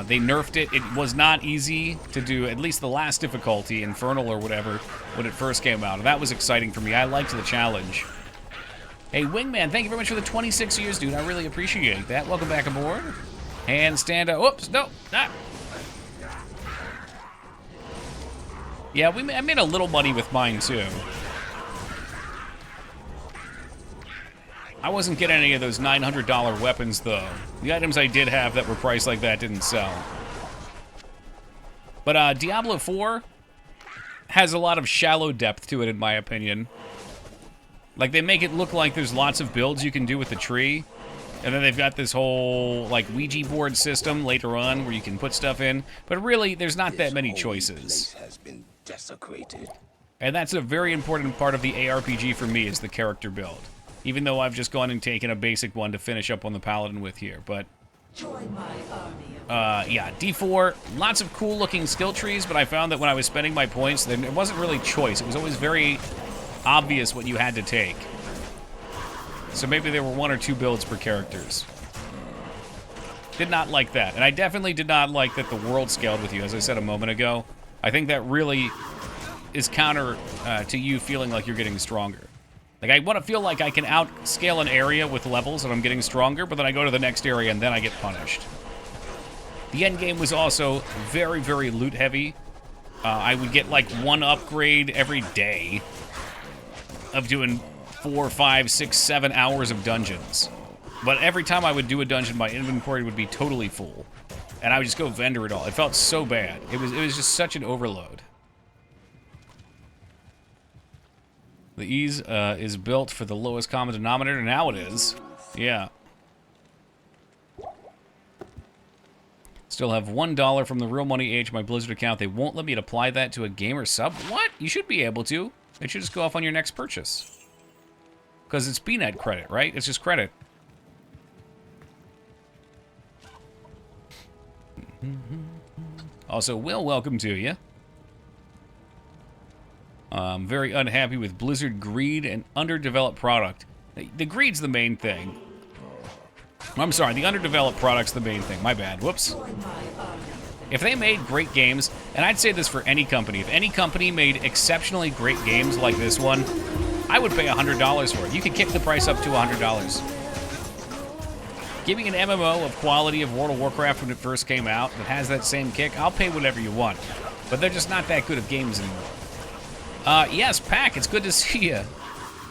They nerfed it. It was not easy to do, at least the last difficulty, Infernal or whatever, when it first came out. That was exciting for me. I liked the challenge. Hey, Wingman, thank you very much for the 26 years, dude. I really appreciate that. Welcome back aboard. Handstand up. Oops, no. Ah. Yeah, I made a little money with mine, too. I wasn't getting any of those $900 weapons, though. The items I did have that were priced like that didn't sell. But Diablo 4 has a lot of shallow depth to it, in my opinion. Like, they make it look like there's lots of builds you can do with the tree. And then they've got this whole, like, Ouija board system later on where you can put stuff in. But really, there's not that many choices. This has been desecrated. And that's a very important part of the ARPG for me, is the character build. Even though I've just gone and taken a basic one to finish up on the Paladin with here, but... yeah, D4, lots of cool-looking skill trees, but I found that when I was spending my points, then it wasn't really choice. It was always very obvious what you had to take. So maybe there were 1 or 2 builds per characters. Did not like that. And I definitely did not like that the world scaled with you, as I said a moment ago. I think that really is counter to you feeling like you're getting stronger. Like, I want to feel like I can outscale an area with levels and I'm getting stronger, but then I go to the next area and then I get punished. The end game was also very, very loot heavy. I would get like 1 upgrade every day of doing 4, 5, 6, 7 hours of dungeons. But every time I would do a dungeon, my inventory would be totally full. And I would just go vendor it all. It felt so bad. It was just such an overload. The ease is built for the lowest common denominator. Now it is. Yeah. Still have $1 from the Real Money Age, my Blizzard account. They won't let me apply that to a gamer sub. What? You should be able to. It should just go off on your next purchase. Because it's BNet credit, right? It's just credit. Also, Will, welcome to you. I'm very unhappy with Blizzard greed and underdeveloped product. The greed's the main thing. I'm sorry, the underdeveloped product's the main thing. My bad. Whoops. If they made great games, and I'd say this for any company, if any company made exceptionally great games like this one, I would pay $100 for it. You could kick the price up to $100. Give me an MMO of quality of World of Warcraft when it first came out that has that same kick, I'll pay whatever you want. But they're just not that good of games anymore. Yes, Pack, it's good to see you.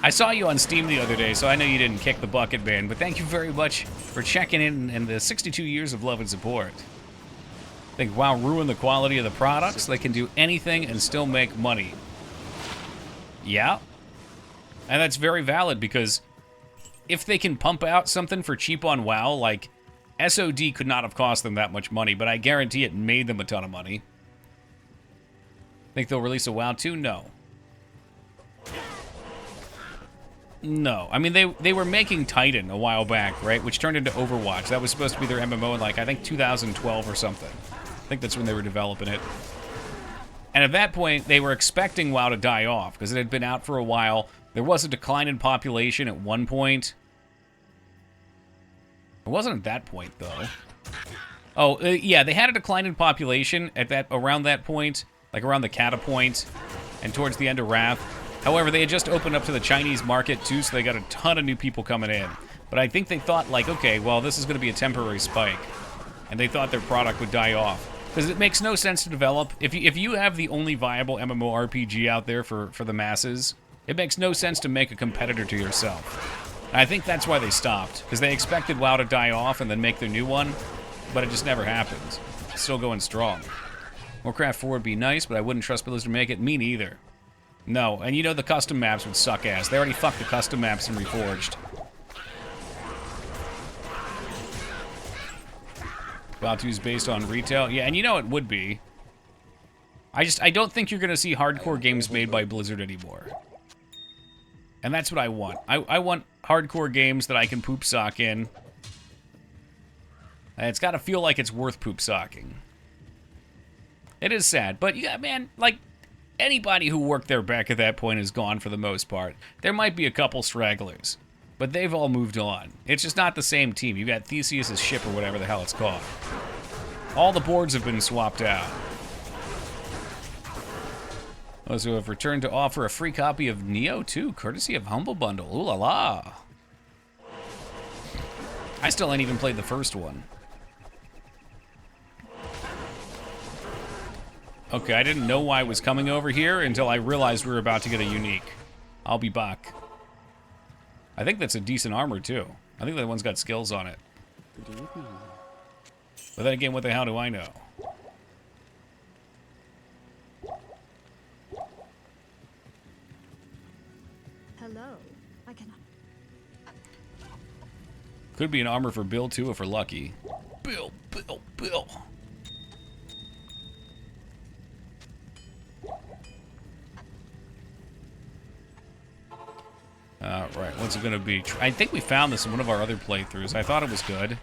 I saw you on Steam the other day, so I know you didn't kick the bucket, man, but thank you very much for checking in and the 62 years of love and support. I think WoW ruined the quality of the products. They can do anything and still make money. Yeah. And that's very valid, because if they can pump out something for cheap on WoW, like, SOD could not have cost them that much money, but I guarantee it made them a ton of money. Think they'll release a WoW 2? No. No. I mean, they were making Titan a while back, right? Which turned into Overwatch. That was supposed to be their MMO in, like, I think 2012 or something. I think that's when they were developing it. And at that point, they were expecting WoW to die off, because it had been out for a while. There was a decline in population at one point. It wasn't at that point, though. Oh, yeah, they had a decline in population at around that point, like around the Cata point, and towards the end of Wrath. However, they had just opened up to the Chinese market, too, so they got a ton of new people coming in. But I think they thought, like, okay, well, this is going to be a temporary spike. And they thought their product would die off. Because it makes no sense to develop. If you have the only viable MMORPG out there for the masses, it makes no sense to make a competitor to yourself. And I think that's why they stopped. Because they expected WoW to die off and then make their new one. But it just never happened. It's still going strong. Warcraft 4 would be nice, but I wouldn't trust Blizzard to make it. Me neither. No, and you know the custom maps would suck ass. They already fucked the custom maps in Reforged. WoW 2 is based on retail. Yeah, and you know it would be. I don't think you're going to see hardcore games made by Blizzard anymore. And that's what I want. I want hardcore games that I can poop sock in. And it's got to feel like it's worth poop socking. It is sad, but yeah, man, like, anybody who worked there back at that point is gone for the most part. There might be a couple stragglers, but they've all moved on. It's just not the same team. You got Theseus' ship or whatever the hell it's called. All the boards have been swapped out. Those who have returned to offer a free copy of Neo 2, courtesy of Humble Bundle. Ooh la la. I still ain't even played the first one. Okay, I didn't know why I was coming over here until I realized we were about to get a unique. I'll be back. I think that's a decent armor, too. I think that one's got skills on it. But then again, what the hell do I know? Hello. I cannot. Could be an armor for Bill, too, if we're lucky. Bill. Right, what's it gonna be? I think we found this in one of our other playthroughs. I thought it was good.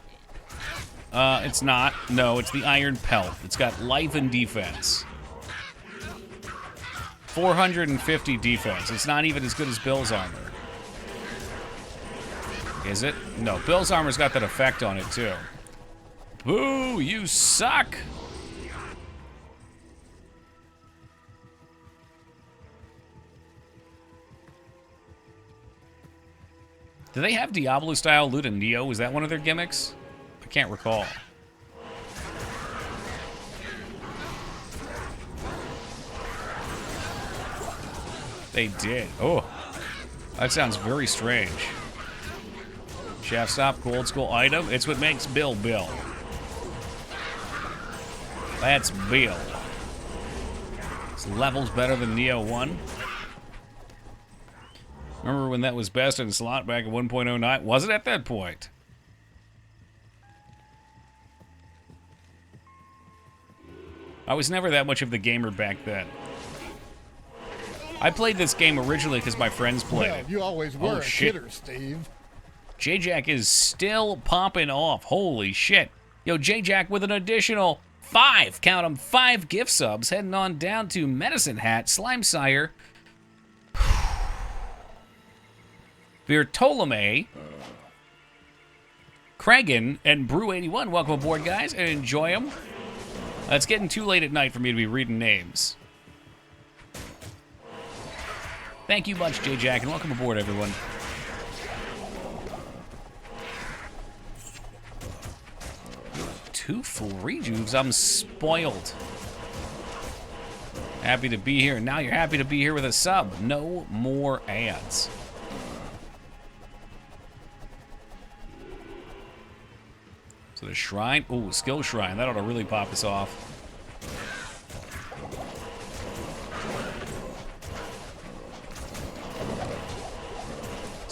It's not. No, it's the Iron Pelt. It's got life and defense. 450 defense. It's not even as good as Bill's armor. Is it? No, Bill's armor's got that effect on it, too. Boo, you suck! Do they have Diablo-style loot in Neo? Is that one of their gimmicks? I can't recall. They did. Oh, that sounds very strange. Shaft stop, old school item. It's what makes Bill Bill. That's Bill. This level's better than Neo 1. Remember when that was best in slot back in 1.09? Was it at that point? I was never that much of the gamer back then. I played this game originally because my friends played Well, it. you always were a shit. kidder, Steve. J-Jack is still popping off. Holy shit. Yo, J-Jack with an additional 5, count 'em, 5 gift subs, heading on down to Medicine Hat, Slime Sire, Virtolome, Kragan, and Brew81. Welcome aboard, guys, and enjoy them. It's getting too late at night for me to be reading names. Thank you much, J-Jack, and welcome aboard, everyone. Two full rejuves. I'm spoiled. Happy to be here. Now you're happy to be here with a sub. No more ads. So the shrine. Ooh, skill shrine. That ought to really pop us off.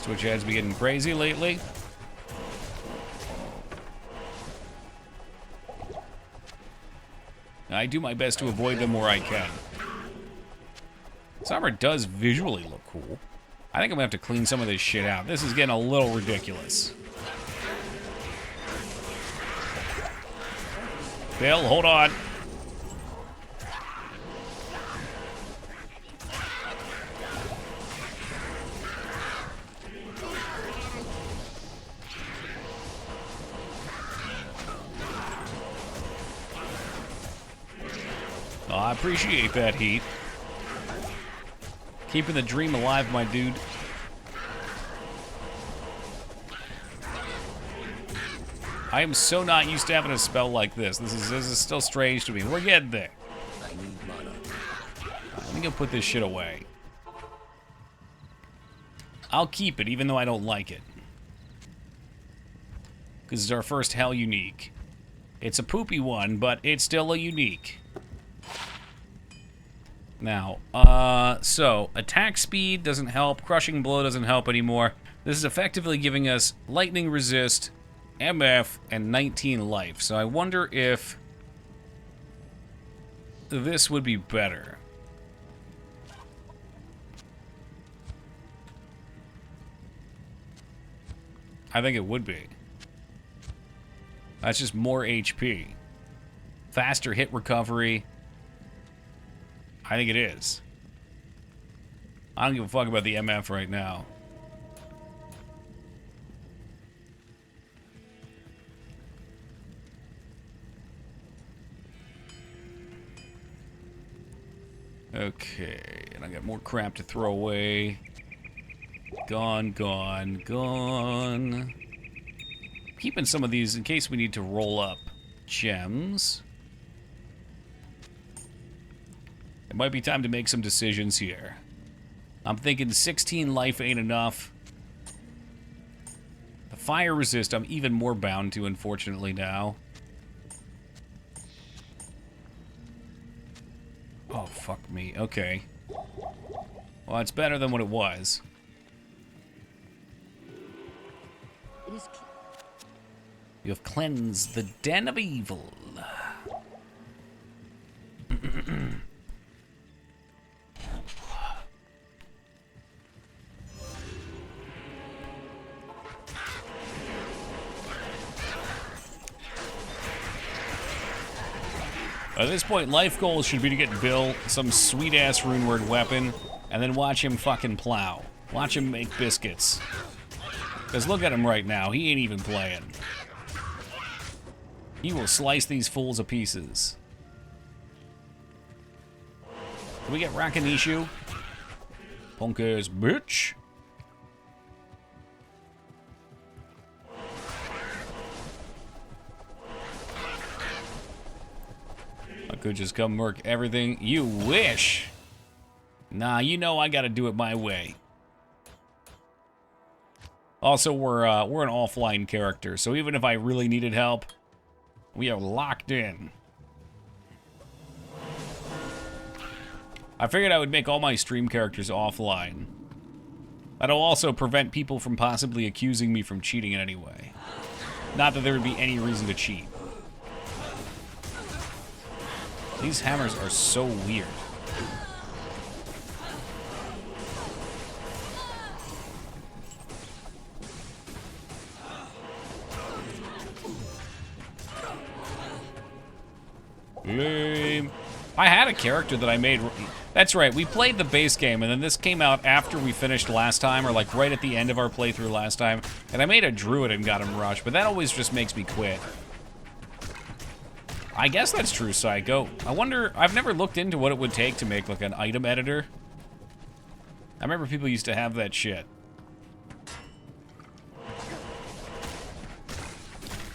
Twitch ads be getting crazy lately. I do my best to avoid them where I can. This armor does visually look cool. I think I'm gonna have to clean some of this shit out. This is getting a little ridiculous. Bill, hold on. Oh, I appreciate that, Heat. Keeping the dream alive, my dude. I am so not used to having a spell like this. This is still strange to me. We're getting there. I need mana. Let me go put this shit away. I'll keep it, even though I don't like it. Because it's our first Hell Unique. It's a poopy one, but it's still a unique. Now, so, attack speed doesn't help, crushing blow doesn't help anymore. This is effectively giving us lightning resist, MF, and 19 life. So I wonder if this would be better. I think it would be. That's just more HP. Faster hit recovery. I think it is. I don't give a fuck about the MF right now. Okay, and I got more crap to throw away. Gone, gone, gone. Keeping some of these in case we need to roll up gems. It might be time to make some decisions here. I'm thinking 16 life ain't enough. The fire resist I'm even more bound to, unfortunately, now. Oh, fuck me. Okay. Well, it's better than what it was. You have cleansed the den of evil. At this point, life goals should be to get Bill some sweet-ass runeward weapon, and then watch him fucking plow. Watch him make biscuits. Because look at him right now, he ain't even playing. He will slice these fools to pieces. Can we get Rakanishu? Punk-ass bitch. I could just come work everything. You wish. Nah, you know I gotta do it my way. Also, we're an offline character, so even if I really needed help, we are locked in. I figured I would make all my stream characters offline. That'll also prevent people from possibly accusing me from cheating in any way. Not that there would be any reason to cheat. These hammers are so weird. Lame. I had a character that I made. That's right, we played the base game, and then this came out after we finished last time, or like right at the end of our playthrough last time. And I made a druid and got him rushed, but that always just makes me quit. I guess that's true, Psycho. I wonder, I've never looked into what it would take to make like an item editor. I remember people used to have that shit.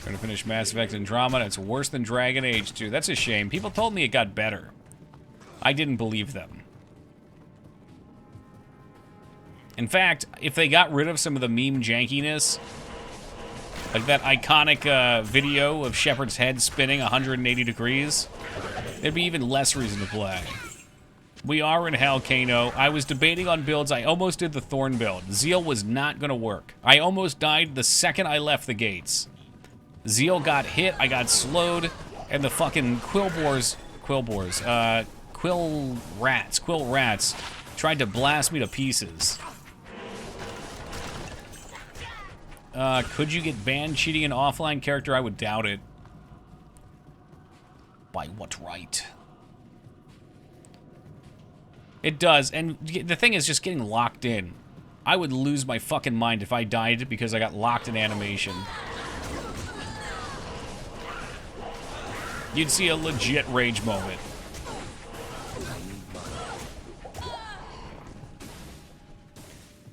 Trying to finish Mass Effect Andromeda. It's worse than Dragon Age 2. That's a shame. People told me it got better. I didn't believe them. In fact, if they got rid of some of the meme jankiness, like that iconic video of Shepard's head spinning 180 degrees, there'd be even less reason to play. We are in hell, Kano. I was debating on builds. I almost did the Thorn build. Zeal was not going to work. I almost died the second I left the gates. Zeal got hit, I got slowed, and the fucking quill rats tried to blast me to pieces. Could you get banned cheating an offline character? I would doubt it. By what right? It does, and the thing is just getting locked in. I would lose my fucking mind if I died because I got locked in animation. You'd see a legit rage moment.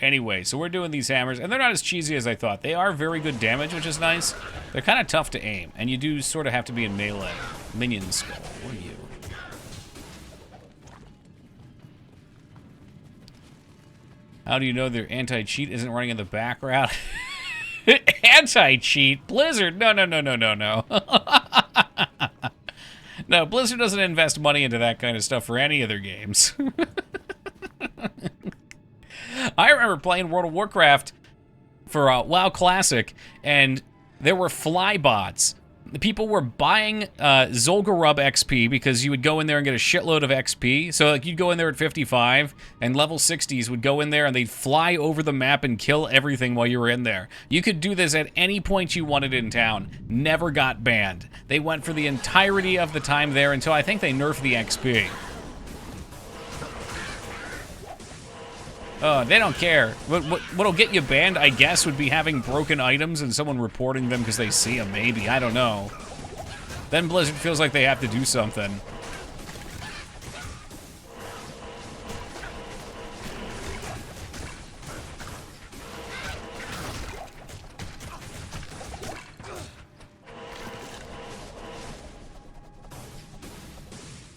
Anyway, so we're doing these hammers, and they're not as cheesy as I thought. They are very good damage, which is nice. They're kind of tough to aim, and you do sort of have to be in melee. Minion skull, what are you? How do you know their anti-cheat isn't running in the background? Anti-cheat? Blizzard? No. No, Blizzard doesn't invest money into that kind of stuff for any of their games. I remember playing World of Warcraft for WoW Classic, and there were fly bots. The people were buying Zolgarub XP because you would go in there and get a shitload of XP. So like you'd go in there at 55, and level 60s would go in there and they'd fly over the map and kill everything while you were in there. You could do this at any point you wanted in town. Never got banned. They went for the entirety of the time there until I think they nerfed the XP. They don't care. What'll get you banned, I guess, would be having broken items and someone reporting them because they see them, maybe. I don't know. Then Blizzard feels like they have to do something.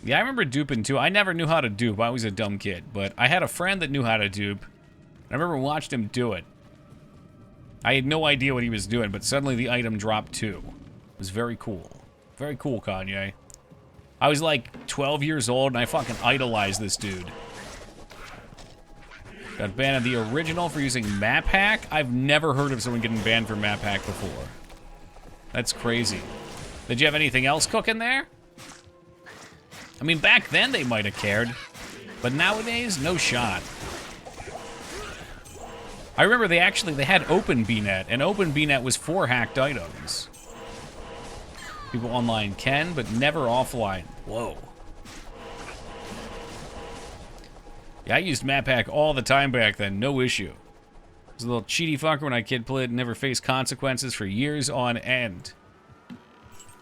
Yeah, I remember duping too. I never knew how to dupe. I was a dumb kid. But I had a friend that knew how to dupe. I remember watching him do it. I had no idea what he was doing, but suddenly the item dropped too. It was very cool. Very cool, Kanye. I was like 12 years old and I fucking idolized this dude. Got banned on the original for using map hack? I've never heard of someone getting banned for map hack before. That's crazy. Did you have anything else cooking there? I mean, back then they might have cared, but nowadays, no shot. I remember they had OpenBNet, and OpenBNet was for hacked items. People online can, but never offline. Whoa. Yeah, I used map hack all the time back then, no issue. I was a little cheaty fucker when I kid played and never faced consequences for years on end.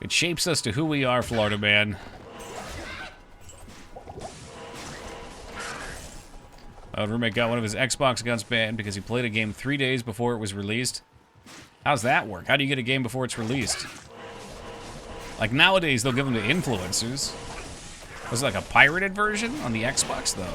It shapes us to who we are, Florida man. My roommate got one of his Xbox accounts banned because he played a game 3 days before it was released. How's that work? How do you get a game before it's released? Like nowadays, they'll give them to influencers. Was it like a pirated version on the Xbox, though?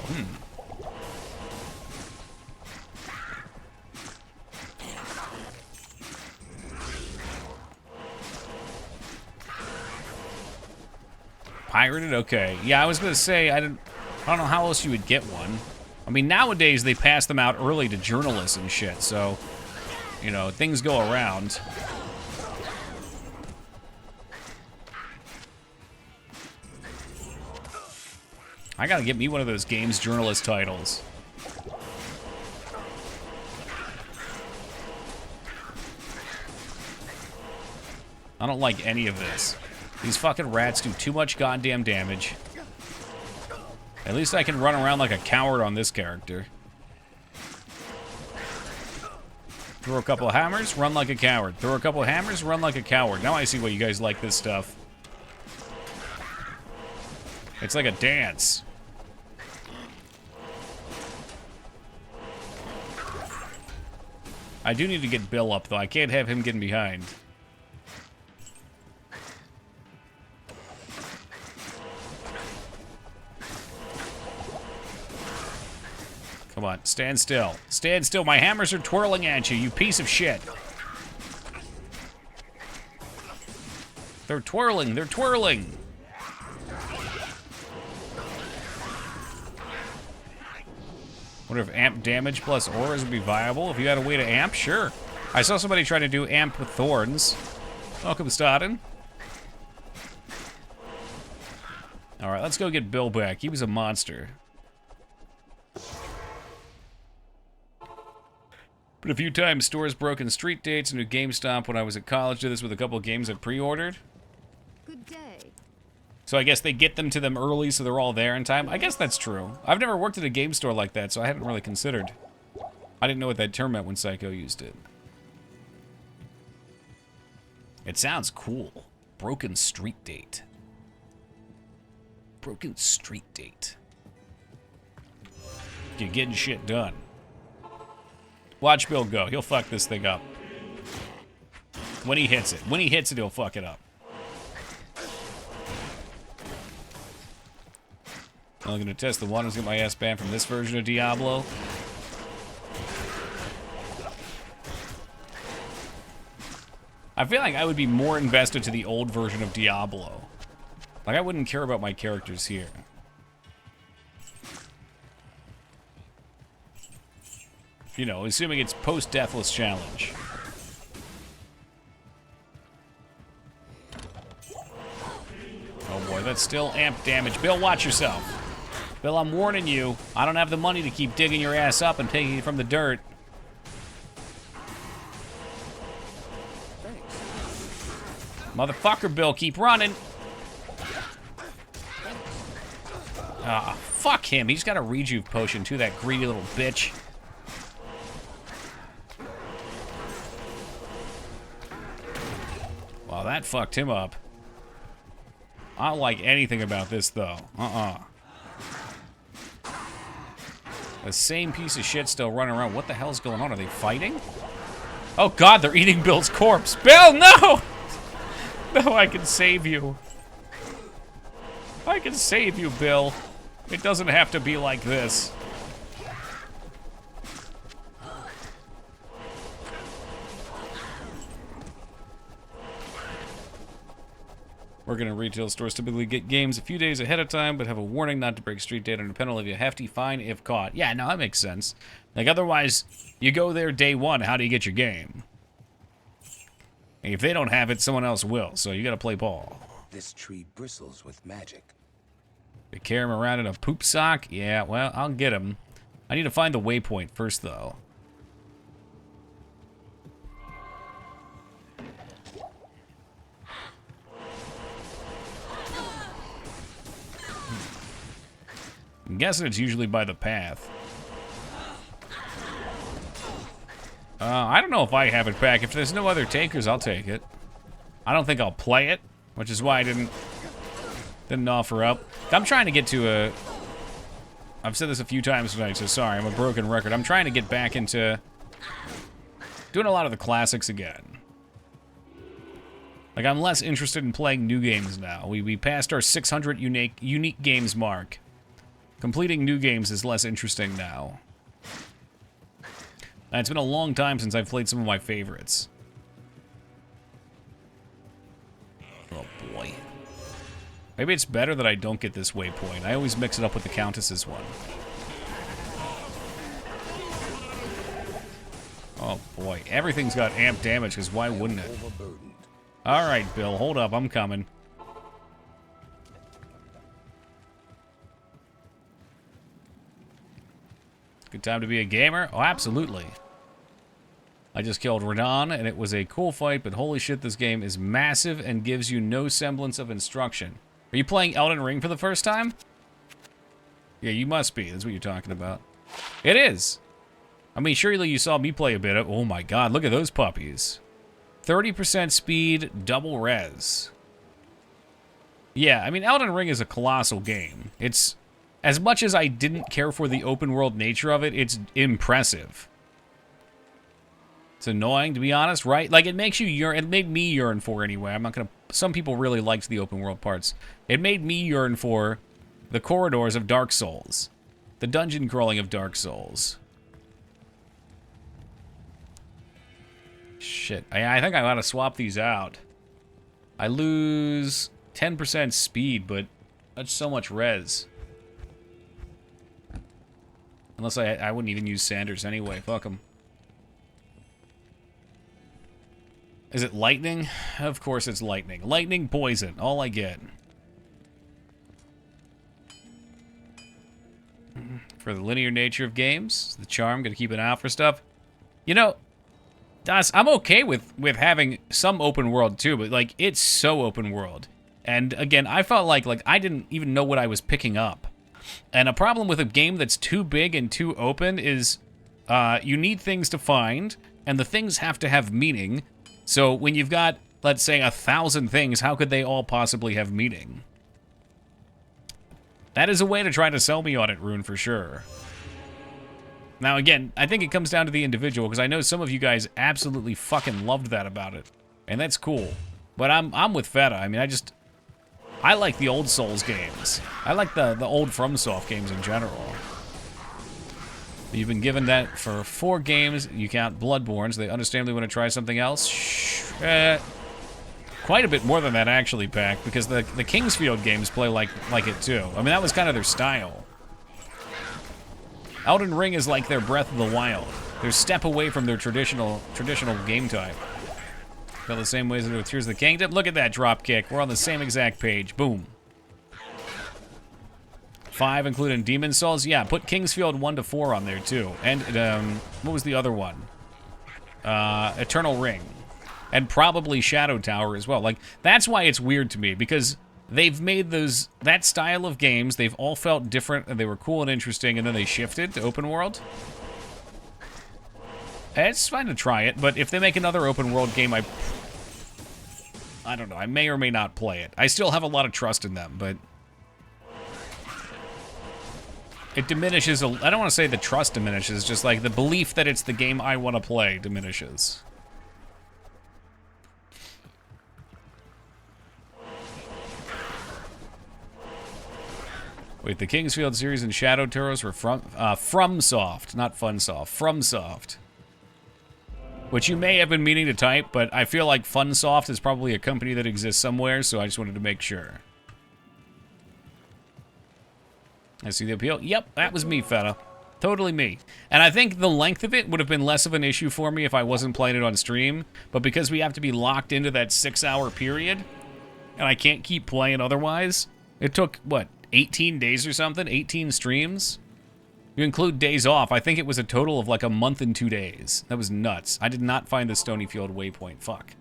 Pirated? Okay. Yeah, I was gonna say, I don't know how else you would get one. I mean, nowadays they pass them out early to journalists and shit, so, you know, things go around. I gotta get me one of those games journalist titles. I don't like any of this. These fucking rats do too much goddamn damage. At least I can run around like a coward on this character. Throw a couple of hammers, run like a coward. Throw a couple of hammers, run like a coward. Now I see why you guys like this stuff. It's like a dance. I do need to get Bill up, though. I can't have him getting behind. Come on, stand still. Stand still. My hammers are twirling at you, you piece of shit. They're twirling. They're twirling. Wonder if amp damage plus auras would be viable. If you had a way to amp, sure. I saw somebody trying to do amp with thorns. Welcome, Stodden. Alright, let's go get Bill back. He was a monster. But a few times, stores broken street dates, and new GameStop when I was at college. Did this with a couple of games I pre-ordered. Good day. So I guess they get them to them early so they're all there in time. I guess that's true. I've never worked at a game store like that, so I hadn't really considered. I didn't know what that term meant when Psycho used it. It sounds cool. Broken street date. Broken street date. You're getting shit done. Watch Bill go. He'll fuck this thing up. When he hits it. When he hits it, he'll fuck it up. I'm gonna test the waters, get my ass banned from this version of Diablo. I feel like I would be more invested to the old version of Diablo. Like, I wouldn't care about my characters here. You know, assuming it's post-Deathless challenge. Oh boy, that's still amp damage. Bill, watch yourself. Bill, I'm warning you. I don't have the money to keep digging your ass up and taking you from the dirt. Motherfucker, Bill, keep running. Ah, fuck him. He's got a rejuve potion too, that greedy little bitch. Well, that fucked him up. I don't like anything about this, though. The same piece of shit still running around. What the hell's going on? Are they fighting? Oh, God, they're eating Bill's corpse. Bill, no! No, I can save you. I can save you, Bill. It doesn't have to be like this. Working in retail stores typically get games a few days ahead of time, but have a warning not to break street date under penalty of a hefty fine if caught. Yeah, no, that makes sense. Like, otherwise, you go there day one, how do you get your game? And if they don't have it, someone else will, so you gotta play ball. This tree bristles with magic. They carry him around in a poop sock? Yeah, well, I'll get him. I need to find the waypoint first, though. I'm guessing it's usually by the path. I don't know if I have it back. If there's no other takers, I'll take it. I don't think I'll play it, which is why I didn't offer up. I'm trying to get to a... I've said this a few times tonight, so sorry, I'm a broken record. I'm trying to get back into doing a lot of the classics again. Like, I'm less interested in playing new games now. We passed our 600 unique games mark. Completing new games is less interesting now. And it's been a long time since I've played some of my favorites. Oh boy. Maybe it's better that I don't get this waypoint. I always mix it up with the Countess's one. Oh boy, everything's got amp damage, because why wouldn't it? Alright, Bill, hold up, I'm coming. Good time to be a gamer? Oh, absolutely. I just killed Radon, and it was a cool fight, but holy shit, this game is massive and gives you no semblance of instruction. Are you playing Elden Ring for the first time? Yeah, you must be. That's what you're talking about. It is. I mean, surely you saw me play a bit of... Oh my god, look at those puppies. 30% speed, double res. Yeah, I mean, Elden Ring is a colossal game. It's... As much as I didn't care for the open world nature of it, it's impressive. It's annoying, to be honest, right? Like, it makes you yearn. It made me yearn for anyway. I'm not gonna... Some people really liked the open world parts. It made me yearn for the corridors of Dark Souls. The dungeon crawling of Dark Souls. Shit. I think I gotta swap these out. I lose 10% speed, but that's so much res. Unless I wouldn't even use Sanders anyway. Fuck him. Is it lightning? Of course it's lightning. Lightning, poison. All I get. For the linear nature of games, the charm, gonna keep an eye out for stuff. You know, Das, I'm okay with having some open world too, but like, it's so open world. And again, I felt like I didn't even know what I was picking up. And a problem with a game that's too big and too open is you need things to find, and the things have to have meaning. So when you've got, let's say, 1,000 things, how could they all possibly have meaning? That is a way to try to sell me on it, Rune, for sure. Now, again, I think it comes down to the individual, because I know some of you guys absolutely fucking loved that about it. And that's cool. But I'm with Feta. I mean, I like the old Souls games. I like the old FromSoft games in general. You've been given that for 4 games. You count Bloodborne, so they understandably want to try something else. Quite a bit more than that, actually, Pac, because the Kingsfield games play like it, too. I mean, that was kind of their style. Elden Ring is like their Breath of the Wild. They're a step away from their traditional game type. Feel the same ways as Tears of the Kingdom. Look at that drop kick. We're on the same exact page. Boom. 5, including Demon Souls. Yeah, put Kingsfield 1 to 4 on there too. And what was the other one? Eternal Ring, and probably Shadow Tower as well. Like, that's why it's weird to me, because they've made that style of games. They've all felt different, and they were cool and interesting, and then they shifted to open world. It's fine to try it, but if they make another open world game, I don't know. I may or may not play it. I still have a lot of trust in them, but it diminishes. I don't want to say the trust diminishes, just like the belief that it's the game I want to play diminishes. Wait, the Kingsfield series and Shadow Turtles were from FromSoft, not Funsoft. FromSoft. Which you may have been meaning to type, but I feel like Funsoft is probably a company that exists somewhere, so I just wanted to make sure. I see the appeal. Yep, that was me, Feta. Totally me. And I think the length of it would have been less of an issue for me if I wasn't playing it on stream, but because we have to be locked into that 6-hour period, and I can't keep playing otherwise, it took, what, 18 days or something? 18 streams? You include days off, I think it was a total of like a month and 2 days. That was nuts. I did not find the Stonyfield waypoint. Fuck.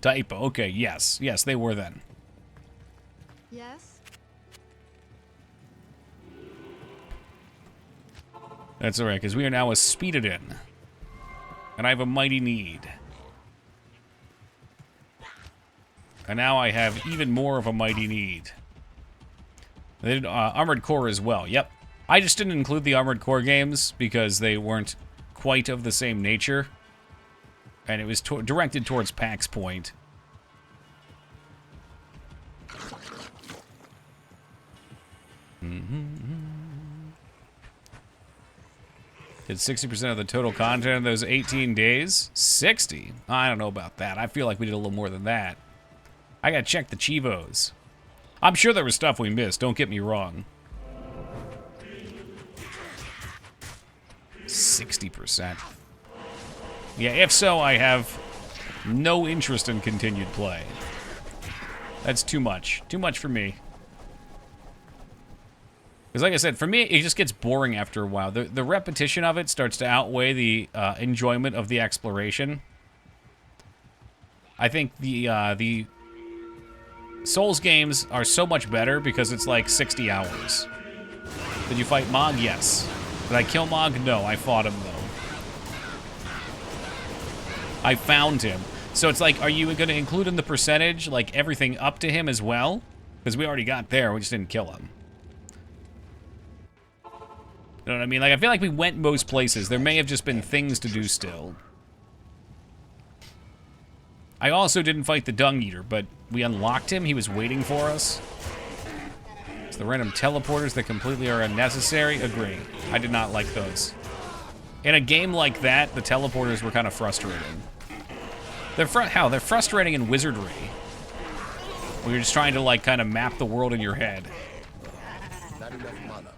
Typo. Okay, yes. Yes, they were then. Yes? That's alright, because we are now a speeded-in. And I have a mighty need. And now I have even more of a mighty need. They did Armored Core as well, yep. I just didn't include the Armored Core games because they weren't quite of the same nature. And it was directed towards PAX Point. Did 60% of the total content in those 18 days? 60? I don't know about that. I feel like we did a little more than that. I gotta check the Chivos. I'm sure there was stuff we missed, don't get me wrong. 60%. Yeah, if so, I have no interest in continued play. That's too much. Too much for me. Because like I said, for me, it just gets boring after a while. The repetition of it starts to outweigh the enjoyment of the exploration. I think the Souls games are so much better because it's like 60 hours. Did you fight Mog? Yes. Did I kill Mog? No, I fought him, though. I found him. So it's like, are you going to include in the percentage, like, everything up to him as well? Because we already got there, we just didn't kill him. You know what I mean? Like, I feel like we went most places. There may have just been things to do still. I also didn't fight the Dung Eater, but we unlocked him. He was waiting for us. It's the random teleporters that completely are unnecessary. Agree. I did not like those. In a game like that, the teleporters were kind of frustrating. They're frustrating in Wizardry. Where you're just trying to, like, kind of map the world in your head. Not enough mana.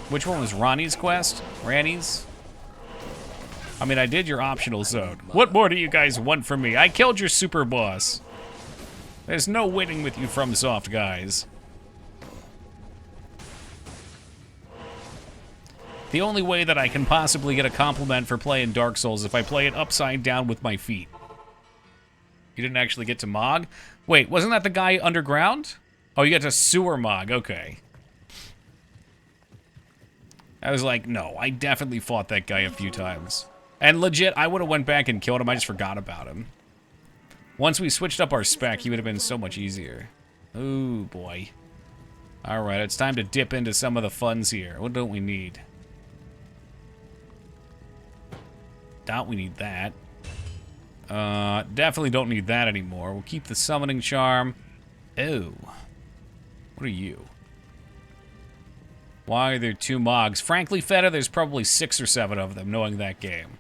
Which one was Ronnie's quest? Ranny's? I mean, I did your optional zone. What more do you guys want from me? I killed your super boss. There's no winning with you FromSoft, guys. The only way that I can possibly get a compliment for playing Dark Souls is if I play it upside down with my feet. You didn't actually get to Mog? Wait, wasn't that the guy underground? Oh, you got to Sewer Mog, okay. I was like, no, I definitely fought that guy a few times. And legit, I would have went back and killed him, I just forgot about him. Once we switched up our spec, he would have been so much easier. Ooh, boy. Alright, it's time to dip into some of the funds here. What don't we need? Doubt we need that. Definitely don't need that anymore. We'll keep the summoning charm. Oh. What are you? Why are there 2 Mogs? Frankly, Feta, there's probably 6 or 7 of them, knowing that game.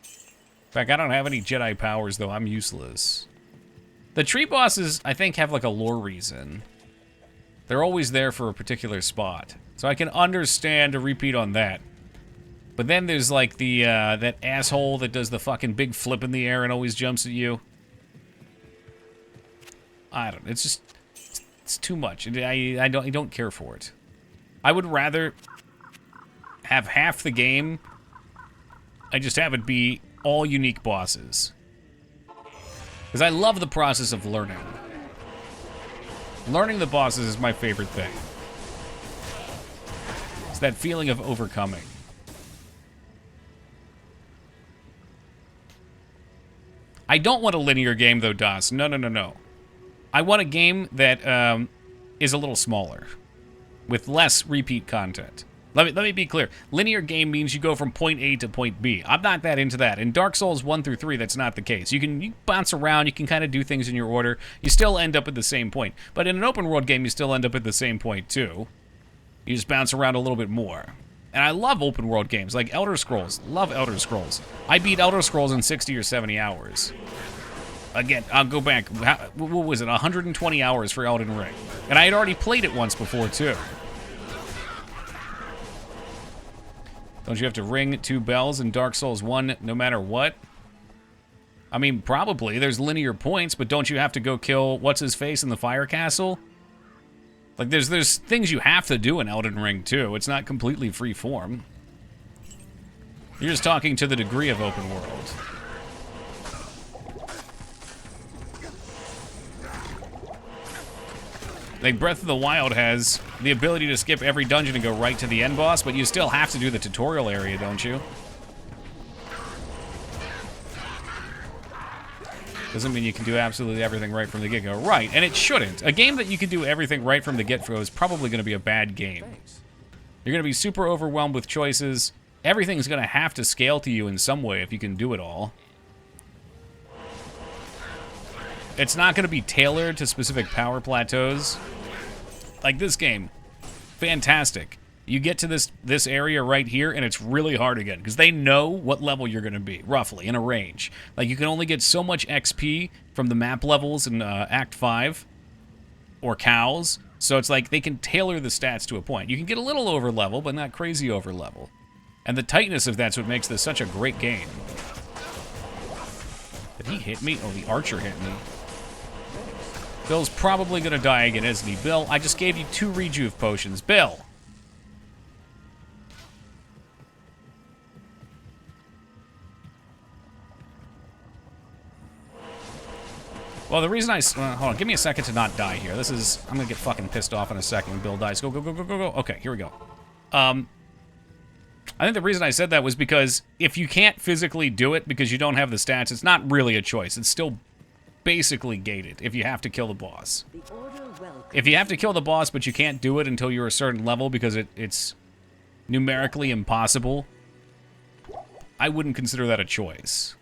In fact, I don't have any Jedi powers, though. I'm useless. The tree bosses, I think, have like a lore reason. They're always there for a particular spot. So I can understand a repeat on that. But then there's like the, that asshole that does the fucking big flip in the air and always jumps at you. I don't know. It's just... It's too much. I don't care for it. I would rather have half the game. I just have it be all unique bosses. Because I love the process of learning. Learning the bosses is my favorite thing. It's that feeling of overcoming. I don't want a linear game, though, Das. No, no, no, no. I want a game that is a little smaller, with less repeat content. Let me be clear. Linear game means you go from point A to point B. I'm not that into that. In Dark Souls 1 through 3, that's not the case. You bounce around, you can kind of do things in your order. You still end up at the same point. But in an open world game, you still end up at the same point, too. You just bounce around a little bit more. And I love open world games, like Elder Scrolls. Love Elder Scrolls. I beat Elder Scrolls in 60 or 70 hours. Again, I'll go back. What was it? 120 hours for Elden Ring. And I had already played it once before, too. Don't you have to ring 2 bells in Dark Souls 1 no matter what? I mean, probably. There's linear points, but don't you have to go kill what's-his-face in the Fire Castle? Like, there's things you have to do in Elden Ring, too. It's not completely free form. You're just talking to the degree of open world. Like, Breath of the Wild has the ability to skip every dungeon and go right to the end boss, but you still have to do the tutorial area, don't you? Doesn't mean you can do absolutely everything right from the get-go. Right, and it shouldn't. A game that you can do everything right from the get-go is probably going to be a bad game. You're going to be super overwhelmed with choices. Everything's going to have to scale to you in some way if you can do it all. It's not going to be tailored to specific power plateaus. Like this game, fantastic. You get to this area right here, and it's really hard again, because they know what level you're going to be, roughly, in a range. Like, you can only get so much XP from the map levels in Act 5, or cows, so it's like they can tailor the stats to a point. You can get a little over level, but not crazy over level. And the tightness of that's what makes this such a great game. Did he hit me? Oh, the archer hit me. Bill's probably going to die again, isn't he? Bill, I just gave you 2 rejuve potions. Bill! Well, the reason hold on, give me a second to not die here. I'm gonna get fucking pissed off in a second when Bill dies. Go, go, go, go, go, go. Okay, here we go. I think the reason I said that was because if you can't physically do it because you don't have the stats, it's not really a choice. It's still basically gated if you have to kill the boss. If you have to kill the boss but you can't do it until you're a certain level because it's numerically impossible, I wouldn't consider that a choice.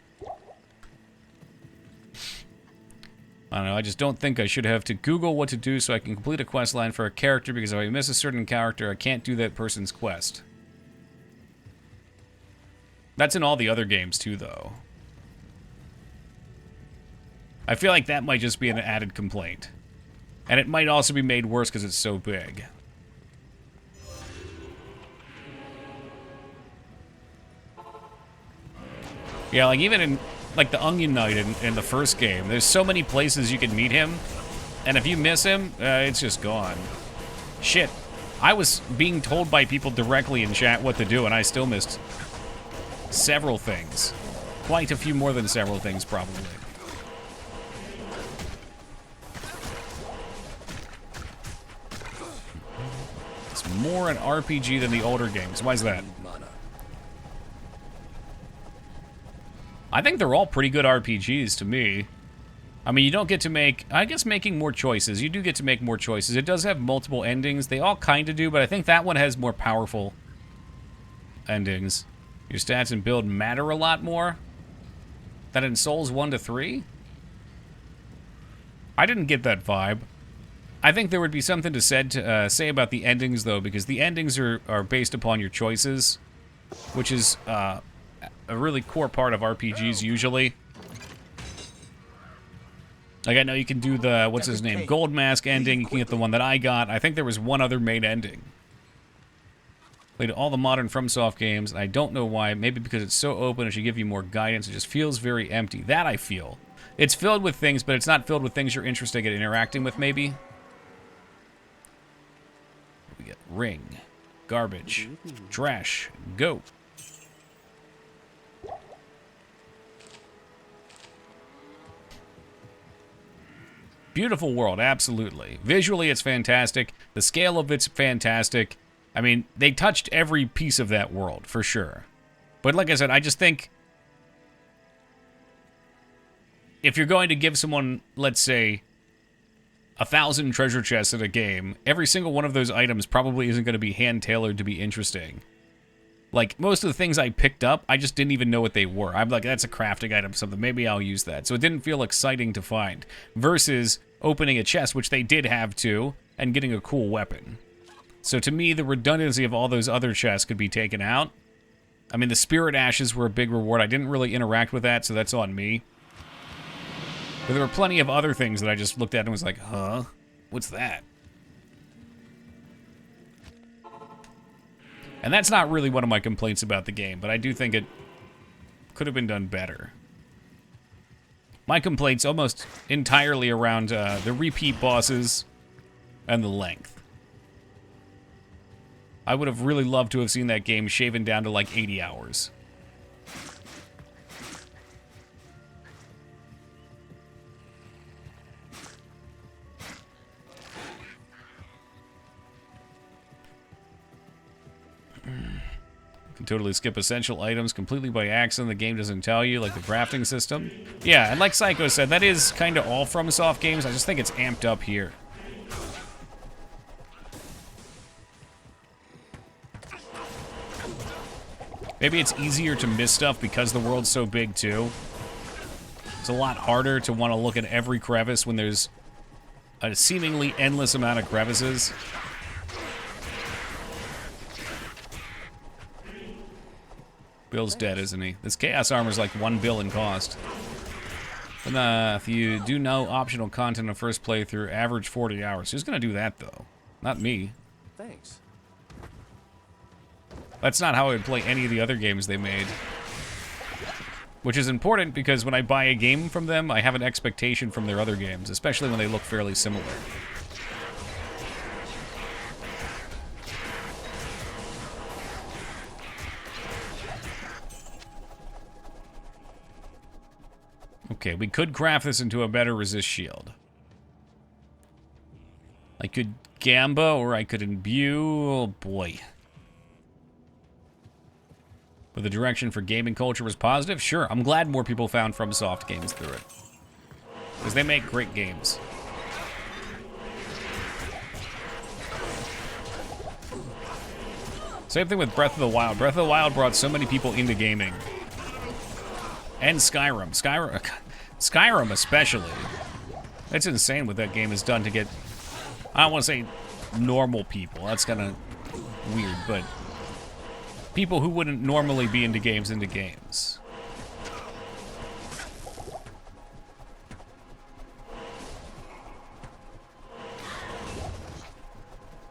I don't know, I just don't think I should have to Google what to do so I can complete a quest line for a character, because if I miss a certain character, I can't do that person's quest. That's in all the other games too, though. I feel like that might just be an added complaint. And it might also be made worse because it's so big. Yeah, like even in like the Onion Knight in the first game, there's so many places you can meet him, and if you miss him, it's just gone. Shit. I was being told by people directly in chat what to do, and I still missed several things. Quite a few more than several things, probably. It's more an RPG than the older games. Why is that? I think they're all pretty good RPGs to me. I mean, you don't get to make... I guess making more choices. You do get to make more choices. It does have multiple endings. They all kind of do, but I think that one has more powerful endings. Your stats and build matter a lot more than in Souls 1 to 3. I didn't get that vibe. I think there would be something to say about the endings, though, because the endings are based upon your choices, which is... a really core part of RPGs usually. Like, I know you can do the, what's his name, Gold Mask ending, you can get the one that I got. I think there was one other main ending. Played all the modern FromSoft games, and I don't know why. Maybe because it's so open, it should give you more guidance. It just feels very empty. That I feel. It's filled with things, but it's not filled with things you're interested in interacting with, maybe. We get ring, garbage, trash, go. Beautiful world, absolutely. Visually, it's fantastic. The scale of it's fantastic. I mean, they touched every piece of that world, for sure. But like I said, I just think... if you're going to give someone, let's say, 1,000 treasure chests in a game, every single one of those items probably isn't going to be hand-tailored to be interesting. Like, most of the things I picked up, I just didn't even know what they were. I'm like, that's a crafting item, something. Maybe I'll use that. So it didn't feel exciting to find. Versus opening a chest, which they did have too, and getting a cool weapon. So to me, the redundancy of all those other chests could be taken out. I mean, the Spirit Ashes were a big reward. I didn't really interact with that, so that's on me. But there were plenty of other things that I just looked at and was like, huh? What's that? And that's not really one of my complaints about the game, but I do think it could have been done better. My complaint's almost entirely around the repeat bosses and the length. I would have really loved to have seen that game shaven down to like 80 hours. can totally skip essential items completely by accident. The game doesn't tell you, like the crafting system. Yeah, and like Psycho said, that is kind of all FromSoft games. I just think it's amped up here. Maybe it's easier to miss stuff because the world's so big, too. It's a lot harder to want to look at every crevice when there's a seemingly endless amount of crevices. Bill's dead, isn't he? This Chaos Armor's like 1 bill in cost. And, if you do no optional content on first playthrough, average 40 hours. Who's gonna do that, though? Not me. Thanks. That's not how I would play any of the other games they made. Which is important because when I buy a game from them, I have an expectation from their other games, especially when they look fairly similar. Okay, we could craft this into a better resist shield. I could Gamba or I could imbue. Oh boy. But the direction for gaming culture was positive? Sure, I'm glad more people found FromSoft games through it. Because they make great games. Same thing with Breath of the Wild. Breath of the Wild brought so many people into gaming. And Skyrim. Skyrim especially. It's insane what that game has done to get, I don't want to say normal people. That's kind of weird, but people who wouldn't normally be into games.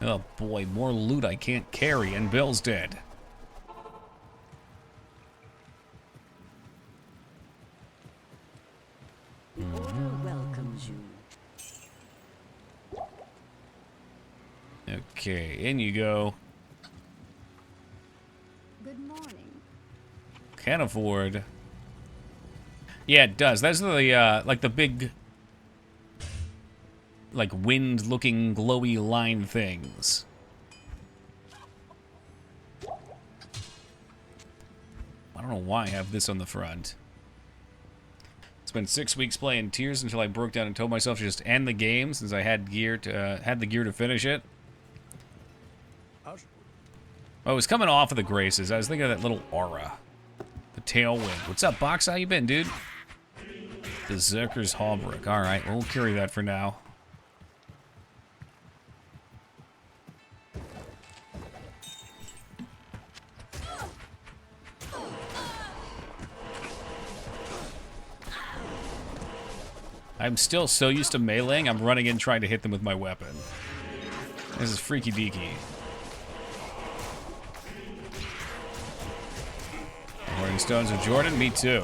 Oh boy, more loot I can't carry, and Bill's dead. Welcomes you. Okay, in you go. Good morning. Can't afford. Yeah, it does. Those are the, like the big, like wind-looking glowy line things. I don't know why I have this on the front. Spent 6 weeks playing Tears until I broke down and told myself to just end the game since I had gear to had the gear to finish it. Oh, it was coming off of the Graces. I was thinking of that little aura. The Tailwind. What's up, Box? How you been, dude? Berserker's Hallbrook. Alright, we'll carry that for now. I'm still so used to meleeing, I'm running in trying to hit them with my weapon. This is freaky deaky. Morning Stones of Jordan? Me too.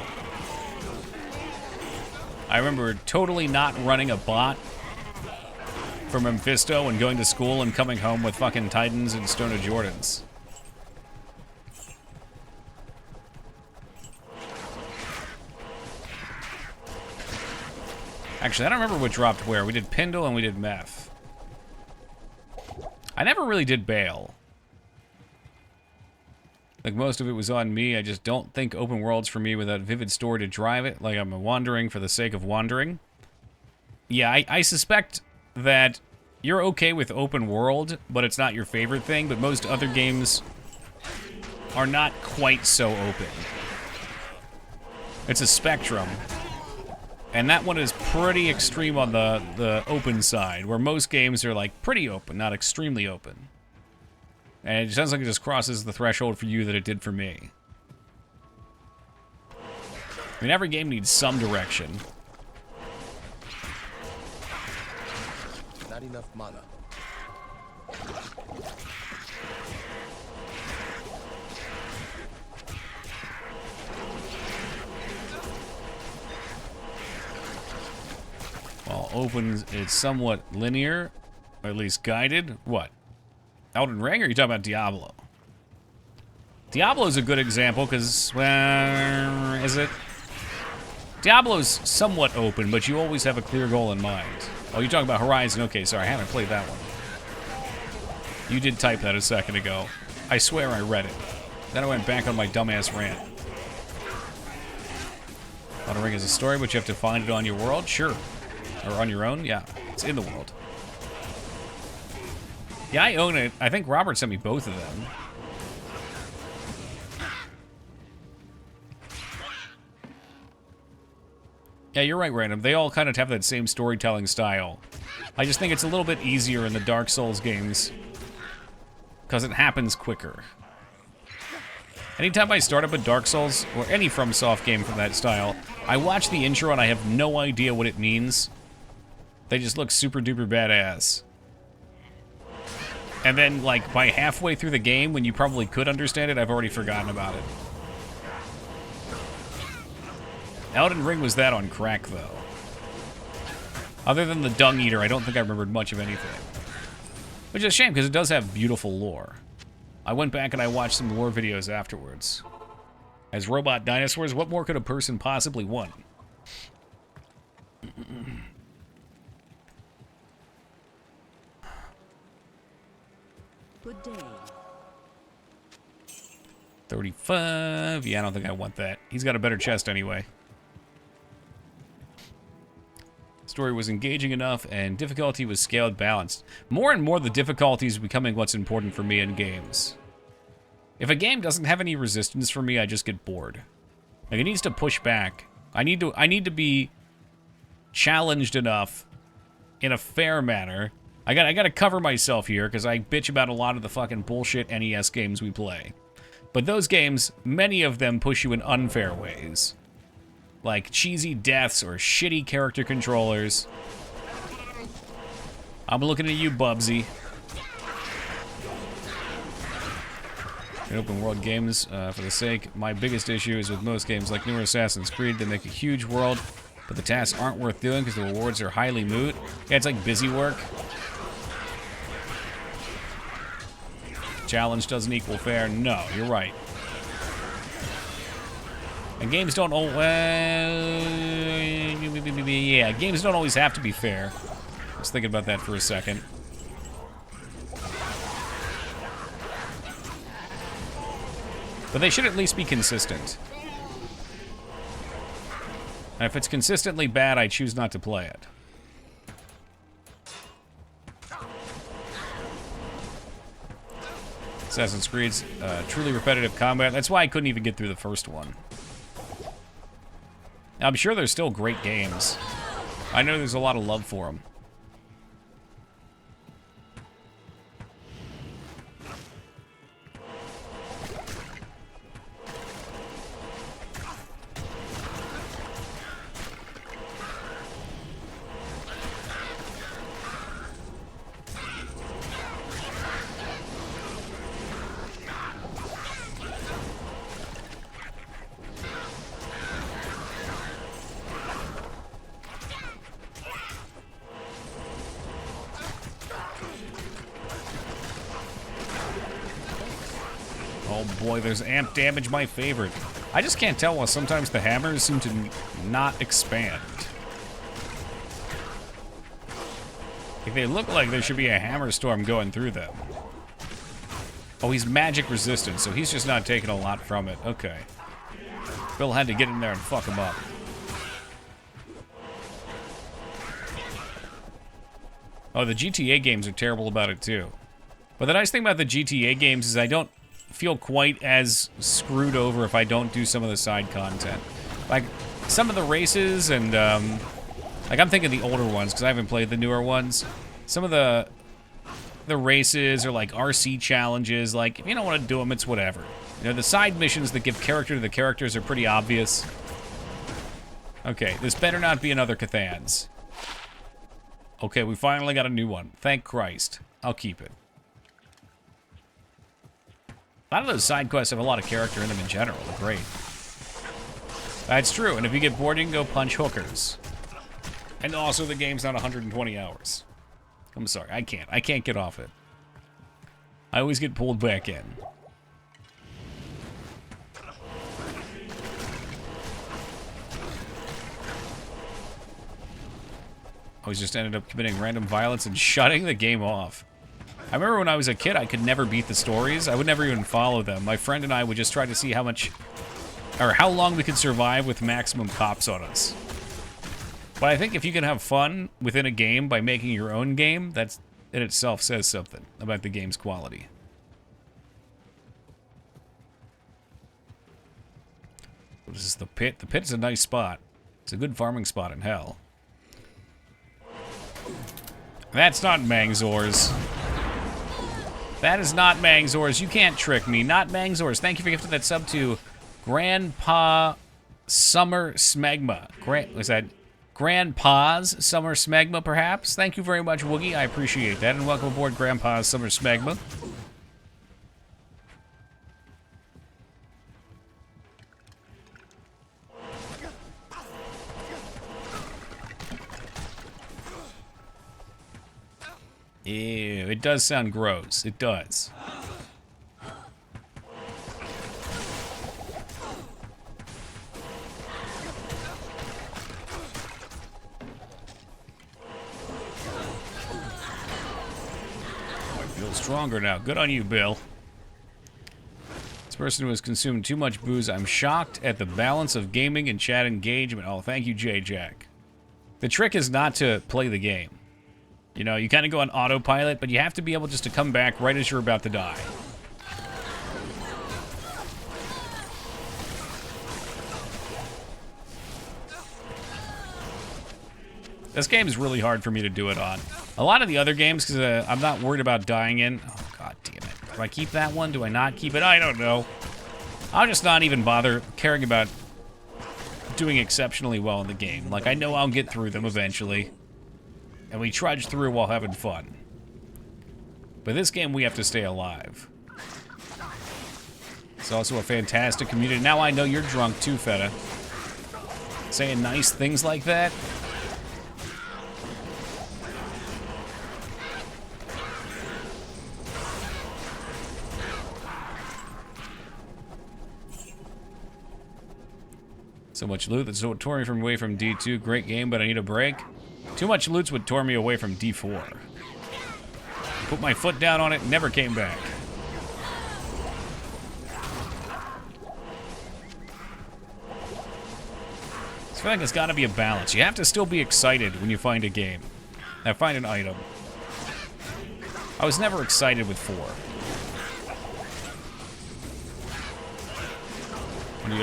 I remember totally not running a bot from Mephisto and going to school and coming home with fucking Titans and Stone of Jordans. Actually, I don't remember what dropped where. We did Pindle and we did Meth. I never really did Bale. Like, most of it was on me. I just don't think open world's for me without vivid story to drive it. Like, I'm wandering for the sake of wandering. Yeah, I suspect that you're okay with open world, but it's not your favorite thing. But most other games are not quite so open. It's a spectrum. And that one is pretty extreme on the open side, where most games are like pretty open, not extremely open. And it sounds like it just crosses the threshold for you that it did for me. I mean, every game needs some direction. Not enough mana. While open is somewhat linear, or at least guided. What? Elden Ring, or are you talking about Diablo? Diablo's a good example, because, well, is it? Diablo's somewhat open, but you always have a clear goal in mind. Oh, you're talking about Horizon? Okay, sorry, I haven't played that one. You did type that a second ago. I swear I read it. Then I went back on my dumbass rant. Elden Ring is a story, but you have to find it on your world? Sure. Or on your own? Yeah. It's in the world. Yeah, I own it. I think Robert sent me both of them. Yeah, you're right, Random. They all kind of have that same storytelling style. I just think it's a little bit easier in the Dark Souls games because it happens quicker. Anytime I start up a Dark Souls, or any FromSoft game from that style, I watch the intro and I have no idea what it means. They just look super duper badass. And then, like, by halfway through the game, when you probably could understand it, I've already forgotten about it. Elden Ring was that on crack, though. Other than the Dung Eater, I don't think I remembered much of anything. Which is a shame, because it does have beautiful lore. I went back and I watched some lore videos afterwards. As robot dinosaurs, what more could a person possibly want? Good day. 35. Yeah, I don't think I want that. He's got a better chest anyway. Story was engaging enough, and difficulty was scaled balanced. More and more, the difficulty is becoming what's important for me in games. If a game doesn't have any resistance for me, I just get bored. Like, it needs to push back. I need to be challenged enough in a fair manner. I gotta cover myself here, because I bitch about a lot of the fucking bullshit NES games we play. But those games, many of them push you in unfair ways. Like cheesy deaths or shitty character controllers. I'm looking at you, Bubsy. In open world games, for the sake, my biggest issue is with most games like newer Assassin's Creed. They make a huge world, but the tasks aren't worth doing because the rewards are highly moot. Yeah, it's like busy work. Challenge doesn't equal fair. No, you're right. And games don't yeah, games don't always have to be fair. I was thinking about that for a second. But they should at least be consistent. And if it's consistently bad, I choose not to play it. Assassin's Creed's truly repetitive combat. That's why I couldn't even get through the first one. I'm sure there's still great games. I know there's a lot of love for them. Oh boy, there's amp damage, my favorite. I just can't tell why sometimes the hammers seem to not expand. Like, they look like there should be a hammer storm going through them. Oh, he's magic resistant, so he's just not taking a lot from it. Okay. Bill had to get in there and fuck him up. Oh, the GTA games are terrible about it too. But the nice thing about the GTA games is I don't feel quite as screwed over if I don't do some of the side content. Like, some of the races and, like, I'm thinking the older ones, because I haven't played the newer ones. Some of the races are like RC challenges. Like, if you don't want to do them, it's whatever. You know, the side missions that give character to the characters are pretty obvious. Okay, this better not be another Cathans. Okay, we finally got a new one. Thank Christ. I'll keep it. A lot of those side quests have a lot of character in them in general. They're great. That's true, and if you get bored, you can go punch hookers. And also, the game's not 120 hours. I'm sorry, I can't get off it. I always get pulled back in. I always just ended up committing random violence and shutting the game off. I remember when I was a kid, I could never beat the stories. I would never even follow them. My friend and I would just try to see how much, or how long we could survive with maximum cops on us. But I think if you can have fun within a game by making your own game, that's in itself says something about the game's quality. This is the pit. The pit is a nice spot. It's a good farming spot in hell. That's not Mangzors. That is not Mangzors. You can't trick me. Not Mangzors. Thank you for gifting that sub to Grandpa Summer Smegma. Was that Grandpa's Summer Smegma, perhaps? Thank you very much, Woogie. I appreciate that. And welcome aboard, Grandpa's Summer Smegma. Ew, it does sound gross. It does. I feel stronger now. Good on you, Bill. This person who has consumed too much booze. I'm shocked at the balance of gaming and chat engagement. Oh, thank you, J-Jack. The trick is not to play the game. You know, you kind of go on autopilot, but you have to be able just to come back right as you're about to die. This game is really hard for me to do it on. A lot of the other games, because I'm not worried about dying in. Oh, god damn it. Do I keep that one? Do I not keep it? I don't know. I'll just not even bother caring about doing exceptionally well in the game. Like, I know I'll get through them eventually. And we trudge through while having fun. But this game, we have to stay alive. It's also a fantastic community. Now I know you're drunk too, Feta. Saying nice things like that. So much loot that's what tore me from away from D2. Great game, but I need a break. Too much loot would tore me away from D4. Put my foot down on it, never came back. I feel like there's got to be a balance. You have to still be excited when you find a game. Find an item. I was never excited with 4.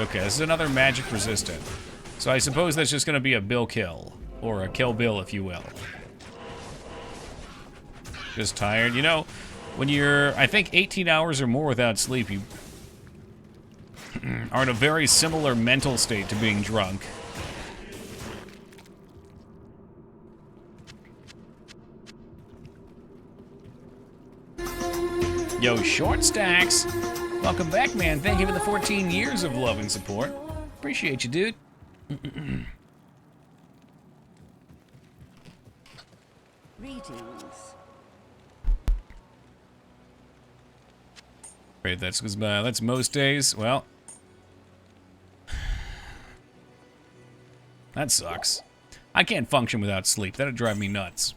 Okay, this is another magic resistant. So I suppose that's just going to be a Bill kill. Or a Kill Bill, if you will. Just tired. You know, when you're, I think, 18 hours or more without sleep, you are in a very similar mental state to being drunk. Yo, Short Stacks. Welcome back, man. Thank you for the 14 years of love and support. Appreciate you, dude. Greetings. Great, that's most days. Well, that sucks. I can't function without sleep. That'd drive me nuts.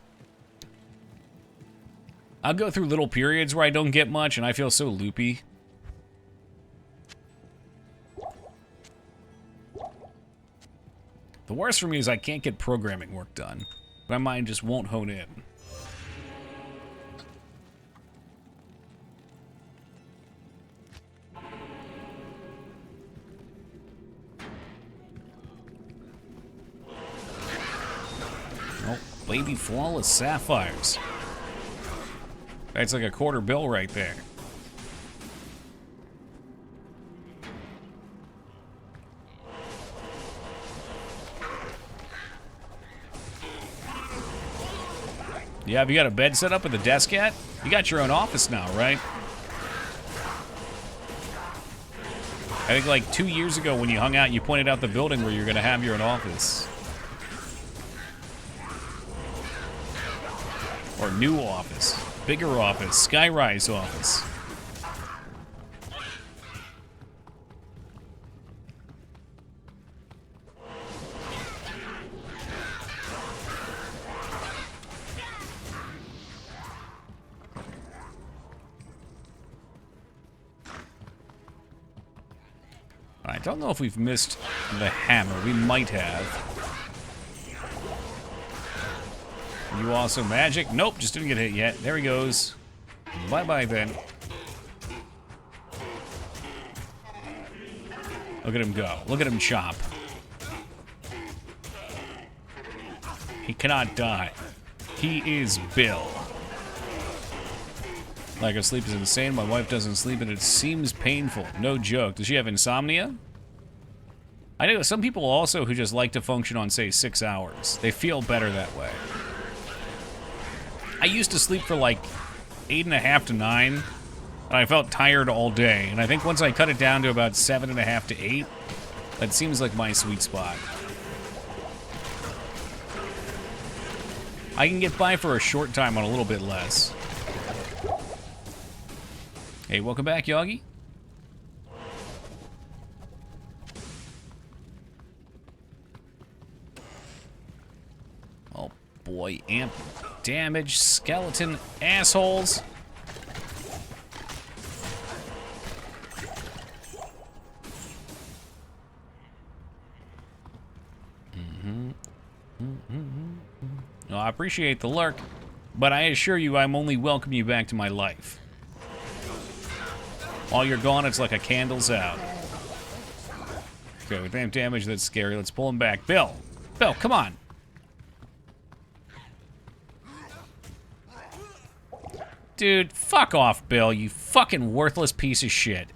I'll go through little periods where I don't get much, and I feel so loopy. The worst for me is I can't get programming work done. My mind just won't hone in. Oh, baby flawless sapphires. That's like a $quarter bill right there. Yeah, have you got a bed set up at the desk yet? You got your own office now, right? I think like 2 years ago when you hung out, you pointed out the building where you're going to have your own office. Or new office. Bigger office. Skyrise office. I don't know if we've missed the hammer. We might have. You also magic? Nope, just didn't get hit yet. There he goes. Bye-bye then. Look at him go. Look at him chop. He cannot die. He is Bill. Lack of sleep is insane. My wife doesn't sleep and it seems painful. No joke. Does she have insomnia? I know some people also who just like to function on, say, 6 hours. They feel better that way. I used to sleep for like 8.5 to 9, and I felt tired all day. And I think once I cut it down to about 7.5 to 8, that seems like my sweet spot. I can get by for a short time on a little bit less. Hey, welcome back, Yoggy. Oh boy, amp damage, skeleton assholes. No, I appreciate the lurk, but I assure you I'm only welcoming you back to my life. While you're gone, it's like a candle's out. Okay, with amp damage, that's scary. Let's pull him back. Bill! Bill, come on! Dude, fuck off, Bill, you fucking worthless piece of shit.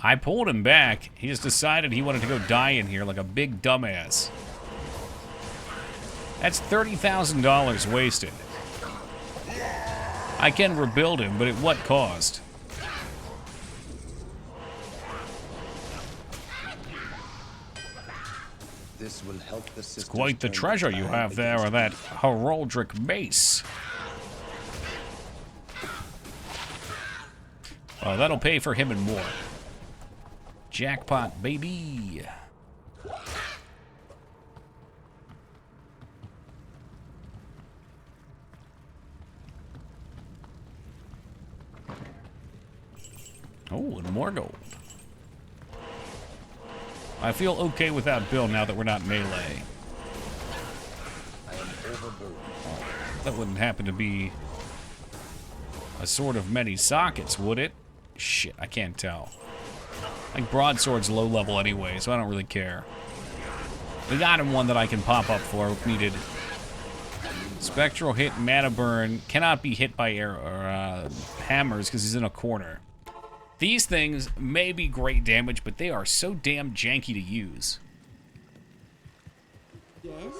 I pulled him back. He just decided he wanted to go die in here like a big dumbass. That's $30,000 wasted. I can rebuild him, but at what cost? This will help the It's quite the treasure you have there, or that heraldic mace. Oh, that'll pay for him and more. Jackpot, baby. Oh, and more gold. I feel okay without Bill now that we're not melee. I am overburdened. That wouldn't happen to be a sword of many sockets, would it? Shit, I can't tell. I think broadsword's low level anyway, so I don't really care. We got him one that I can pop up for if needed. Spectral hit, mana burn, cannot be hit by hammers because he's in a corner. These things may be great damage, but they are so damn janky to use. Yes?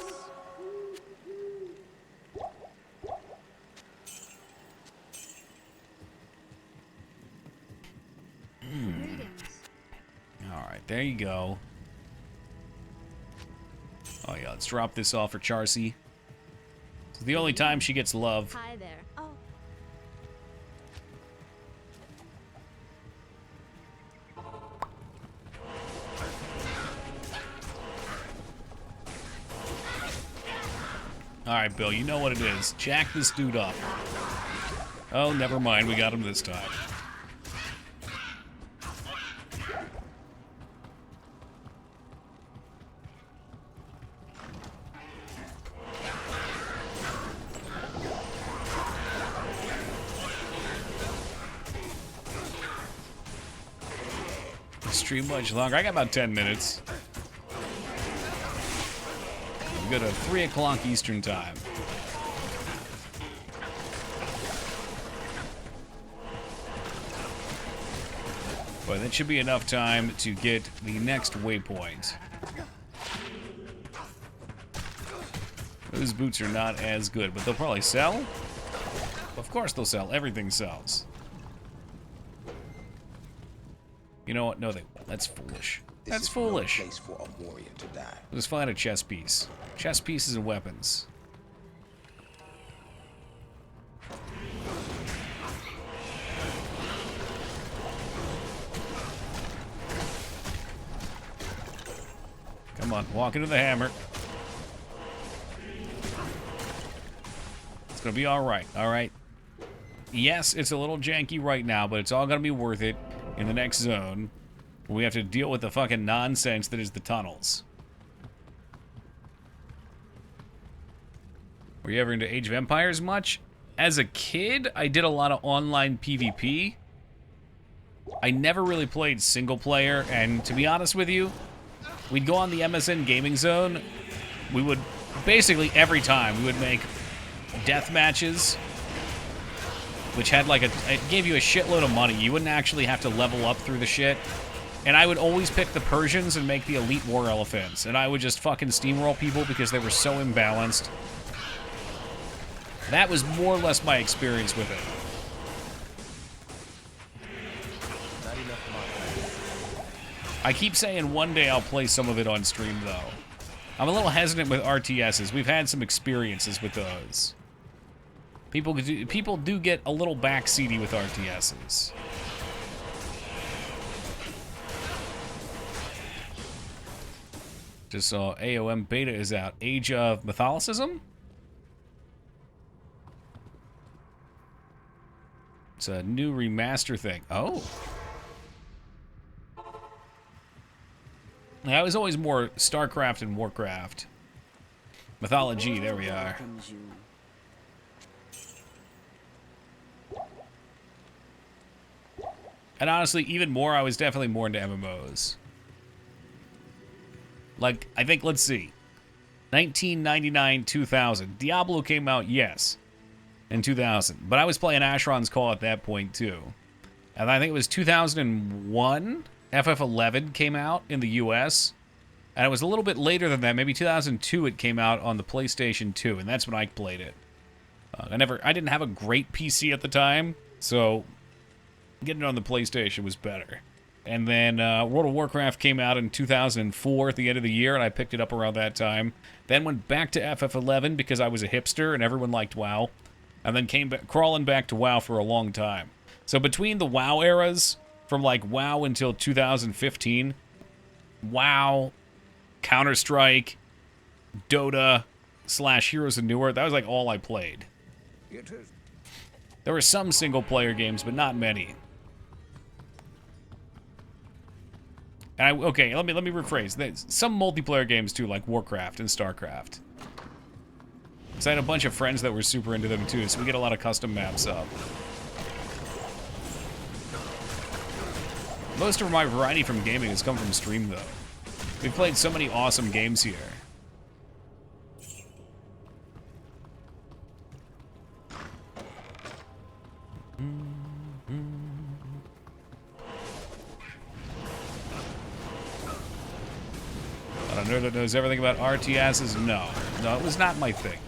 Alright, there you go. Oh yeah, let's drop this off for Charcy. It's the only time she gets love. Hi there. Oh, Alright, Bill, you know what it is. Jack this dude up. Oh, never mind, we got him this time. Stream much longer. I got about 10 minutes. We go to 3 o'clock Eastern time. But that should be enough time to get the next waypoint. Those boots are not as good, but they'll probably sell. Of course they'll sell. Everything sells. You know what? No, they won't. That's foolish. That's foolish. No place for a warrior to die. Let's find a chess piece. Chess pieces and weapons. Come on, walk into the hammer. Let's It's gonna be alright, alright? Yes, it's a little janky right now, but it's all gonna be worth it in the next zone. We have to deal with the fucking nonsense that is the tunnels. Were you ever into Age of Empires much? As a kid, I did a lot of online PvP. I never really played single player, and to be honest with you, we'd go on the MSN Gaming Zone. We would, basically every time, we would make death matches, which had like it gave you a shitload of money. You wouldn't actually have to level up through the shit. And I would always pick the Persians and make the elite war elephants. And I would just fucking steamroll people because they were so imbalanced. That was more or less my experience with it. I keep saying one day I'll play some of it on stream, though. I'm a little hesitant with RTSs. We've had some experiences with those. People do get a little backseaty with RTSs. Just saw AOM beta is out. Age of Mytholicism? It's a new remaster thing. Oh. I was always more StarCraft and Warcraft. Mythology, there we are. Welcomes you. And honestly, even more, I was definitely more into MMOs. Like, I think, let's see. 1999, 2000. Diablo came out, yes, in 2000. But I was playing Asheron's Call at that point, too. And I think it was 2001, FF11 came out in the US. And it was a little bit later than that. Maybe 2002 it came out on the PlayStation 2. And that's when I played it. I didn't have a great PC at the time. So getting it on the PlayStation was better. And then World of Warcraft came out in 2004 at the end of the year, and I picked it up around that time. Then went back to FF11 because I was a hipster and everyone liked WoW. And then came back, crawling back to WoW for a long time. So between the WoW eras, from like WoW until 2015, WoW, Counter-Strike, Dota, / Heroes of Newer, that was like all I played. There were some single-player games, but not many. And okay, let me rephrase. Some multiplayer games too, like Warcraft and StarCraft. Because I had a bunch of friends that were super into them too, so we get a lot of custom maps up. Most of my variety from gaming has come from stream, though. We've played so many awesome games here. I don't know that knows everything about RTSs. No, it was not my thing.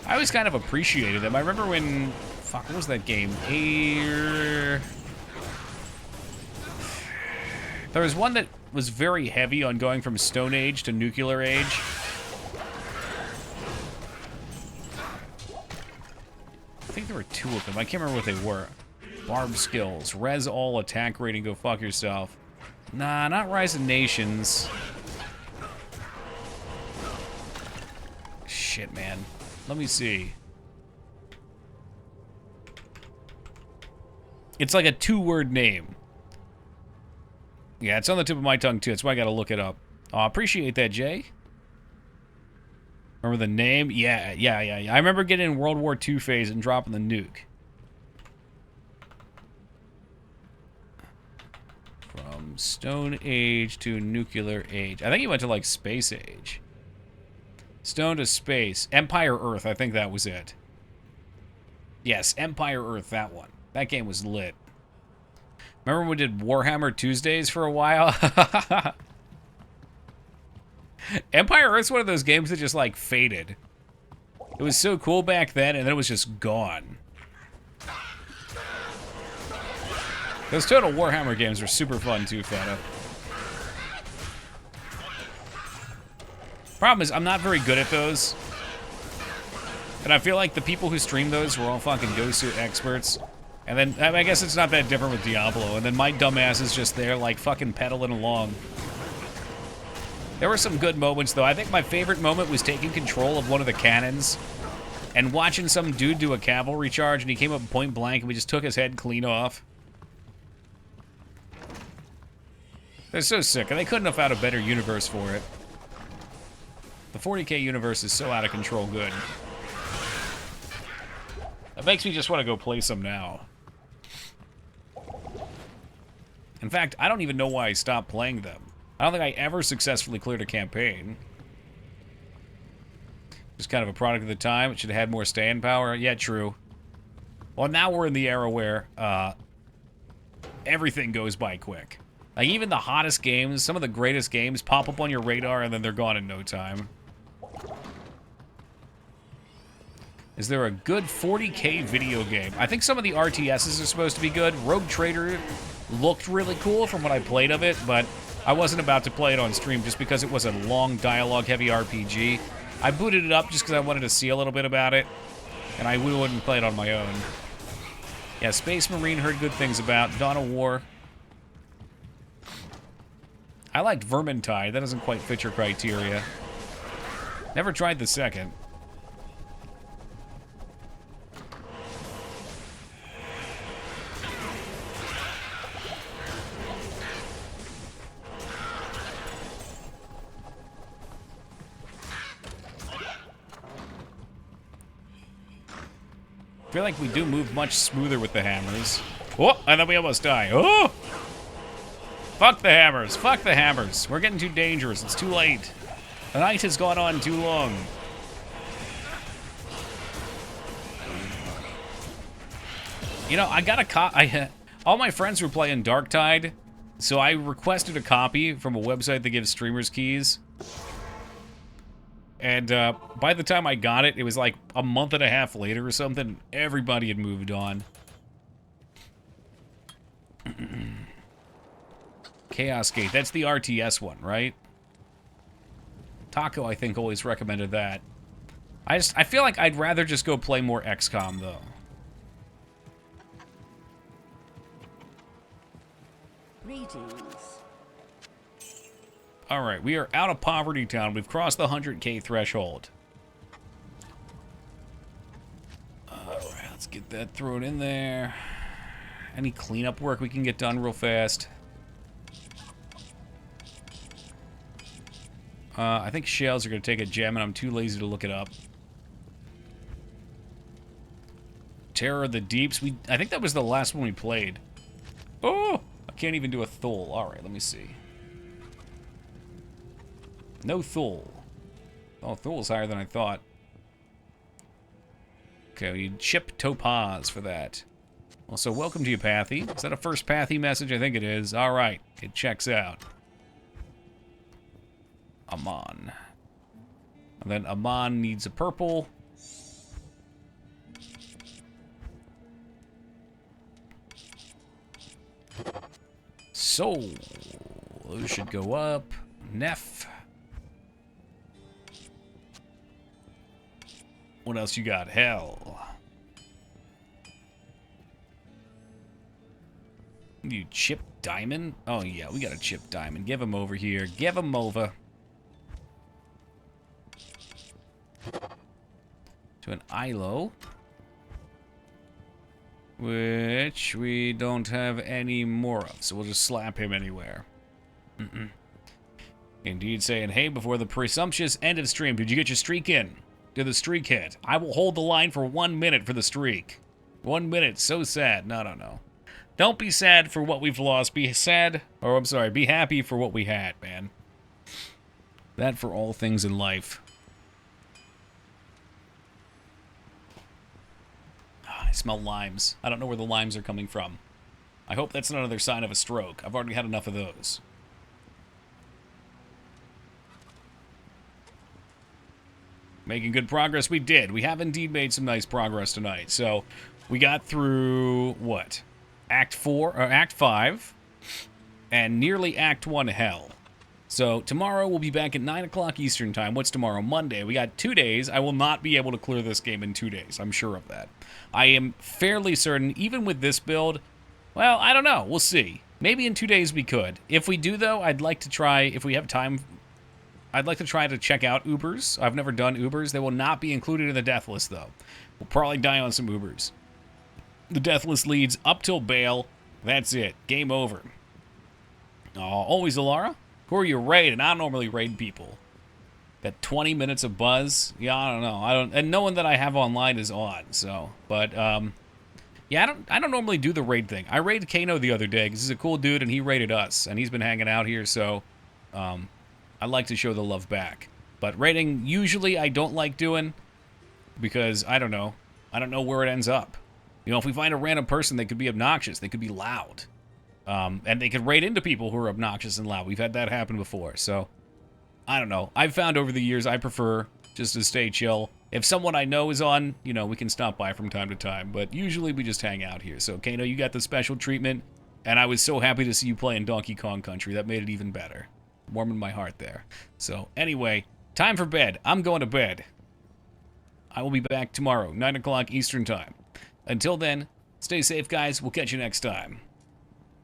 I always kind of appreciated them. I remember when, fuck, what was that game? There was one that was very heavy on going from Stone Age to Nuclear Age. I think there were two of them. I can't remember what they were. Barb skills, res all, attack rating, go fuck yourself. Nah, not Rise of Nations. Shit, man. Let me see. It's like a 2-word name. Yeah, it's on the tip of my tongue, too. That's why I gotta look it up. Oh, I appreciate that, Jay. Remember the name? Yeah. I remember getting in World War II phase and dropping the nuke. From Stone Age to Nuclear Age. I think he went to, like, Space Age. Stone to Space. Empire Earth, I think that was it. Yes, Empire Earth, that one. That game was lit. Remember when we did Warhammer Tuesdays for a while? Empire Earth's one of those games that just, like, faded. It was so cool back then, and then it was just gone. Those Total Warhammer games were super fun, too, Feta. Problem is, I'm not very good at those. And I feel like the people who stream those were all fucking go-suit experts. And then, I guess it's not that different with Diablo. And then my dumbass is just there, like, fucking pedaling along. There were some good moments, though. I think my favorite moment was taking control of one of the cannons and watching some dude do a cavalry charge, and he came up point blank, and we just took his head clean off. They're so sick, and they couldn't have found a better universe for it. The 40k universe is so out of control good. That makes me just want to go play some now. In fact, I don't even know why I stopped playing them. I don't think I ever successfully cleared a campaign. Just kind of a product of the time. It should have had more staying power. Yeah, true. Well, now we're in the era where everything goes by quick. Like, even the hottest games, some of the greatest games, pop up on your radar and then they're gone in no time. Is there a good 40k video game? I think some of the RTSs are supposed to be good. Rogue Trader looked really cool from what I played of it, but I wasn't about to play it on stream just because it was a long dialogue-heavy RPG. I booted it up just because I wanted to see a little bit about it, and I wouldn't play it on my own. Yeah, Space Marine heard good things about. Dawn of War. I liked Vermintide. That doesn't quite fit your criteria. Never tried the second. I feel like we do move much smoother with the hammers. Oh, and then we almost die. Oh! Fuck the hammers. Fuck the hammers. We're getting too dangerous. It's too late. The night has gone on too long. You know, I got a all my friends were playing Darktide, so I requested a copy from a website that gives streamers keys. And by the time I got it, it was like a month and a half later or something. Everybody had moved on. Chaos Gate, that's the RTS one, right? Taco, I think, always recommended that. I feel like I'd rather just go play more XCOM, though. Greetings. Alright, we are out of Poverty Town. We've crossed the 100k threshold. Alright, let's get that thrown in there. Any cleanup work we can get done real fast? I think shells are going to take a gem, and I'm too lazy to look it up. Terror of the Deeps. I think that was the last one we played. Oh! I can't even do a Thule. Alright, let me see. No Thule. Oh, Thule's higher than I thought. Okay, we need Chip Topaz for that. Also, welcome to you, Pathy. Is that a first Pathy message? I think it is. Alright, it checks out. Amon. And then Amon needs a purple. So, those should go up. Neff. What else you got? Hell. You chip diamond? Oh, yeah, we got a chip diamond. Give him over here. Give him over. To an ILO. Which we don't have any more of, so we'll just slap him anywhere. Indeed saying, hey, before the presumptuous end of stream, did you get your streak in? Did the streak hit? I will hold the line for 1 minute for the streak. 1 minute, so sad. No. Don't be sad for what we've lost. Be sad, or I'm sorry, be happy for what we had, man. That for all things in life. I smell limes. I don't know where the limes are coming from. I hope that's not another sign of a stroke. I've already had enough of those. Making good progress. We did. We have indeed made some nice progress tonight. So, we got through, what? Act 4, or Act 5, and nearly Act 1 Hell. So, tomorrow we'll be back at 9 o'clock Eastern Time. What's tomorrow? Monday. We got 2 days. I will not be able to clear this game in 2 days. I'm sure of that. I am fairly certain, even with this build, well, I don't know. We'll see. Maybe in 2 days we could. If we do, though, I'd like to try, if we have time, I'd like to try to check out Ubers. I've never done Ubers. They will not be included in the death list, though. We'll probably die on some Ubers. The death list leads up till Bale. That's it. Game over. Always Alara? Who are you raiding? I don't normally raid people. Got 20 minutes of buzz. Yeah, I don't know. And no one that I have online is on. So, but yeah, I don't normally do the raid thing. I raided Kano the other day because he's a cool dude and he raided us and he's been hanging out here. So, I like to show the love back. But raiding usually I don't like doing because I don't know. I don't know where it ends up. You know, if we find a random person, they could be obnoxious. They could be loud. And they could raid into people who are obnoxious and loud. We've had that happen before. So, I don't know. I've found over the years I prefer just to stay chill. If someone I know is on, you know, we can stop by from time to time. But usually we just hang out here. So, Kano, you got the special treatment. And I was so happy to see you play in Donkey Kong Country. That made it even better. Warming my heart there. So, anyway, time for bed. I'm going to bed. I will be back tomorrow, 9 o'clock Eastern Time. Until then, stay safe, guys. We'll catch you next time.